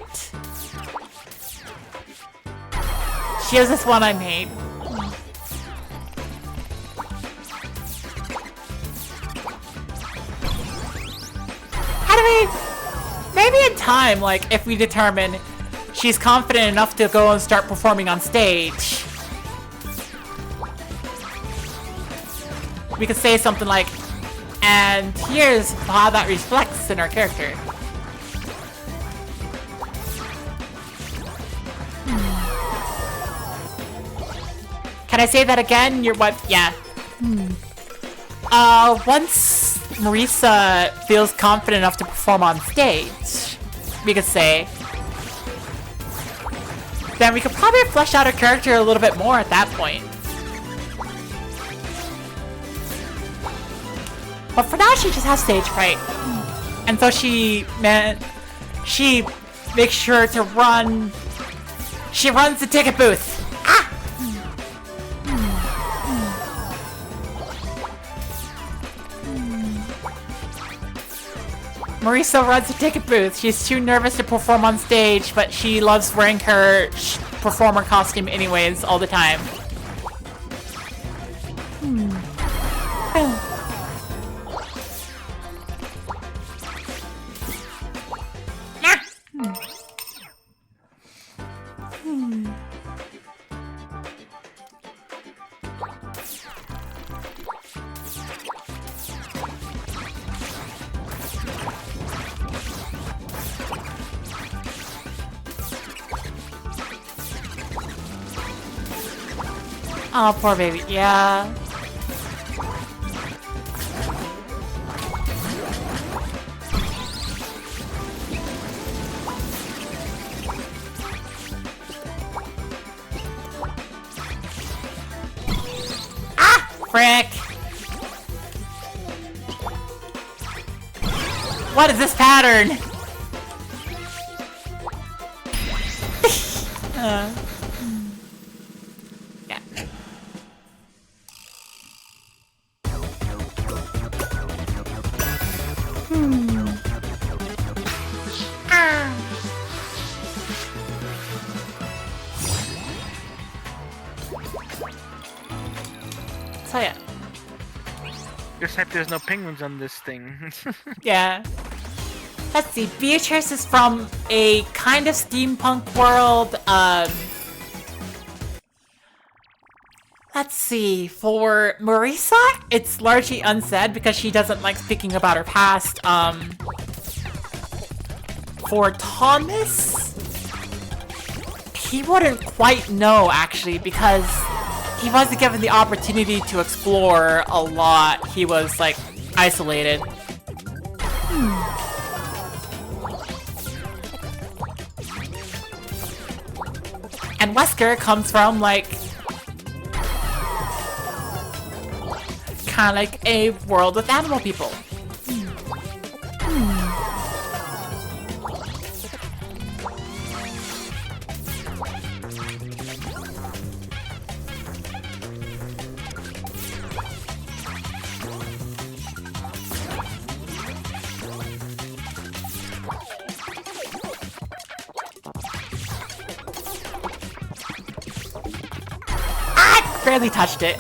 She was this one I made. How do we... Maybe in time, like, if we determine she's confident enough to go and start performing on stage, we could say something like, and here's how that reflects in our character. Can I say that again? Your what? Yeah. Once Marisa feels confident enough to perform on stage, we could say, then we could probably flesh out her character a little bit more at that point. But for now, she just has stage fright. And so she makes sure to run. She runs the ticket booth. Ah! Marisa runs the ticket booth. She's too nervous to perform on stage, but she loves wearing her performer costume anyways all the time. Oh, poor baby. Yeah. Ah! Frick! What is this pattern? Yeah. So yeah. Just hope there's no penguins on this thing. Yeah. Let's see. Beatrice is from a kind of steampunk world. Let's see. For Marisa, it's largely unsaid because she doesn't like speaking about her past. For Thomas, he wouldn't quite know actually because he wasn't given the opportunity to explore a lot. He was like isolated. And Wesker comes from like kind of like a world with animal people. Barely touched it.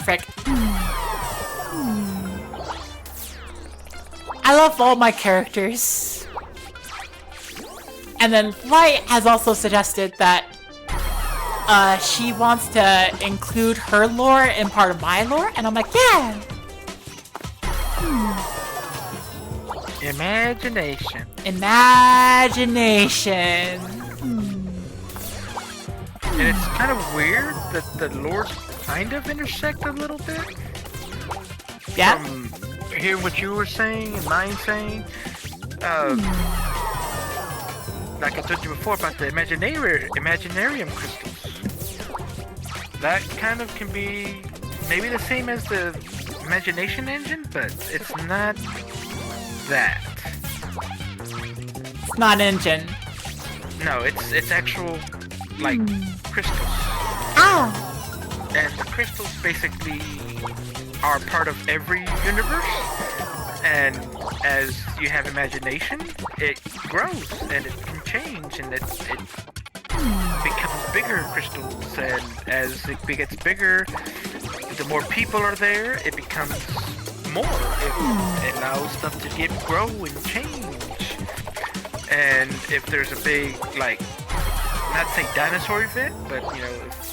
Frick. I love all my characters. And then Light has also suggested that she wants to include her lore in part of my lore, and I'm like, yeah! Imagination. Imagination. And it's kind of weird that the lores kind of intersect a little bit. Yeah? From hearing what you were saying and mine saying. like I told you before about the Imaginarium crystals. That kind of can be maybe the same as the imagination engine, but it's not that. It's not engine. No, it's actual like crystals. Ah! And the crystals basically are part of every universe. And as you have imagination, it grows and it can change and it becomes bigger crystals. And as it gets bigger, the more people are there, it becomes more. It allows stuff to grow and change. And if there's a big, like, not say dinosaur event, but if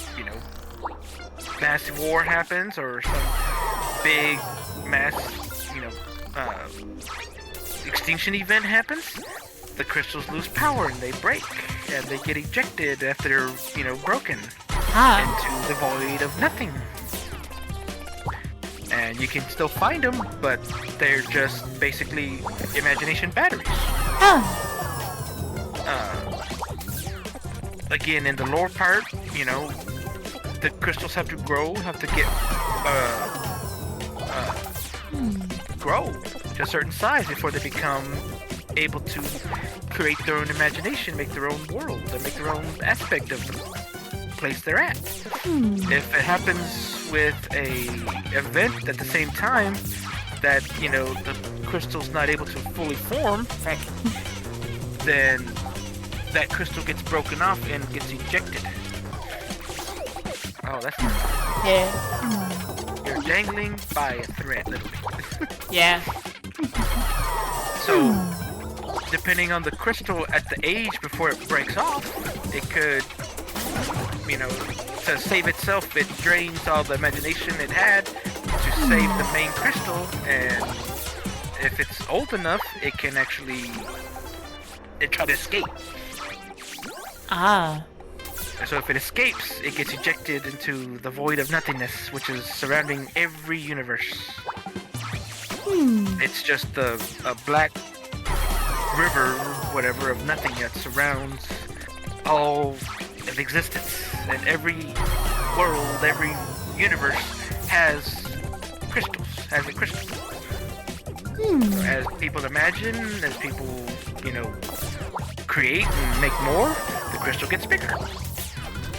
massive war happens or some big mass extinction event happens, the crystals lose power and they break and they get ejected after they're broken into the void of nothing. And you can still find them, but they're just basically imagination batteries. Again, in the lore part, the crystals have to grow, have to get grow to a certain size before they become able to create their own imagination, make their own world, and make their own aspect of the place they're at. If it happens with a event at the same time that the crystal's not able to fully form, then that crystal gets broken off and gets ejected. Oh, that's not good. Yeah. You're dangling by a thread, literally. Yeah. So, depending on the crystal at the age before it breaks off, it could, to save itself, it drains all the imagination it had to save the main crystal, and if it's old enough, it can actually try to escape. So if it escapes, it gets ejected into the void of nothingness, which is surrounding every universe. It's just a black river, whatever, of nothing that surrounds all of existence. And every world, every universe has crystals, has a crystal. So as people imagine, as people, create and make more, the crystal gets bigger.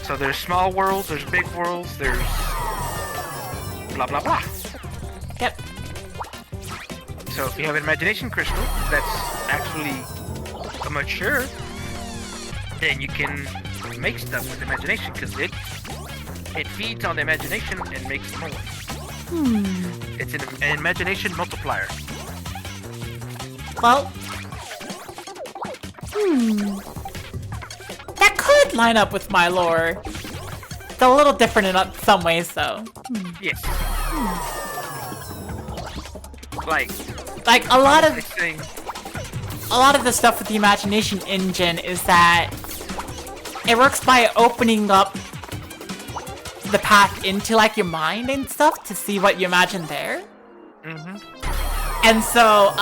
So there's small worlds, there's big worlds, there's blah blah blah. Yep. So if you have an imagination crystal that's actually mature, then you can make stuff with imagination because it feeds on the imagination and makes more. It's an imagination multiplier. Well, that could line up with my lore. It's a little different in some ways, though. Yes. Like a lot of thing. a lot of the stuff with the imagination engine is that it works by opening up the path into like your mind and stuff to see what you imagine there. And so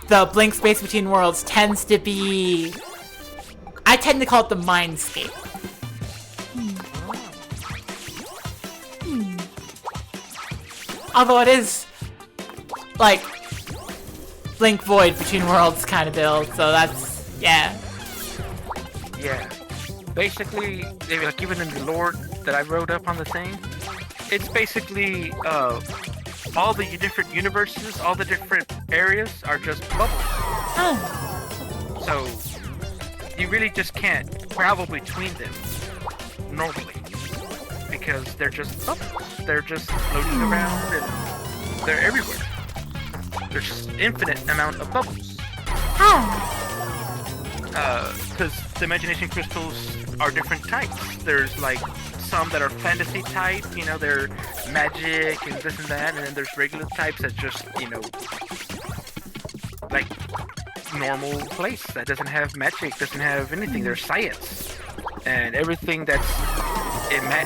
the blank space between worlds tends to be, I tend to call it the mindscape. Although it is like blank void between worlds kind of deal, so that's yeah. Basically, like even in the lore that I wrote up on the thing, it's basically all the different universes, all the different areas are just bubbles. So you really just can't travel between them normally because they're just bubbles. They're just floating around and they're everywhere. There's just infinite amount of bubbles. Because the imagination crystals are different types. There's like some that are fantasy type, they're magic and this and that, and then there's regular types that just, like normal place that doesn't have magic, doesn't have anything. There's science and everything that's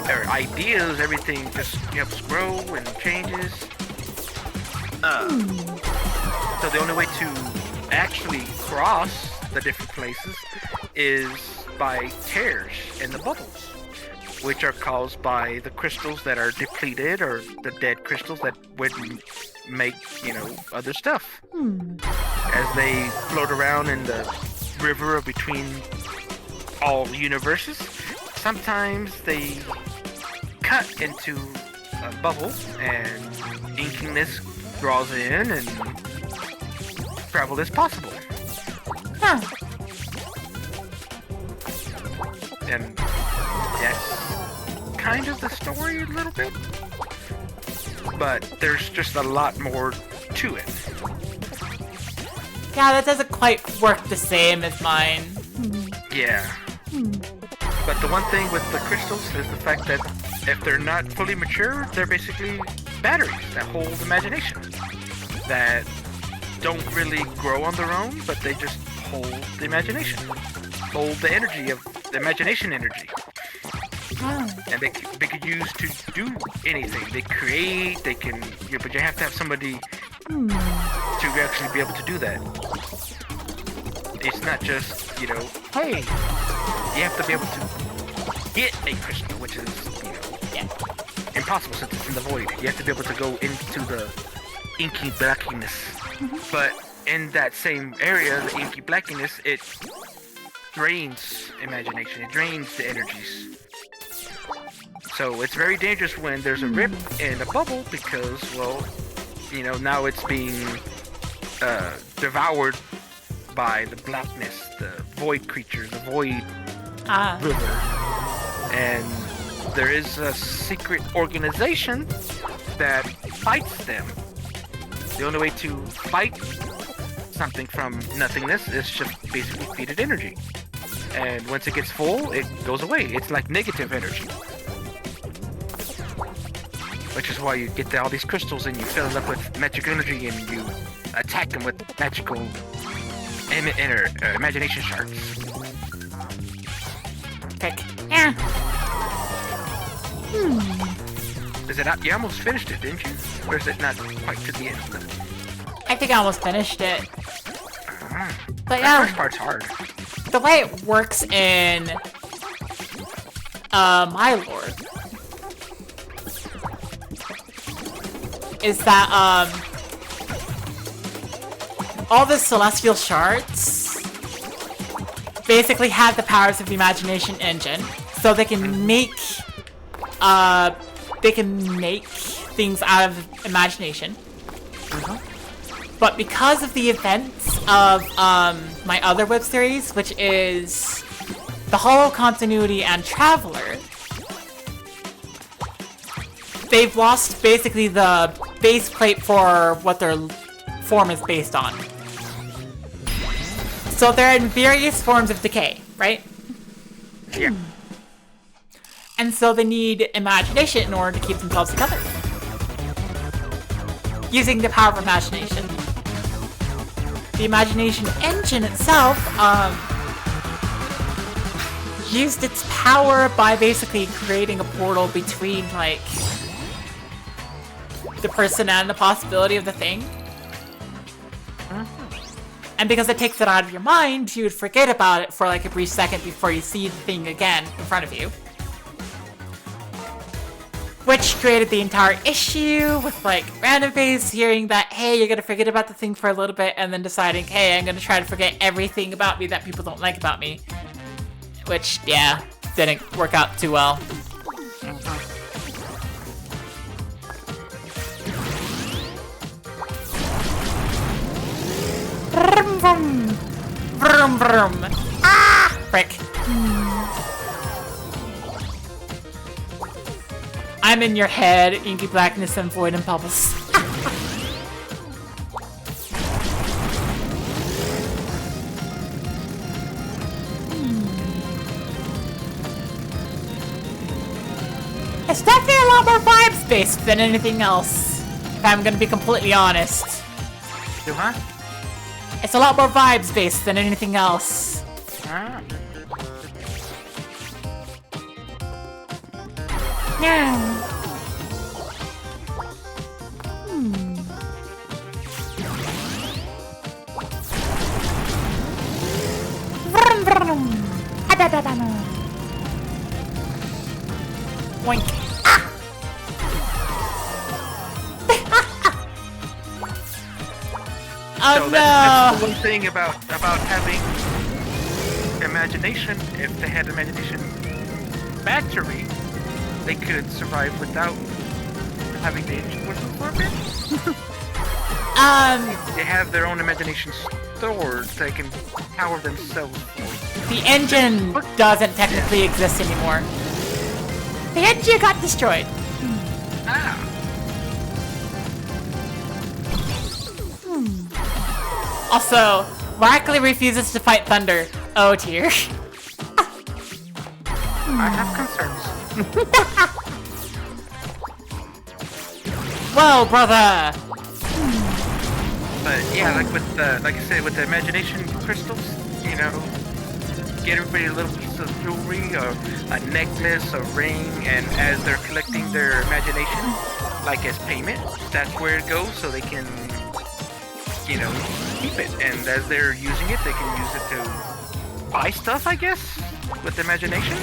or ideas, everything just helps grow and changes. So the only way to actually cross the different places is by tears in the bubbles, which are caused by the crystals that are depleted or the dead crystals that would make, other stuff. As they float around in the river between all universes, sometimes they cut into a bubble and inkiness draws in and travel is possible. Huh. And that's kind of the story a little bit. But there's just a lot more to it. Yeah, that doesn't quite work the same as mine. Yeah. But the one thing with the crystals is the fact that if they're not fully mature, they're basically batteries that hold imagination. That don't really grow on their own, but they just hold the imagination. Hold the energy of the imagination energy. And they could use to do anything. They create, they can, but you have to have somebody to actually be able to do that. It's not just, hey, you have to be able to get a crystal, which is, impossible since it's in the void. You have to be able to go into the inky blackiness. But in that same area, the inky blackiness, it drains imagination. It drains the energies. So it's very dangerous when there's a rip in a bubble because, now it's being devoured by the blackness, the void creature, the void river. And there is a secret organization that fights them. The only way to fight something from nothingness is just basically feed it energy. And once it gets full, it goes away. It's like negative energy. Which is why you get all these crystals and you fill them up with magic energy and you attack them with magical imagination shards. Pick. Yeah. Is it out? You almost finished it, didn't you? Or is it not quite to the end? I think I almost finished it. But That first part's hard. The way it works in my lore is that all the celestial shards basically have the powers of the imagination engine, so they can make things out of imagination. But because of the events of my other web series, which is the Hollow Continuity and Traveler, they've lost basically the base plate for what their form is based on. So they're in various forms of decay, right? Yeah. And so they need imagination in order to keep themselves together. Using the power of imagination. The imagination engine itself used its power by basically creating a portal between, like, the person and the possibility of the thing. And because it takes it out of your mind, you would forget about it for like a brief second before you see the thing again in front of you. Which created the entire issue with like random phase hearing that, hey, you're gonna forget about the thing for a little bit and then deciding, hey, I'm gonna try to forget everything about me that people don't like about me. Which, yeah, didn't work out too well. Vroom, vroom. Vroom, vroom. Ah! Frick. I'm in your head, inky blackness and void and bubbles. It's definitely a lot more vibes-based than anything else, if I'm gonna be completely honest. Huh? It's a lot more vibes-based than anything else. Yeah. Oink. Oh So no! that's the one thing about having imagination. If they had imagination battery, they could survive without having the engine working for a bit. They have their own imagination stored. They can power themselves for. The engine doesn't technically exist anymore. The engine got destroyed. Ah. Also, Rackley refuses to fight Thunder. Oh dear. I have concerns. Whoa, brother! But yeah, like I said, with the imagination crystals, you know, get everybody a little piece of jewelry or a necklace, a ring, and as they're collecting their imagination, like as payment, that's where it goes, so they can, you know, keep it. And as they're using it, they can use it to buy stuff, I guess, with imagination.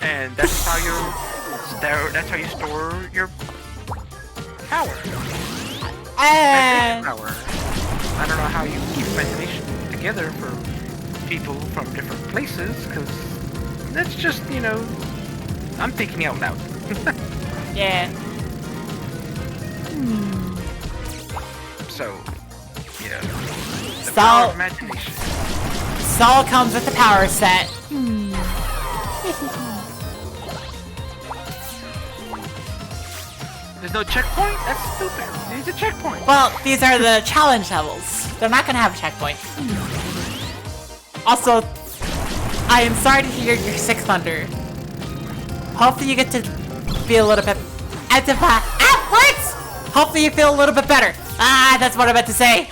And that's how you store your power. And Power. I don't know how you keep imagination together for people from different places, because that's just, you know, I'm thinking out loud. yeah. So, you know, the Sol- power of imagination. Sol comes with the power set. There's no checkpoint? That's stupid. You need a checkpoint. Well, these are the challenge levels. They're not gonna have a checkpoint. Also, I am sorry to hear you're sick, Thunder. Hopefully you get to feel a little bit... Fritz! Hopefully you feel a little bit better. Ah, that's what I meant to say.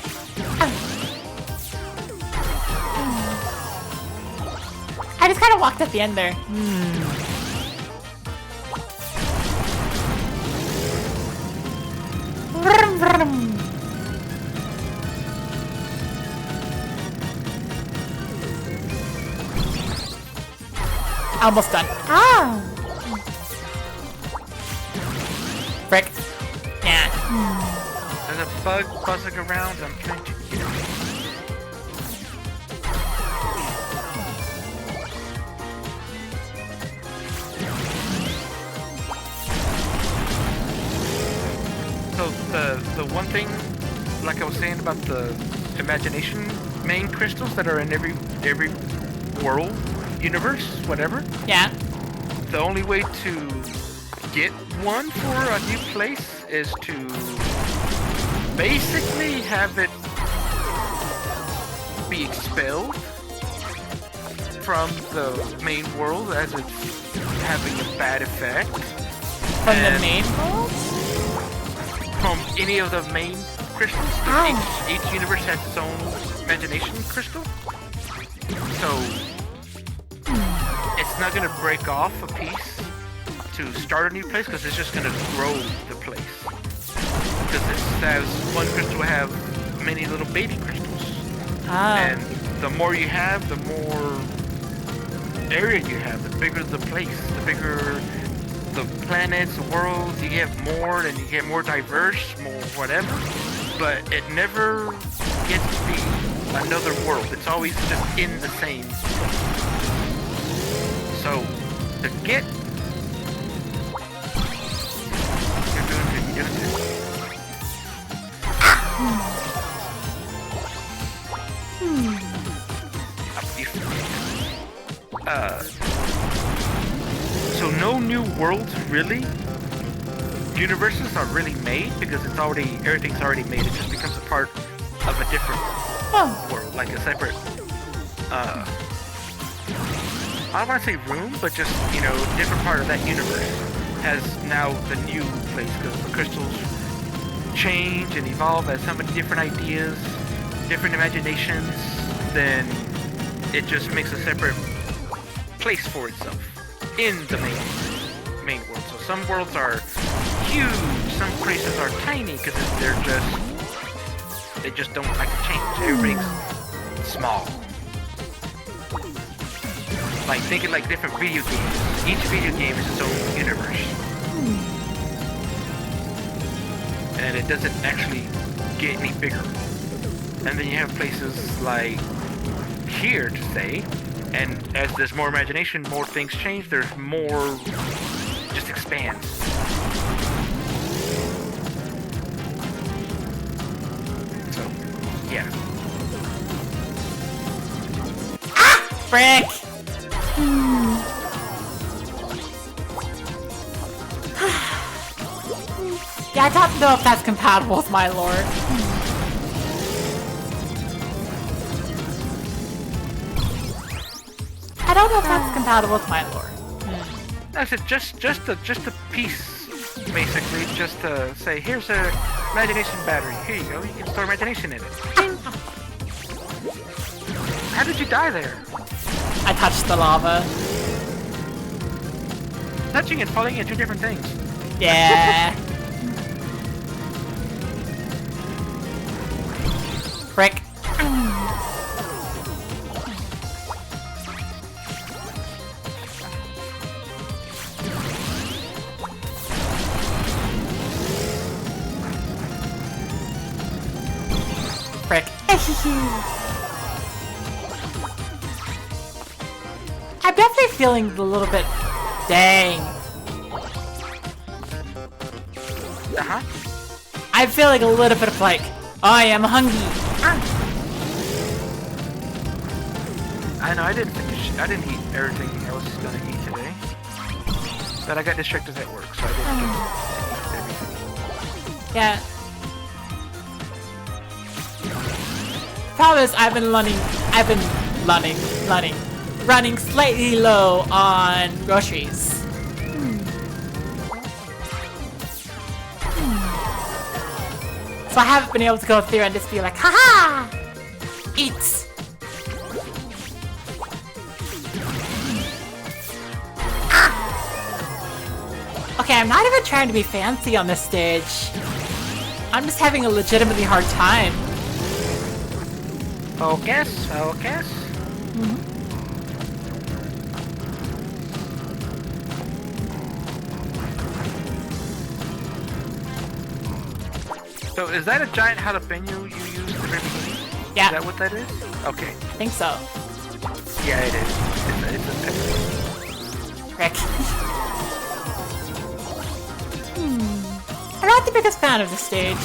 I just kind of walked at the end there. Vroom, vroom. Almost done. Ah. Frick. Yeah. There's a bug buzzing around. I'm trying to get it. So the one thing, like I was saying about the imagination main crystals that are in every world, universe, whatever. Yeah. The only way to get one for a new place is to basically have it be expelled from the main world as it's having a bad effect. From the And main world? from any of the main crystals. Oh. Each universe has its own imagination crystal. So it's not gonna break off a piece to start a new place, because it's just gonna grow the place. Because it has one crystal will have many little baby crystals. Ah. And the more you have, the more area you have, the bigger the place, the bigger the planets, the worlds. You get more, and you get more diverse, more whatever. But it never gets to be another world. It's always just in the same place. So to get, you're doing good. You're doing good. So no new worlds really. Universes are really made because everything's already made. It just becomes a part of a different world, like a separate. I don't want to say room, but just different part of that universe has now the new place because the crystals change and evolve as so many different ideas, different imaginations. Then it just makes a separate place for itself in the main world. So some worlds are huge, some places are tiny because they just don't like to change. Everything's small. Like think of like different video games. Each video game is its own universe. And it doesn't actually get any bigger. And then you have places like here to say, and as there's more imagination, more things change, there's more just expands. So, yeah. Frick! Yeah, I don't know if that's compatible with my lore. I don't know if that's compatible with my lore. That's it. Just a piece, basically. Just to say, here's a imagination battery. Here you go. You can store imagination in it. How did you die there? I touched the lava. Touching and falling are two different things. Yeah. Frick. Frick. I'm definitely feeling a little bit. Dang. Uh-huh. I'm feeling a little bit of like, I am hungry. I know, I didn't eat everything I was gonna eat today. But I got distracted at work, so I didn't get to eat everything. Yeah. Problem is, I've been running slightly low on groceries. So I haven't been able to go through and just be like, haha! Eat! Okay, I'm not even trying to be fancy on this stage. I'm just having a legitimately hard time. Focus. So is that a giant jalapeno you used at the very beginning? Yeah. Is that what that is? Okay. I think so. Yeah, it is. It's a pepper. Frick. I'm not the biggest fan of the stage.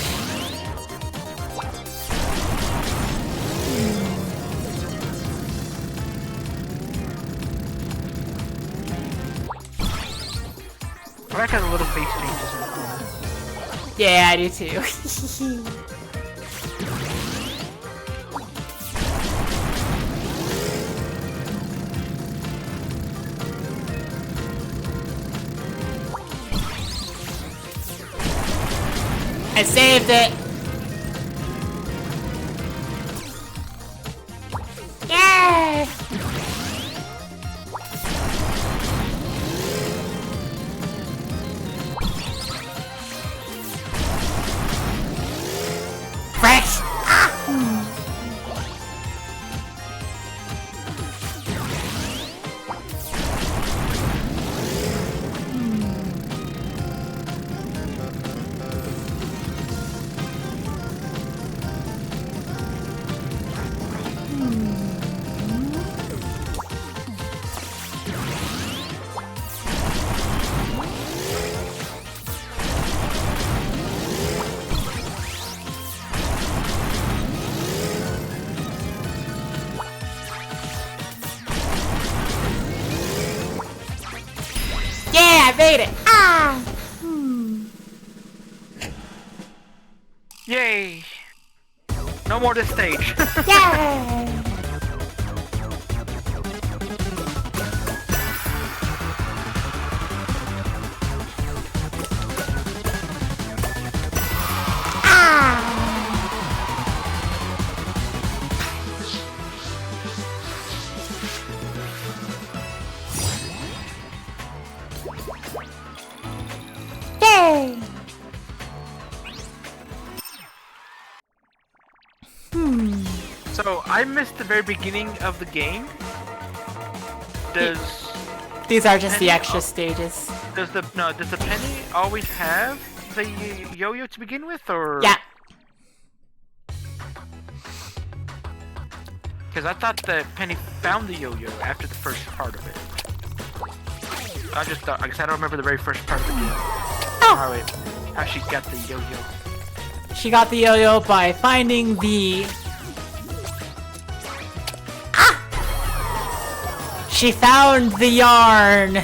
I like how the little face changes in the corner. Yeah, I do too. I saved it. Yay! Fresh! Yeah, I made it! Ah! Yay! No more this stage. Yay! Yay! So I missed the very beginning of the game. Does These are just the Penny- extra stages. does the penny always have the yo-yo to begin with, or? Yeah. Because I thought the penny found the yo-yo after the first part of it. I just thought, I guess I don't remember the very first part of the game. How she got the yo-yo. She got the yo-yo by finding the... She found the yarn!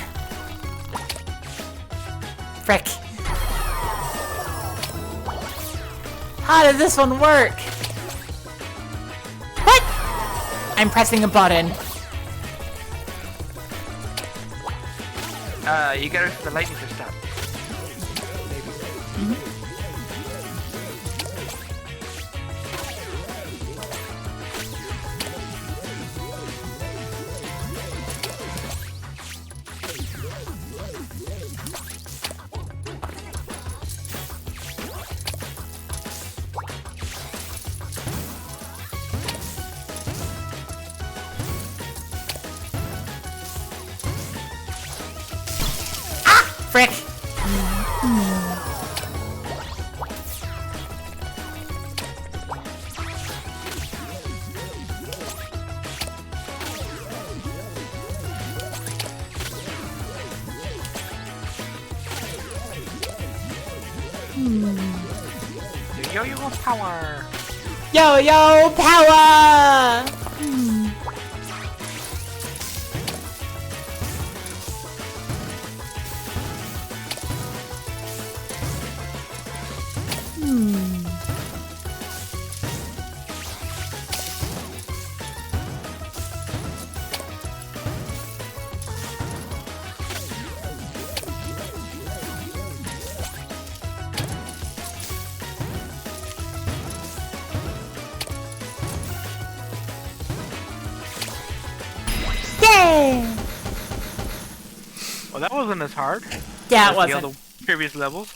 Frick. How does this one work? What? I'm pressing a button. You gotta the lightning to stop. Frick. Yo-yo power. Yo-yo power! Yay! Well, that wasn't as hard Yeah, it as the wasn't. other previous levels.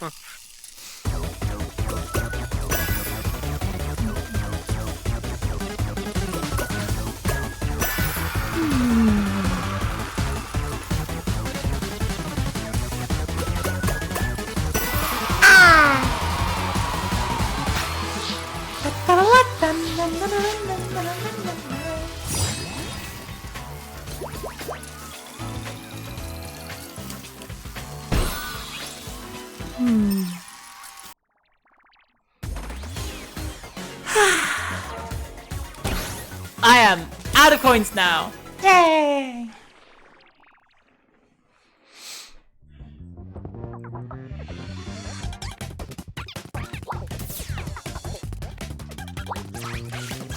I am out of coins now. Yay!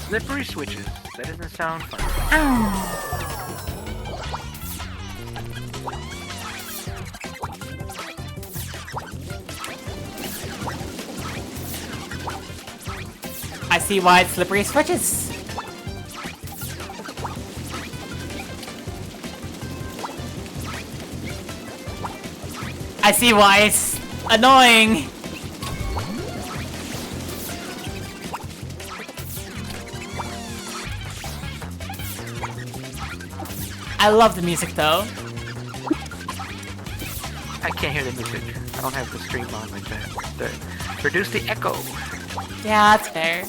Slippery switches. That doesn't sound fun. I see why it's slippery switches. I see why it's annoying. I love the music though. I can't hear the music. I don't have the stream on like that. Reduce the echo. Yeah, that's fair.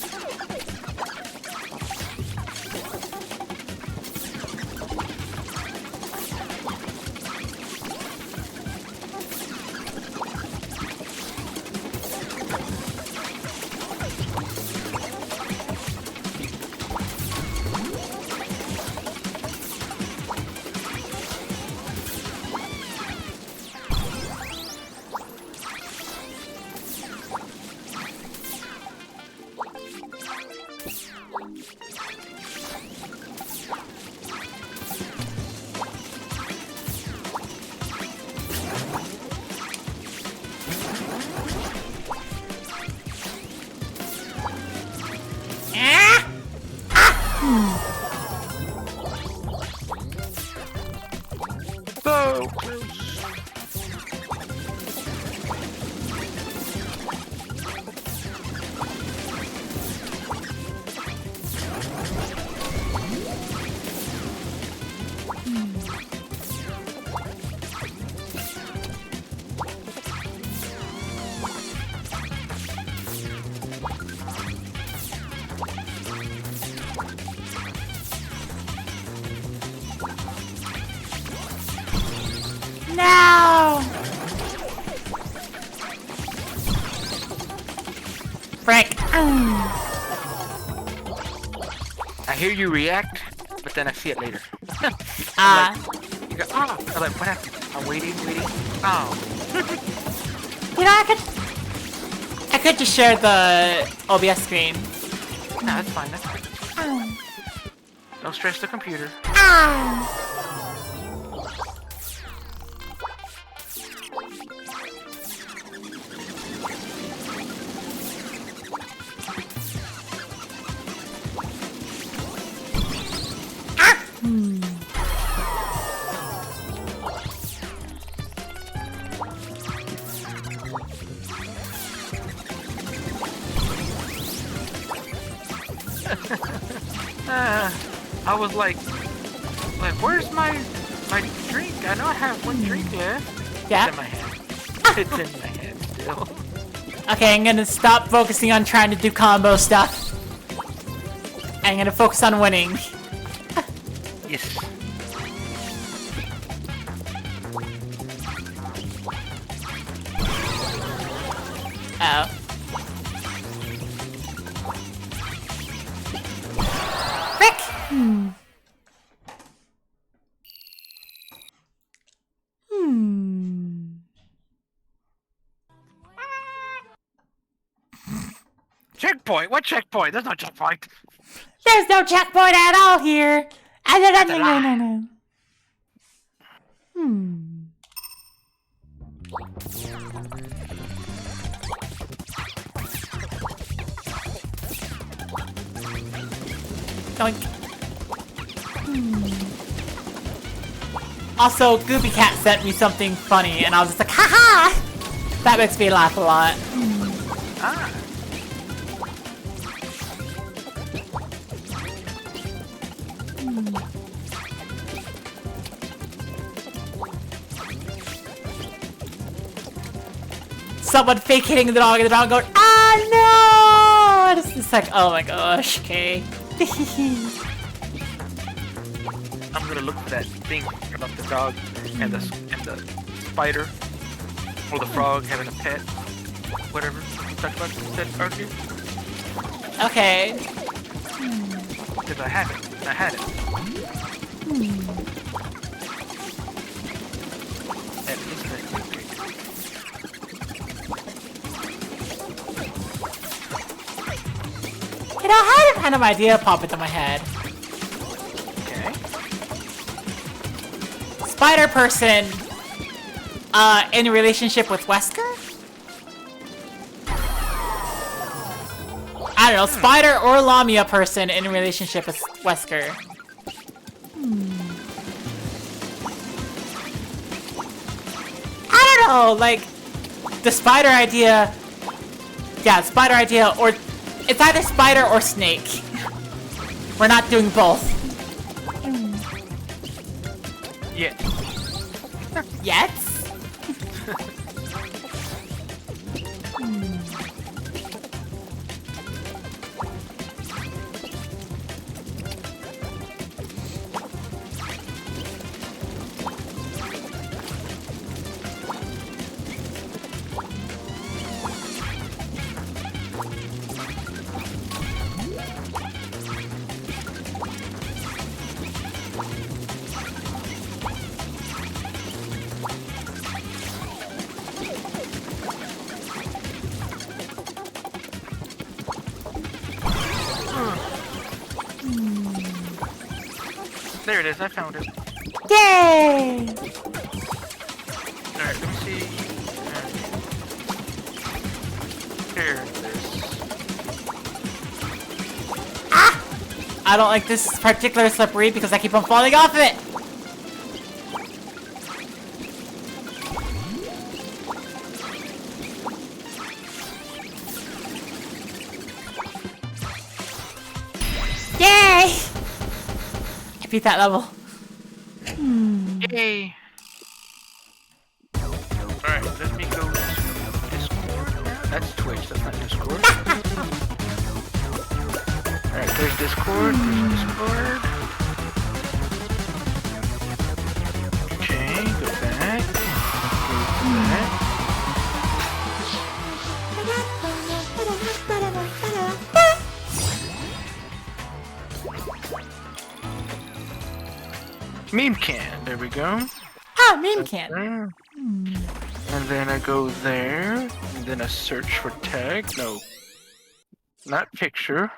Frank. I hear you react, but then I see it later. You go, oh. I'm like, what happened? I'm waiting. Oh. You know, I could just share the OBS screen. No, that's fine. That's fine. Don't stress the computer. I was like, where's my drink? I know I have one drink left. Yeah. It's in my hand. It's in my hand still. Okay, I'm gonna stop focusing on trying to do combo stuff. I'm gonna focus on winning. Yes. Oh. Frick! Checkpoint? What checkpoint? There's no checkpoint. There's no checkpoint at all here. No. Doink. Also, Goopy Cat sent me something funny, and I was just like, haha! That makes me laugh a lot. Ah. Someone fake hitting the dog, and the dog going, ah, no! And it's just like, oh my gosh, okay. I'm gonna look for that thing about the dog and the spider or the frog having a pet, whatever. Talk about that argue. Okay. Because I have it. I had it. At least I think. You know, I had a random idea pop into my head. Okay. Spider person, in a relationship with Wesker? I don't know, Spider or Lamia person in a relationship with Wesker. I don't know, like, the spider idea, yeah, spider idea, or, it's either spider or snake. We're not doing both. Yeah. Yet? There it is, I found it. Yay! Alright, let me see. Here it is. I don't like this particular slippery because I keep on falling off of it! Yay! I beat that level. Yay! Alright, let me go to Discord. That's Twitch, that's not Discord. Alright, there's Discord, Okay, go back. Go back. Meme can. There we go. Ah, meme can. There. And then I go there. And then I search for tag. No. Not picture.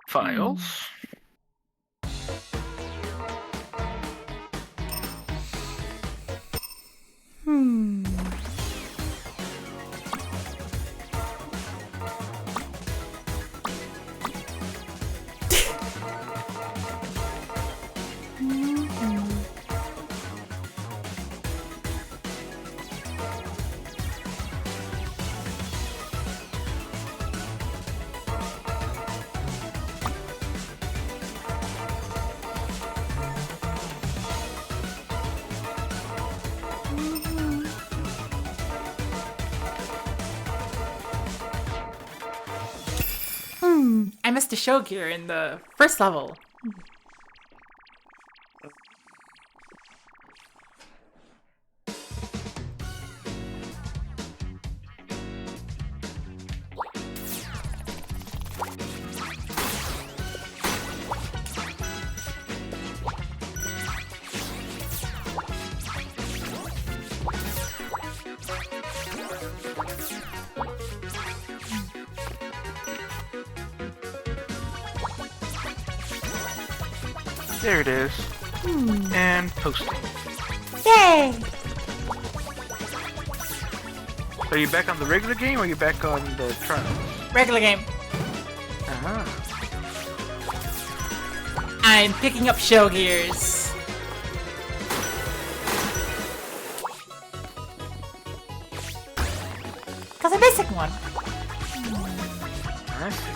Files. I missed a show gear in the first level. There it is. And posting. Yay! Are you back on the regular game or are you back on the trials? Regular game. Uh-huh. I'm picking up show gears. Cause I'm missing one. I see.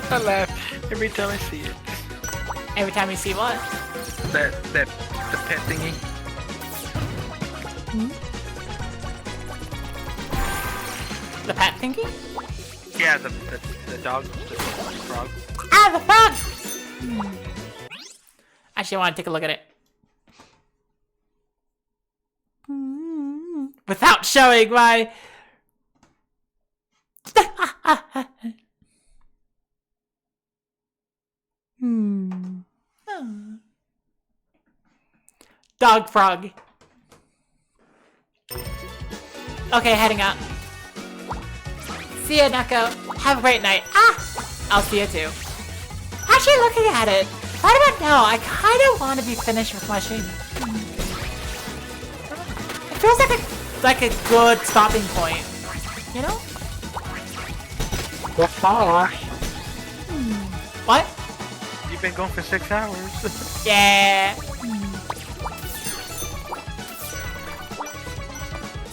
I laugh every time I see it. Every time you see what? The pet thingy. The pet thingy? Yeah, the dog, the frog. Ah, the frog! Actually, I want to take a look at it. Without showing my... Dog frog. Okay, heading out. See ya, Neko. Have a great night. Ah! I'll see you too. Actually, looking at it, right about now, I kind of want to be finished with my stream. It feels like a good stopping point. You know? What? You've been going for 6 hours. Yeah.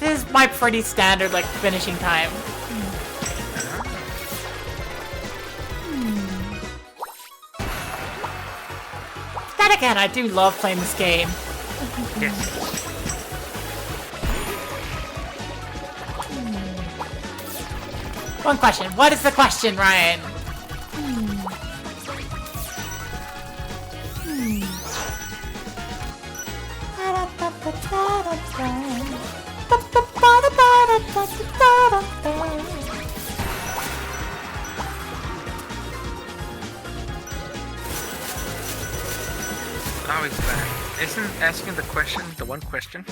This is my pretty standard, like, finishing time. Then again, I do love playing this game. Yes. One question. What is the question, Ryan? Now he's back. Isn't asking the question the one question?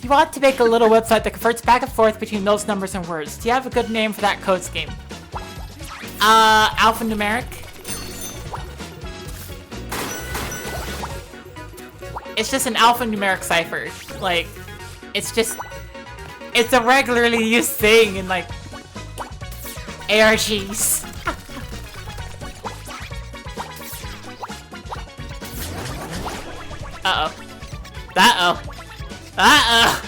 You want to make a little website that converts back and forth between those numbers and words. Do you have a good name for that code scheme? Alphanumeric? It's just an alphanumeric cipher. Like, it's a regularly used thing in, like, ARGs. Uh-oh. Uh-oh. Uh-oh.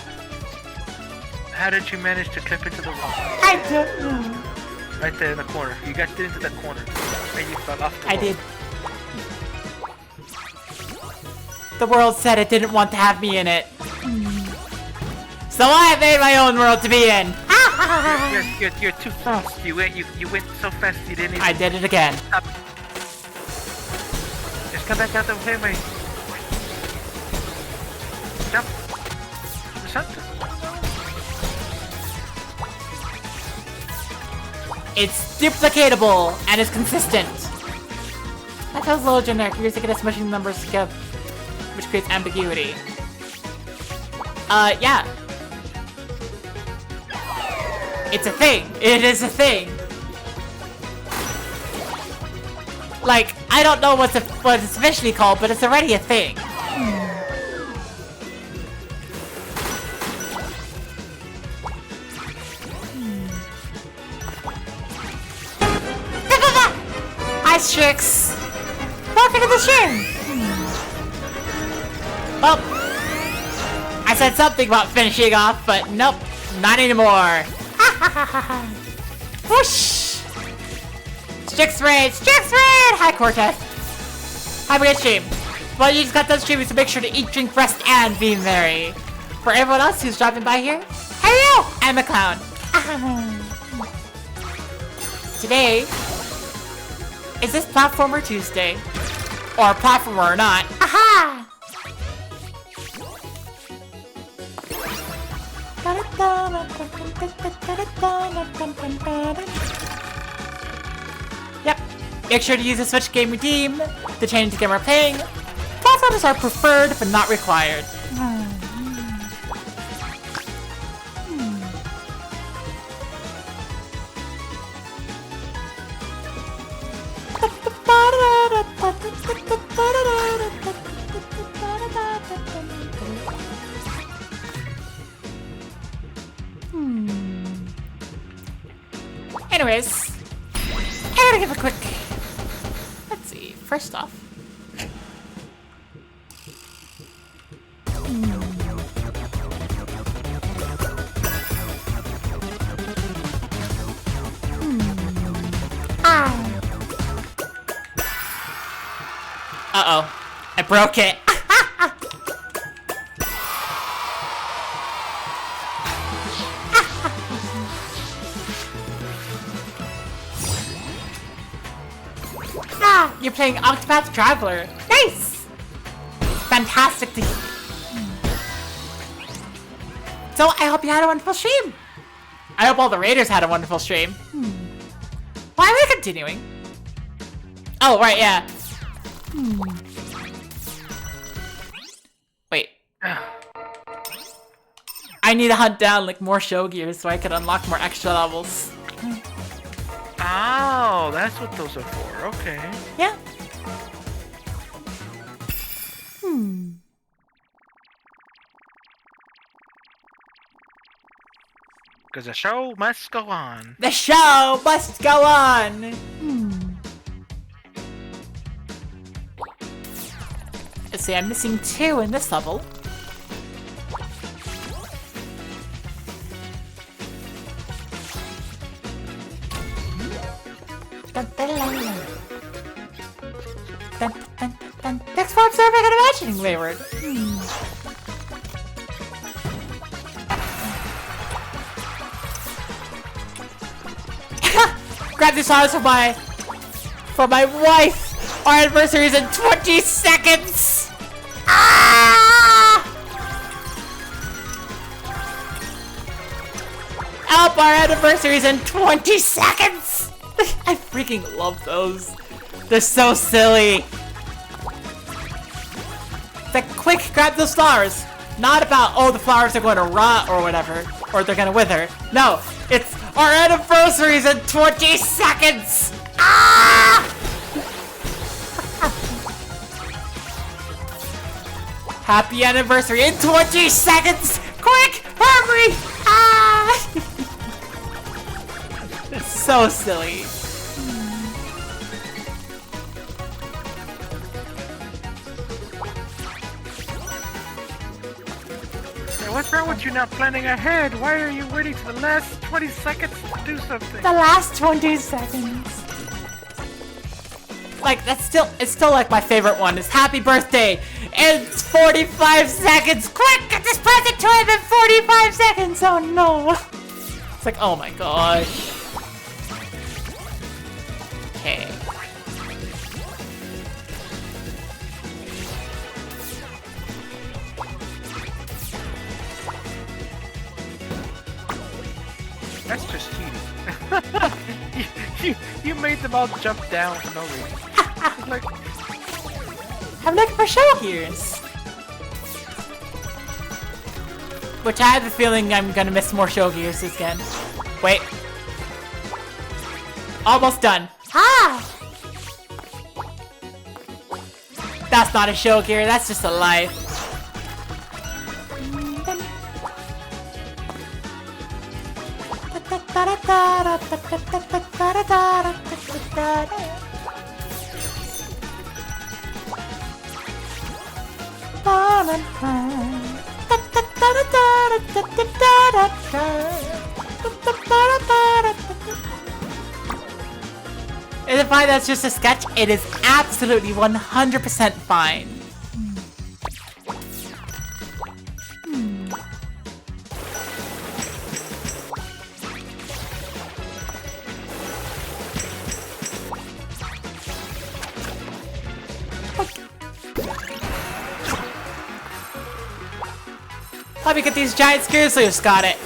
How did you manage to clip into the wall? I don't know. Right there in the corner. You got into that corner. And you fell off the wall. I did. The world said it didn't want to have me in it. So I made my own world to be in. You're too fast. You went so fast you didn't even... I did it again. Up. Just come back out the way. Jump. Jump. It's duplicatable and it's consistent. That feels a little generic. You're just gonna smushing the numbers together, which creates ambiguity. Yeah. It's a thing. It is a thing. Like, I don't know what it's officially called, but it's already a thing. Hi, Strix. Welcome to the stream. Well, I said something about finishing off, but nope, not anymore. Whoosh! Strix Raid! Strix Raid! Hi, Cortez. Have a good stream. Well, you just got done streaming, so make sure to eat, drink, rest, and be merry. For everyone else who's dropping by here, hello! I'm a clown. Today is this Platformer Tuesday. Or Platformer or not. Aha! Yep. Make sure to use the Switch Game Redeem to change the game we're playing. Platformers are preferred but not required. Anyways, I gotta give a quick... Let's see, first off... Uh-oh, I broke it. You're playing Octopath Traveler. Nice! Fantastic to hear. So, I hope you had a wonderful stream. I hope all the raiders had a wonderful stream. Why are we continuing? Oh, right, yeah. Wait. I need to hunt down, like, more show gears so I can unlock more extra levels. Oh, that's what those are for. Okay. Yeah. Because the show must go on. The show must go on. Let's see, I'm missing 2 in this level. Next form serving and imagining wayward. Grab these flowers for my wife. Our anniversary is in 20 seconds. Ah! Help! Our anniversary is in 20 seconds. I freaking love those. They're so silly. It's like, quick, grab those flowers. Not about, oh, the flowers are going to rot or whatever, or they're going to wither. No, it's our anniversary is in 20 seconds. Ah! Happy anniversary in 20 seconds. Quick, hurry. Ah! It's so silly. What's wrong with you not planning ahead? Why are you waiting for the last 20 seconds to do something? The last 20 seconds. Like, it's still like my favorite one is happy birthday It's 45 seconds! Quick! Get this present to him in 45 seconds! Oh no! It's like, oh my gosh. Okay. That's just cheating. you made them all jump down for no reason. It's like, I'm looking for show gears. Which I have a feeling I'm gonna miss more show gears again. Wait. Almost done. Ah! That's not a show gear, that's just a life. Is it fine that's just a sketch? It is absolutely 100% fine. Let me get these giant screws loose, got it.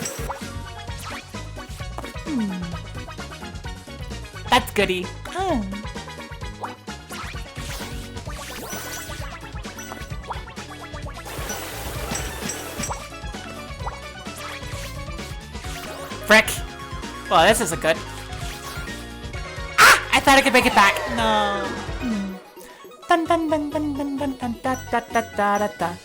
That's goody. Frick. Well, this isn't good. Ah! I thought I could make it back. No. Dun dun dun dun dun dun dun da da da da da da.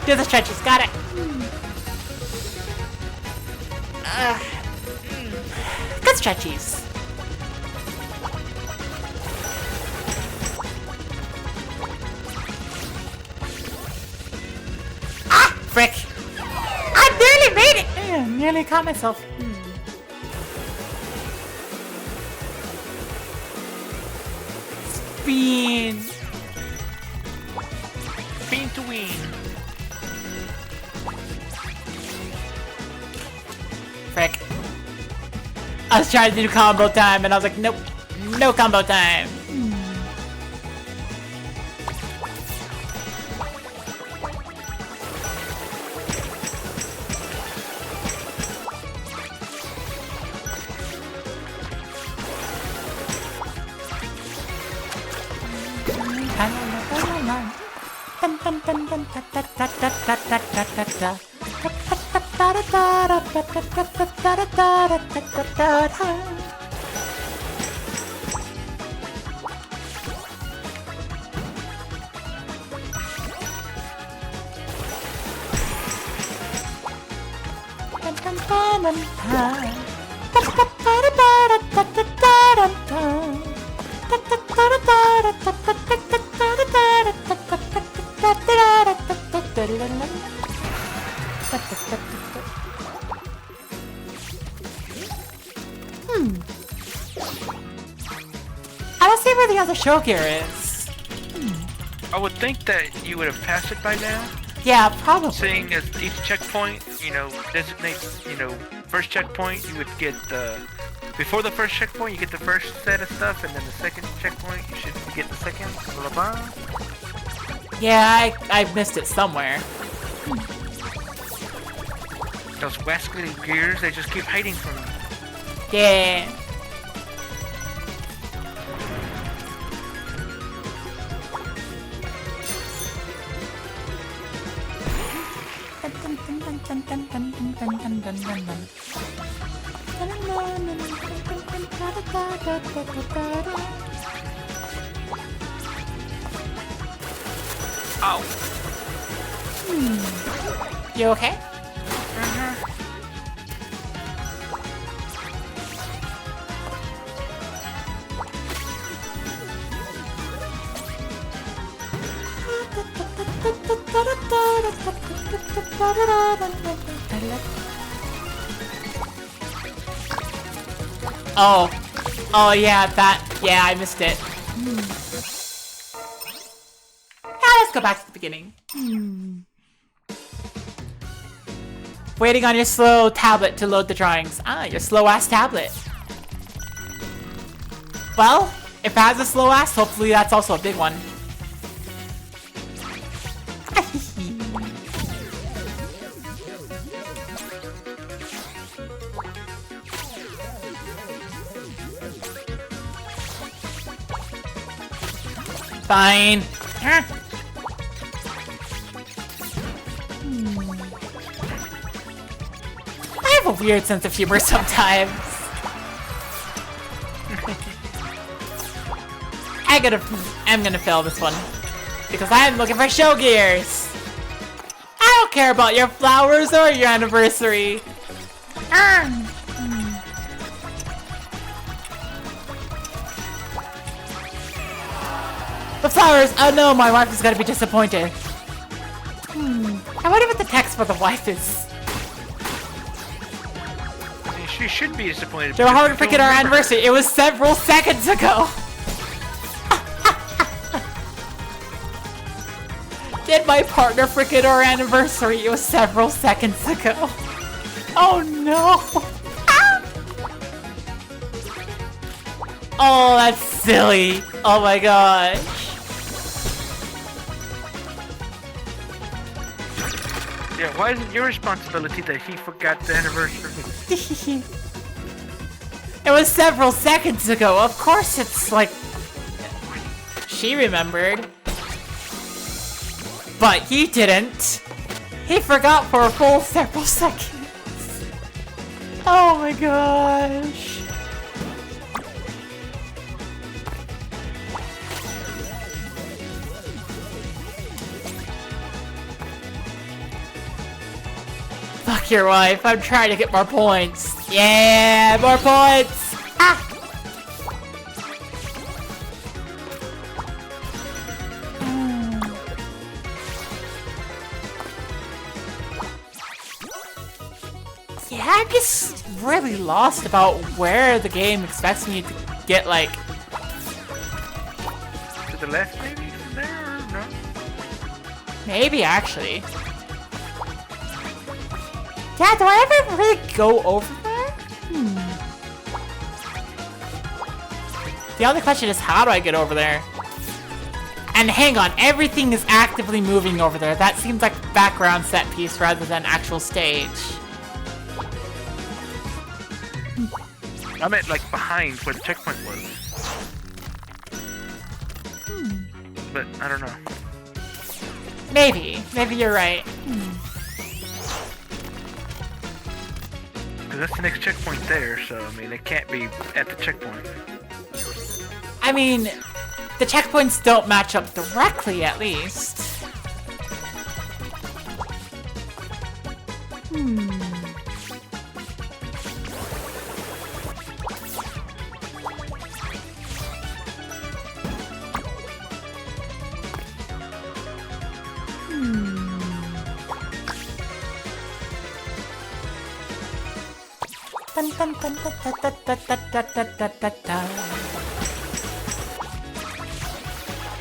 Do the stretches, got it. Good stretchies. Ah, frick. I nearly made it. Nearly caught myself. Spin. Spin to win. Frick. I was trying to do combo time and I was like, nope, no combo time. I don't see where the other show gear is. I would think that you would have passed it by now. Yeah, probably. Seeing as each checkpoint, designates, first checkpoint, you would get the... Before the first checkpoint, you get the first set of stuff, and then the second checkpoint, you should get the second. Blah, blah, blah. Yeah, I missed it somewhere. Those wascally gears, they just keep hiding from you. Yeah. Ow. You okay? Oh. Oh yeah, yeah, I missed it. Let's go back to the beginning. Waiting on your slow tablet to load the drawings. Ah, your slow-ass tablet. Well, if it has a slow-ass, hopefully that's also a big one. Fine. I have a weird sense of humor sometimes. I'm gonna fail this one because I'm looking for show gears. I don't care about your flowers or your anniversary. The flowers! Oh no, my wife is gonna be disappointed. I wonder what the text for the wife is. She should be disappointed. Joe, how did we forget our anniversary? It was several seconds ago. Did my partner forget our anniversary? It was several seconds ago. Oh no. Oh, that's silly. Oh my gosh. Yeah, why is it your responsibility that he forgot the anniversary? It was several seconds ago. Of course it's like... She remembered. But he didn't. He forgot for a full several seconds. Oh my gosh. Fuck your wife, I'm trying to get more points. Yeah, more points! Ah! Yeah, I'm just really lost about where the game expects me to get, like... To the left, maybe? From there, or no? Maybe, actually. Yeah, do I ever really go over there? The other question is, how do I get over there? And hang on, everything is actively moving over there. That seems like background set piece rather than actual stage. I meant like behind where the checkpoint was. But I don't know. Maybe you're right. Because that's the next checkpoint there, so I mean, it can't be at the checkpoint. I mean, the checkpoints don't match up directly, at least. Dun, dun, dun, dun, dun, dun, dun, dun, dun, dun, dun, dun.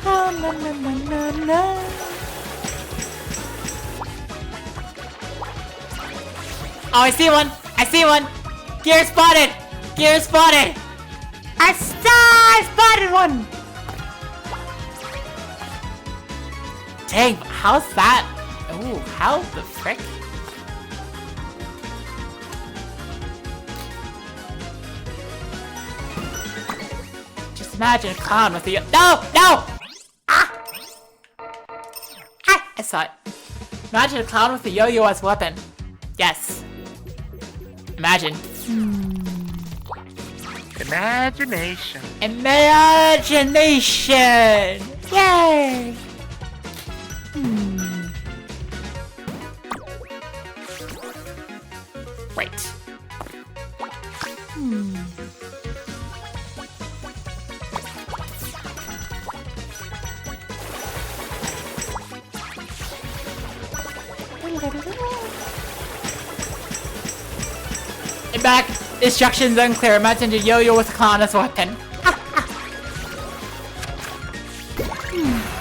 Na, na, na, na, na. Oh, I see one! I see one! Gear spotted! Gear spotted! I spotted one! Dang, how's that? Ooh, how the frick? Imagine a clown with a No! Ah! I saw it. Imagine a clown with a yo-yo as a weapon. Yes. Imagine. Imagination. Imagination! Yay! Right. In back, instructions unclear. Imagine a yo-yo with a clown as a weapon.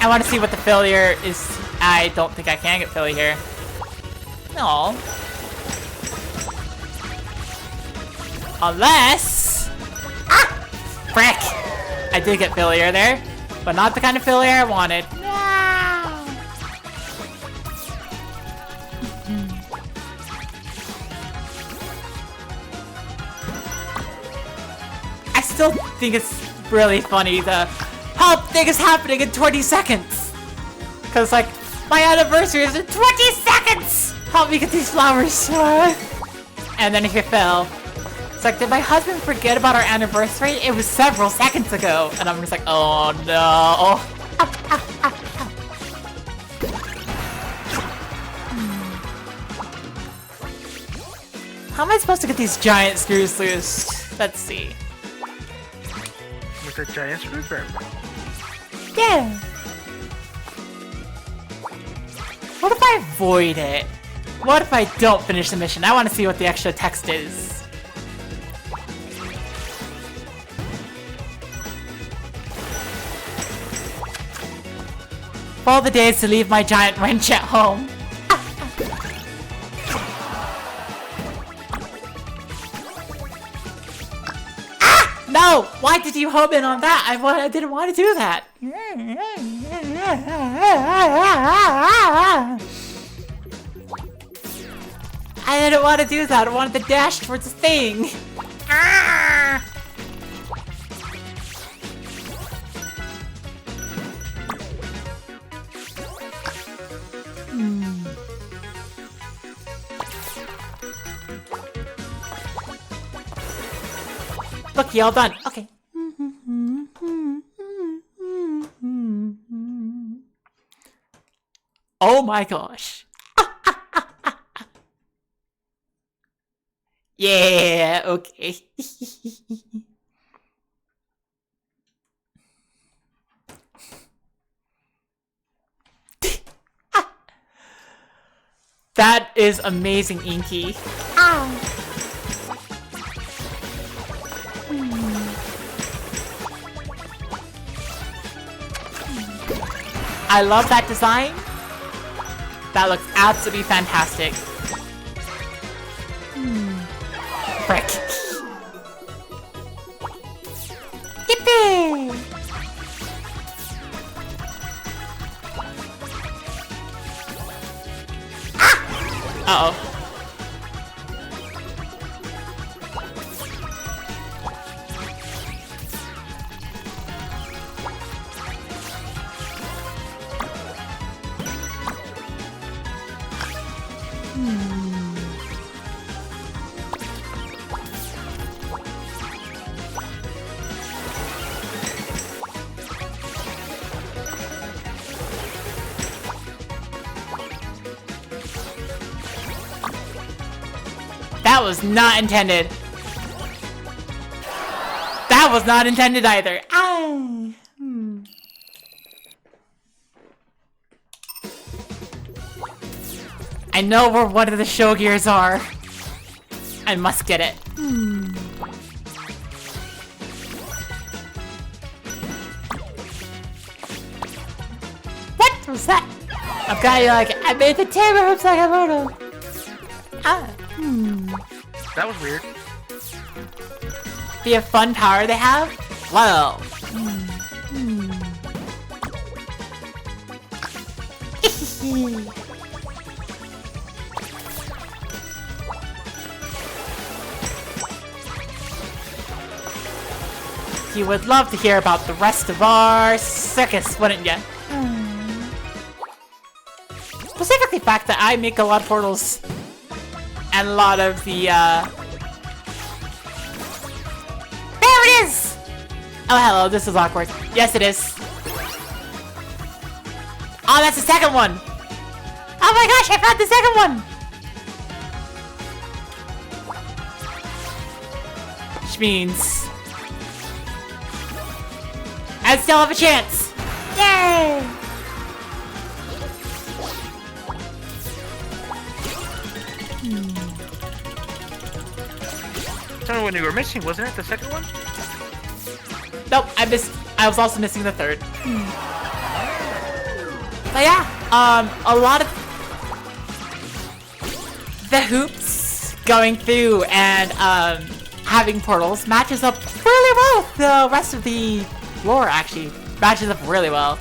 I want to see what the failure is. I don't think I can get failure here. No. Unless... Ah! Frick! I did get failure there, but not the kind of failure I wanted. No! I still think it's really funny the help thing is happening in 20 seconds. Cause like, my anniversary is in 20 seconds! Help me get these flowers. And then if you fail, it's like, did my husband forget about our anniversary? It was several seconds ago. And I'm just like, oh no. How am I supposed to get these giant screws loose? Let's see. With a giant screwdriver. Yeah. What if I avoid it? What if I don't finish the mission? I want to see what the extra text is. All the days to leave my giant wrench at home. Ah! No! Why did you home in on that? I didn't want to do that. I didn't want to do that. I wanted to dash towards the thing. Ah! Look, y'all done. Okay. Oh my gosh. Yeah, okay. That is amazing, Inky. I love that design. That looks absolutely fantastic. Frick. Yippee! Ah! Uh-oh. That was not intended. That was not intended either. Ah. I know where one of the show gears are. I must get it. What was that? I'm kinda like, I made the table looks like a photo. Ah. That was weird. The fun power they have? Well. You would love to hear about the rest of our circus, wouldn't you? Specifically the fact that I make a lot of portals and a lot of the, There it is! Oh, hello, this is awkward. Yes, it is. Oh, that's the second one! Oh my gosh, I found the second one! which means I still have a chance. Yay! That's the one you were missing, wasn't it? The second one? Nope, I missed. I was also missing the third. But yeah, a lot of the hoops going through and having portals matches up really well with the rest of the lore. Actually, matches up really well.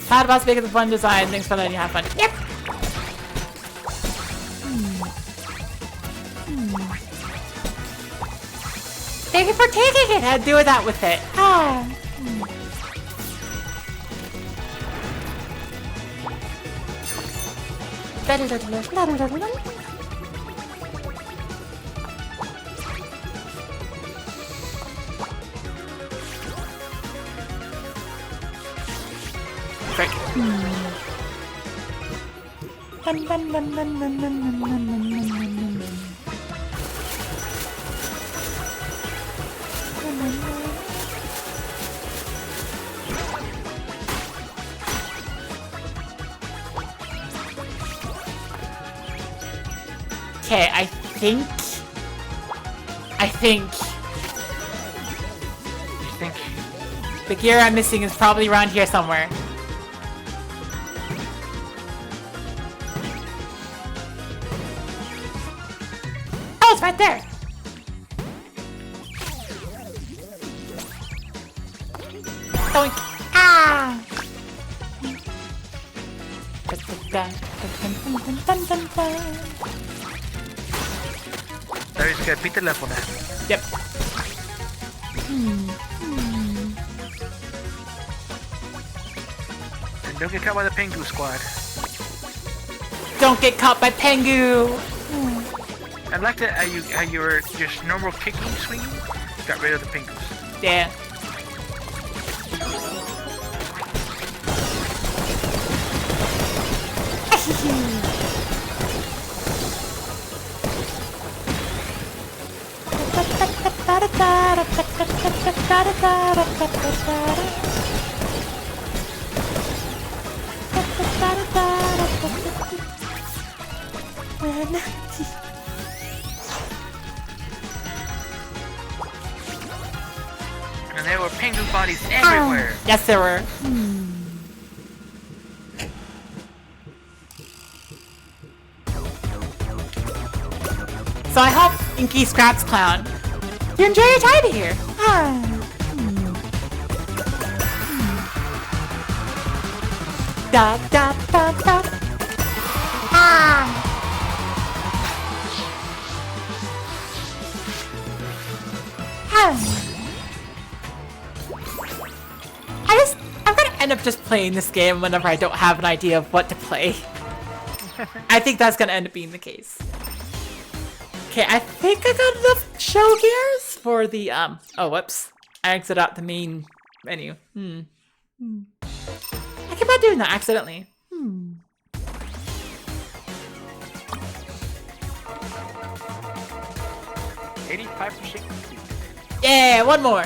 Proud about making the fun design. Thanks for letting you have fun. Yep. Thank you for taking it and doing that with it. Ah. Frick. Okay, I think. You think? The gear I'm missing is probably around here somewhere. Oh, it's right there. Doink. Ah! There is que pite la teléfono. Yep. And don't get caught by the Pengu squad. Don't get caught by Pengu. I like that how your just normal kicking swing got rid of the Pengus. Yeah. And there were Pengu bodies everywhere. Yes, there were. So I hope, Inky Scraps Clown, you enjoy your time here. Da da da da. I'm gonna end up just playing this game whenever I don't have an idea of what to play. I think that's gonna end up being the case. Okay, I think I got enough show gears for the, oh, whoops. I exited out the main menu. I keep on doing that accidentally. 85% complete. Yeah, one more.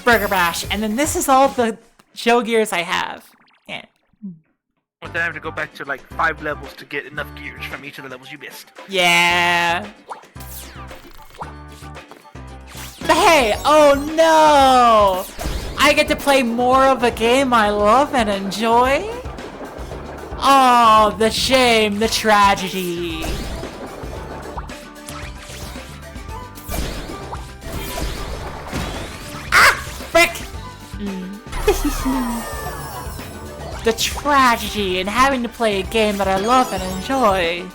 Burger Bash. And then this is all the show gears I have. Yeah. But then I have to go back to like 5 levels to get enough gears from each of the levels you missed. Yeah. But hey, oh no! I get to play more of a game I love and enjoy? Oh, the shame, the tragedy. Ah! Frick! The tragedy in having to play a game that I love and enjoy.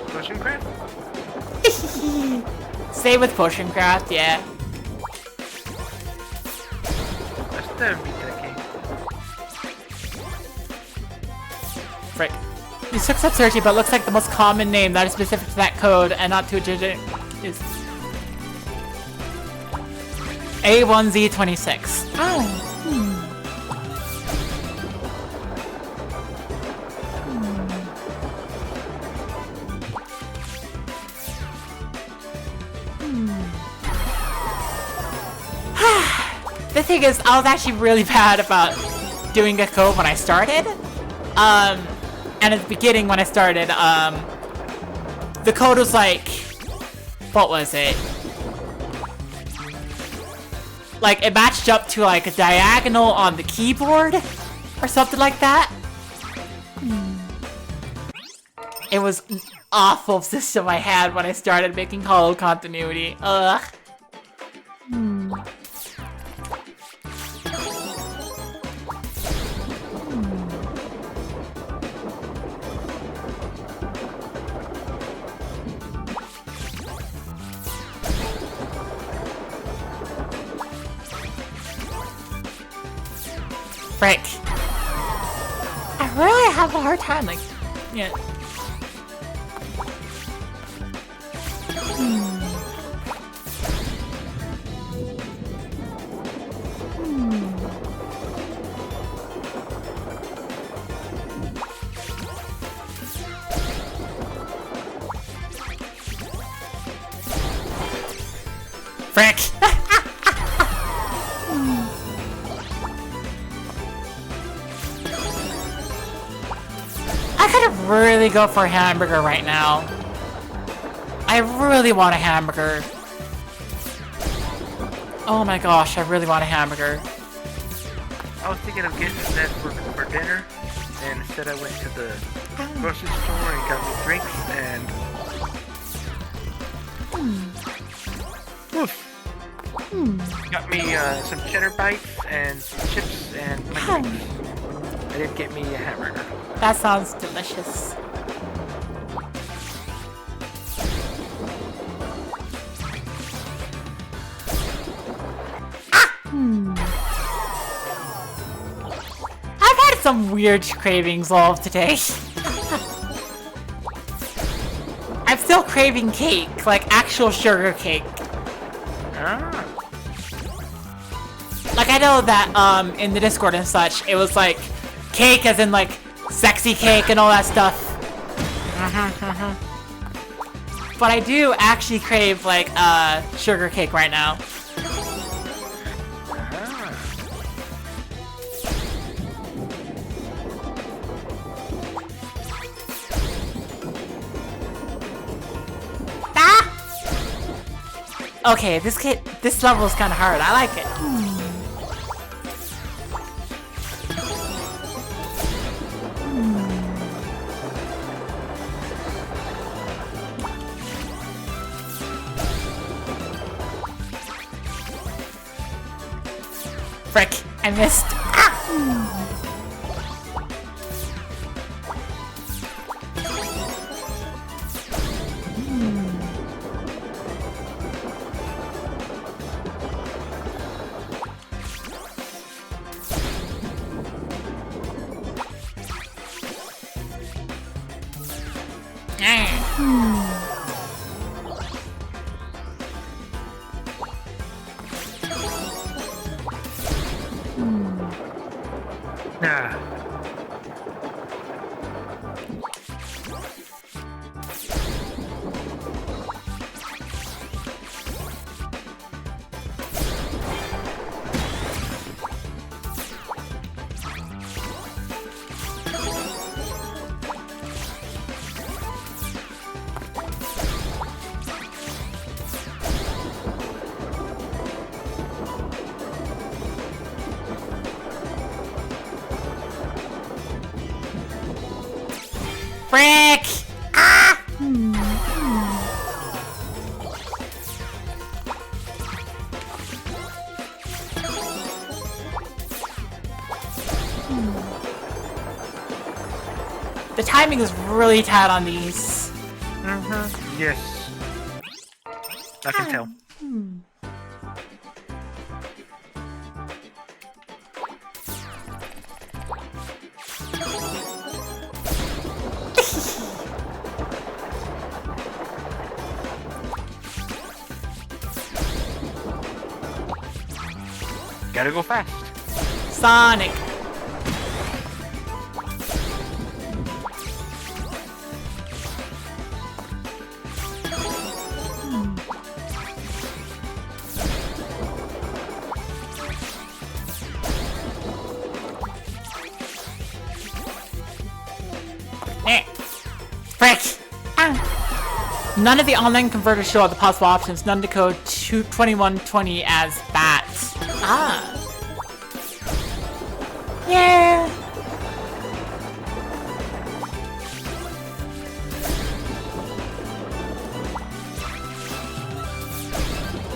Potion craft? Same with Potion Craft, yeah. Let's never beat that game. Frick. You took up searching, but looks like the most common name that is specific to that code and not to a digit is A1Z26. Oh. the thing is, I was actually really bad about doing a code when I started. And at the beginning when I started, the code was like, what was it? Like, it matched up to like a diagonal on the keyboard or something like that. It was an awful system I had when I started making Hollow continuity. Ugh. Frick. I really have a hard time, like, yeah. Frick! I could really go for a hamburger right now. I really want a hamburger. Oh my gosh, I really want a hamburger. I was thinking of getting that for dinner, and instead I went to the grocery store and got me drinks and... Oof. Got me some cheddar bites and some chips and my drinks. I didn't get me a hamburger. That sounds delicious. I've had some weird cravings all of today. I'm still craving cake, like actual sugar cake. Ah. Like, I know that in the Discord and such, it was like cake as in like sexy cake and all that stuff. But I do actually crave like sugar cake right now. Okay, this level is kind of hard. I like it. Frick, I missed. Frick! Ah! The timing is really tight on these. Yes. I can tell. Gotta go fast. Sonic. Frick! None of the online converters show all the possible options. None to code 2120 as bats. Yeah.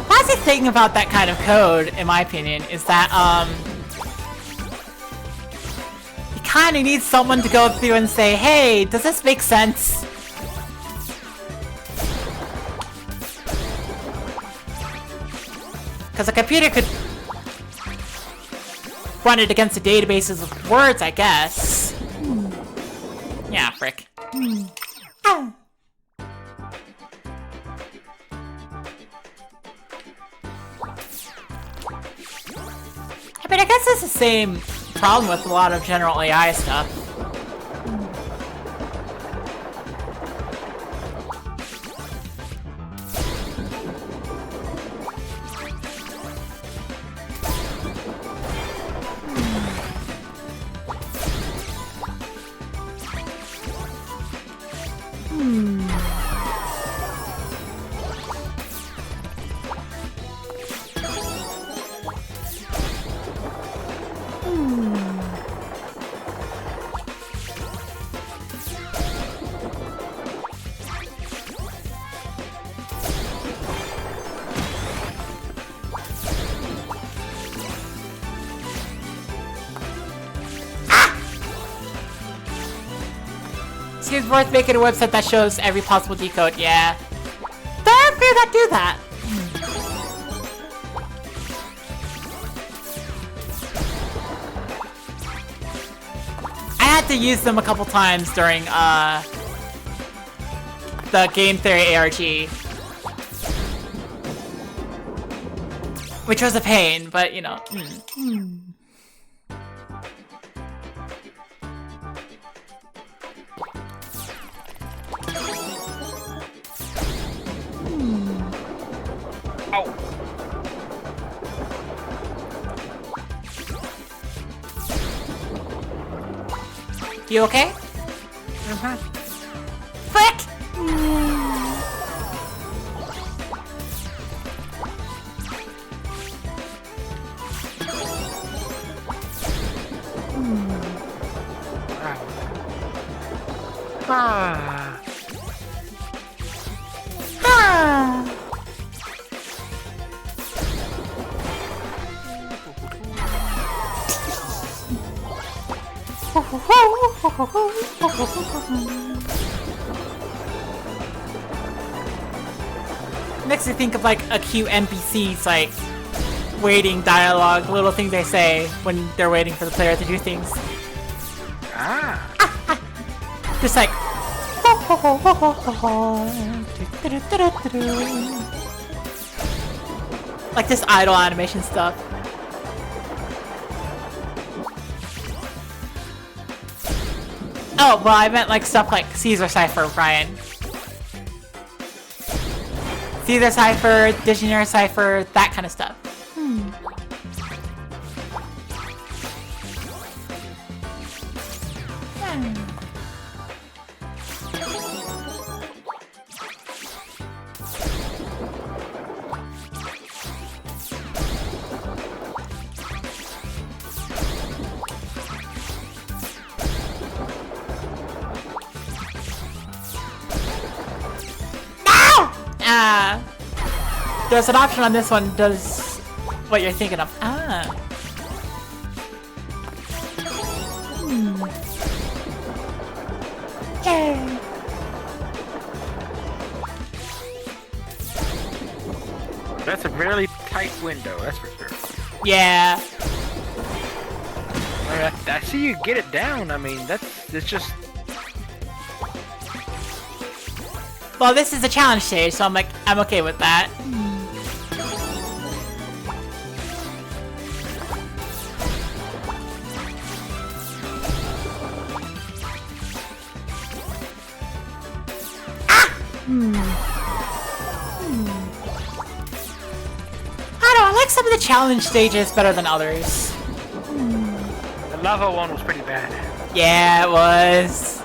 That's the thing about that kind of code, in my opinion, is that, you kind of need someone to go through and say, hey, does this make sense? Because a computer could run it against the databases of words, I guess. Yeah, frick. I mean, I guess it's the same problem with a lot of general AI stuff. Seems worth making a website that shows every possible decode, yeah. There are a few that do that. I had to use them a couple times during, the Game Theory ARG. Which was a pain, but, you know. You okay? Frick! Makes me think of like a cute NPC's like waiting dialogue, little things they say when they're waiting for the player to do things. Just like like this idle animation stuff. Oh, well, I meant like stuff like Caesar Cipher, Brian. Caesar Cipher, Dictionary Cipher, that kind of stuff. There's an option on this one, does what you're thinking of. Yay. That's a really tight window, that's for sure. Yeah. I see you get it down. I mean, it's just. Well, this is a challenge stage, so I'm okay with that. I don't know, I like some of the challenge stages better than others. The lava one was pretty bad. Yeah, it was.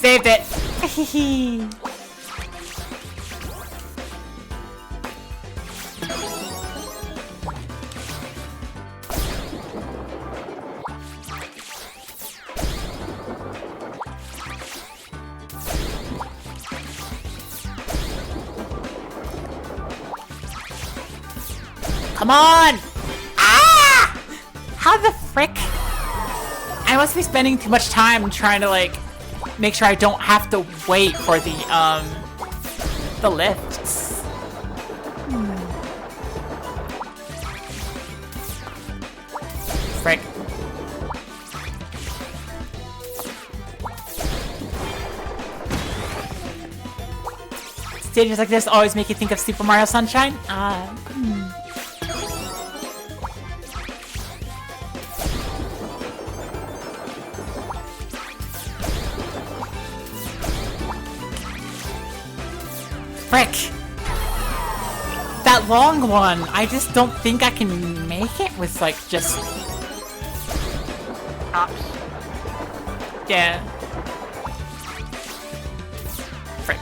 saved it. Come on! Ah! How the frick? I must be spending too much time trying to like make sure I don't have to wait for the lifts. Frick. Stages like this always make you think of Super Mario Sunshine. Frick! That long one, I just don't think I can make it with like just... Hops. Yeah. Frick.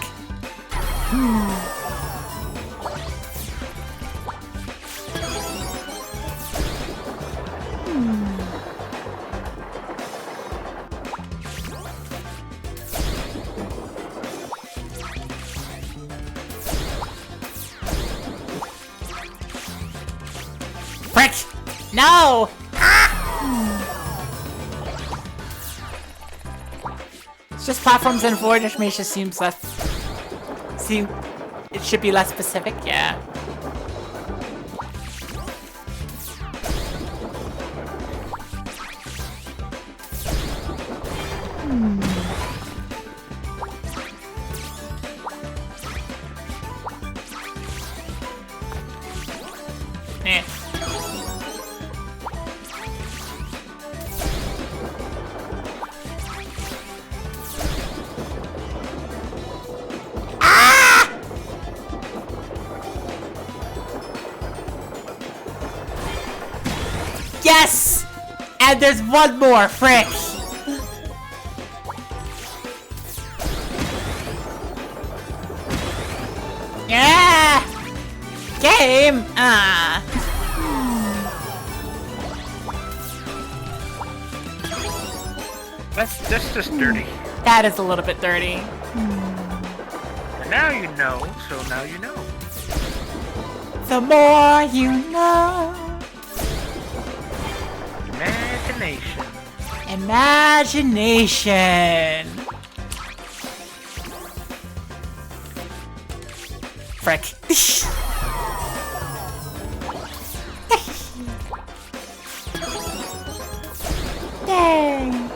Frick! No! It's just platforms and void, which makes it seems less... It should be less specific, yeah. Eh. Yes! And there's one more, frick! Yeah! Game! That's just dirty. That is a little bit dirty. And now you know, so now you know. The more you know. Imagination. Imagination. Frick. Dang.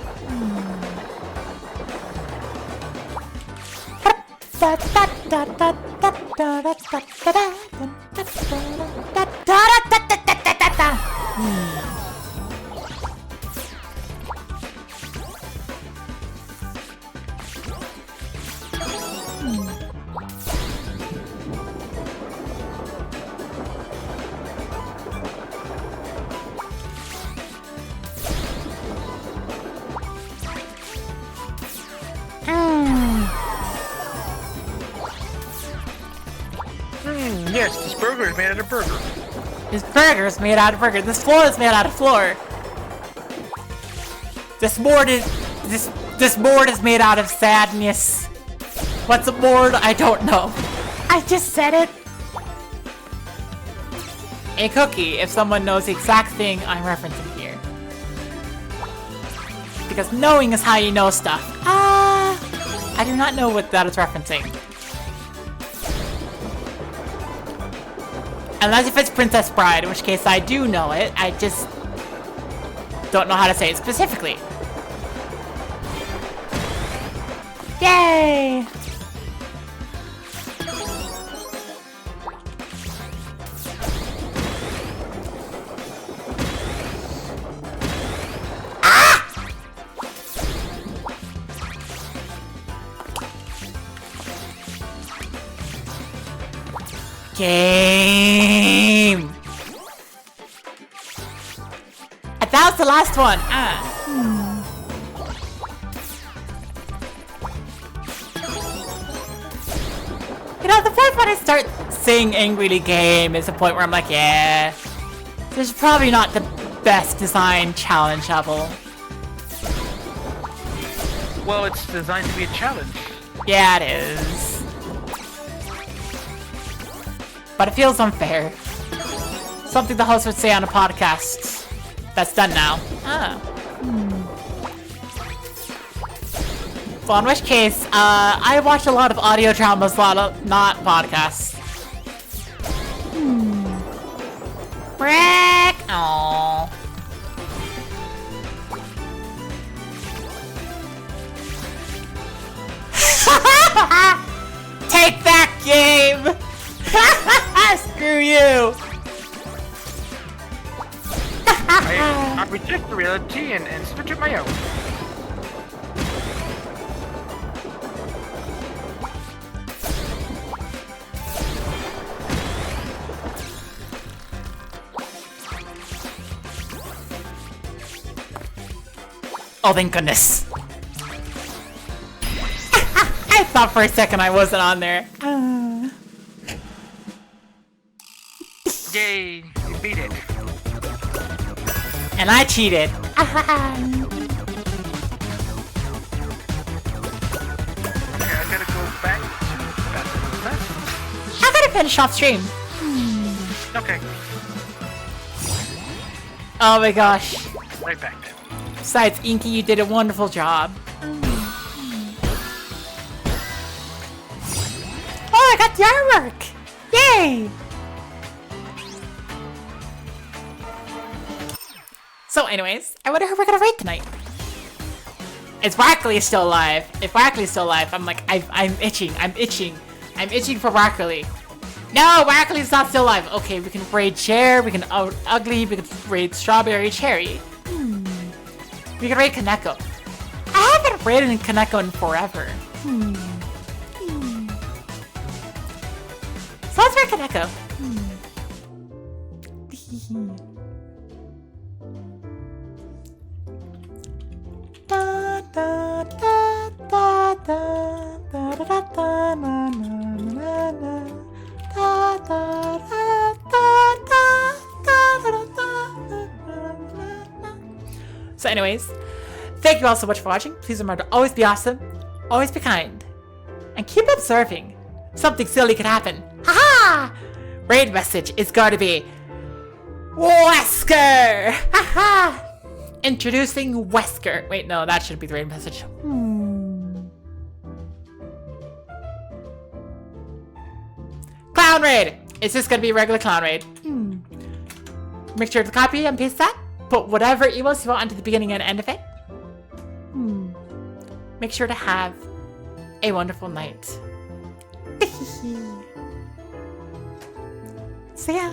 Yes, this burger is made out of burger. This burger is made out of burger. This floor is made out of floor. This board is made out of sadness. What's a board? I don't know. I just said it. A cookie, if someone knows the exact thing I'm referencing here. Because knowing is how you know stuff. I do not know what that is referencing. Unless if it's Princess Bride, in which case I do know it, I just don't know how to say it specifically. Yay! Game! And that was the last one! You know, the point when I start saying angrily game is the point where I'm like, yeah, this is probably not the best designed challenge level. Well, it's designed to be a challenge. Yeah, it is. But it feels unfair. Something the host would say on a podcast. That's done now. Ah. Well, in which case, I watch a lot of audio dramas, not podcasts. Brick! Aww. Take that, game! Screw you! I reject reality and switch it my own. Oh, thank goodness. I thought for a second I wasn't on there. Yay, you beat it. And I cheated. Okay, I gotta go back to that. I gotta finish off stream. Okay, Oh my gosh. right back. Besides, Inky, you did a wonderful job. Oh, I got the artwork! Yay! So anyways, I wonder who we're gonna raid tonight. Is Wackerly still alive? If Wackerly's still alive, I'm like, I'm itching. I'm itching for Wackerly. No, Wackerly's not still alive. Okay, we can raid Chair, we can Ugly, we can raid Strawberry Cherry. We can raid Kaneko. I haven't raided in Kaneko in forever. So let's raid Kaneko. Da, da, da, da, da, da, da, da, na, na, na, na. Da, da, da, da, da, da, da, da, da, da. So anyways, thank you all so much for watching. Please remember to always be awesome, always be kind, and keep observing. Something silly could happen. Haha! Raid message is going to be Wesker! Haha! Introducing Wesker. Wait, no, that should be the raid message. Clown raid! It's just gonna be a regular clown raid. Make sure to copy and paste that. Put whatever emails you want into the beginning and end of it. Make sure to have a wonderful night. See ya.